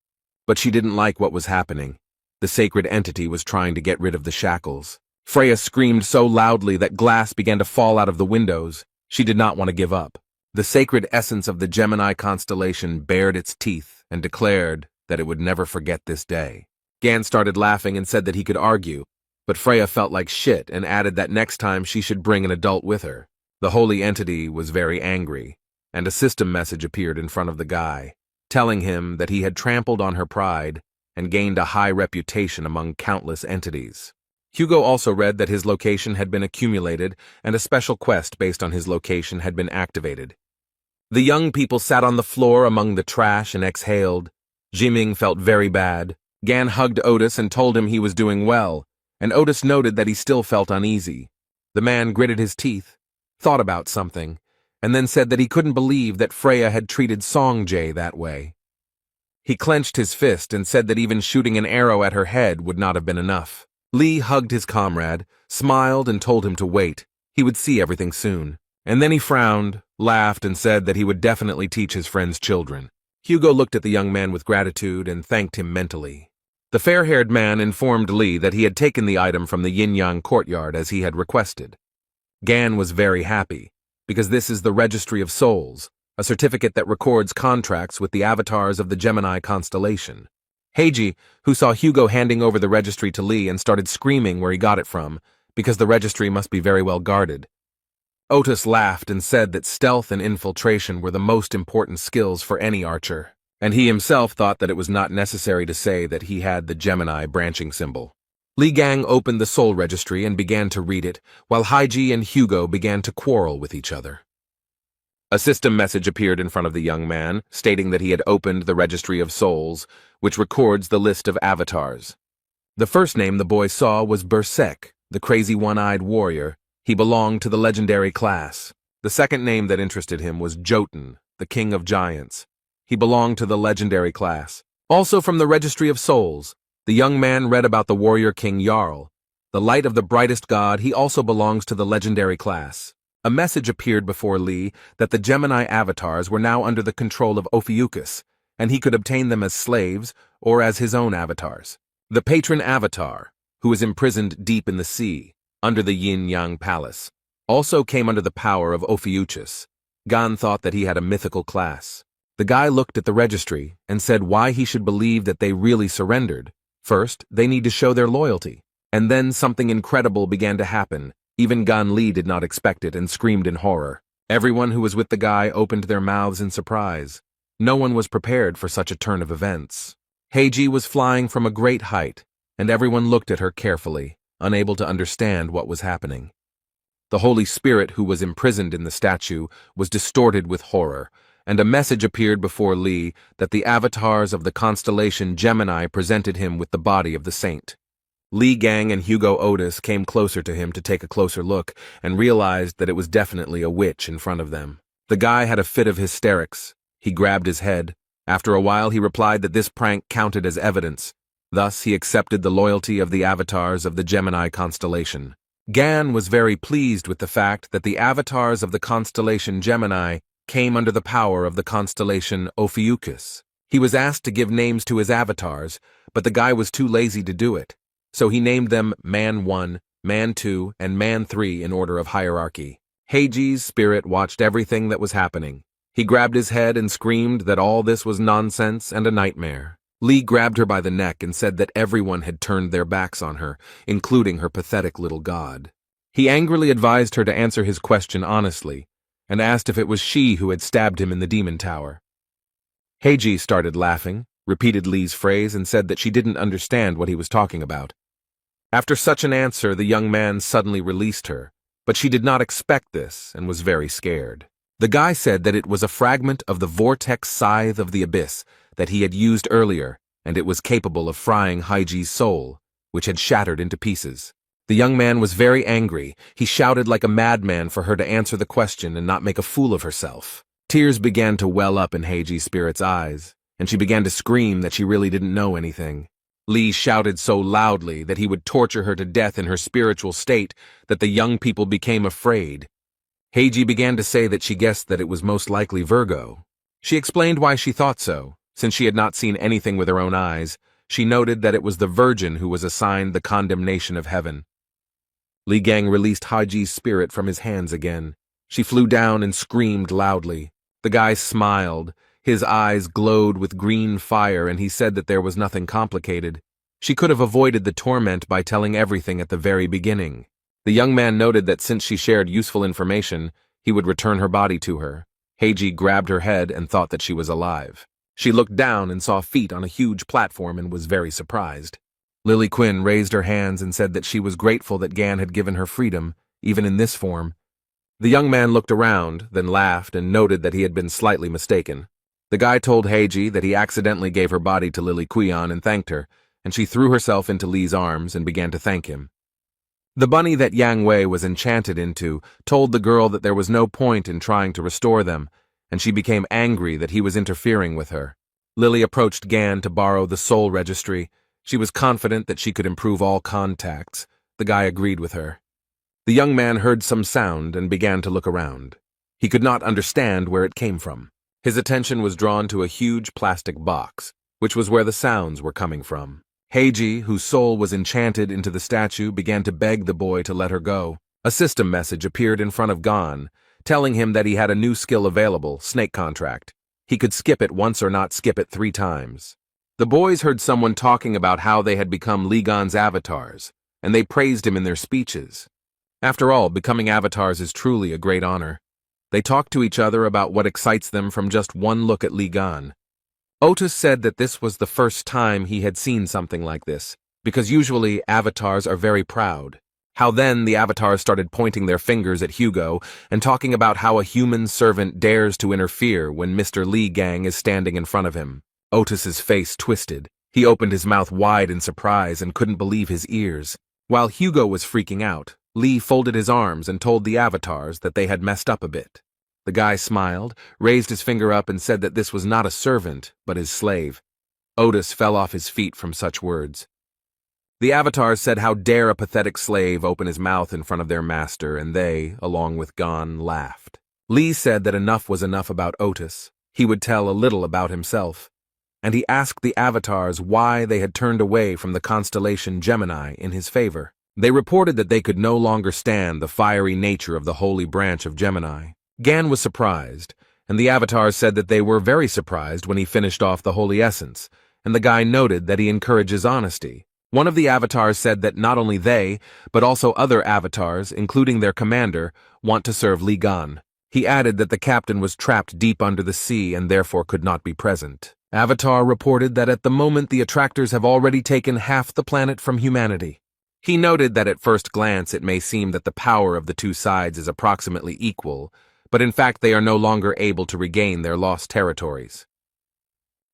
But she didn't like what was happening. The sacred entity was trying to get rid of the shackles. Freya screamed so loudly that glass began to fall out of the windows. She did not want to give up. The sacred essence of the Gemini constellation bared its teeth and declared that it would never forget this day. Gan started laughing and said that he could argue, but Freya felt like shit and added that next time she should bring an adult with her. The holy entity was very angry, and a system message appeared in front of the guy, telling him that he had trampled on her pride and gained a high reputation among countless entities. Hugo also read that his location had been accumulated and a special quest based on his location had been activated. The young people sat on the floor among the trash and exhaled. Jiming felt very bad. Gan hugged Otis and told him he was doing well, and Otis noted that he still felt uneasy. The man gritted his teeth, thought about something, and then said that he couldn't believe that Freya had treated Songjay that way. He clenched his fist and said that even shooting an arrow at her head would not have been enough. Lee hugged his comrade, smiled, and told him to wait. He would see everything soon. And then he frowned, laughed, and said that he would definitely teach his friend's children. Hugo looked at the young man with gratitude and thanked him mentally. The fair-haired man informed Lee that he had taken the item from the yin-yang courtyard as he had requested. Gan was very happy, because this is the Registry of Souls, a certificate that records contracts with the avatars of the Gemini constellation. Heiji, who saw Hugo handing over the registry to Lee and started screaming where he got it from, because the registry must be very well guarded. Otis laughed and said that stealth and infiltration were the most important skills for any archer, and he himself thought that it was not necessary to say that he had the Gemini branching symbol. Li Gang opened the soul registry and began to read it, while Heiji and Hugo began to quarrel with each other. A system message appeared in front of the young man, stating that he had opened the Registry of Souls, which records the list of avatars. The first name the boy saw was Berserk, the crazy one-eyed warrior. He belonged to the legendary class. The second name that interested him was Jotun, the king of giants. He belonged to the legendary class. Also from the Registry of Souls, the young man read about the warrior king Jarl. The light of the brightest god, he also belongs to the legendary class. A message appeared before Lee that the Gemini avatars were now under the control of Ophiuchus, and he could obtain them as slaves or as his own avatars. The patron avatar, who is imprisoned deep in the sea, under the yin-yang palace, also came under the power of Ophiuchus. Gan thought that he had a mythical class. The guy looked at the registry and said why he should believe that they really surrendered. First, they need to show their loyalty. And then something incredible began to happen. Even Gan Li did not expect it and screamed in horror. Everyone who was with the guy opened their mouths in surprise. No one was prepared for such a turn of events. Heiji was flying from a great height, and everyone looked at her carefully, unable to understand what was happening. The Holy Spirit who was imprisoned in the statue was distorted with horror, and a message appeared before Lee that the avatars of the constellation Gemini presented him with the body of the saint. Li Gang and Hugo Otis came closer to him to take a closer look and realized that it was definitely a witch in front of them. The guy had a fit of hysterics. He grabbed his head. After a while, he replied that this prank counted as evidence. Thus, he accepted the loyalty of the avatars of the Gemini constellation. Gan was very pleased with the fact that the avatars of the constellation Gemini came under the power of the constellation Ophiuchus. He was asked to give names to his avatars, but the guy was too lazy to do it. So he named them Man 1, Man 2, and Man 3 in order of hierarchy. Heiji's spirit watched everything that was happening. He grabbed his head and screamed that all this was nonsense and a nightmare. Lee grabbed her by the neck and said that everyone had turned their backs on her, including her pathetic little god. He angrily advised her to answer his question honestly, and asked if it was she who had stabbed him in the demon tower. Heiji started laughing, repeated Lee's phrase, and said that she didn't understand what he was talking about. After such an answer, the young man suddenly released her, but she did not expect this and was very scared. The guy said that it was a fragment of the vortex scythe of the abyss that he had used earlier, and it was capable of frying Heiji's soul, which had shattered into pieces. The young man was very angry. He shouted like a madman for her to answer the question and not make a fool of herself. Tears began to well up in Heiji's spirit's eyes, and she began to scream that she really didn't know anything. Lee shouted so loudly that he would torture her to death in her spiritual state that the young people became afraid. Heiji began to say that she guessed that it was most likely Virgo. She explained why she thought so. Since she had not seen anything with her own eyes, she noted that it was the Virgin who was assigned the condemnation of heaven. Li Gang released Heiji's spirit from his hands again. She flew down and screamed loudly. The guy smiled. His eyes glowed with green fire, and he said that there was nothing complicated. She could have avoided the torment by telling everything at the very beginning. The young man noted that since she shared useful information, he would return her body to her. Heiji grabbed her head and thought that she was alive. She looked down and saw feet on a huge platform and was very surprised. Lily Quinn raised her hands and said that she was grateful that Gan had given her freedom, even in this form. The young man looked around, then laughed and noted that he had been slightly mistaken. The guy told Heiji that he accidentally gave her body to Lily Quion and thanked her, and she threw herself into Lee's arms and began to thank him. The bunny that Yang Wei was enchanted into told the girl that there was no point in trying to restore them, and she became angry that he was interfering with her. Lily approached Gan to borrow the soul registry. She was confident that she could improve all contacts. The guy agreed with her. The young man heard some sound and began to look around. He could not understand where it came from. His attention was drawn to a huge plastic box, which was where the sounds were coming from. Heiji, whose soul was enchanted into the statue, began to beg the boy to let her go. A system message appeared in front of Gan, telling him that he had a new skill available, snake contract. He could skip it once or not skip it 3 times. The boys heard someone talking about how they had become Li Gan's avatars, and they praised him in their speeches. After all, becoming avatars is truly a great honor. They talked to each other about what excites them from just one look at Li Gan. Otis said that this was the first time he had seen something like this, because usually avatars are very proud. How then the avatars started pointing their fingers at Hugo and talking about how a human servant dares to interfere when Mr. Li Gang is standing in front of him. Otis's face twisted. He opened his mouth wide in surprise and couldn't believe his ears. While Hugo was freaking out, Lee folded his arms and told the avatars that they had messed up a bit. The guy smiled, raised his finger up and said that this was not a servant, but his slave. Otis fell off his feet from such words. The avatars said how dare a pathetic slave open his mouth in front of their master, and they, along with Gon, laughed. Lee said that enough was enough about Otis. He would tell a little about himself. And he asked the avatars why they had turned away from the constellation Gemini in his favor. They reported that they could no longer stand the fiery nature of the holy branch of Gemini. Gan was surprised, and the avatars said that they were very surprised when he finished off the holy essence, and the guy noted that he encourages honesty. One of the avatars said that not only they, but also other avatars, including their commander, want to serve Li Gan. He added that the captain was trapped deep under the sea and therefore could not be present. Avatar reported that at the moment the attractors have already taken half the planet from humanity. He noted that at first glance it may seem that the power of the two sides is approximately equal, but in fact they are no longer able to regain their lost territories.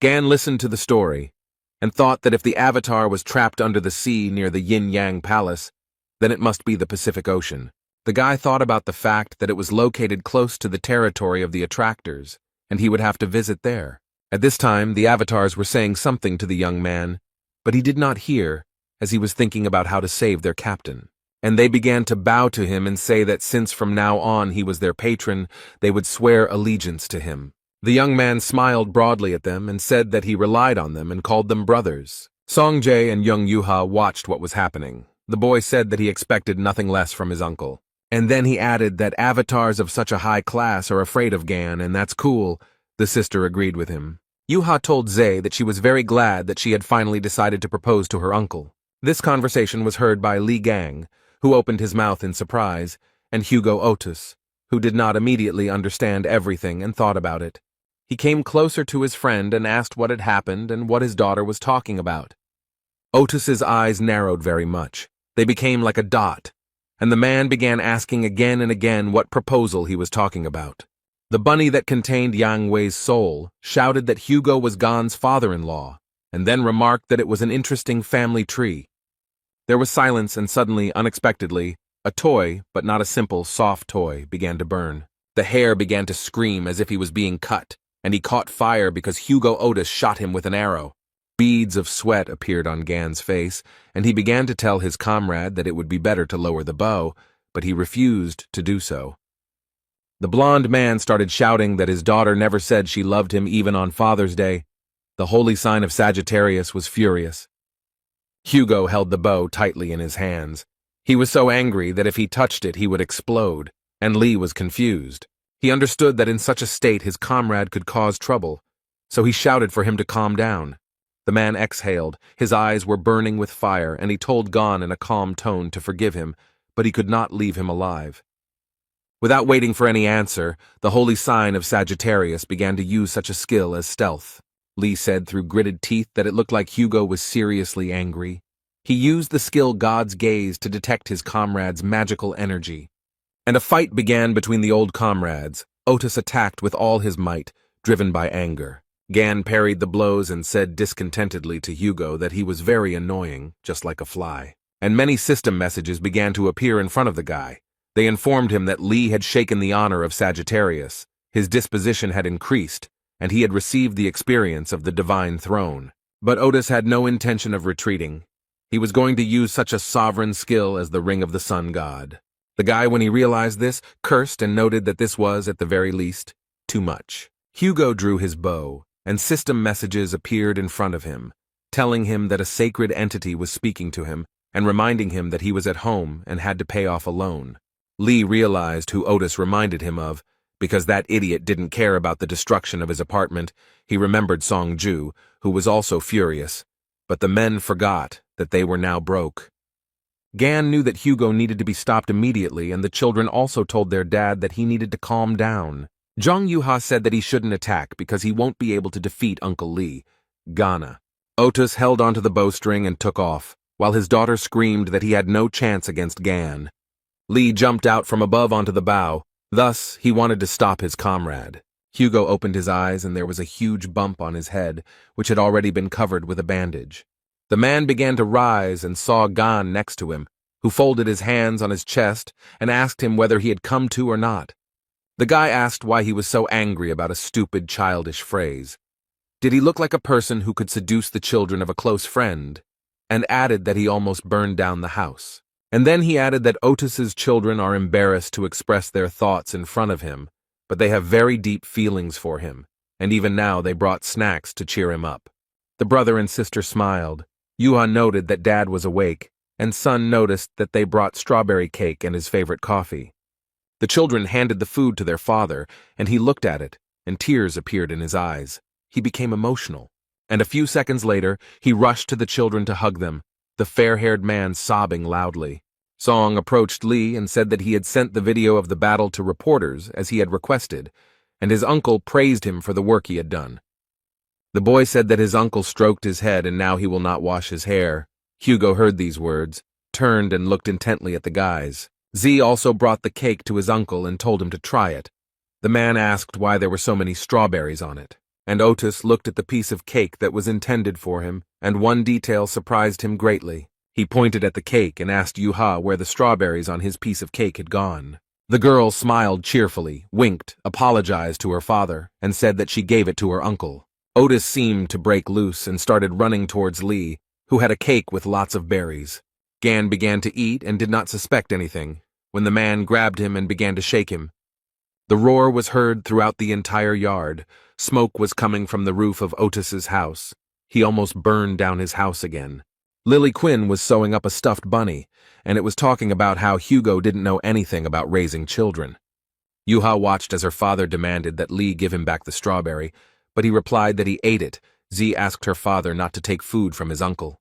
Gan listened to the story, and thought that if the Avatar was trapped under the sea near the Yin-Yang Palace, then it must be the Pacific Ocean. The guy thought about the fact that it was located close to the territory of the attractors, and he would have to visit there. At this time, the avatars were saying something to the young man, but he did not hear, as he was thinking about how to save their captain. And they began to bow to him and say that since from now on he was their patron, they would swear allegiance to him. The young man smiled broadly at them and said that he relied on them and called them brothers. Songjae and young Yuha watched what was happening. The boy said that he expected nothing less from his uncle. And then he added that avatars of such a high class are afraid of Gan, and that's cool. The sister agreed with him. Yuha told Zae that she was very glad that she had finally decided to propose to her uncle. This conversation was heard by Li Gang, who opened his mouth in surprise, and Hugo Otis, who did not immediately understand everything and thought about it. He came closer to his friend and asked what had happened and what his daughter was talking about. Otis's eyes narrowed very much. They became like a dot, and the man began asking again and again what proposal he was talking about. The bunny that contained Yang Wei's soul shouted that Hugo was Gan's father-in-law, and then remarked that it was an interesting family tree. There was silence, and suddenly, unexpectedly, a toy, but not a simple, soft toy, began to burn. The hair began to scream as if he was being cut, and he caught fire because Hugo Otis shot him with an arrow. Beads of sweat appeared on Gan's face, and he began to tell his comrade that it would be better to lower the bow, but he refused to do so. The blond man started shouting that his daughter never said she loved him even on Father's Day. The holy sign of Sagittarius was furious. Hugo held the bow tightly in his hands. He was so angry that if he touched it he would explode, and Lee was confused. He understood that in such a state his comrade could cause trouble, so he shouted for him to calm down. The man exhaled, his eyes were burning with fire, and he told Gan in a calm tone to forgive him, but he could not leave him alive. Without waiting for any answer, the holy sign of Sagittarius began to use such a skill as stealth. Lee said through gritted teeth that it looked like Hugo was seriously angry. He used the skill God's gaze to detect his comrade's magical energy. And a fight began between the old comrades. Otis attacked with all his might, driven by anger. Gan parried the blows and said discontentedly to Hugo that he was very annoying, just like a fly. And many system messages began to appear in front of the guy. They informed him that Lee had shaken the honor of Sagittarius, his disposition had increased, and he had received the experience of the divine throne. But Otis had no intention of retreating. He was going to use such a sovereign skill as the Ring of the Sun God. The guy, when he realized this, cursed and noted that this was, at the very least, too much. Hugo drew his bow, and system messages appeared in front of him, telling him that a sacred entity was speaking to him and reminding him that he was at home and had to pay off a loan. Lee realized who Otis reminded him of. Because that idiot didn't care about the destruction of his apartment, he remembered Song-ju, who was also furious. But the men forgot that they were now broke. Gan knew that Hugo needed to be stopped immediately, and the children also told their dad that he needed to calm down. Jung Yuha said that he shouldn't attack because he won't be able to defeat Uncle Lee. Ghana. Otis held onto the bowstring and took off, while his daughter screamed that he had no chance against Gan. Lee jumped out from above onto the bow. Thus, he wanted to stop his comrade. Hugo opened his eyes and there was a huge bump on his head, which had already been covered with a bandage. The man began to rise and saw Gan next to him, who folded his hands on his chest and asked him whether he had come to or not. The guy asked why he was so angry about a stupid, childish phrase. Did he look like a person who could seduce the children of a close friend? And added that he almost burned down the house. And then he added that Otis's children are embarrassed to express their thoughts in front of him, but they have very deep feelings for him, and even now they brought snacks to cheer him up. The brother and sister smiled. Yuha noted that Dad was awake, and Son noticed that they brought strawberry cake and his favorite coffee. The children handed the food to their father, and he looked at it, and tears appeared in his eyes. He became emotional, and a few seconds later, he rushed to the children to hug them, the fair-haired man sobbing loudly. Song approached Lee and said that he had sent the video of the battle to reporters as he had requested, and his uncle praised him for the work he had done. The boy said that his uncle stroked his head and now he will not wash his hair. Hugo heard these words, turned and looked intently at the guys. Z also brought the cake to his uncle and told him to try it. The man asked why there were so many strawberries on it, and Otis looked at the piece of cake that was intended for him, and one detail surprised him greatly. He pointed at the cake and asked Yuha where the strawberries on his piece of cake had gone. The girl smiled cheerfully, winked, apologized to her father, and said that she gave it to her uncle. Otis seemed to break loose and started running towards Lee, who had a cake with lots of berries. Gan began to eat and did not suspect anything, when the man grabbed him and began to shake him. The roar was heard throughout the entire yard. Smoke was coming from the roof of Otis's house. He almost burned down his house again. Lily Quinn was sewing up a stuffed bunny, and it was talking about how Hugo didn't know anything about raising children. Yuha watched as her father demanded that Lee give him back the strawberry, but he replied that he ate it. Z asked her father not to take food from his uncle.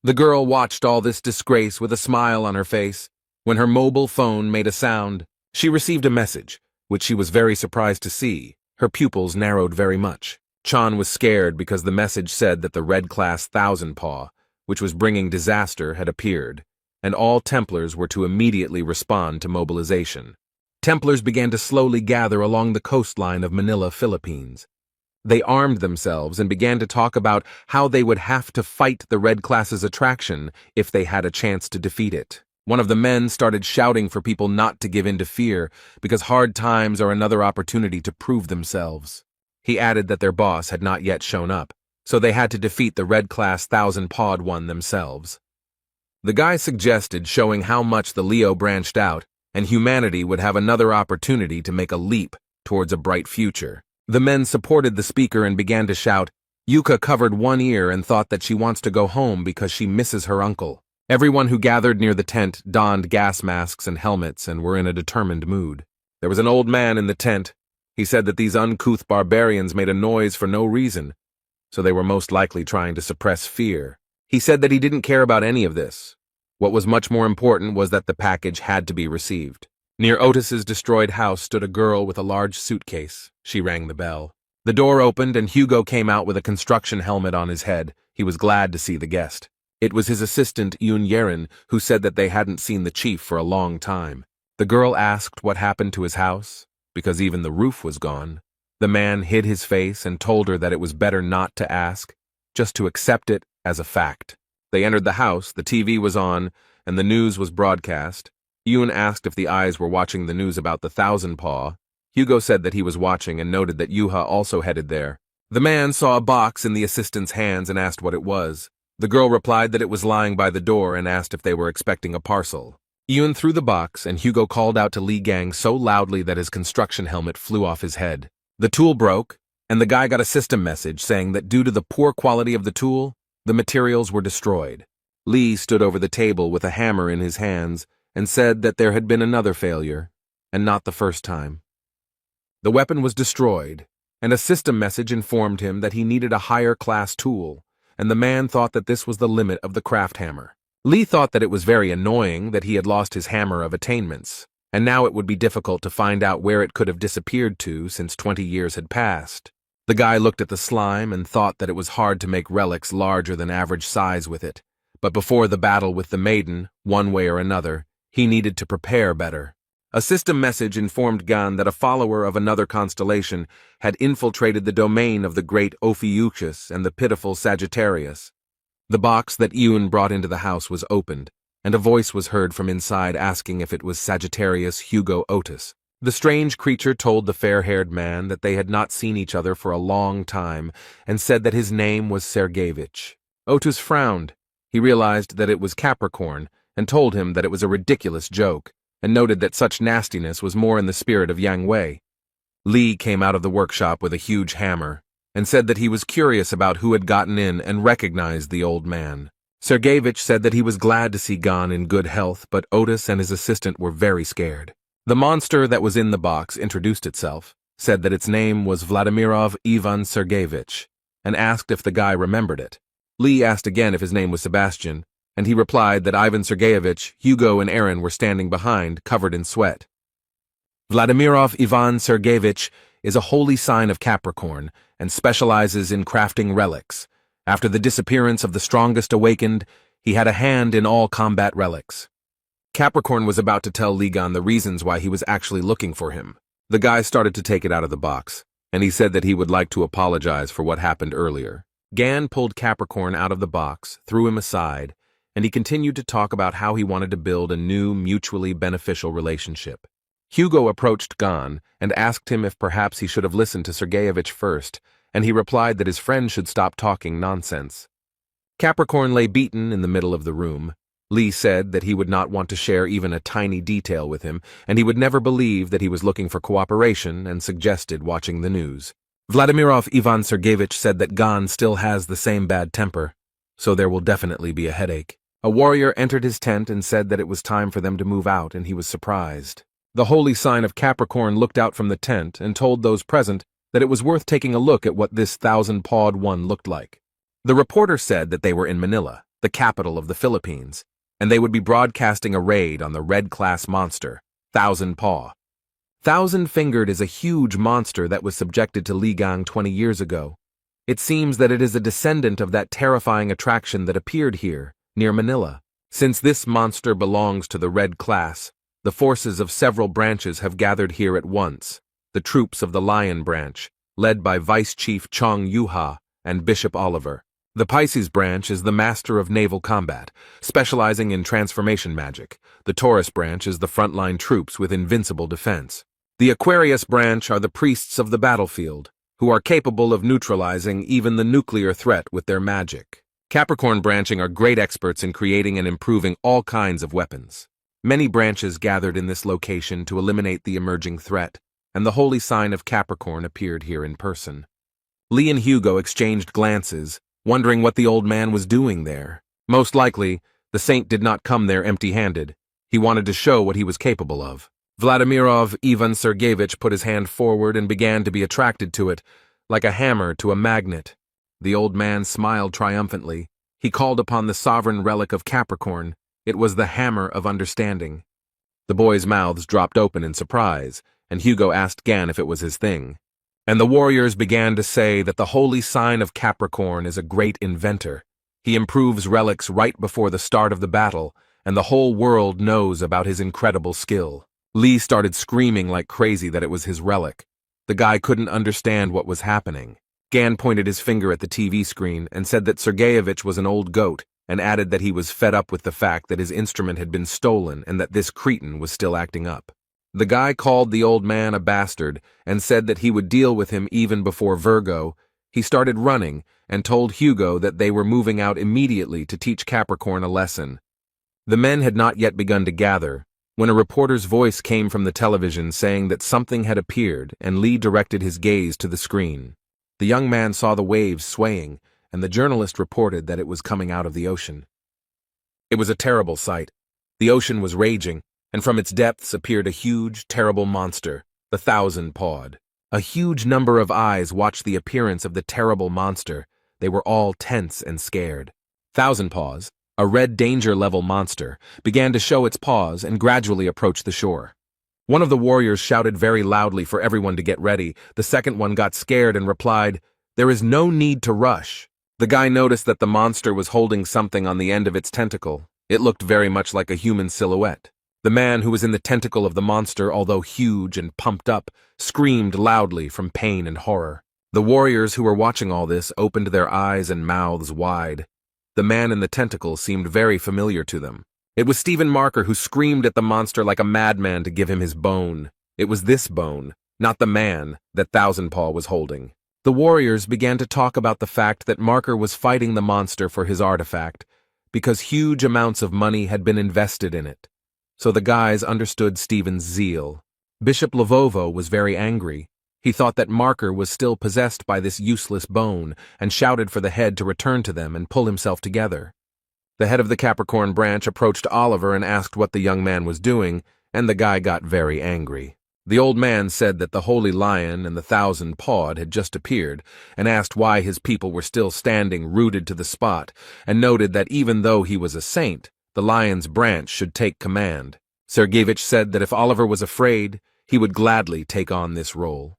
The girl watched all this disgrace with a smile on her face. When her mobile phone made a sound, she received a message, which she was very surprised to see. Her pupils narrowed very much. Chan was scared because the message said that the Red Class Thousand Paw, which was bringing disaster, had appeared, and all Templars were to immediately respond to mobilization. Templars began to slowly gather along the coastline of Manila, Philippines. They armed themselves and began to talk about how they would have to fight the Red Class's attraction if they had a chance to defeat it. One of the men started shouting for people not to give in to fear, because hard times are another opportunity to prove themselves. He added that their boss had not yet shown up, so they had to defeat the Red Class Thousand-Pawed one themselves. The guy suggested showing how much the Leo branched out, and humanity would have another opportunity to make a leap towards a bright future. The men supported the speaker and began to shout. Yuka covered one ear and thought that she wants to go home because she misses her uncle. Everyone who gathered near the tent donned gas masks and helmets and were in a determined mood. There was an old man in the tent. He said that these uncouth barbarians made a noise for no reason, so they were most likely trying to suppress fear. He said that he didn't care about any of this. What was much more important was that the package had to be received. Near Otis's destroyed house stood a girl with a large suitcase. She rang the bell. The door opened and Hugo came out with a construction helmet on his head. He was glad to see the guest. It was his assistant, Yoon Yerin, who said that they hadn't seen the chief for a long time. The girl asked what happened to his house, because even the roof was gone. The man hid his face and told her that it was better not to ask, just to accept it as a fact. They entered the house, the TV was on, and the news was broadcast. Yoon asked if the eyes were watching the news about the Thousand Paw. Hugo said that he was watching and noted that Yuha also headed there. The man saw a box in the assistant's hands and asked what it was. The girl replied that it was lying by the door and asked if they were expecting a parcel. Yoon threw the box, and Hugo called out to Lee Gang so loudly that his construction helmet flew off his head. The tool broke, and the guy got a system message saying that due to the poor quality of the tool, the materials were destroyed. Lee stood over the table with a hammer in his hands and said that there had been another failure, and not the first time. The weapon was destroyed, and a system message informed him that he needed a higher class tool, and the man thought that this was the limit of the craft hammer. Lee thought that it was very annoying that he had lost his hammer of attainments, and now it would be difficult to find out where it could have disappeared to since 20 years had passed. The guy looked at the slime and thought that it was hard to make relics larger than average size with it, but before the battle with the maiden, one way or another, he needed to prepare better. A system message informed Gan that a follower of another constellation had infiltrated the domain of the great Ophiuchus and the pitiful Sagittarius. The box that Yoon brought into the house was opened, and a voice was heard from inside asking if it was Sagittarius Hugo Otis. The strange creature told the fair-haired man that they had not seen each other for a long time and said that his name was Sergeyevich. Otis frowned. He realized that it was Capricorn and told him that it was a ridiculous joke, and noted that such nastiness was more in the spirit of Yang Wei. Lee came out of the workshop with a huge hammer and said that he was curious about who had gotten in and recognized the old man. Sergeyevich said that he was glad to see Gan in good health, but Otis and his assistant were very scared. The monster that was in the box introduced itself, said that its name was Vladimirov Ivan Sergeyevich, and asked if the guy remembered it. Lee asked again if his name was Sebastian, and he replied that Ivan Sergeyevich, Hugo, and Aaron were standing behind, covered in sweat. Vladimirov Ivan Sergeyevich is a holy sign of Capricorn and specializes in crafting relics. After the disappearance of the strongest awakened, he had a hand in all combat relics. Capricorn was about to tell Lee Gan the reasons why he was actually looking for him. The guy started to take it out of the box, and he said that he would like to apologize for what happened earlier. Gan pulled Capricorn out of the box, threw him aside, and he continued to talk about how he wanted to build a new, mutually beneficial relationship. Hugo approached Gon and asked him if perhaps he should have listened to Sergeyevich first, and he replied that his friend should stop talking nonsense. Capricorn lay beaten in the middle of the room. Lee said that he would not want to share even a tiny detail with him, and he would never believe that he was looking for cooperation and suggested watching the news. Vladimirov Ivan Sergeyevich said that Gon still has the same bad temper, so there will definitely be a headache. A warrior entered his tent and said that it was time for them to move out, and he was surprised. The holy sign of Capricorn looked out from the tent and told those present that it was worth taking a look at what this thousand-pawed one looked like. The reporter said that they were in Manila, the capital of the Philippines, and they would be broadcasting a raid on the red-class monster, Thousand Paw. Thousand-fingered is a huge monster that was subjected to Ligang 20 years ago. It seems that it is a descendant of that terrifying attraction that appeared here, near Manila. Since this monster belongs to the red class, the forces of several branches have gathered here at once, the troops of the Lion branch, led by Vice Chief Chong Yuha and Bishop Oliver. The Pisces branch is the master of naval combat, specializing in transformation magic. The Taurus branch is the frontline troops with invincible defense. The Aquarius branch are the priests of the battlefield, who are capable of neutralizing even the nuclear threat with their magic. Capricorn branching are great experts in creating and improving all kinds of weapons. Many branches gathered in this location to eliminate the emerging threat, and the holy sign of Capricorn appeared here in person. Lee and Hugo exchanged glances, wondering what the old man was doing there. Most likely, the saint did not come there empty-handed. He wanted to show what he was capable of. Vladimirov Ivan Sergeyevich put his hand forward and began to be attracted to it, like a hammer to a magnet. The old man smiled triumphantly. He called upon the sovereign relic of Capricorn. It was the hammer of understanding. The boys' mouths dropped open in surprise, and Hugo asked Gan if it was his thing. And the warriors began to say that the holy sign of Capricorn is a great inventor. He improves relics right before the start of the battle, and the whole world knows about his incredible skill. Lee started screaming like crazy that it was his relic. The guy couldn't understand what was happening. Gan pointed his finger at the TV screen and said that Sergeyevich was an old goat, and added that he was fed up with the fact that his instrument had been stolen and that this cretin was still acting up. The guy called the old man a bastard and said that he would deal with him even before Virgo. He started running and told Hugo that they were moving out immediately to teach Capricorn a lesson. The men had not yet begun to gather when a reporter's voice came from the television saying that something had appeared, and Lee directed his gaze to the screen. The young man saw the waves swaying, and the journalist reported that it was coming out of the ocean. It was a terrible sight. The ocean was raging, and from its depths appeared a huge, terrible monster, the thousand-pawed. A huge number of eyes watched the appearance of the terrible monster. They were all tense and scared. Thousand Paws, a red danger-level monster, began to show its paws and gradually approach the shore. One of the warriors shouted very loudly for everyone to get ready. The second one got scared and replied, "There is no need to rush." The guy noticed that the monster was holding something on the end of its tentacle. It looked very much like a human silhouette. The man who was in the tentacle of the monster, although huge and pumped up, screamed loudly from pain and horror. The warriors who were watching all this opened their eyes and mouths wide. The man in the tentacle seemed very familiar to them. It was Stephen Marker, who screamed at the monster like a madman to give him his bone. It was this bone, not the man, that Thousand Paw was holding. The warriors began to talk about the fact that Marker was fighting the monster for his artifact, because huge amounts of money had been invested in it. So the guys understood Stephen's zeal. Bishop Lavovo was very angry. He thought that Marker was still possessed by this useless bone, and shouted for the head to return to them and pull himself together. The head of the Capricorn branch approached Oliver and asked what the young man was doing, and the guy got very angry. The old man said that the Holy Lion and the Thousand-Pawed had just appeared, and asked why his people were still standing rooted to the spot, and noted that even though he was a saint, the Lion's branch should take command. Sergeyevich said that if Oliver was afraid, he would gladly take on this role.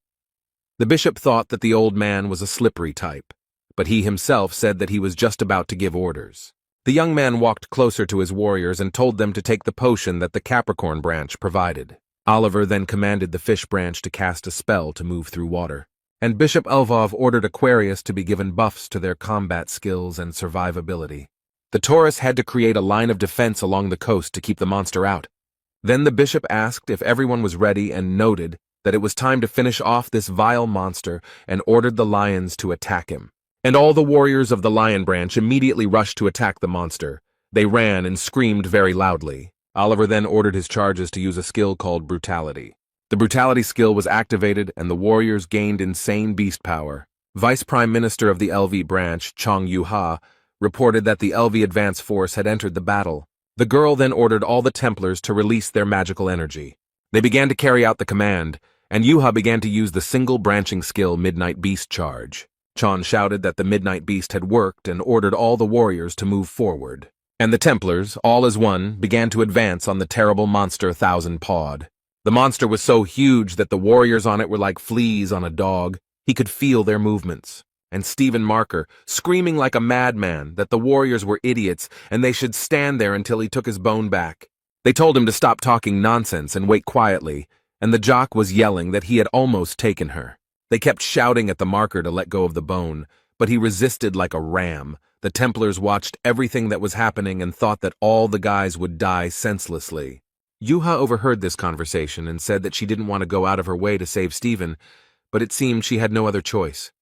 The bishop thought that the old man was a slippery type, but he himself said that he was just about to give orders. The young man walked closer to his warriors and told them to take the potion that the Capricorn branch provided. Oliver then commanded the fish branch to cast a spell to move through water, and Bishop Elvov ordered Aquarius to be given buffs to their combat skills and survivability. The Taurus had to create a line of defense along the coast to keep the monster out. Then the bishop asked if everyone was ready and noted that it was time to finish off this vile monster and ordered the lions to attack him. And all the warriors of the lion branch immediately rushed to attack the monster. They ran and screamed very loudly. Oliver then ordered his charges to use a skill called brutality. The brutality skill was activated and the warriors gained insane beast power. Vice Prime Minister of the LV branch, Chong Yu-ha, reported that the LV advance force had entered the battle. The girl then ordered all the Templars to release their magical energy. They began to carry out the command, and Yu-ha began to use the single branching skill Midnight Beast Charge. Chon shouted that the Midnight Beast had worked and ordered all the warriors to move forward. And the Templars, all as one, began to advance on the terrible monster Thousand-Pawed. The monster was so huge that the warriors on it were like fleas on a dog. He could feel their movements. And Stephen Marker, screaming like a madman that the warriors were idiots and they should stand there until he took his bone back. They told him to stop talking nonsense and wait quietly, and the jock was yelling that he had almost taken her. They kept shouting at the Marker to let go of the bone, but he resisted like a ram. The Templars watched everything that was happening and thought that all the guys would die senselessly. Yu-ha overheard this conversation and said that she didn't want to go out of her way to save Stephen, but it seemed she had no other choice.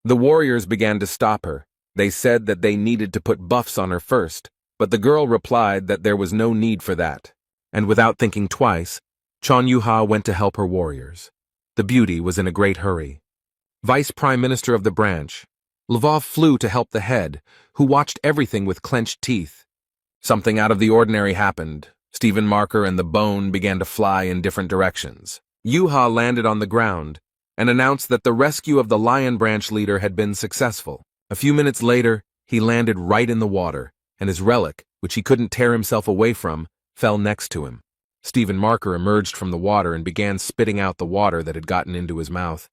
The warriors began to stop her. They said that they needed to put buffs on her first, but the girl replied that there was no need for that. And without thinking twice, Chon Yu-ha went to help her warriors. The beauty was in a great hurry. Vice Prime Minister of the branch, Lvov flew to help the head, who watched everything with clenched teeth. Something out of the ordinary happened. Stephen Marker and the bone began to fly in different directions. Yu-ha landed on the ground and announced that the rescue of the lion branch leader had been successful. A few minutes later, he landed right in the water, and his relic, which he couldn't tear himself away from, fell next to him. Stephen Marker emerged from the water and began spitting out the water that had gotten into his mouth.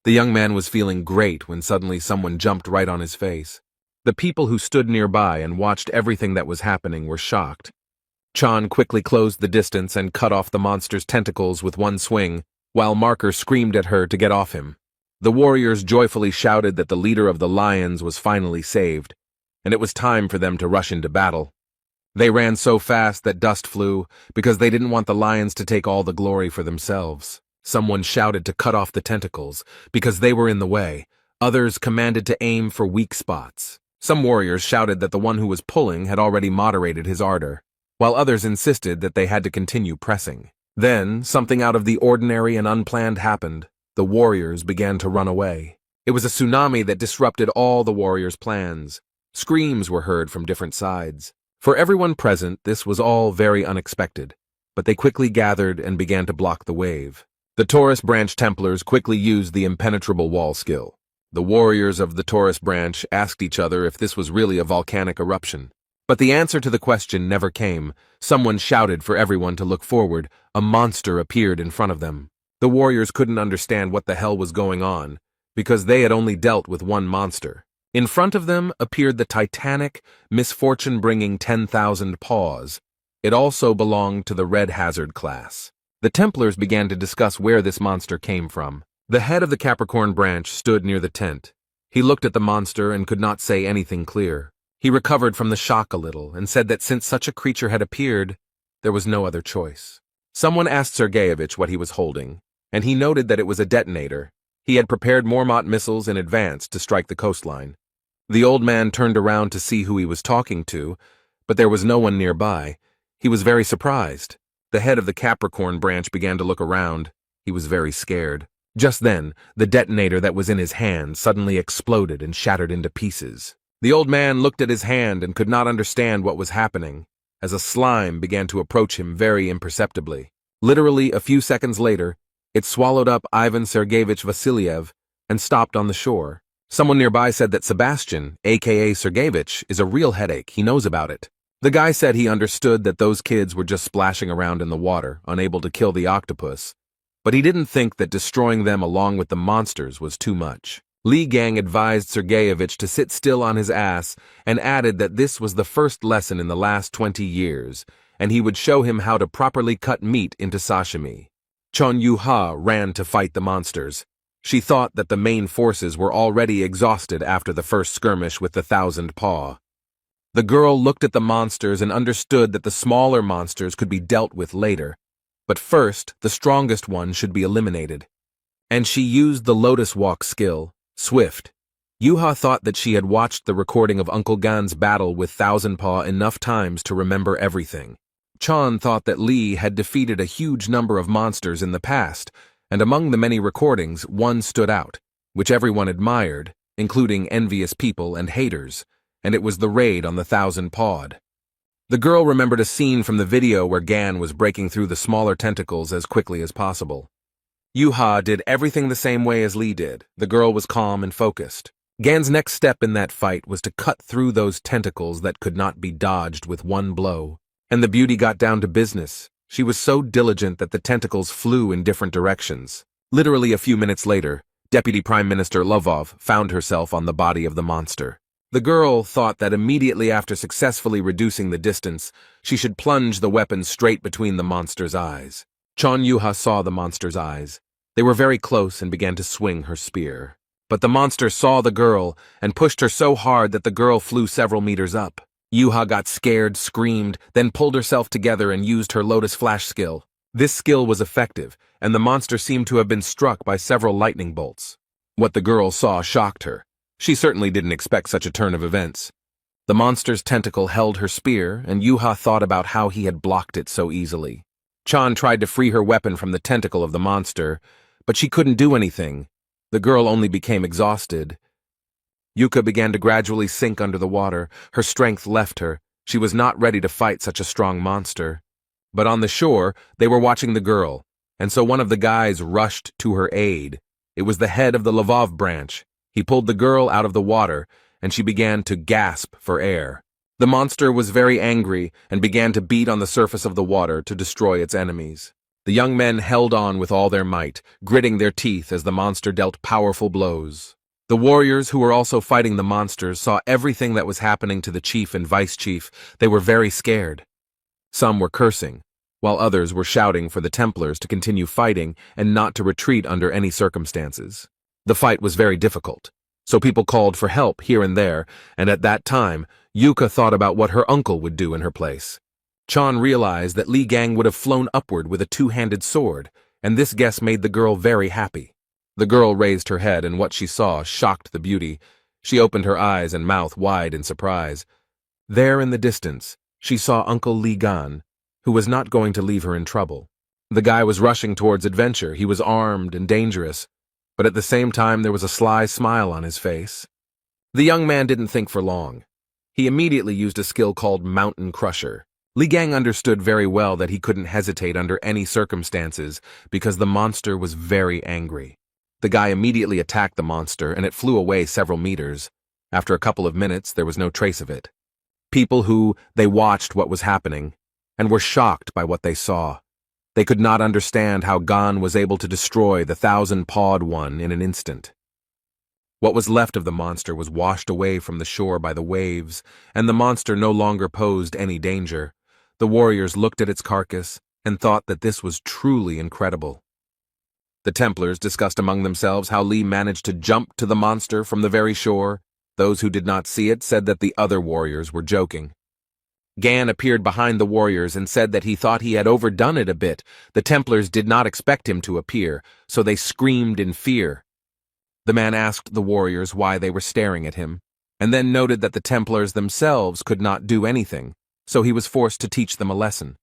The young man was feeling great when suddenly someone jumped right on his face. The people who stood nearby and watched everything that was happening were shocked. Chan quickly closed the distance and cut off the monster's tentacles with one swing, while Marker screamed at her to get off him. The warriors joyfully shouted that the leader of the lions was finally saved, and it was time for them to rush into battle. They ran so fast that dust flew, because they didn't want the lions to take all the glory for themselves. Someone shouted to cut off the tentacles, because they were in the way. Others commanded to aim for weak spots. Some warriors shouted that the one who was pulling had already moderated his ardor, while others insisted that they had to continue pressing. Then, something out of the ordinary and unplanned happened. The warriors began to run away. It was a tsunami that disrupted all the warriors' plans. Screams were heard from different sides. For everyone present, this was all very unexpected, but they quickly gathered and began to block the wave. The Taurus branch Templars quickly used the impenetrable wall skill. The warriors of the Taurus branch asked each other if this was really a volcanic eruption. But the answer to the question never came. Someone shouted for everyone to look forward. A monster appeared in front of them. The warriors couldn't understand what the hell was going on, because they had only dealt with one monster. In front of them appeared the titanic, misfortune-bringing 10,000 paws. It also belonged to the Red Hazard class. The Templars began to discuss where this monster came from. The head of the Capricorn branch stood near the tent. He looked at the monster and could not say anything clear. He recovered from the shock a little and said that since such a creature had appeared, there was no other choice. Someone asked Sergeyevich what he was holding, and he noted that it was a detonator. He had prepared Mormont missiles in advance to strike the coastline. The old man turned around to see who he was talking to, but there was no one nearby. He was very surprised. The head of the Capricorn branch began to look around. He was very scared. Just then, the detonator that was in his hand suddenly exploded and shattered into pieces. The old man looked at his hand and could not understand what was happening, as a slime began to approach him very imperceptibly. Literally a few seconds later, it swallowed up Ivan Sergeyevich Vasiliev and stopped on the shore. Someone nearby said that Sebastian, aka Sergeyevich, is a real headache. He knows about it. The guy said he understood that those kids were just splashing around in the water, unable to kill the octopus, but he didn't think that destroying them along with the monsters was too much. Li Gang advised Sergeyevich to sit still on his ass and added that this was the first lesson in the last 20 years, and he would show him how to properly cut meat into sashimi. Chon Yu-ha ran to fight the monsters. She thought that the main forces were already exhausted after the first skirmish with the 1000 paw. The girl looked at the monsters and understood that the smaller monsters could be dealt with later, but first, the strongest one should be eliminated. And she used the Lotus Walk skill, Swift. Yuha thought that she had watched the recording of Uncle Gan's battle with Thousand Paw enough times to remember everything. Chan thought that Lee had defeated a huge number of monsters in the past, and among the many recordings, one stood out, which everyone admired, including envious people and haters, and it was the raid on the Thousand Pawed. The girl remembered a scene from the video where Gan was breaking through the smaller tentacles as quickly as possible. Yuha did everything the same way as Lee did. The girl was calm and focused. Gan's next step in that fight was to cut through those tentacles that could not be dodged with one blow. And the beauty got down to business. She was so diligent that the tentacles flew in different directions. Literally a few minutes later, Deputy Prime Minister Lovov found herself on the body of the monster. The girl thought that immediately after successfully reducing the distance, she should plunge the weapon straight between the monster's eyes. Chon Yuha saw the monster's eyes. They were very close and began to swing her spear. But the monster saw the girl and pushed her so hard that the girl flew several meters up. Yuha got scared, screamed, then pulled herself together and used her Lotus Flash skill. This skill was effective, and the monster seemed to have been struck by several lightning bolts. What the girl saw shocked her. She certainly didn't expect such a turn of events. The monster's tentacle held her spear, and Yuha thought about how he had blocked it so easily. Chan tried to free her weapon from the tentacle of the monster, but she couldn't do anything. The girl only became exhausted. Yuka began to gradually sink under the water. Her strength left her. She was not ready to fight such a strong monster. But on the shore, they were watching the girl, and so one of the guys rushed to her aid. It was the head of the Lvov branch. He pulled the girl out of the water, and she began to gasp for air. The monster was very angry and began to beat on the surface of the water to destroy its enemies. The young men held on with all their might, gritting their teeth as the monster dealt powerful blows. The warriors who were also fighting the monsters saw everything that was happening to the chief and vice chief. They were very scared. Some were cursing, while others were shouting for the Templars to continue fighting and not to retreat under any circumstances. The fight was very difficult, so people called for help here and there, and at that time, Yuka thought about what her uncle would do in her place. Chan realized that Li Gang would have flown upward with a two-handed sword, and this guess made the girl very happy. The girl raised her head, and what she saw shocked the beauty. She opened her eyes and mouth wide in surprise. There in the distance, she saw Uncle Li Gan, who was not going to leave her in trouble. The guy was rushing towards adventure. He was armed and dangerous, but at the same time there was a sly smile on his face. The young man didn't think for long. He immediately used a skill called Mountain Crusher. Li Gang understood very well that he couldn't hesitate under any circumstances because the monster was very angry. The guy immediately attacked the monster and it flew away several meters. After a couple of minutes, there was no trace of it. They watched what was happening and were shocked by what they saw. They could not understand how Gan was able to destroy the thousand-pawed one in an instant. What was left of the monster was washed away from the shore by the waves, and the monster no longer posed any danger. The warriors looked at its carcass and thought that this was truly incredible. The Templars discussed among themselves how Li managed to jump to the monster from the very shore. Those who did not see it said that the other warriors were joking. Gan appeared behind the warriors and said that he thought he had overdone it a bit. The Templars did not expect him to appear, so they screamed in fear. The man asked the warriors why they were staring at him, and then noted that the Templars themselves could not do anything, so he was forced to teach them a lesson.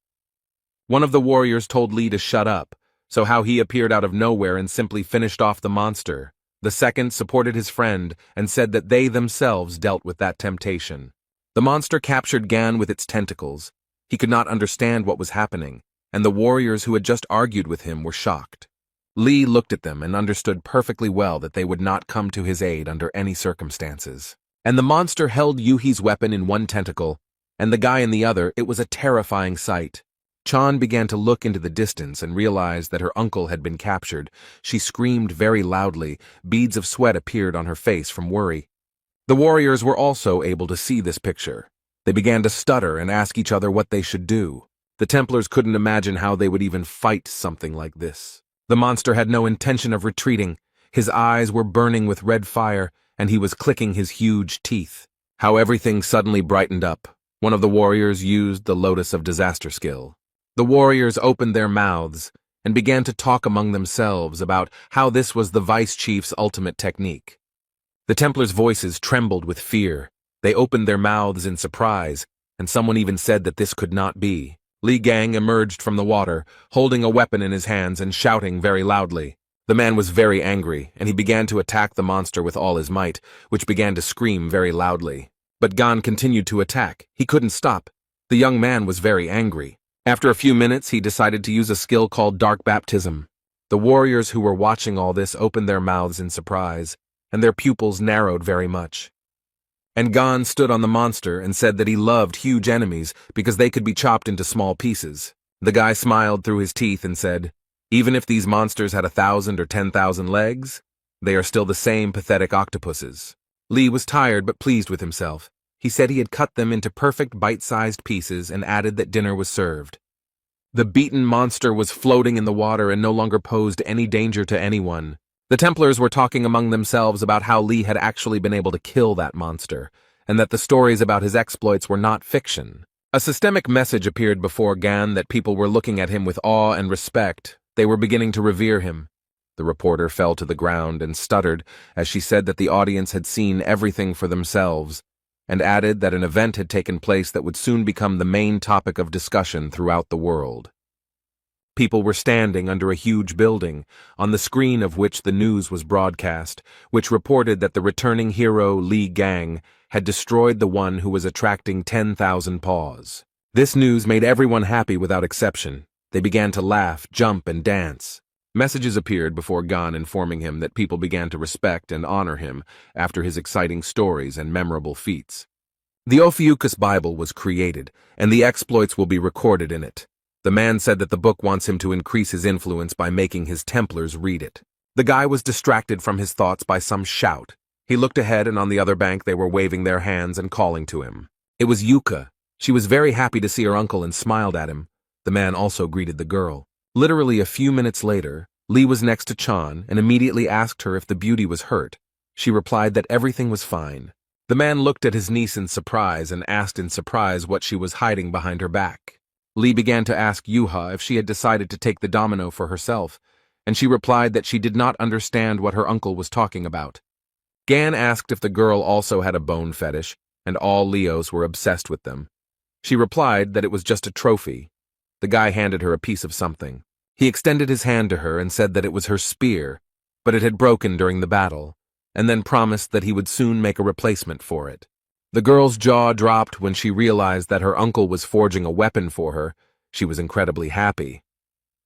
One of the warriors told Li to shut up, so how he appeared out of nowhere and simply finished off the monster. The second supported his friend and said that they themselves dealt with that temptation. The monster captured Gan with its tentacles. He could not understand what was happening, and the warriors who had just argued with him were shocked. Li looked at them and understood perfectly well that they would not come to his aid under any circumstances. And the monster held Yuhi's weapon in one tentacle, and the guy in the other. It was a terrifying sight. Chan began to look into the distance and realized that her uncle had been captured. She screamed very loudly. Beads of sweat appeared on her face from worry. The warriors were also able to see this picture. They began to stutter and ask each other what they should do. The Templars couldn't imagine how they would even fight something like this. The monster had no intention of retreating. His eyes were burning with red fire, and he was clicking his huge teeth. How everything suddenly brightened up. One of the warriors used the Lotus of Disaster skill. The warriors opened their mouths and began to talk among themselves about how this was the vice chief's ultimate technique. The Templars' voices trembled with fear. They opened their mouths in surprise, and someone even said that this could not be. Li Gang emerged from the water, holding a weapon in his hands and shouting very loudly. The man was very angry, and he began to attack the monster with all his might, which began to scream very loudly. But Gan continued to attack. He couldn't stop. The young man was very angry. After a few minutes, he decided to use a skill called Dark Baptism. The warriors who were watching all this opened their mouths in surprise, and their pupils narrowed very much. And Gan stood on the monster and said that he loved huge enemies because they could be chopped into small pieces. The guy smiled through his teeth and said, "Even if these monsters had 1,000 or 10,000 legs, they are still the same pathetic octopuses." Li was tired but pleased with himself. He said he had cut them into perfect bite-sized pieces and added that dinner was served. The beaten monster was floating in the water and no longer posed any danger to anyone. The Templars were talking among themselves about how Li had actually been able to kill that monster, and that the stories about his exploits were not fiction. A systemic message appeared before Gan that people were looking at him with awe and respect. They were beginning to revere him. The reporter fell to the ground and stuttered as she said that the audience had seen everything for themselves, and added that an event had taken place that would soon become the main topic of discussion throughout the world. People were standing under a huge building, on the screen of which the news was broadcast, which reported that the returning hero Li Gang had destroyed the one who was attracting 10,000 paws. This news made everyone happy without exception. They began to laugh, jump, and dance. Messages appeared before Gan informing him that people began to respect and honor him after his exciting stories and memorable feats. The Ophiuchus Bible was created, and the exploits will be recorded in it. The man said that the book wants him to increase his influence by making his Templars read it. The guy was distracted from his thoughts by some shout. He looked ahead, and on the other bank they were waving their hands and calling to him. It was Yuka. She was very happy to see her uncle and smiled at him. The man also greeted the girl. Literally a few minutes later, Li was next to Chan and immediately asked her if the beauty was hurt. She replied that everything was fine. The man looked at his niece in surprise and asked in surprise what she was hiding behind her back. Li began to ask Yuha if she had decided to take the domino for herself, and she replied that she did not understand what her uncle was talking about. Gan asked if the girl also had a bone fetish, and all Leos were obsessed with them. She replied that it was just a trophy. The guy handed her a piece of something. He extended his hand to her and said that it was her spear, but it had broken during the battle, and then promised that he would soon make a replacement for it. The girl's jaw dropped when she realized that her uncle was forging a weapon for her. She was incredibly happy.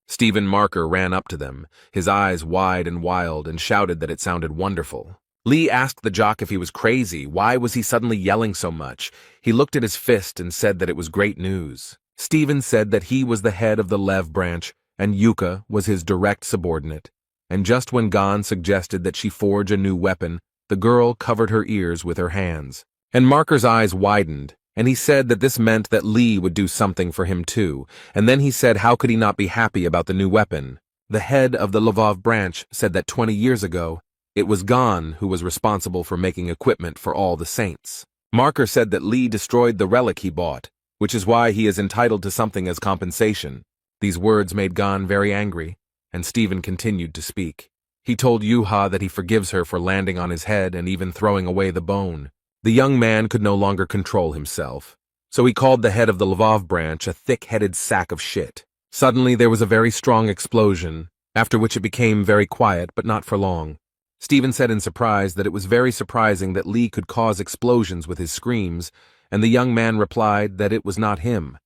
Stephen Marker ran up to them, his eyes wide and wild, and shouted that it sounded wonderful. Li asked the jock if he was crazy. Why was he suddenly yelling so much? He looked at his fist and said that it was great news. Stephen said that he was the head of the Lev branch, and Yuka was his direct subordinate. And just when Gan suggested that she forge a new weapon, the girl covered her ears with her hands. And Marker's eyes widened, and he said that this meant that Li would do something for him too, and then he said how could he not be happy about the new weapon. The head of the Lvov branch said that 20 years ago, it was Gan who was responsible for making equipment for all the saints. Marker said that Li destroyed the relic he bought, which is why he is entitled to something as compensation. These words made Gan very angry, and Stephen continued to speak. He told Yuha that he forgives her for landing on his head and even throwing away the bone. The young man could no longer control himself, so he called the head of the Lvov branch a thick-headed sack of shit. Suddenly there was a very strong explosion, after which it became very quiet, but not for long. Stephen said in surprise that it was very surprising that Li could cause explosions with his screams, and the young man replied that it was not him.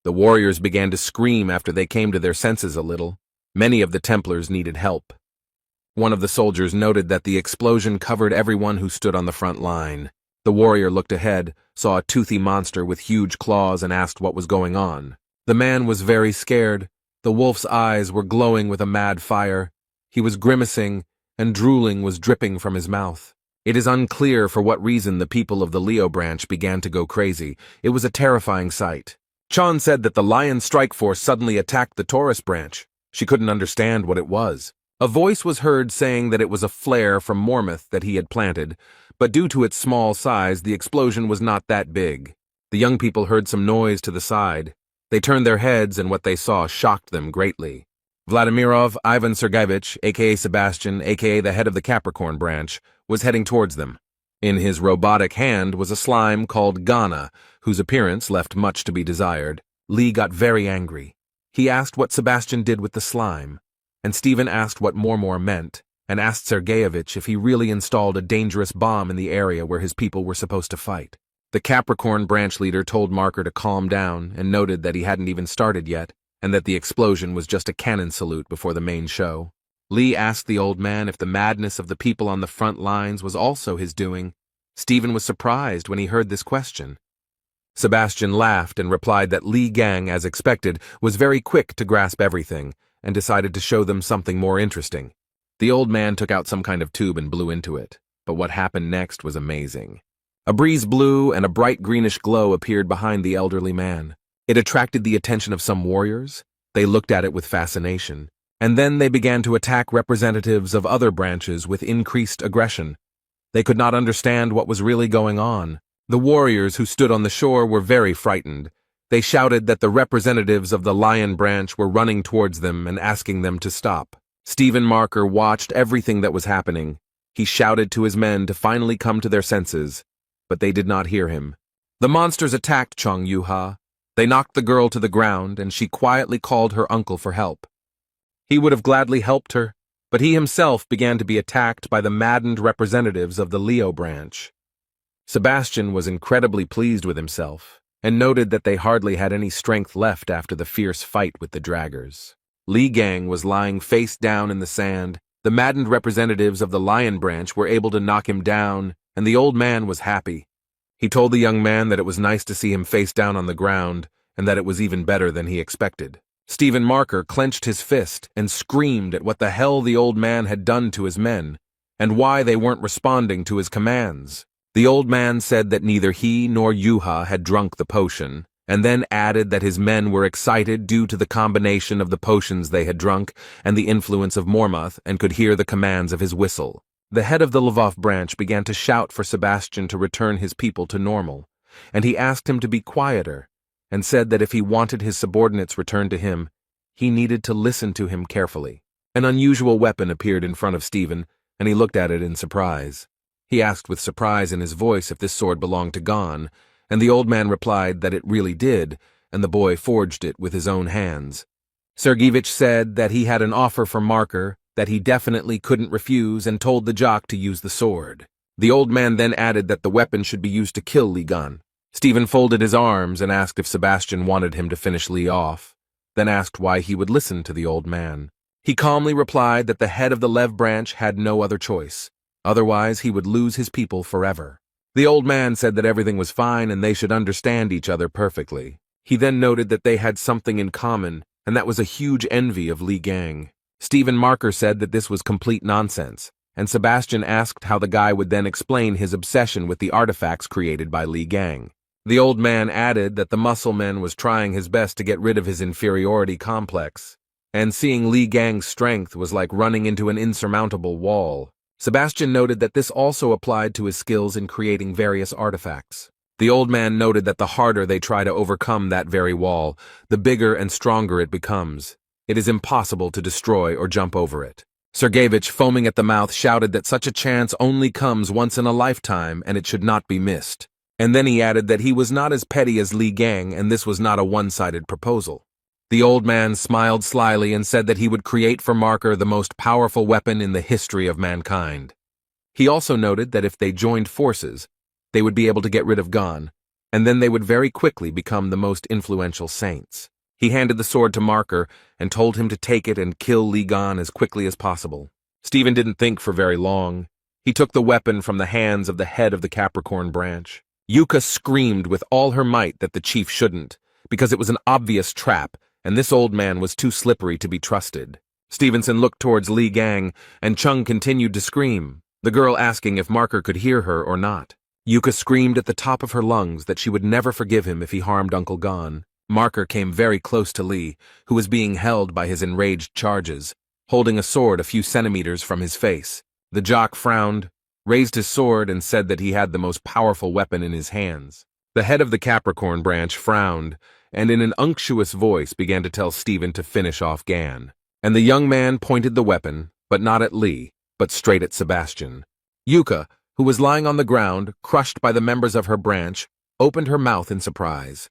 The warriors began to scream after they came to their senses a little. Many of the Templars needed help. One of the soldiers noted that the explosion covered everyone who stood on the front line. The warrior looked ahead, saw a toothy monster with huge claws, and asked what was going on. The man was very scared. The wolf's eyes were glowing with a mad fire. He was grimacing, and drooling was dripping from his mouth. It is unclear for what reason the people of the Leo branch began to go crazy. It was a terrifying sight. Chan said that the Lion Strike Force suddenly attacked the Taurus branch. She couldn't understand what it was. A voice was heard saying that it was a flare from Mormouth that he had planted, but due to its small size, the explosion was not that big. The young people heard some noise to the side. They turned their heads, and what they saw shocked them greatly. Vladimirov Ivan Sergeyevich, aka Sebastian, aka the head of the Capricorn branch, was heading towards them. In his robotic hand was a slime called Ghana, whose appearance left much to be desired. Lee got very angry. He asked what Sebastian did with the slime, and Stephen asked what Mormor meant, and asked Sergeyevich if he really installed a dangerous bomb in the area where his people were supposed to fight. The Capricorn branch leader told Marker to calm down and noted that he hadn't even started yet, and that the explosion was just a cannon salute before the main show. Lee asked the old man if the madness of the people on the front lines was also his doing. Stephen was surprised when he heard this question. Sebastian laughed and replied that Lee Gang, as expected, was very quick to grasp everything, and decided to show them something more interesting. The old man took out some kind of tube and blew into it, but what happened next was amazing. A breeze blew and a bright greenish glow appeared behind the elderly man. It attracted the attention of some warriors. They looked at it with fascination, and then they began to attack representatives of other branches with increased aggression. They could not understand what was really going on. The warriors who stood on the shore were very frightened. They shouted that the representatives of the Lion branch were running towards them and asking them to stop. Stephen Marker watched everything that was happening. He shouted to his men to finally come to their senses, but they did not hear him. The monsters attacked Chong Yuha. They knocked the girl to the ground, and she quietly called her uncle for help. He would have gladly helped her, but he himself began to be attacked by the maddened representatives of the Leo branch. Sebastian was incredibly pleased with himself, and noted that they hardly had any strength left after the fierce fight with the draggers. Lee Gang was lying face down in the sand. The maddened representatives of the Lion branch were able to knock him down, and the old man was happy. He told the young man that it was nice to see him face down on the ground, and that it was even better than he expected. Stephen Marker clenched his fist and screamed at what the hell the old man had done to his men, and why they weren't responding to his commands. The old man said that neither he nor Yuha had drunk the potion, and then added that his men were excited due to the combination of the potions they had drunk and the influence of Mormouth, and could hear the commands of his whistle. The head of the Lvov branch began to shout for Sebastian to return his people to normal, and he asked him to be quieter, and said that if he wanted his subordinates returned to him, he needed to listen to him carefully. An unusual weapon appeared in front of Stephen, and he looked at it in surprise. He asked with surprise in his voice if this sword belonged to Gon, and the old man replied that it really did, and the boy forged it with his own hands. Sergeyevich said that he had an offer for Marker that he definitely couldn't refuse, and told the jock to use the sword. The old man then added that the weapon should be used to kill Lee Gun. Stephen folded his arms and asked if Sebastian wanted him to finish Lee off, then asked why he would listen to the old man. He calmly replied that the head of the Lev branch had no other choice. Otherwise, he would lose his people forever. The old man said that everything was fine and they should understand each other perfectly. He then noted that they had something in common, and that was a huge envy of Lee Gang. Stephen Marker said that this was complete nonsense, and Sebastian asked how the guy would then explain his obsession with the artifacts created by Lee Gang. The old man added that the muscle man was trying his best to get rid of his inferiority complex, and seeing Lee Gang's strength was like running into an insurmountable wall. Sebastian noted that this also applied to his skills in creating various artifacts. The old man noted that the harder they try to overcome that very wall, the bigger and stronger it becomes. It is impossible to destroy or jump over it. Sergeyevich, foaming at the mouth, shouted that such a chance only comes once in a lifetime and it should not be missed. And then he added that he was not as petty as Lee Gang and this was not a one-sided proposal. The old man smiled slyly and said that he would create for Marker the most powerful weapon in the history of mankind. He also noted that if they joined forces, they would be able to get rid of Gon, and then they would very quickly become the most influential saints. He handed the sword to Marker and told him to take it and kill Lee Gon as quickly as possible. Stephen didn't think for very long. He took the weapon from the hands of the head of the Capricorn branch. Yuka screamed with all her might that the chief shouldn't, because it was an obvious trap, and this old man was too slippery to be trusted. Stevenson looked towards Lee Gang, and Chung continued to scream, the girl asking if Marker could hear her or not. Yuka screamed at the top of her lungs that she would never forgive him if he harmed Uncle Gon. Marker came very close to Lee, who was being held by his enraged charges. holding a sword a few centimeters from his face. The jock frowned, raised his sword, and said that he had the most powerful weapon in his hands. The head of the Capricorn branch frowned, and in an unctuous voice began to tell Stephen to finish off Gan. And the young man pointed the weapon, but not at Lee, but straight at Sebastian. Yuka, who was lying on the ground, crushed by the members of her branch, opened her mouth in surprise.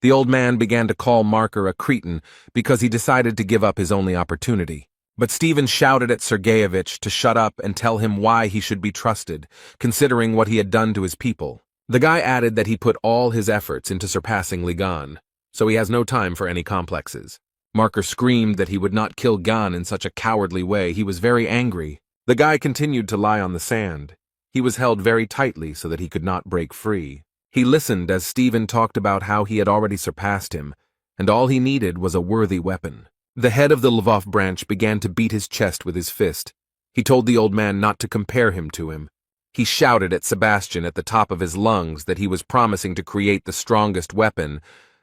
The old man began to call Marker a cretin because he decided to give up his only opportunity. But Stephen shouted at Sergeyevich to shut up and tell him why he should be trusted, considering what he had done to his people. The guy added that he put all his efforts into surpassing Ligan, so he has no time for any complexes. Marker screamed that he would not kill Gan in such a cowardly way. He was very angry. The guy continued to lie on the sand. He was held very tightly so that he could not break free. He listened as Stephen talked about how he had already surpassed him, and all he needed was a worthy weapon. The head of the Lvov branch began to beat his chest with his fist. He told the old man not to compare him to him. He shouted at Sebastian at the top of his lungs that he was promising to create the strongest weapon,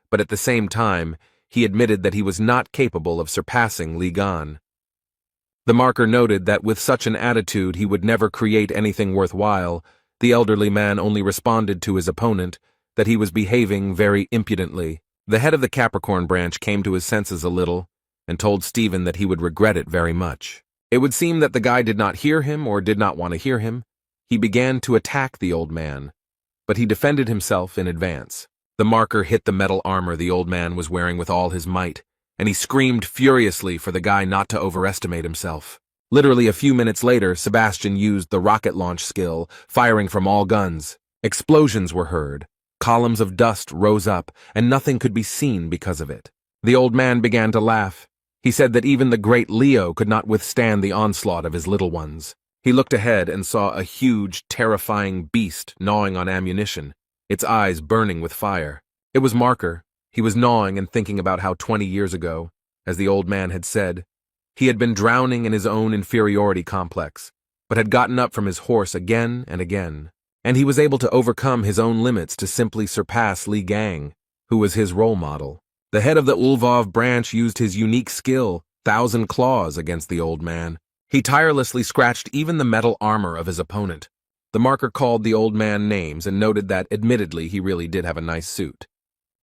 but at the same time, he admitted that he was not capable of surpassing Ligan. The marker noted that with such an attitude he would never create anything worthwhile. The elderly man only responded to his opponent that he was behaving very impudently. The head of the Capricorn branch came to his senses a little and told Stephen that he would regret it very much. It would seem that the guy did not hear him or did not want to hear him. He began to attack the old man, but he defended himself in advance. The marker hit the metal armor the old man was wearing with all his might, and he screamed furiously for the guy not to overestimate himself. Literally a few minutes later, Sebastian used the rocket launch skill, firing from all guns. Explosions were heard. Columns of dust rose up, and nothing could be seen because of it. The old man began to laugh. He said that even the great Leo could not withstand the onslaught of his little ones. He looked ahead and saw a huge, terrifying beast gnawing on ammunition, its eyes burning with fire. It was Marker. He was gnawing and thinking about how 20 years ago, as the old man had said, he had been drowning in his own inferiority complex, but had gotten up from his horse again and again. And he was able to overcome his own limits to simply surpass Li Gang, who was his role model. The head of the Lvov branch used his unique skill, Thousand Claws, against the old man. He tirelessly scratched even the metal armor of his opponent. The marker called the old man names and noted that, admittedly, he really did have a nice suit.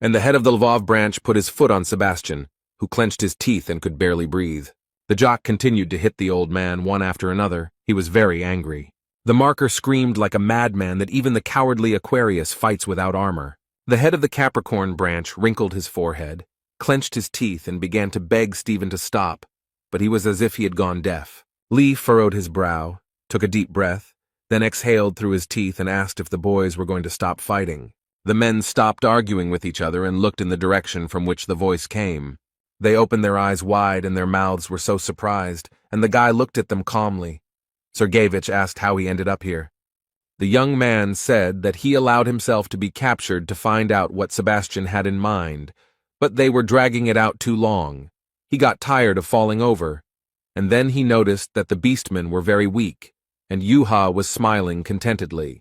And the head of the Lvov branch put his foot on Sebastian, who clenched his teeth and could barely breathe. The jock continued to hit the old man one after another. He was very angry. The marker screamed like a madman that even the cowardly Aquarius fights without armor. The head of the Capricorn branch wrinkled his forehead, clenched his teeth, and began to beg Stephen to stop, but he was as if he had gone deaf. Lee furrowed his brow, took a deep breath, then exhaled through his teeth and asked if the boys were going to stop fighting. The men stopped arguing with each other and looked in the direction from which the voice came. They opened their eyes wide and their mouths were so surprised, and the guy looked at them calmly. Sergeyevich asked how he ended up here. The young man said that he allowed himself to be captured to find out what Sebastian had in mind, but they were dragging it out too long. He got tired of falling over, and then he noticed that the beastmen were very weak, and Yuha was smiling contentedly.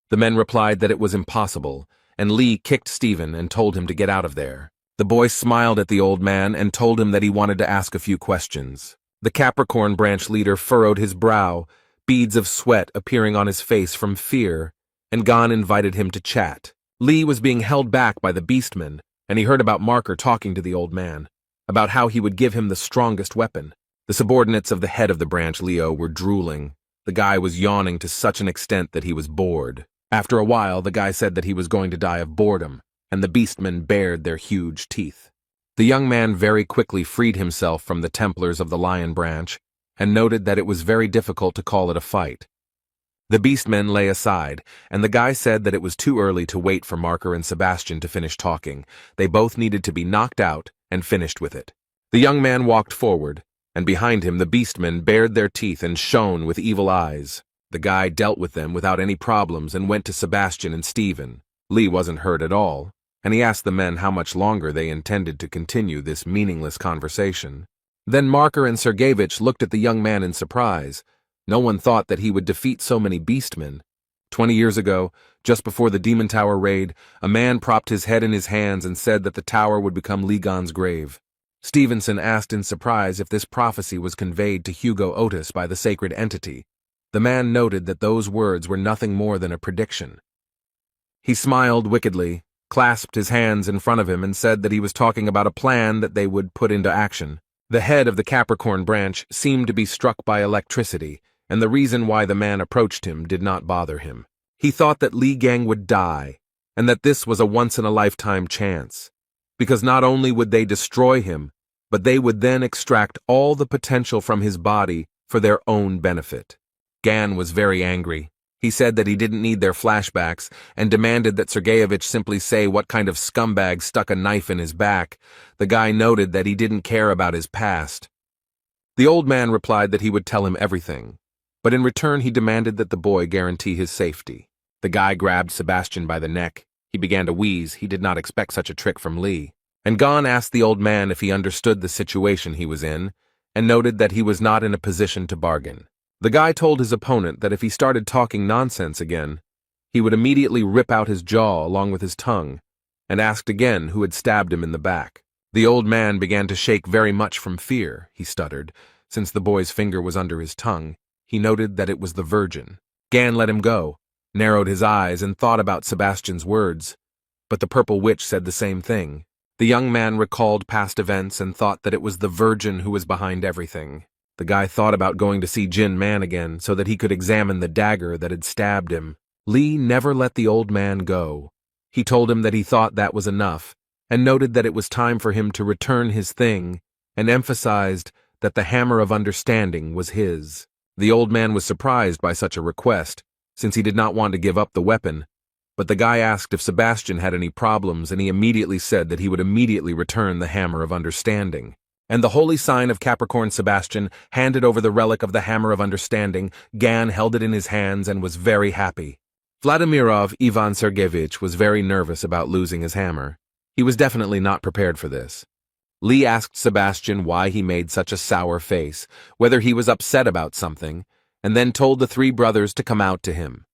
The men replied that it was impossible, and Lee kicked Stephen and told him to get out of there. The boy smiled at the old man and told him that he wanted to ask a few questions. The Capricorn branch leader furrowed his brow, beads of sweat appearing on his face from fear, and Gan invited him to chat. Lee was being held back by the beastmen, and he heard about Marker talking to the old man, about how he would give him the strongest weapon. The subordinates of the head of the branch, Leo, were drooling. The guy was yawning to such an extent that he was bored. After a while, the guy said that he was going to die of boredom, and the beastmen bared their huge teeth. The young man very quickly freed himself from the Templars of the Lion branch and noted that it was very difficult to call it a fight. The beastmen lay aside, and the guy said that it was too early to wait for Marker and Sebastian to finish talking. They both needed to be knocked out and finished with it. The young man walked forward, and behind him the beastmen bared their teeth and shone with evil eyes. The guy dealt with them without any problems and went to Sebastian and Stephen. Lee wasn't hurt at all, and he asked the men how much longer they intended to continue this meaningless conversation. Then Marker and Sergeyevich looked at the young man in surprise. No one thought that he would defeat so many beastmen. 20 years ago, just before the Demon Tower raid, a man propped his head in his hands and said that the tower would become Ligan's grave. Stevenson asked in surprise if this prophecy was conveyed to Hugo Otis by the sacred entity. The man noted that those words were nothing more than a prediction. He smiled wickedly, clasped his hands in front of him, and said that he was talking about a plan that they would put into action. The head of the Capricorn branch seemed to be struck by electricity, and the reason why the man approached him did not bother him. He thought that Li Gang would die, and that this was a once-in-a-lifetime chance, because not only would they destroy him, but they would then extract all the potential from his body for their own benefit. Gan was very angry. He said that he didn't need their flashbacks and demanded that Sergeyevich simply say what kind of scumbag stuck a knife in his back. The guy noted that he didn't care about his past. The old man replied that he would tell him everything, but in return he demanded that the boy guarantee his safety. The guy grabbed Sebastian by the neck. He began to wheeze. He did not expect such a trick from Lee. And Gan asked the old man if he understood the situation he was in, and noted that he was not in a position to bargain. The guy told his opponent that if he started talking nonsense again, he would immediately rip out his jaw along with his tongue, and asked again who had stabbed him in the back. The old man began to shake very much from fear, he stuttered. Since the boy's finger was under his tongue, he noted that it was the Virgin. Gan let him go, narrowed his eyes, and thought about Sebastian's words. But the purple witch said the same thing. The young man recalled past events and thought that it was the Virgin who was behind everything. The guy thought about going to see Jin Man again so that he could examine the dagger that had stabbed him. Lee never let the old man go. He told him that he thought that was enough, and noted that it was time for him to return his thing, and emphasized that the hammer of understanding was his. The old man was surprised by such a request, since he did not want to give up the weapon, but the guy asked if Sebastian had any problems, and he immediately said that he would immediately return the hammer of understanding. And the holy sign of Capricorn Sebastian handed over the relic of the hammer of understanding. Gan held it in his hands and was very happy. Vladimirov Ivan Sergeyevich was very nervous about losing his hammer. He was definitely not prepared for this. Lee asked Sebastian why he made such a sour face, whether he was upset about something, and then told the three brothers to come out to him.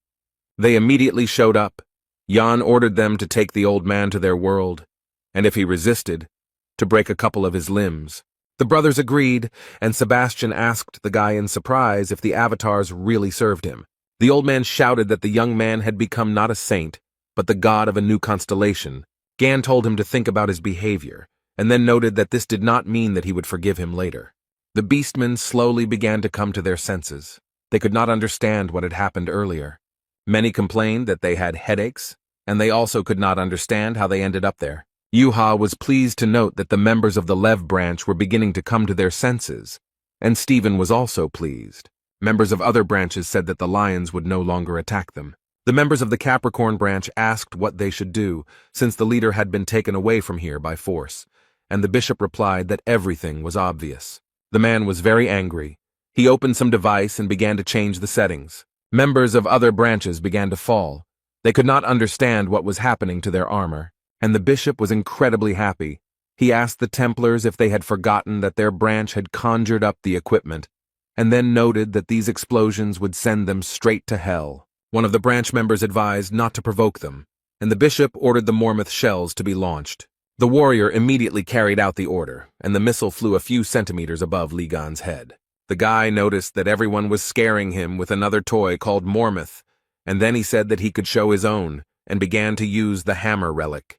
They immediately showed up. Jan ordered them to take the old man to their world, and if he resisted, to break a couple of his limbs. The brothers agreed, and Sebastian asked the guy in surprise if the avatars really served him. The old man shouted that the young man had become not a saint, but the god of a new constellation. Gan told him to think about his behavior, and then noted that this did not mean that he would forgive him later. The beastmen slowly began to come to their senses. They could not understand what had happened earlier. Many complained that they had headaches, and they also could not understand how they ended up there. Yuha was pleased to note that the members of the Lev branch were beginning to come to their senses, and Stephen was also pleased. Members of other branches said that the lions would no longer attack them. The members of the Capricorn branch asked what they should do, since the leader had been taken away from here by force, and the bishop replied that everything was obvious. The man was very angry. He opened some device and began to change the settings. Members of other branches began to fall. They could not understand what was happening to their armor. And the bishop was incredibly happy. He asked the Templars if they had forgotten that their branch had conjured up the equipment, and then noted that these explosions would send them straight to hell. One of the branch members advised not to provoke them, and the bishop ordered the Mormouth shells to be launched. The warrior immediately carried out the order, and the missile flew a few centimeters above Ligan's head. The guy noticed that everyone was scaring him with another toy called Mormouth, and then he said that he could show his own, and began to use the hammer relic.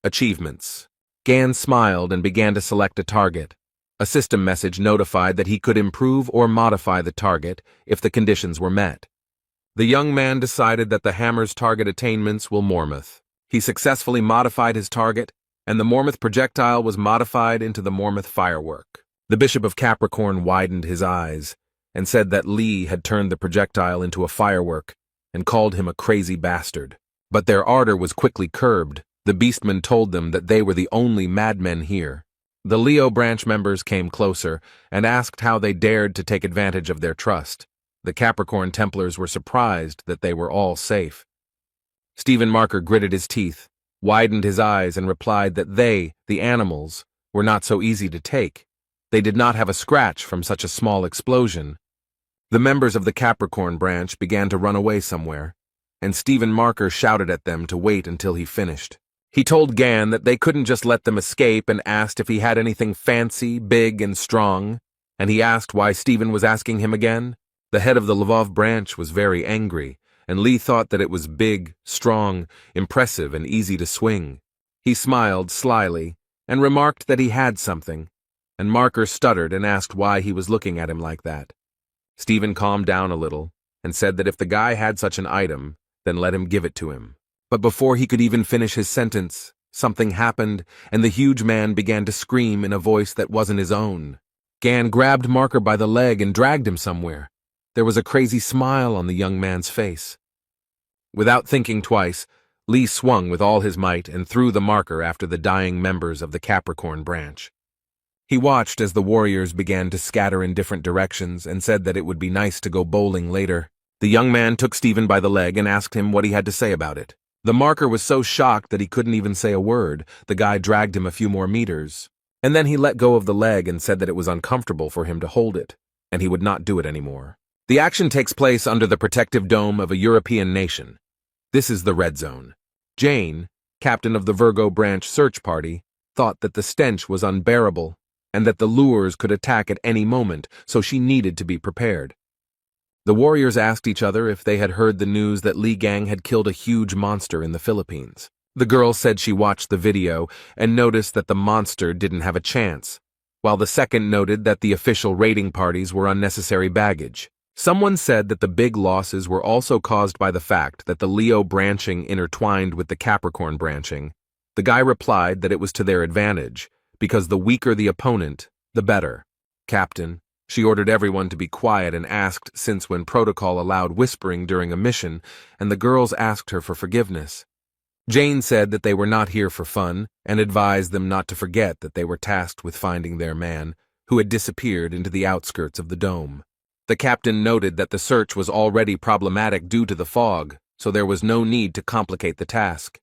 Achievements. Gan smiled and began to select a target. A system message notified that he could improve or modify the target if the conditions were met. The young man decided that the hammer's target attainments will Mormouth. He successfully modified his target, and the Mormouth projectile was modified into the Mormouth firework. The Bishop of Capricorn widened his eyes and said that Lee had turned the projectile into a firework and called him a crazy bastard. But their ardor was quickly curbed. The beastmen told them that they were the only madmen here. The Leo branch members came closer and asked how they dared to take advantage of their trust. The Capricorn Templars were surprised that they were all safe. Stephen Marker gritted his teeth, widened his eyes, and replied that they, the animals, were not so easy to take. They did not have a scratch from such a small explosion. The members of the Capricorn branch began to run away somewhere, and Stephen Marker shouted at them to wait until he finished. He told Gan that they couldn't just let them escape and asked if he had anything fancy, big, and strong, and he asked why Stephen was asking him again. The head of the Lvov branch was very angry, and Lee thought that it was big, strong, impressive, and easy to swing. He smiled slyly and remarked that he had something, and Marker stuttered and asked why he was looking at him like that. Stephen calmed down a little and said that if the guy had such an item, then let him give it to him. But before he could even finish his sentence, something happened, and the huge man began to scream in a voice that wasn't his own. Gan grabbed Marker by the leg and dragged him somewhere. There was a crazy smile on the young man's face. Without thinking twice, Lee swung with all his might and threw the Marker after the dying members of the Capricorn branch. He watched as the warriors began to scatter in different directions and said that it would be nice to go bowling later. The young man took Stephen by the leg and asked him what he had to say about it. The Marker was so shocked that he couldn't even say a word. The guy dragged him a few more meters, and then he let go of the leg and said that it was uncomfortable for him to hold it, and he would not do it anymore. The action takes place under the protective dome of a European nation. This is the Red Zone. Jane, captain of the Virgo branch search party, thought that the stench was unbearable and that the lures could attack at any moment, so she needed to be prepared. The warriors asked each other if they had heard the news that Lee Gang had killed a huge monster in the Philippines. The girl said she watched the video and noticed that the monster didn't have a chance, while the second noted that the official raiding parties were unnecessary baggage. Someone said that the big losses were also caused by the fact that the Leo branching intertwined with the Capricorn branching. The guy replied that it was to their advantage, because the weaker the opponent, the better. Captain, she ordered everyone to be quiet and asked since when protocol allowed whispering during a mission, and the girls asked her for forgiveness. Jane said that they were not here for fun and advised them not to forget that they were tasked with finding their man, who had disappeared into the outskirts of the dome. The captain noted that the search was already problematic due to the fog, so there was no need to complicate the task.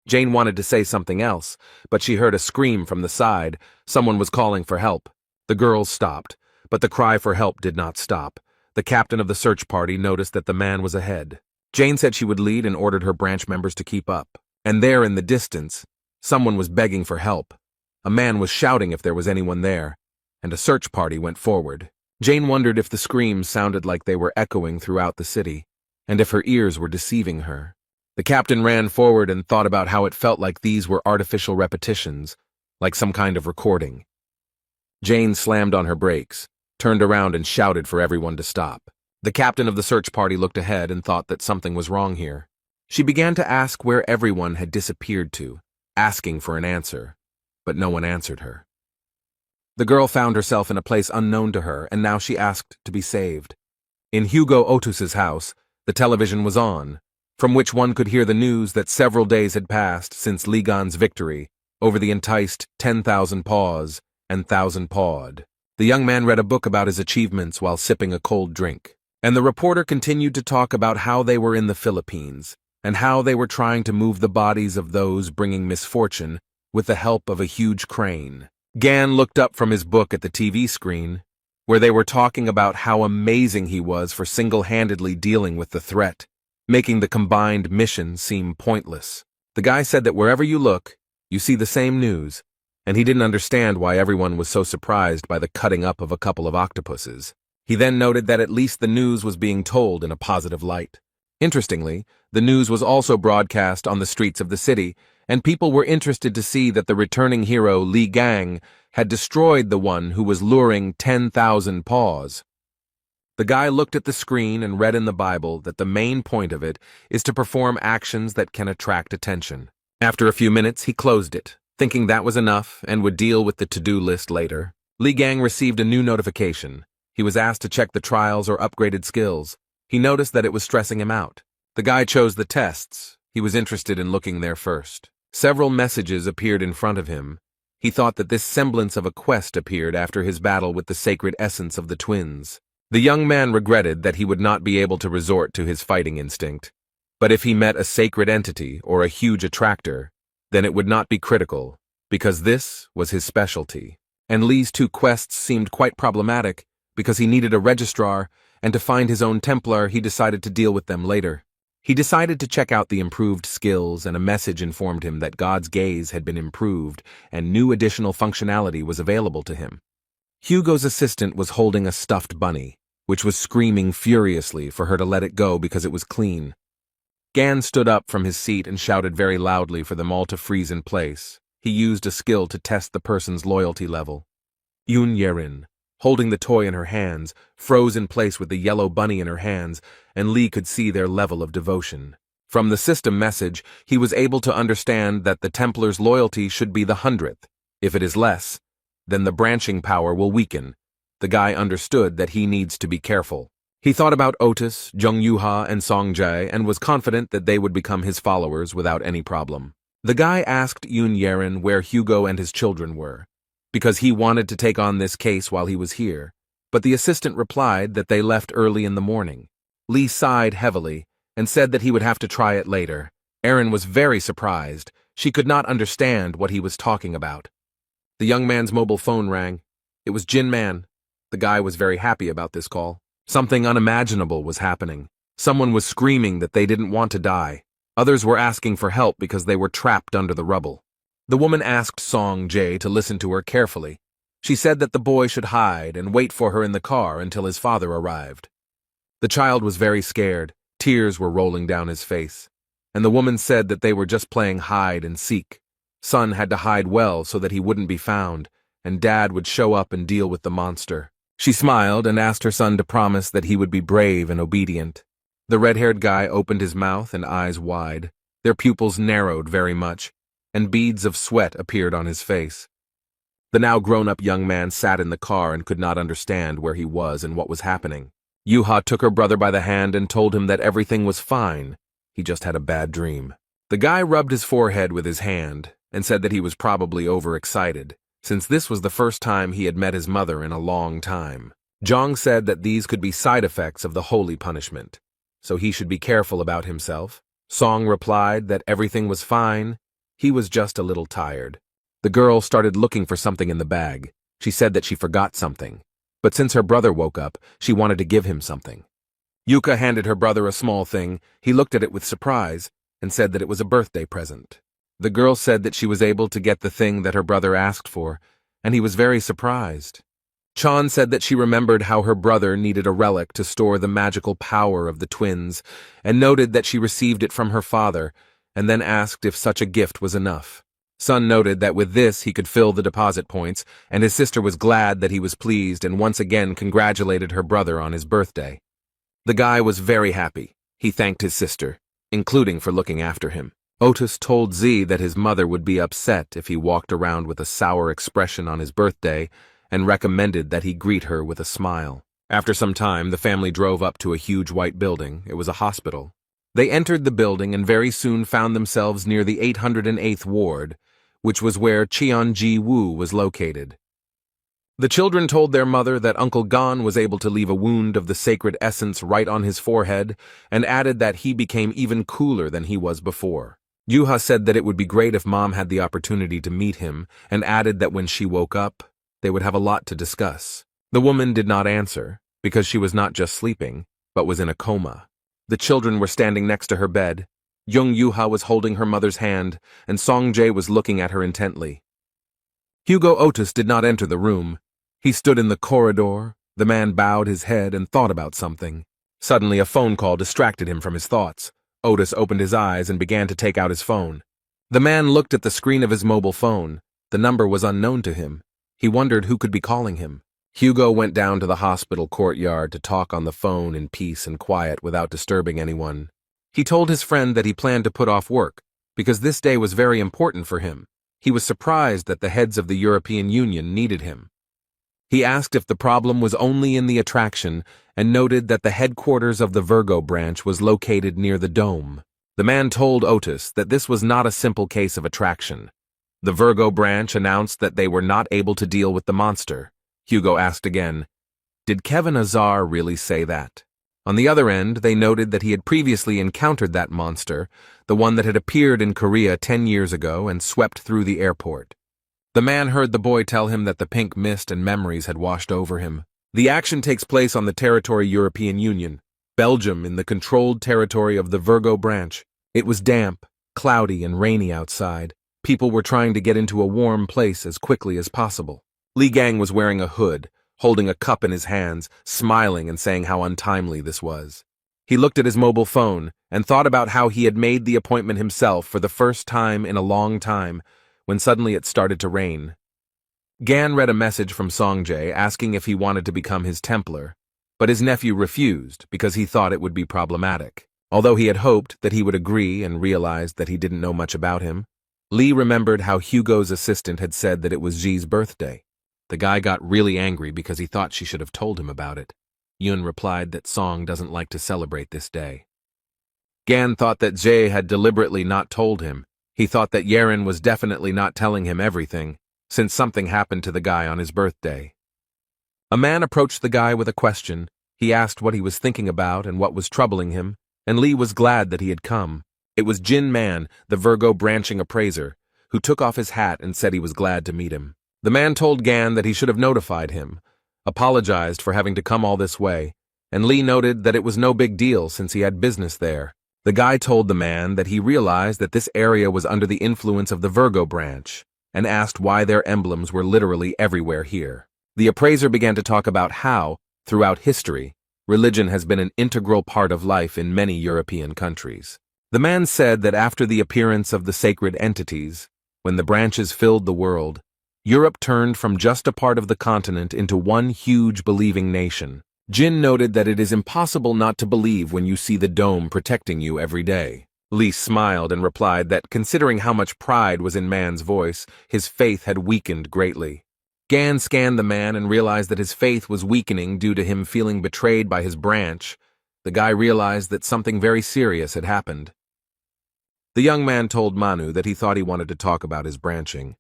Jane wanted to say something else, but she heard a scream from the side. Someone was calling for help. The girls stopped, but the cry for help did not stop. The captain of the search party noticed that the man was ahead. Jane said she would lead and ordered her branch members to keep up. And there in the distance, someone was begging for help. A man was shouting if there was anyone there, and a search party went forward. Jane wondered if the screams sounded like they were echoing throughout the city, and if her ears were deceiving her. The captain ran forward and thought about how it felt like these were artificial repetitions, like some kind of recording. Jane slammed on her brakes, turned around and shouted for everyone to stop. The captain of the search party looked ahead and thought that something was wrong here. She began to ask where everyone had disappeared to, asking for an answer, but no one answered her. The girl found herself in a place unknown to her, and now she asked to be saved. In Hugo Otus's house, the television was on, from which one could hear the news that several days had passed since Ligan's victory over the enticed 10,000 paws and 1,000 pawed. The young man read a book about his achievements while sipping a cold drink, and the reporter continued to talk about how they were in the Philippines, and how they were trying to move the bodies of those bringing misfortune with the help of a huge crane. Gan looked up from his book at the TV screen, where they were talking about how amazing he was for single-handedly dealing with the threat, making the combined mission seem pointless. The guy said that wherever you look, you see the same news, and he didn't understand why everyone was so surprised by the cutting up of a couple of octopuses. He then noted that at least the news was being told in a positive light. Interestingly, the news was also broadcast on the streets of the city, and people were interested to see that the returning hero Lee Gang had destroyed the one who was luring 10,000 paws. The guy looked at the screen and read in the Bible that the main point of it is to perform actions that can attract attention. After a few minutes, he closed it, thinking that was enough and would deal with the to-do list later. Lee Gang received a new notification. He was asked to check the trials or upgraded skills. He noticed that it was stressing him out. The guy chose the tests. He was interested in looking there first. Several messages appeared in front of him. He thought that this semblance of a quest appeared after his battle with the sacred essence of the twins. The young man regretted that he would not be able to resort to his fighting instinct. But if he met a sacred entity or a huge attractor, then it would not be critical, because this was his specialty. And Lee's two quests seemed quite problematic, because he needed a registrar, and to find his own Templar he decided to deal with them later. He decided to check out the improved skills, and a message informed him that God's gaze had been improved and new additional functionality was available to him. Hugo's assistant was holding a stuffed bunny, which was screaming furiously for her to let it go because it was clean. Gan stood up from his seat and shouted very loudly for them all to freeze in place. He used a skill to test the person's loyalty level. Yoon Yerin, holding the toy in her hands, froze in place with the yellow bunny in her hands, and Lee could see their level of devotion. From the system message, he was able to understand that the Templar's loyalty should be the 100th. If it is less, then the branching power will weaken. The guy understood that he needs to be careful. He thought about Otis, Jung Yuha, and Song Jae and was confident that they would become his followers without any problem. The guy asked Yoon Yerin where Hugo and his children were, because he wanted to take on this case while he was here, but the assistant replied that they left early in the morning. Lee sighed heavily and said that he would have to try it later. Erin was very surprised. She could not understand what he was talking about. The young man's mobile phone rang. It was Jin Man. The guy was very happy about this call. Something unimaginable was happening. Someone was screaming that they didn't want to die. Others were asking for help because they were trapped under the rubble. The woman asked Song Jae to listen to her carefully. She said that the boy should hide and wait for her in the car until his father arrived. The child was very scared. Tears were rolling down his face. And the woman said that they were just playing hide and seek. Son had to hide well so that he wouldn't be found, and Dad would show up and deal with the monster. She smiled and asked her son to promise that he would be brave and obedient. The red-haired guy opened his mouth and eyes wide. Their pupils narrowed very much, and beads of sweat appeared on his face. The now grown-up young man sat in the car and could not understand where he was and what was happening. Yuha took her brother by the hand and told him that everything was fine. He just had a bad dream. The guy rubbed his forehead with his hand and said that he was probably overexcited, since this was the first time he had met his mother in a long time. Jong said that these could be side effects of the holy punishment, so he should be careful about himself. Song replied that everything was fine. He was just a little tired. The girl started looking for something in the bag. She said that she forgot something, but since her brother woke up, she wanted to give him something. Yuka handed her brother a small thing. He looked at it with surprise and said that it was a birthday present. The girl said that she was able to get the thing that her brother asked for, and he was very surprised. Chan said that she remembered how her brother needed a relic to store the magical power of the twins, and noted that she received it from her father, and then asked if such a gift was enough. Sun noted that with this he could fill the deposit points, and his sister was glad that he was pleased and once again congratulated her brother on his birthday. The guy was very happy. He thanked his sister, including for looking after him. Otis told Z that his mother would be upset if he walked around with a sour expression on his birthday, and recommended that he greet her with a smile. After some time, the family drove up to a huge white building. It was a hospital. They entered the building and very soon found themselves near the 808th ward, which was where Cheon-ji-woo was located. The children told their mother that Uncle Gon was able to leave a wound of the sacred essence right on his forehead, and added that he became even cooler than he was before. Yuha said that it would be great if Mom had the opportunity to meet him, and added that when she woke up, they would have a lot to discuss. The woman did not answer, because she was not just sleeping, but was in a coma. The children were standing next to her bed. Young Yuha was holding her mother's hand, and Song Jae was looking at her intently. Hugo Otis did not enter the room. He stood in the corridor. The man bowed his head and thought about something. Suddenly, a phone call distracted him from his thoughts. Otis opened his eyes and began to take out his phone. The man looked at the screen of his mobile phone. The number was unknown to him. He wondered who could be calling him. Hugo went down to the hospital courtyard to talk on the phone in peace and quiet without disturbing anyone. He told his friend that he planned to put off work, because this day was very important for him. He was surprised that the heads of the European Union needed him. He asked if the problem was only in the attraction, and noted that the headquarters of the Virgo branch was located near the dome. The man told Otis that this was not a simple case of attraction. The Virgo branch announced that they were not able to deal with the monster. Hugo asked again, did Kevin Azar really say that? On the other end, they noted that he had previously encountered that monster, the one that had appeared in Korea 10 years ago and swept through the airport. The man heard the boy tell him that the pink mist and memories had washed over him. The action takes place on the territory European Union. Belgium, in the controlled territory of the Virgo branch. It was damp, cloudy, and rainy outside. People were trying to get into a warm place as quickly as possible. Li Gang was wearing a hood, holding a cup in his hands, smiling and saying how untimely this was. He looked at his mobile phone and thought about how he had made the appointment himself for the first time in a long time, when suddenly it started to rain. Gan read a message from Songjae asking if he wanted to become his Templar, but his nephew refused because he thought it would be problematic. Although he had hoped that he would agree and realized that he didn't know much about him, Lee remembered how Hugo's assistant had said that it was Ji's birthday. The guy got really angry because he thought she should have told him about it. Yun replied that Song doesn't like to celebrate this day. Gan thought that Jae had deliberately not told him. He thought that Yeren was definitely not telling him everything, since something happened to the guy on his birthday. A man approached the guy with a question. He asked what he was thinking about and what was troubling him, and Lee was glad that he had come. It was Jin Man, the Virgo branching appraiser, who took off his hat and said he was glad to meet him. The man told Gan that he should have notified him, apologized for having to come all this way, and Lee noted that it was no big deal since he had business there. The guy told the man that he realized that this area was under the influence of the Virgo branch, and asked why their emblems were literally everywhere here. The appraiser began to talk about how, throughout history, religion has been an integral part of life in many European countries. The man said that after the appearance of the sacred entities, when the branches filled the world, Europe turned from just a part of the continent into one huge believing nation. Jin noted that it is impossible not to believe when you see the dome protecting you every day. Lee smiled and replied that considering how much pride was in Man's voice, his faith had weakened greatly. Gan scanned the man and realized that his faith was weakening due to him feeling betrayed by his branch. The guy realized that something very serious had happened. The young man told Manu that he thought he wanted to talk about his branching.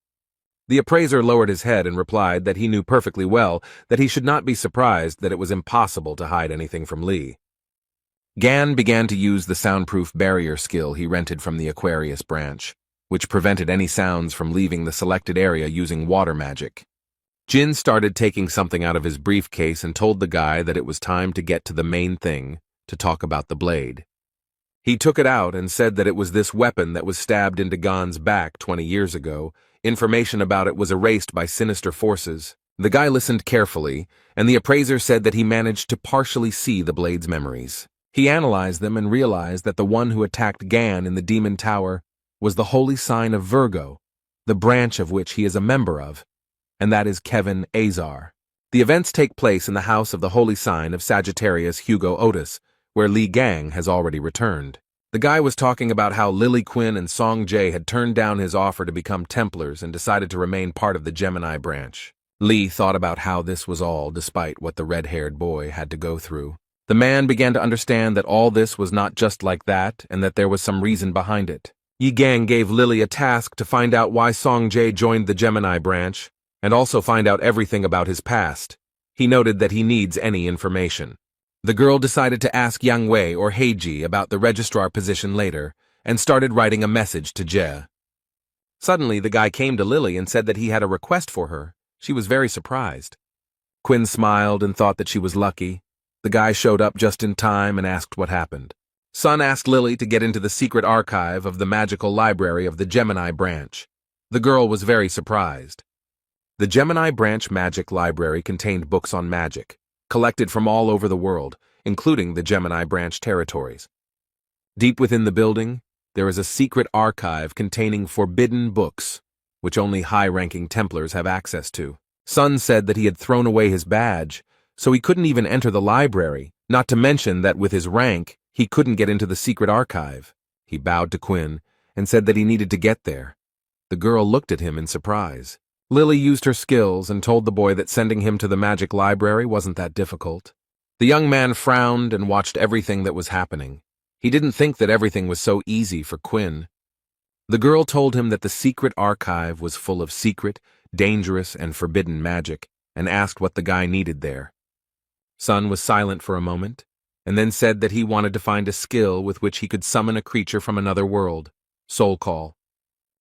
The appraiser lowered his head and replied that he knew perfectly well that he should not be surprised that it was impossible to hide anything from Lee. Gan began to use the soundproof barrier skill he rented from the Aquarius branch, which prevented any sounds from leaving the selected area using water magic. Jin started taking something out of his briefcase and told the guy that it was time to get to the main thing, to talk about the blade. He took it out and said that it was this weapon that was stabbed into Gan's back 20 years ago. Information about it was erased by sinister forces. The guy listened carefully, and the appraiser said that he managed to partially see the blade's memories. He analyzed them and realized that the one who attacked Gan in the Demon Tower was the holy sign of Virgo, the branch of which he is a member of, and that is Kevin Azar. The events take place in the house of the holy sign of Sagittarius Hugo Otis, where Li Gang has already returned. The guy was talking about how Lily Quinn and Song Jae had turned down his offer to become Templars and decided to remain part of the Gemini branch. Lee thought about how this was all despite what the red-haired boy had to go through. The man began to understand that all this was not just like that and that there was some reason behind it. Yi Gang gave Lily a task to find out why Song Jae joined the Gemini branch and also find out everything about his past. He noted that he needs any information. The girl decided to ask Yang Wei or Heiji about the registrar position later and started writing a message to Jie. Suddenly, the guy came to Lily and said that he had a request for her. She was very surprised. Quinn smiled and thought that she was lucky. The guy showed up just in time and asked what happened. Sun asked Lily to get into the secret archive of the magical library of the Gemini branch. The girl was very surprised. The Gemini branch magic library contained books on magic, collected from all over the world, including the Gemini branch territories. Deep within the building, there is a secret archive containing forbidden books, which only high-ranking Templars have access to. Sun said that he had thrown away his badge, so he couldn't even enter the library, not to mention that with his rank, he couldn't get into the secret archive. He bowed to Quinn and said that he needed to get there. The girl looked at him in surprise. Lily used her skills and told the boy that sending him to the magic library wasn't that difficult. The young man frowned and watched everything that was happening. He didn't think that everything was so easy for Quinn. The girl told him that the secret archive was full of secret, dangerous, and forbidden magic, and asked what the guy needed there. Sun was silent for a moment, and then said that he wanted to find a skill with which he could summon a creature from another world. Soul call.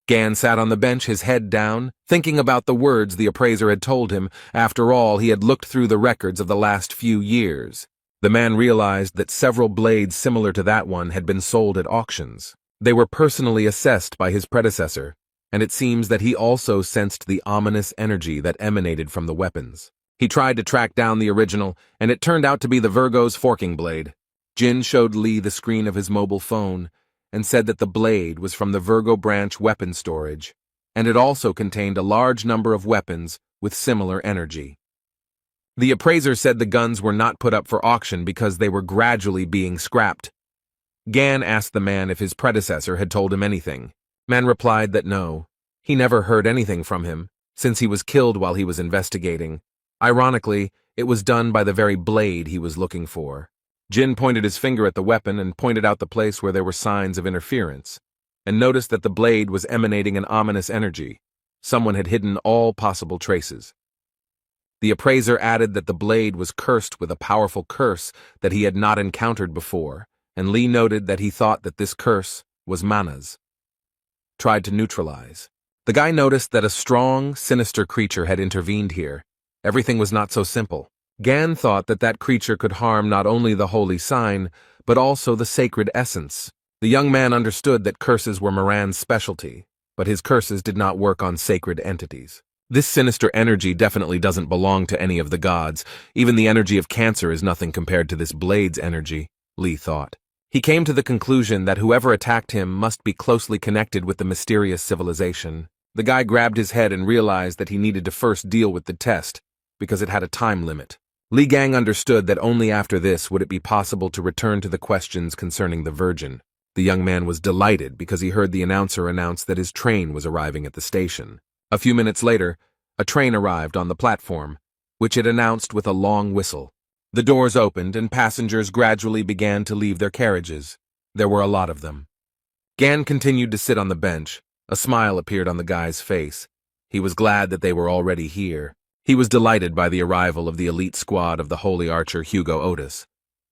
Gan sat on the bench, his head down, thinking about the words the appraiser had told him. After all, he had looked through the records of the last few years. The man realized that several blades similar to that one had been sold at auctions. They were personally assessed by his predecessor, and it seems that he also sensed the ominous energy that emanated from the weapons. He tried to track down the original, and it turned out to be the Virgo's forking blade. Jin showed Lee the screen of his mobile phone and said that the blade was from the Virgo branch weapon storage, and it also contained a large number of weapons with similar energy. The appraiser said the guns were not put up for auction because they were gradually being scrapped. Gan asked the man if his predecessor had told him anything. Man replied that no, he never heard anything from him, since he was killed while he was investigating. Ironically, it was done by the very blade he was looking for. Jin pointed his finger at the weapon and pointed out the place where there were signs of interference, and noticed that the blade was emanating an ominous energy. Someone had hidden all possible traces. The appraiser added that the blade was cursed with a powerful curse that he had not encountered before, and Lee noted that he thought that this curse was manas. Tried to neutralize. The guy noticed that a strong, sinister creature had intervened here. Everything was not so simple. Gan thought that that creature could harm not only the holy sign, but also the sacred essence. The young man understood that curses were Moran's specialty, but his curses did not work on sacred entities. This sinister energy definitely doesn't belong to any of the gods. Even the energy of cancer is nothing compared to this blade's energy, Lee thought. He came to the conclusion that whoever attacked him must be closely connected with the mysterious civilization. The guy grabbed his head and realized that he needed to first deal with the test, because it had a time limit. Li Gang understood that only after this would it be possible to return to the questions concerning the Virgin. The young man was delighted because he heard the announcer announce that his train was arriving at the station. A few minutes later, a train arrived on the platform, which it announced with a long whistle. The doors opened and passengers gradually began to leave their carriages. There were a lot of them. Gan continued to sit on the bench. A smile appeared on the guy's face. He was glad that they were already here. He was delighted by the arrival of the elite squad of the holy archer Hugo Otis.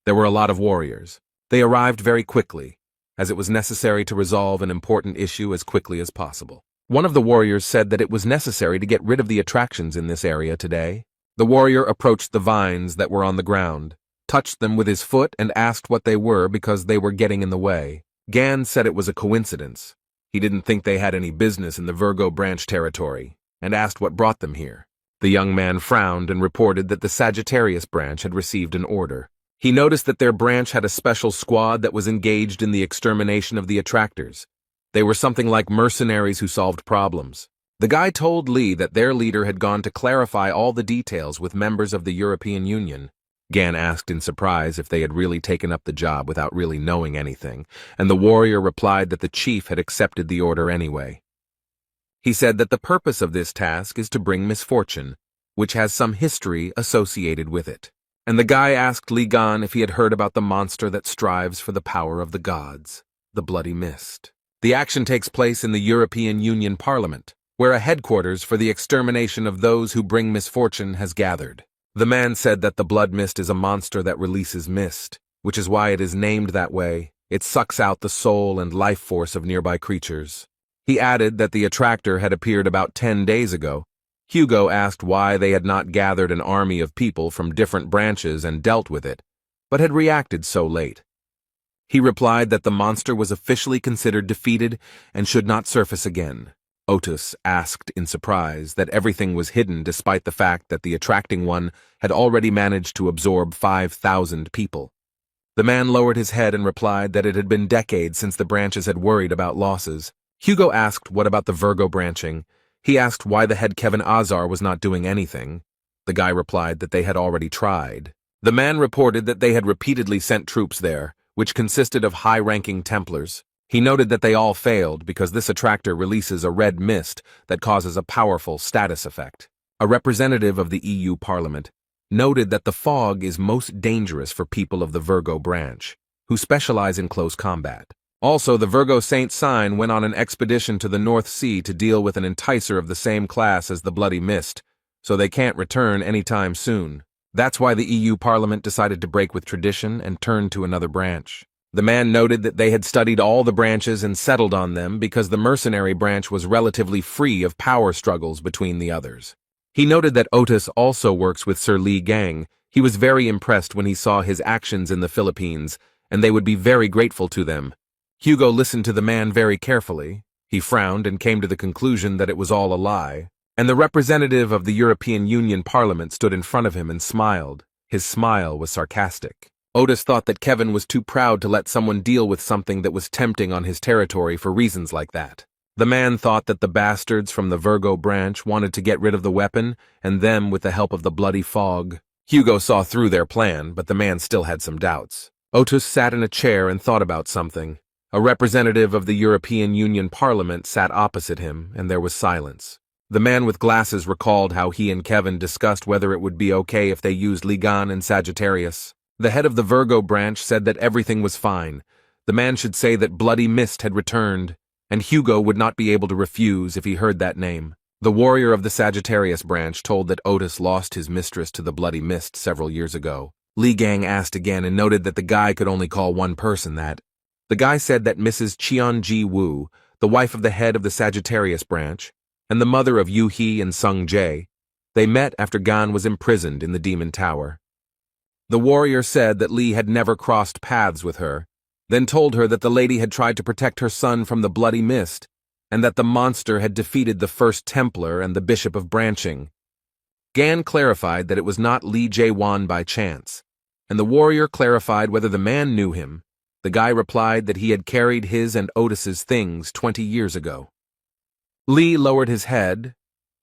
There were a lot of warriors. They arrived very quickly, as it was necessary to resolve an important issue as quickly as possible. One of the warriors said that it was necessary to get rid of the attractions in this area today. The warrior approached the vines that were on the ground, touched them with his foot and asked what they were because they were getting in the way. Gan said it was a coincidence. He didn't think they had any business in the Virgo branch territory, and asked what brought them here. The young man frowned and reported that the Sagittarius branch had received an order. He noticed that their branch had a special squad that was engaged in the extermination of the attractors. They were something like mercenaries who solved problems. The guy told Lee that their leader had gone to clarify all the details with members of the European Union. Gan asked in surprise if they had really taken up the job without really knowing anything, and the warrior replied that the chief had accepted the order anyway. He said that the purpose of this task is to bring misfortune, which has some history associated with it. And the guy asked Li Gan if he had heard about the monster that strives for the power of the gods, the Bloody Mist. The action takes place in the European Union Parliament, where a headquarters for the extermination of those who bring misfortune has gathered. The man said that the Blood Mist is a monster that releases mist, which is why it is named that way. It sucks out the soul and life force of nearby creatures. He added that the attractor had appeared about 10 days ago. Hugo asked why they had not gathered an army of people from different branches and dealt with it, but had reacted so late. He replied that the monster was officially considered defeated and should not surface again. Otis asked in surprise that everything was hidden despite the fact that the attracting one had already managed to absorb 5,000 people. The man lowered his head and replied that it had been decades since the branches had worried about losses. Hugo asked what about the Virgo branching. He asked why the head Kevin Azar was not doing anything. The guy replied that they had already tried. The man reported that they had repeatedly sent troops there, which consisted of high-ranking Templars. He noted that they all failed because this attractor releases a red mist that causes a powerful status effect. A representative of the EU Parliament noted that the fog is most dangerous for people of the Virgo branch, who specialize in close combat. Also, the Virgo Saint sign went on an expedition to the North Sea to deal with an enticer of the same class as the Bloody Mist, so they can't return anytime soon. That's why the EU Parliament decided to break with tradition and turn to another branch. The man noted that they had studied all the branches and settled on them because the mercenary branch was relatively free of power struggles between the others. He noted that Otis also works with Sir Li Gang. He was very impressed when he saw his actions in the Philippines, and they would be very grateful to them. Hugo listened to the man very carefully. He frowned and came to the conclusion that it was all a lie. And the representative of the European Union Parliament stood in front of him and smiled. His smile was sarcastic. Otis thought that Kevin was too proud to let someone deal with something that was tempting on his territory for reasons like that. The man thought that the bastards from the Virgo branch wanted to get rid of the weapon, and them with the help of the bloody fog. Hugo saw through their plan, but the man still had some doubts. Otis sat in a chair and thought about something. A representative of the European Union Parliament sat opposite him, and there was silence. The man with glasses recalled how he and Kevin discussed whether it would be okay if they used Ligan and Sagittarius. The head of the Virgo branch said that everything was fine. The man should say that Bloody Mist had returned, and Hugo would not be able to refuse if he heard that name. The warrior of the Sagittarius branch told that Otis lost his mistress to the Bloody Mist several years ago. Li Gang asked again and noted that the guy could only call one person that. The guy said that Mrs. Cheon-ji Woo, the wife of the head of the Sagittarius branch, and the mother of Yu Hee and Sung Jae, they met after Gan was imprisoned in the Demon Tower. The warrior said that Lee had never crossed paths with her, then told her that the lady had tried to protect her son from the Bloody Mist, and that the monster had defeated the First Templar and the Bishop of Branching. Gan clarified that it was not Lee Jae-won by chance, and the warrior clarified whether the man knew him. The guy replied that he had carried his and Otis's things 20 years ago. Lee lowered his head,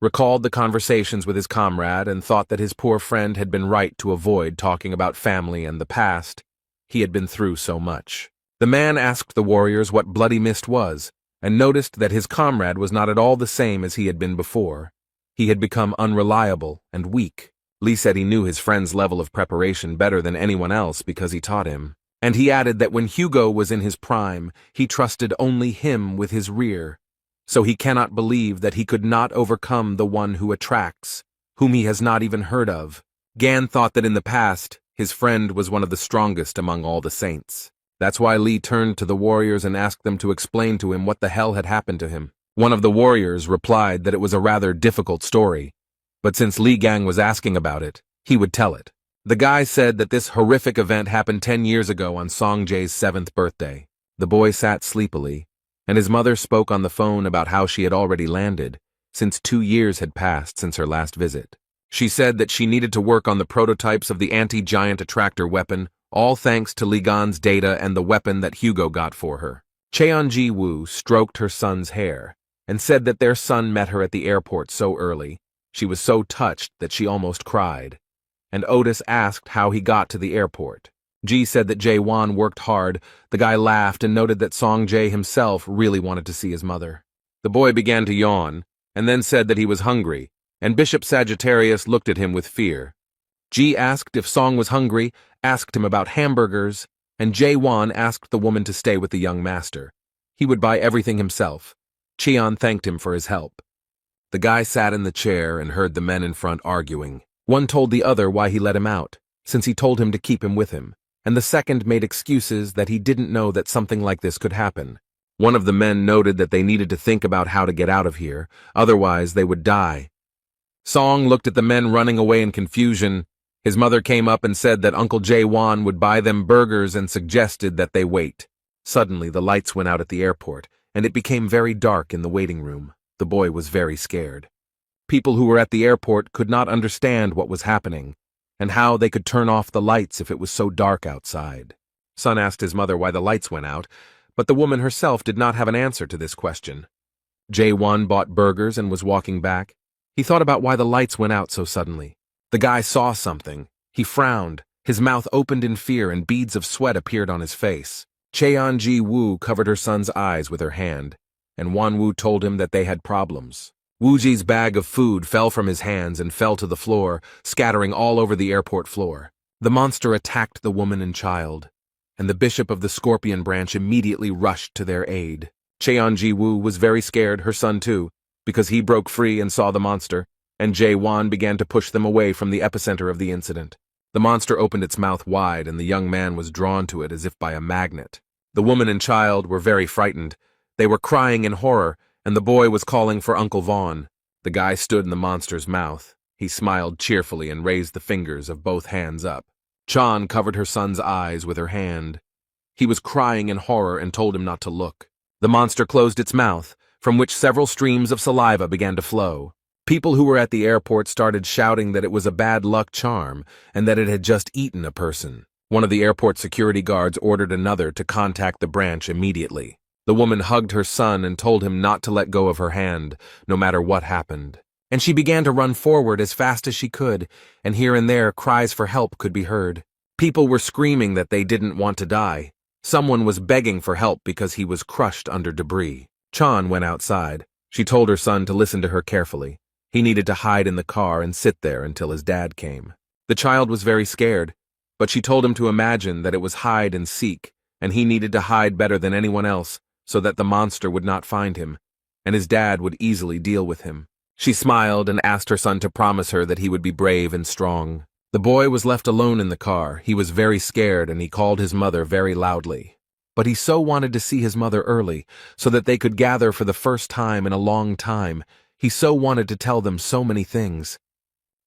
recalled the conversations with his comrade, and thought that his poor friend had been right to avoid talking about family and the past. He had been through so much. The man asked the warriors what Bloody Mist was, and noticed that his comrade was not at all the same as he had been before. He had become unreliable and weak. Lee said he knew his friend's level of preparation better than anyone else because he taught him. And he added that when Hugo was in his prime, he trusted only him with his rear. So he cannot believe that he could not overcome the one who attracts, whom he has not even heard of. Gan thought that in the past, his friend was one of the strongest among all the saints. That's why Lee turned to the warriors and asked them to explain to him what the hell had happened to him. One of the warriors replied that it was a rather difficult story, but since Li Gang was asking about it, he would tell it. The guy said that this horrific event happened 10 years ago on Song Jae's 7th birthday. The boy sat sleepily, and his mother spoke on the phone about how she had already landed, since 2 years had passed since her last visit. She said that she needed to work on the prototypes of the anti-giant attractor weapon, all thanks to Li Gan's data and the weapon that Hugo got for her. Cheon-ji Woo stroked her son's hair, and said that their son met her at the airport so early. She was so touched that she almost cried. And Otis asked how he got to the airport. Ji said that Jae-won worked hard. The guy laughed and noted that Song Jae himself really wanted to see his mother. The boy began to yawn, and then said that he was hungry, and Bishop Sagittarius looked at him with fear. Ji asked if Song was hungry, asked him about hamburgers, and Jae-won asked the woman to stay with the young master. He would buy everything himself. Cheon thanked him for his help. The guy sat in the chair and heard the men in front arguing. One told the other why he let him out, since he told him to keep him with him, and the second made excuses that he didn't know that something like this could happen. One of the men noted that they needed to think about how to get out of here, otherwise they would die. Song looked at the men running away in confusion. His mother came up and said that Uncle Jae-won would buy them burgers and suggested that they wait. Suddenly the lights went out at the airport, and it became very dark in the waiting room. The boy was very scared. People who were at the airport could not understand what was happening, and how they could turn off the lights if it was so dark outside. Son asked his mother why the lights went out, but the woman herself did not have an answer to this question. Jae-won bought burgers and was walking back. He thought about why the lights went out so suddenly. The guy saw something. He frowned. His mouth opened in fear and beads of sweat appeared on his face. Cheon-ji Woo covered her son's eyes with her hand, and Wan-woo told him that they had problems. Woo-ji's bag of food fell from his hands and fell to the floor, scattering all over the airport floor. The monster attacked the woman and child, and the bishop of the Scorpion branch immediately rushed to their aid. Cheon-ji Woo was very scared, her son too, because he broke free and saw the monster, and Jae-won began to push them away from the epicenter of the incident. The monster opened its mouth wide, and the young man was drawn to it as if by a magnet. The woman and child were very frightened. They were crying in horror, and the boy was calling for Uncle Vaughn. The guy stood in the monster's mouth. He smiled cheerfully and raised the fingers of both hands up. Chan covered her son's eyes with her hand. He was crying in horror and told him not to look. The monster closed its mouth, from which several streams of saliva began to flow. People who were at the airport started shouting that it was a bad luck charm and that it had just eaten a person. One of the airport security guards ordered another to contact the branch immediately. The woman hugged her son and told him not to let go of her hand, no matter what happened. And she began to run forward as fast as she could, and here and there cries for help could be heard. People were screaming that they didn't want to die. Someone was begging for help because he was crushed under debris. Chan went outside. She told her son to listen to her carefully. He needed to hide in the car and sit there until his dad came. The child was very scared, but she told him to imagine that it was hide and seek, and he needed to hide better than anyone else so that the monster would not find him, and his dad would easily deal with him. She smiled and asked her son to promise her that he would be brave and strong. The boy was left alone in the car. He was very scared and he called his mother very loudly. But he so wanted to see his mother early, so that they could gather for the first time in a long time. He so wanted to tell them so many things.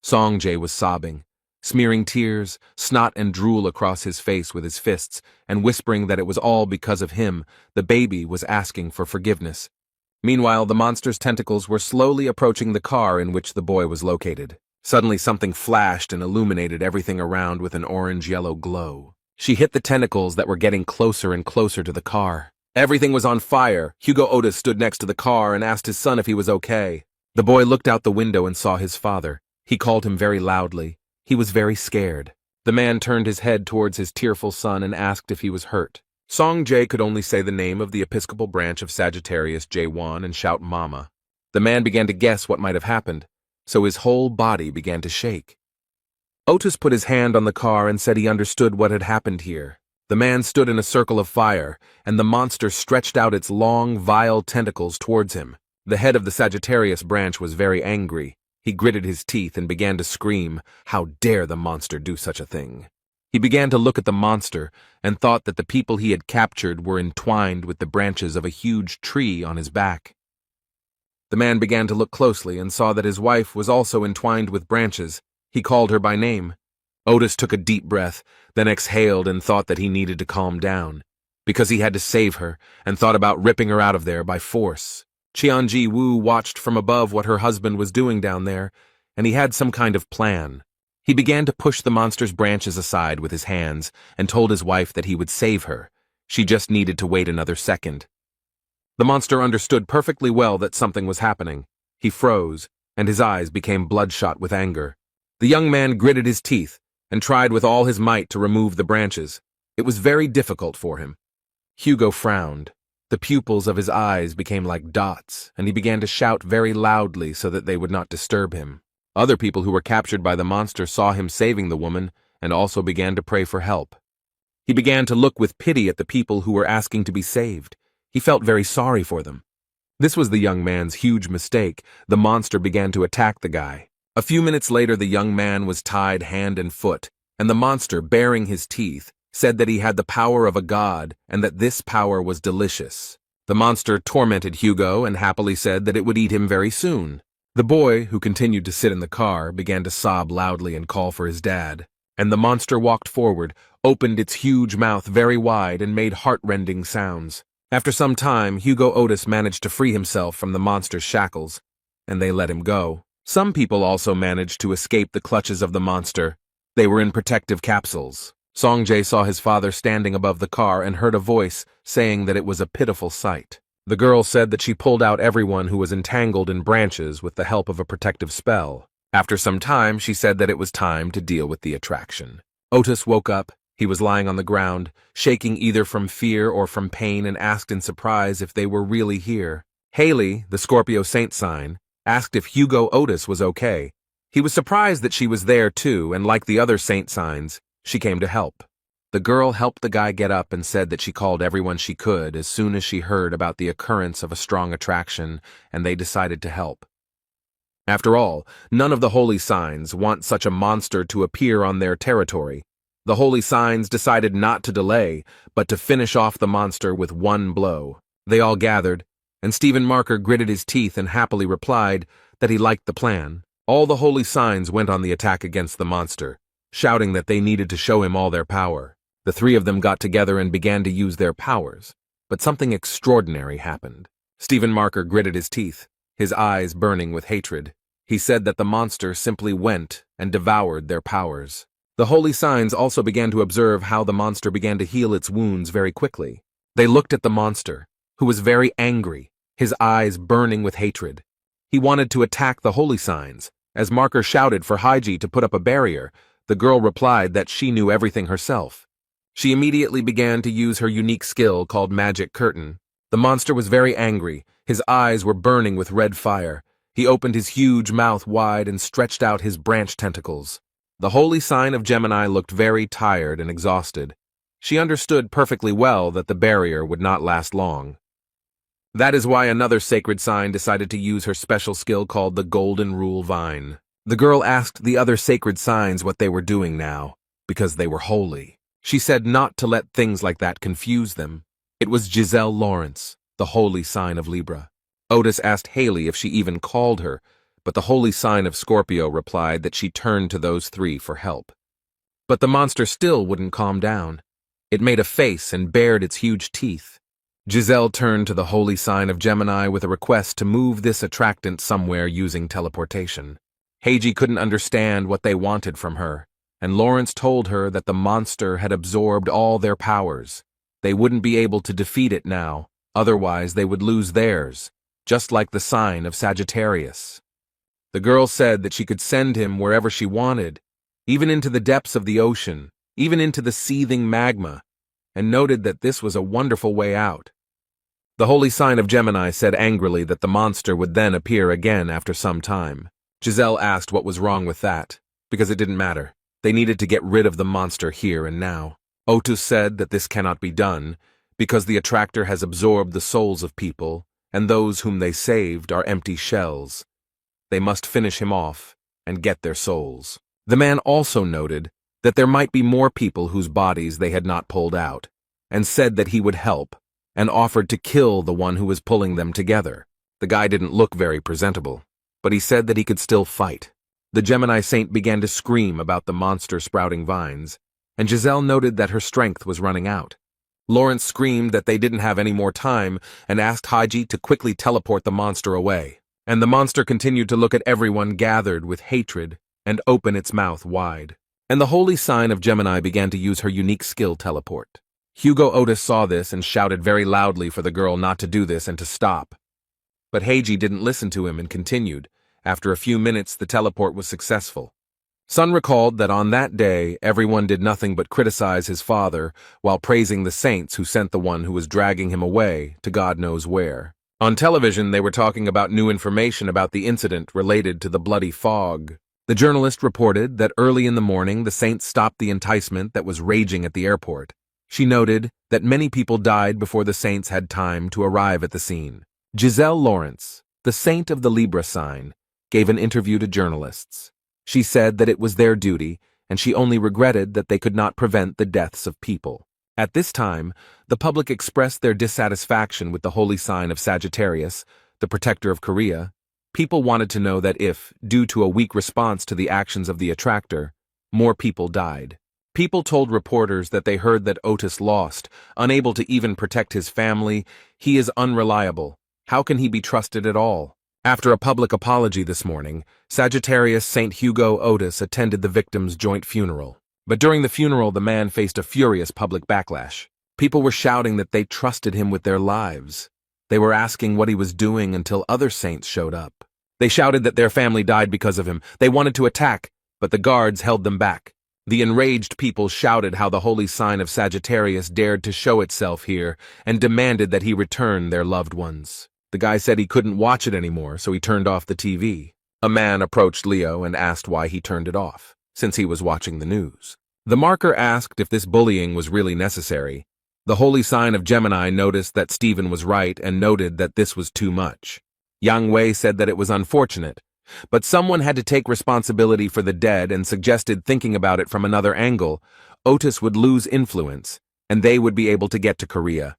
Songjay was sobbing, smearing tears, snot and drool across his face with his fists, and whispering that it was all because of him. The baby was asking for forgiveness. Meanwhile, the monster's tentacles were slowly approaching the car in which the boy was located. Suddenly something flashed and illuminated everything around with an orange-yellow glow. She hit the tentacles that were getting closer and closer to the car. Everything was on fire. Hugo Otis stood next to the car and asked his son if he was okay. The boy looked out the window and saw his father. He called him very loudly. He was very scared. The man turned his head towards his tearful son and asked if he was hurt. Songjay could only say the name of the Episcopal branch of Sagittarius J1 and shout Mama. The man began to guess what might have happened, so his whole body began to shake. Otis put his hand on the car and said he understood what had happened here. The man stood in a circle of fire, and the monster stretched out its long, vile tentacles towards him. The head of the Sagittarius branch was very angry. He gritted his teeth and began to scream, "How dare the monster do such a thing?" He began to look at the monster and thought that the people he had captured were entwined with the branches of a huge tree on his back. The man began to look closely and saw that his wife was also entwined with branches. He called her by name. Otis took a deep breath, then exhaled and thought that he needed to calm down, because he had to save her, and thought about ripping her out of there by force. Qianji Wu watched from above what her husband was doing down there, and he had some kind of plan. He began to push the monster's branches aside with his hands and told his wife that he would save her. She just needed to wait another second. The monster understood perfectly well that something was happening. He froze, and his eyes became bloodshot with anger. The young man gritted his teeth and tried with all his might to remove the branches. It was very difficult for him. Hugo frowned. The pupils of his eyes became like dots, and he began to shout very loudly so that they would not disturb him. Other people who were captured by the monster saw him saving the woman and also began to pray for help. He began to look with pity at the people who were asking to be saved. He felt very sorry for them. This was the young man's huge mistake. The monster began to attack the guy. A few minutes later, the young man was tied hand and foot, and the monster, baring his teeth, said that he had the power of a god and that this power was delicious. The monster tormented Hugo and happily said that it would eat him very soon. The boy, who continued to sit in the car, began to sob loudly and call for his dad. And the monster walked forward, opened its huge mouth very wide, and made heart-rending sounds. After some time, Hugo Otis managed to free himself from the monster's shackles, and they let him go. Some people also managed to escape the clutches of the monster. They were in protective capsules. Songjay saw his father standing above the car and heard a voice saying that it was a pitiful sight. The girl said that she pulled out everyone who was entangled in branches with the help of a protective spell. After some time, she said that it was time to deal with the attraction. Otis woke up. He was lying on the ground, shaking either from fear or from pain, and asked in surprise if they were really here. Haley, the Scorpio saint sign, asked if Hugo Otis was okay. He was surprised that she was there too, and like the other saint signs, she came to help. The girl helped the guy get up and said that she called everyone she could as soon as she heard about the occurrence of a strong attraction, and they decided to help. After all, none of the holy signs want such a monster to appear on their territory. The holy signs decided not to delay, but to finish off the monster with one blow. They all gathered, and Stephen Marker gritted his teeth and happily replied that he liked the plan. All the holy signs went on the attack against the monster, shouting that they needed to show him all their power. The three of them got together and began to use their powers, but something extraordinary happened. Stephen Marker gritted his teeth, his eyes burning with hatred. He said that the monster simply went and devoured their powers. The holy signs also began to observe how the monster began to heal its wounds very quickly. They looked at the monster, who was very angry, his eyes burning with hatred. He wanted to attack the holy signs. As Marker shouted for Haiji to put up a barrier, the girl replied that she knew everything herself. She immediately began to use her unique skill called Magic Curtain. The monster was very angry. His eyes were burning with red fire. He opened his huge mouth wide and stretched out his branch tentacles. The holy sign of Gemini looked very tired and exhausted. She understood perfectly well that the barrier would not last long. That is why another sacred sign decided to use her special skill called the Golden Rule Vine. The girl asked the other sacred signs what they were doing now, because they were holy. She said not to let things like that confuse them. It was Giselle Lawrence, the holy sign of Libra. Otis asked Haley if she even called her, but the holy sign of Scorpio replied that she turned to those three for help. But the monster still wouldn't calm down. It made a face and bared its huge teeth. Giselle turned to the holy sign of Gemini with a request to move this attractant somewhere using teleportation. Heiji couldn't understand what they wanted from her, and Lawrence told her that the monster had absorbed all their powers. They wouldn't be able to defeat it now, otherwise they would lose theirs, just like the sign of Sagittarius. The girl said that she could send him wherever she wanted, even into the depths of the ocean, even into the seething magma, and noted that this was a wonderful way out. The holy sign of Gemini said angrily that the monster would then appear again after some time. Giselle asked what was wrong with that, because it didn't matter. They needed to get rid of the monster here and now. Otis said that this cannot be done, because the attractor has absorbed the souls of people, and those whom they saved are empty shells. They must finish him off and get their souls. The man also noted that there might be more people whose bodies they had not pulled out, and said that he would help, and offered to kill the one who was pulling them together. The guy didn't look very presentable, but he said that he could still fight. The Gemini saint began to scream about the monster sprouting vines, and Giselle noted that her strength was running out. Lawrence screamed that they didn't have any more time and asked Haiji to quickly teleport the monster away. And the monster continued to look at everyone gathered with hatred and open its mouth wide. And the holy sign of Gemini began to use her unique skill teleport. Hugo Otis saw this and shouted very loudly for the girl not to do this and to stop. But Heiji didn't listen to him and continued. After a few minutes, the teleport was successful. Sun recalled that on that day, everyone did nothing but criticize his father while praising the saints who sent the one who was dragging him away to God knows where. On television, they were talking about new information about the incident related to the bloody fog. The journalist reported that early in the morning, the saints stopped the enticement that was raging at the airport. She noted that many people died before the saints had time to arrive at the scene. Giselle Lawrence, the saint of the Libra sign, gave an interview to journalists. She said that it was their duty, and she only regretted that they could not prevent the deaths of people. At this time, the public expressed their dissatisfaction with the holy sign of Sagittarius, the protector of Korea. People wanted to know that if, due to a weak response to the actions of the attractor, more people died. People told reporters that they heard that Otis lost, unable to even protect his family. He is unreliable. How can he be trusted at all? After a public apology this morning, Sagittarius St. Hugo Otis attended the victim's joint funeral. But during the funeral, the man faced a furious public backlash. People were shouting that they trusted him with their lives. They were asking what he was doing until other saints showed up. They shouted that their family died because of him. They wanted to attack, but the guards held them back. The enraged people shouted how the holy sign of Sagittarius dared to show itself here and demanded that he return their loved ones. The guy said he couldn't watch it anymore, so he turned off the TV. A man approached Leo and asked why he turned it off, since he was watching the news. The marker asked if this bullying was really necessary. The holy sign of Gemini noticed that Stephen was right and noted that this was too much. Yang Wei said that it was unfortunate, but someone had to take responsibility for the dead and suggested thinking about it from another angle. Otis would lose influence, and they would be able to get to Korea.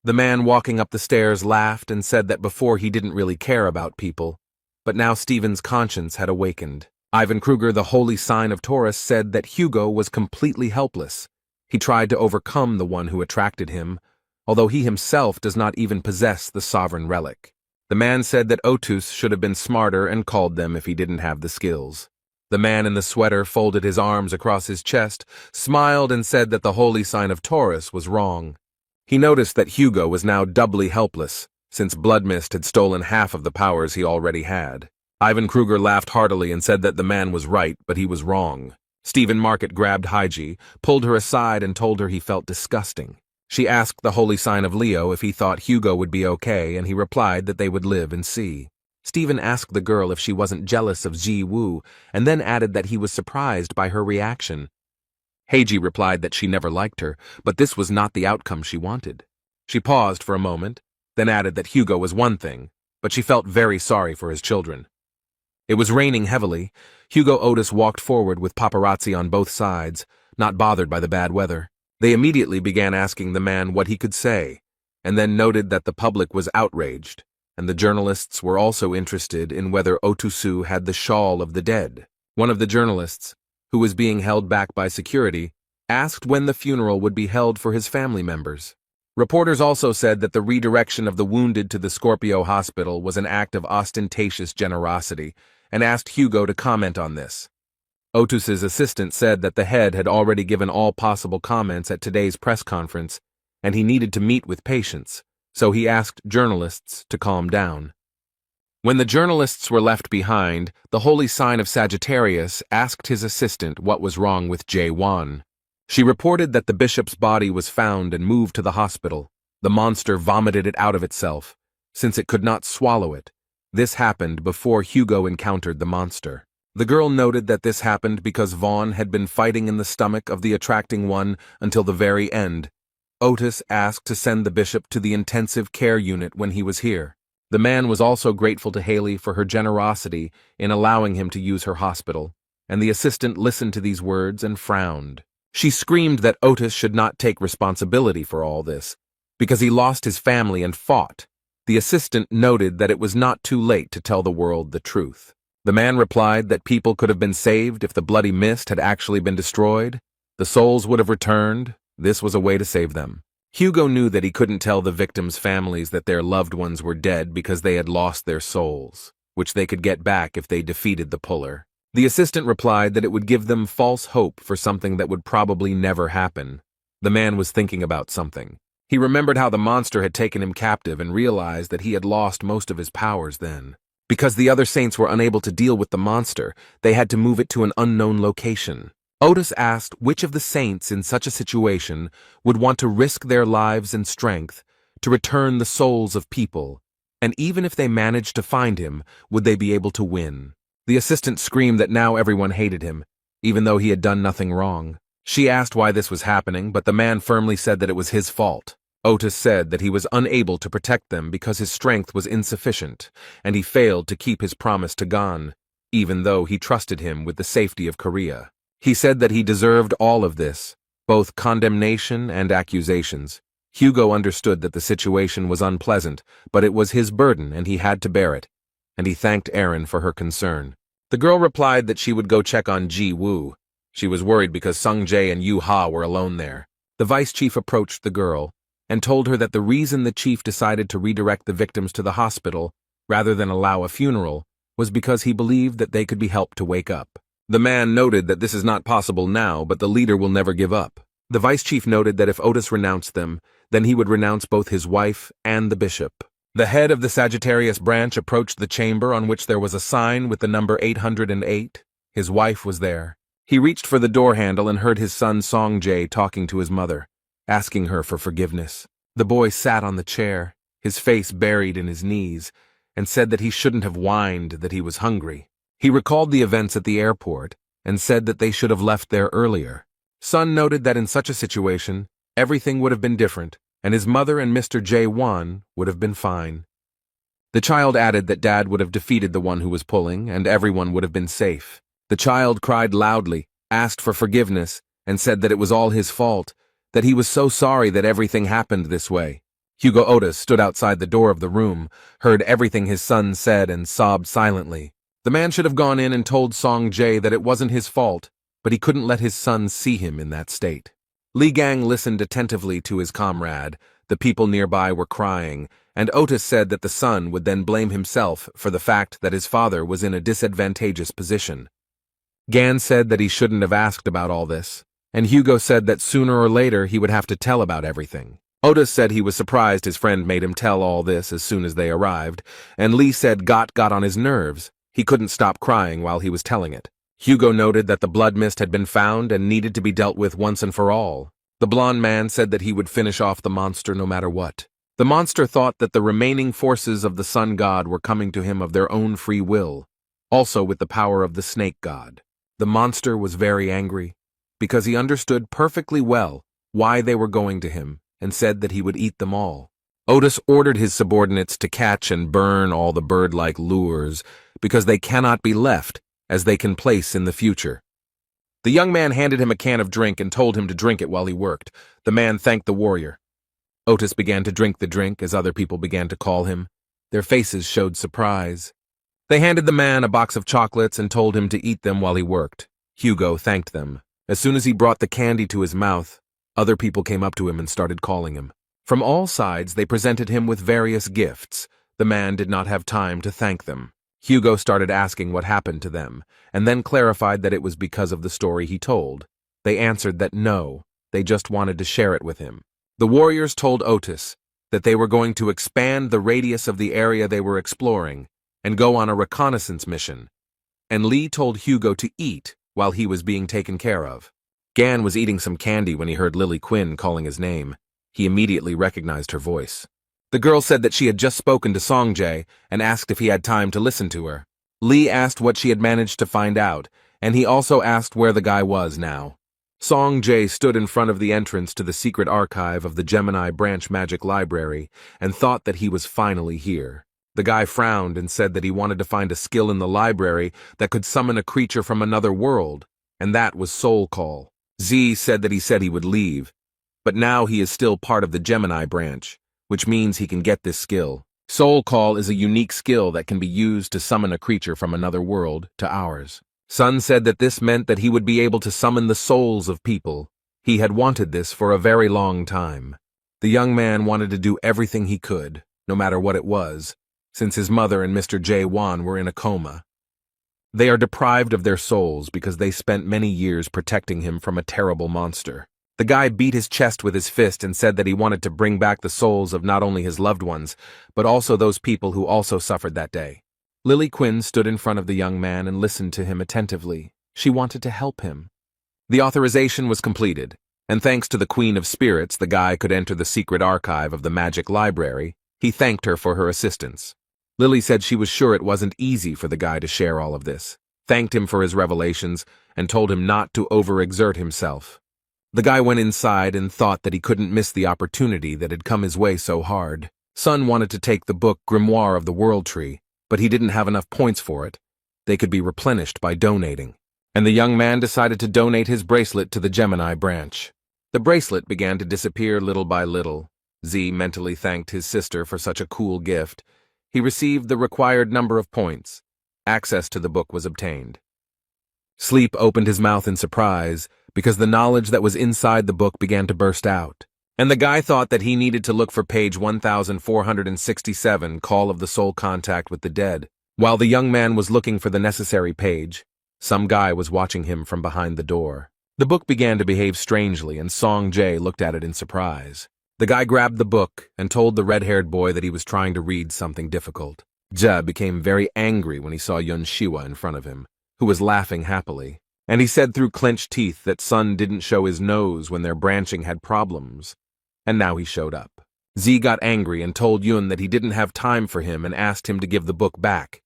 The man walking up the stairs laughed and said that before he didn't really care about people, But now Stephen's conscience had awakened. Ivan Kruger, the holy sign of Taurus, said that Hugo was completely helpless. He tried to overcome the one who attracted him, although he himself does not even possess the sovereign relic. The man said that Otus should have been smarter and called them if he didn't have the skills. The man in the sweater folded his arms across his chest, smiled, and said that the holy sign of Taurus was wrong. He noticed that Hugo was now doubly helpless, since Bloodmist had stolen half of the powers he already had. Ivan Kruger laughed heartily and said that the man was right, but he was wrong. Stephen Market grabbed Haiji, pulled her aside, and told her he felt disgusting. She asked the holy sign of Leo if he thought Hugo would be okay, and he replied that they would live and see. Stephen asked the girl if she wasn't jealous of Ji Woo, and then added that he was surprised by her reaction. Heiji replied that she never liked her, but this was not the outcome she wanted. She paused for a moment, then added that Hugo was one thing, but she felt very sorry for his children. It was raining heavily. Hugo Otis walked forward with paparazzi on both sides, not bothered by the bad weather. They immediately began asking the man what he could say, and then noted that the public was outraged, and the journalists were also interested in whether Otusu had the shawl of the dead. One of the journalists, who was being held back by security, asked when the funeral would be held for his family members. Reporters also said that the redirection of the wounded to the Scorpio hospital was an act of ostentatious generosity, and asked Hugo to comment on this. Otus's assistant said that the head had already given all possible comments at today's press conference, and he needed to meet with patients, so he asked journalists to calm down. When the journalists were left behind, the holy sign of Sagittarius asked his assistant what was wrong with Jae-won. She reported that the bishop's body was found and moved to the hospital. The monster vomited it out of itself, since it could not swallow it. This happened before Hugo encountered the monster. The girl noted that this happened because Vaughn had been fighting in the stomach of the attracting one until the very end. Otis asked to send the bishop to the intensive care unit when he was here. The man was also grateful to Haley for her generosity in allowing him to use her hospital, and the assistant listened to these words and frowned. She screamed that Otis should not take responsibility for all this, because he lost his family and fought. The assistant noted that it was not too late to tell the world the truth. The man replied that people could have been saved if the bloody mist had actually been destroyed. The souls would have returned. This was a way to save them. Hugo knew that he couldn't tell the victims' families that their loved ones were dead because they had lost their souls, which they could get back if they defeated the puller. The assistant replied that it would give them false hope for something that would probably never happen. The man was thinking about something. He remembered how the monster had taken him captive and realized that he had lost most of his powers then. Because the other saints were unable to deal with the monster, they had to move it to an unknown location. Otis asked which of the saints in such a situation would want to risk their lives and strength to return the souls of people, and even if they managed to find him, would they be able to win? The assistant screamed that now everyone hated him, even though he had done nothing wrong. She asked why this was happening, but the man firmly said that it was his fault. Otis said that he was unable to protect them because his strength was insufficient, and he failed to keep his promise to Gon, even though he trusted him with the safety of Korea. He said that he deserved all of this, both condemnation and accusations. Hugo understood that the situation was unpleasant, but it was his burden and he had to bear it, and he thanked Erin for her concern. The girl replied that she would go check on Ji Woo. She was worried because Sung Jae and Yu Ha were alone there. The vice chief approached the girl and told her that the reason the chief decided to redirect the victims to the hospital rather than allow a funeral was because he believed that they could be helped to wake up. The man noted that this is not possible now, but the leader will never give up. The vice chief noted that if Otis renounced them, then he would renounce both his wife and the bishop. The head of the Sagittarius branch approached the chamber on which there was a sign with the number 808. His wife was there. He reached for the door handle and heard his son Song Jae talking to his mother, asking her for forgiveness. The boy sat on the chair, his face buried in his knees, and said that he shouldn't have whined that he was hungry. He recalled the events at the airport and said that they should have left there earlier. Son noted that in such a situation, everything would have been different, and his mother and Mr. Jae-won would have been fine. The child added that Dad would have defeated the one who was pulling, and everyone would have been safe. The child cried loudly, asked for forgiveness, and said that it was all his fault, that he was so sorry that everything happened this way. Hugo Otis stood outside the door of the room, heard everything his son said, and sobbed silently. The man should have gone in and told Song Jae that it wasn't his fault, but he couldn't let his son see him in that state. Li Gang listened attentively to his comrade. The people nearby were crying, and Otis said that the son would then blame himself for the fact that his father was in a disadvantageous position. Gan said that he shouldn't have asked about all this, and Hugo said that sooner or later he would have to tell about everything. Otis said he was surprised his friend made him tell all this as soon as they arrived, and Lee said got on his nerves. He couldn't stop crying while he was telling it. Hugo noted that the blood mist had been found and needed to be dealt with once and for all. The blonde man said that he would finish off the monster no matter what. The monster thought that the remaining forces of the sun god were coming to him of their own free will, also with the power of the snake god. The monster was very angry, because he understood perfectly well why they were going to him, and said that he would eat them all. Otis ordered his subordinates to catch and burn all the bird-like lures, because they cannot be left, as they can place in the future. The young man handed him a can of drink and told him to drink it while he worked. The man thanked the warrior. Otis began to drink the drink as other people began to call him. Their faces showed surprise. They handed the man a box of chocolates and told him to eat them while he worked. Hugo thanked them. As soon as he brought the candy to his mouth, other people came up to him and started calling him. From all sides, they presented him with various gifts. The man did not have time to thank them. Hugo started asking what happened to them, and then clarified that it was because of the story he told. They answered that no, they just wanted to share it with him. The warriors told Otis that they were going to expand the radius of the area they were exploring and go on a reconnaissance mission, and Lee told Hugo to eat while he was being taken care of. Gan was eating some candy when he heard Lily Quinn calling his name. He immediately recognized her voice. The girl said that she had just spoken to Song Jae and asked if he had time to listen to her. Lee asked what she had managed to find out, and he also asked where the guy was now. Song Jae stood in front of the entrance to the secret archive of the Gemini Branch Magic Library and thought that he was finally here. The guy frowned and said that he wanted to find a skill in the library that could summon a creature from another world, and that was Soul Call. Z said he would leave, but now he is still part of the Gemini branch, which means he can get this skill. Soul Call is a unique skill that can be used to summon a creature from another world to ours. Sun said that this meant that he would be able to summon the souls of people. He had wanted this for a very long time. The young man wanted to do everything he could, no matter what it was, since his mother and Mr. Jae-won were in a coma. They are deprived of their souls because they spent many years protecting him from a terrible monster. The guy beat his chest with his fist and said that he wanted to bring back the souls of not only his loved ones, but also those people who also suffered that day. Lily Quinn stood in front of the young man and listened to him attentively. She wanted to help him. The authorization was completed, and thanks to the Queen of Spirits, the guy could enter the secret archive of the Magic Library. He thanked her for her assistance. Lily said she was sure it wasn't easy for the guy to share all of this, thanked him for his revelations, and told him not to overexert himself. The guy went inside and thought that he couldn't miss the opportunity that had come his way so hard. Sun wanted to take the book Grimoire of the World Tree, but he didn't have enough points for it. They could be replenished by donating. And the young man decided to donate his bracelet to the Gemini branch. The bracelet began to disappear little by little. Z mentally thanked his sister for such a cool gift. He received the required number of points. Access to the book was obtained. Sleep opened his mouth in surprise, because the knowledge that was inside the book began to burst out. And the guy thought that he needed to look for page 1467, Call of the Soul Contact with the Dead. While the young man was looking for the necessary page, some guy was watching him from behind the door. The book began to behave strangely, and Song Jae looked at it in surprise. The guy grabbed the book and told the red-haired boy that he was trying to read something difficult. Jae became very angry when he saw Yun Shiwa in front of him, who was laughing happily. And he said through clenched teeth that Sun didn't show his nose when their branching had problems. And now he showed up. Z got angry and told Yun that he didn't have time for him and asked him to give the book back.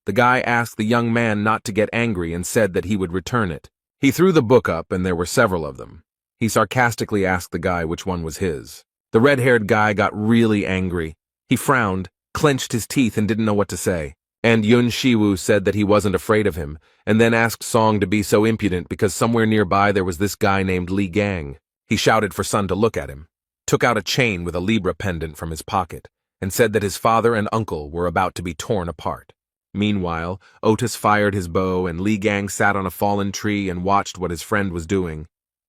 The guy asked the young man not to get angry and said that he would return it. He threw the book up and there were several of them. He sarcastically asked the guy which one was his. The red-haired guy got really angry. He frowned, clenched his teeth and didn't know what to say. And Yun Shiwoo said that he wasn't afraid of him, and then asked Song to be so impudent because somewhere nearby there was this guy named Li Gang. He shouted for Sun to look at him. took out a chain with a Libra pendant from his pocket, and said that his father and uncle were about to be torn apart. Meanwhile, Otis fired his bow and Li Gang sat on a fallen tree and watched what his friend was doing.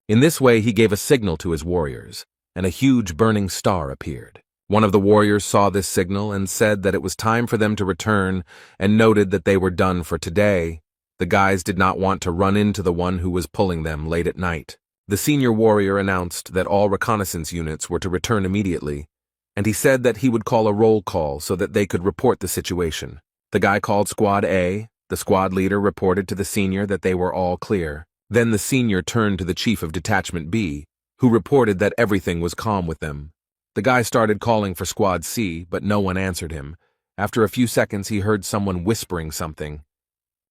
In this way, he gave a signal to his warriors, and a huge burning star appeared. One of the warriors saw this signal and said that it was time for them to return and noted that they were done for today. The guys did not want to run into the one who was pulling them late at night. The senior warrior announced that all reconnaissance units were to return immediately, and he said that he would call a roll call so that they could report the situation. The guy called Squad A. The squad leader reported to the senior that they were all clear. Then the senior turned to the chief of Detachment B, who reported that everything was calm with them. The guy started calling for Squad C, but no one answered him. After a few seconds, he heard someone whispering something.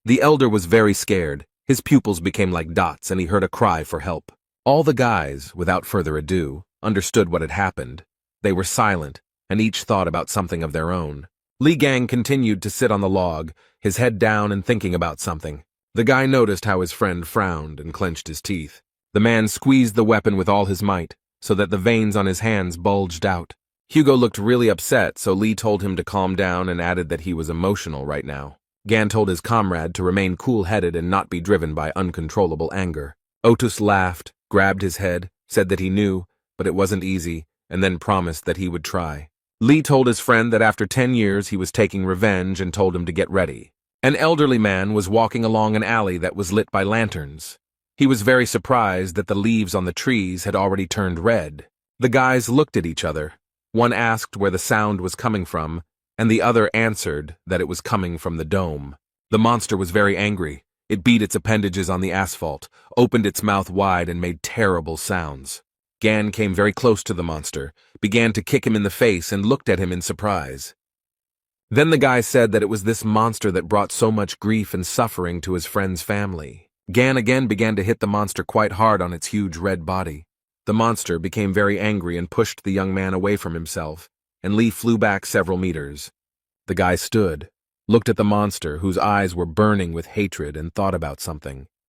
The elder was very scared. His pupils became like dots, and he heard a cry for help. All the guys, without further ado, understood what had happened. They were silent, and each thought about something of their own. Li Gang continued to sit on the log, his head down and thinking about something. The guy noticed how his friend frowned and clenched his teeth. The man squeezed the weapon with all his might, so that the veins on his hands bulged out. Hugo looked really upset, so Li told him to calm down and added that he was emotional right now. Gan told his comrade to remain cool-headed and not be driven by uncontrollable anger. Otis laughed, grabbed his head, said that he knew, but it wasn't easy, and then promised that he would try. Li told his friend that after 10 years he was taking revenge and told him to get ready. An elderly man was walking along an alley that was lit by lanterns. He was very surprised that the leaves on the trees had already turned red. The guys looked at each other. One asked where the sound was coming from, and the other answered that it was coming from the dome. The monster was very angry. It beat its appendages on the asphalt, opened its mouth wide, and made terrible sounds. Gan came very close to the monster, began to kick him in the face, and looked at him in surprise. Then the guy said that it was this monster that brought so much grief and suffering to his friend's family. Gan again began to hit the monster quite hard on its huge red body. The monster became very angry and pushed the young man away from himself, and Li flew back several meters. The guy stood, looked at the monster, whose eyes were burning with hatred, and thought about something.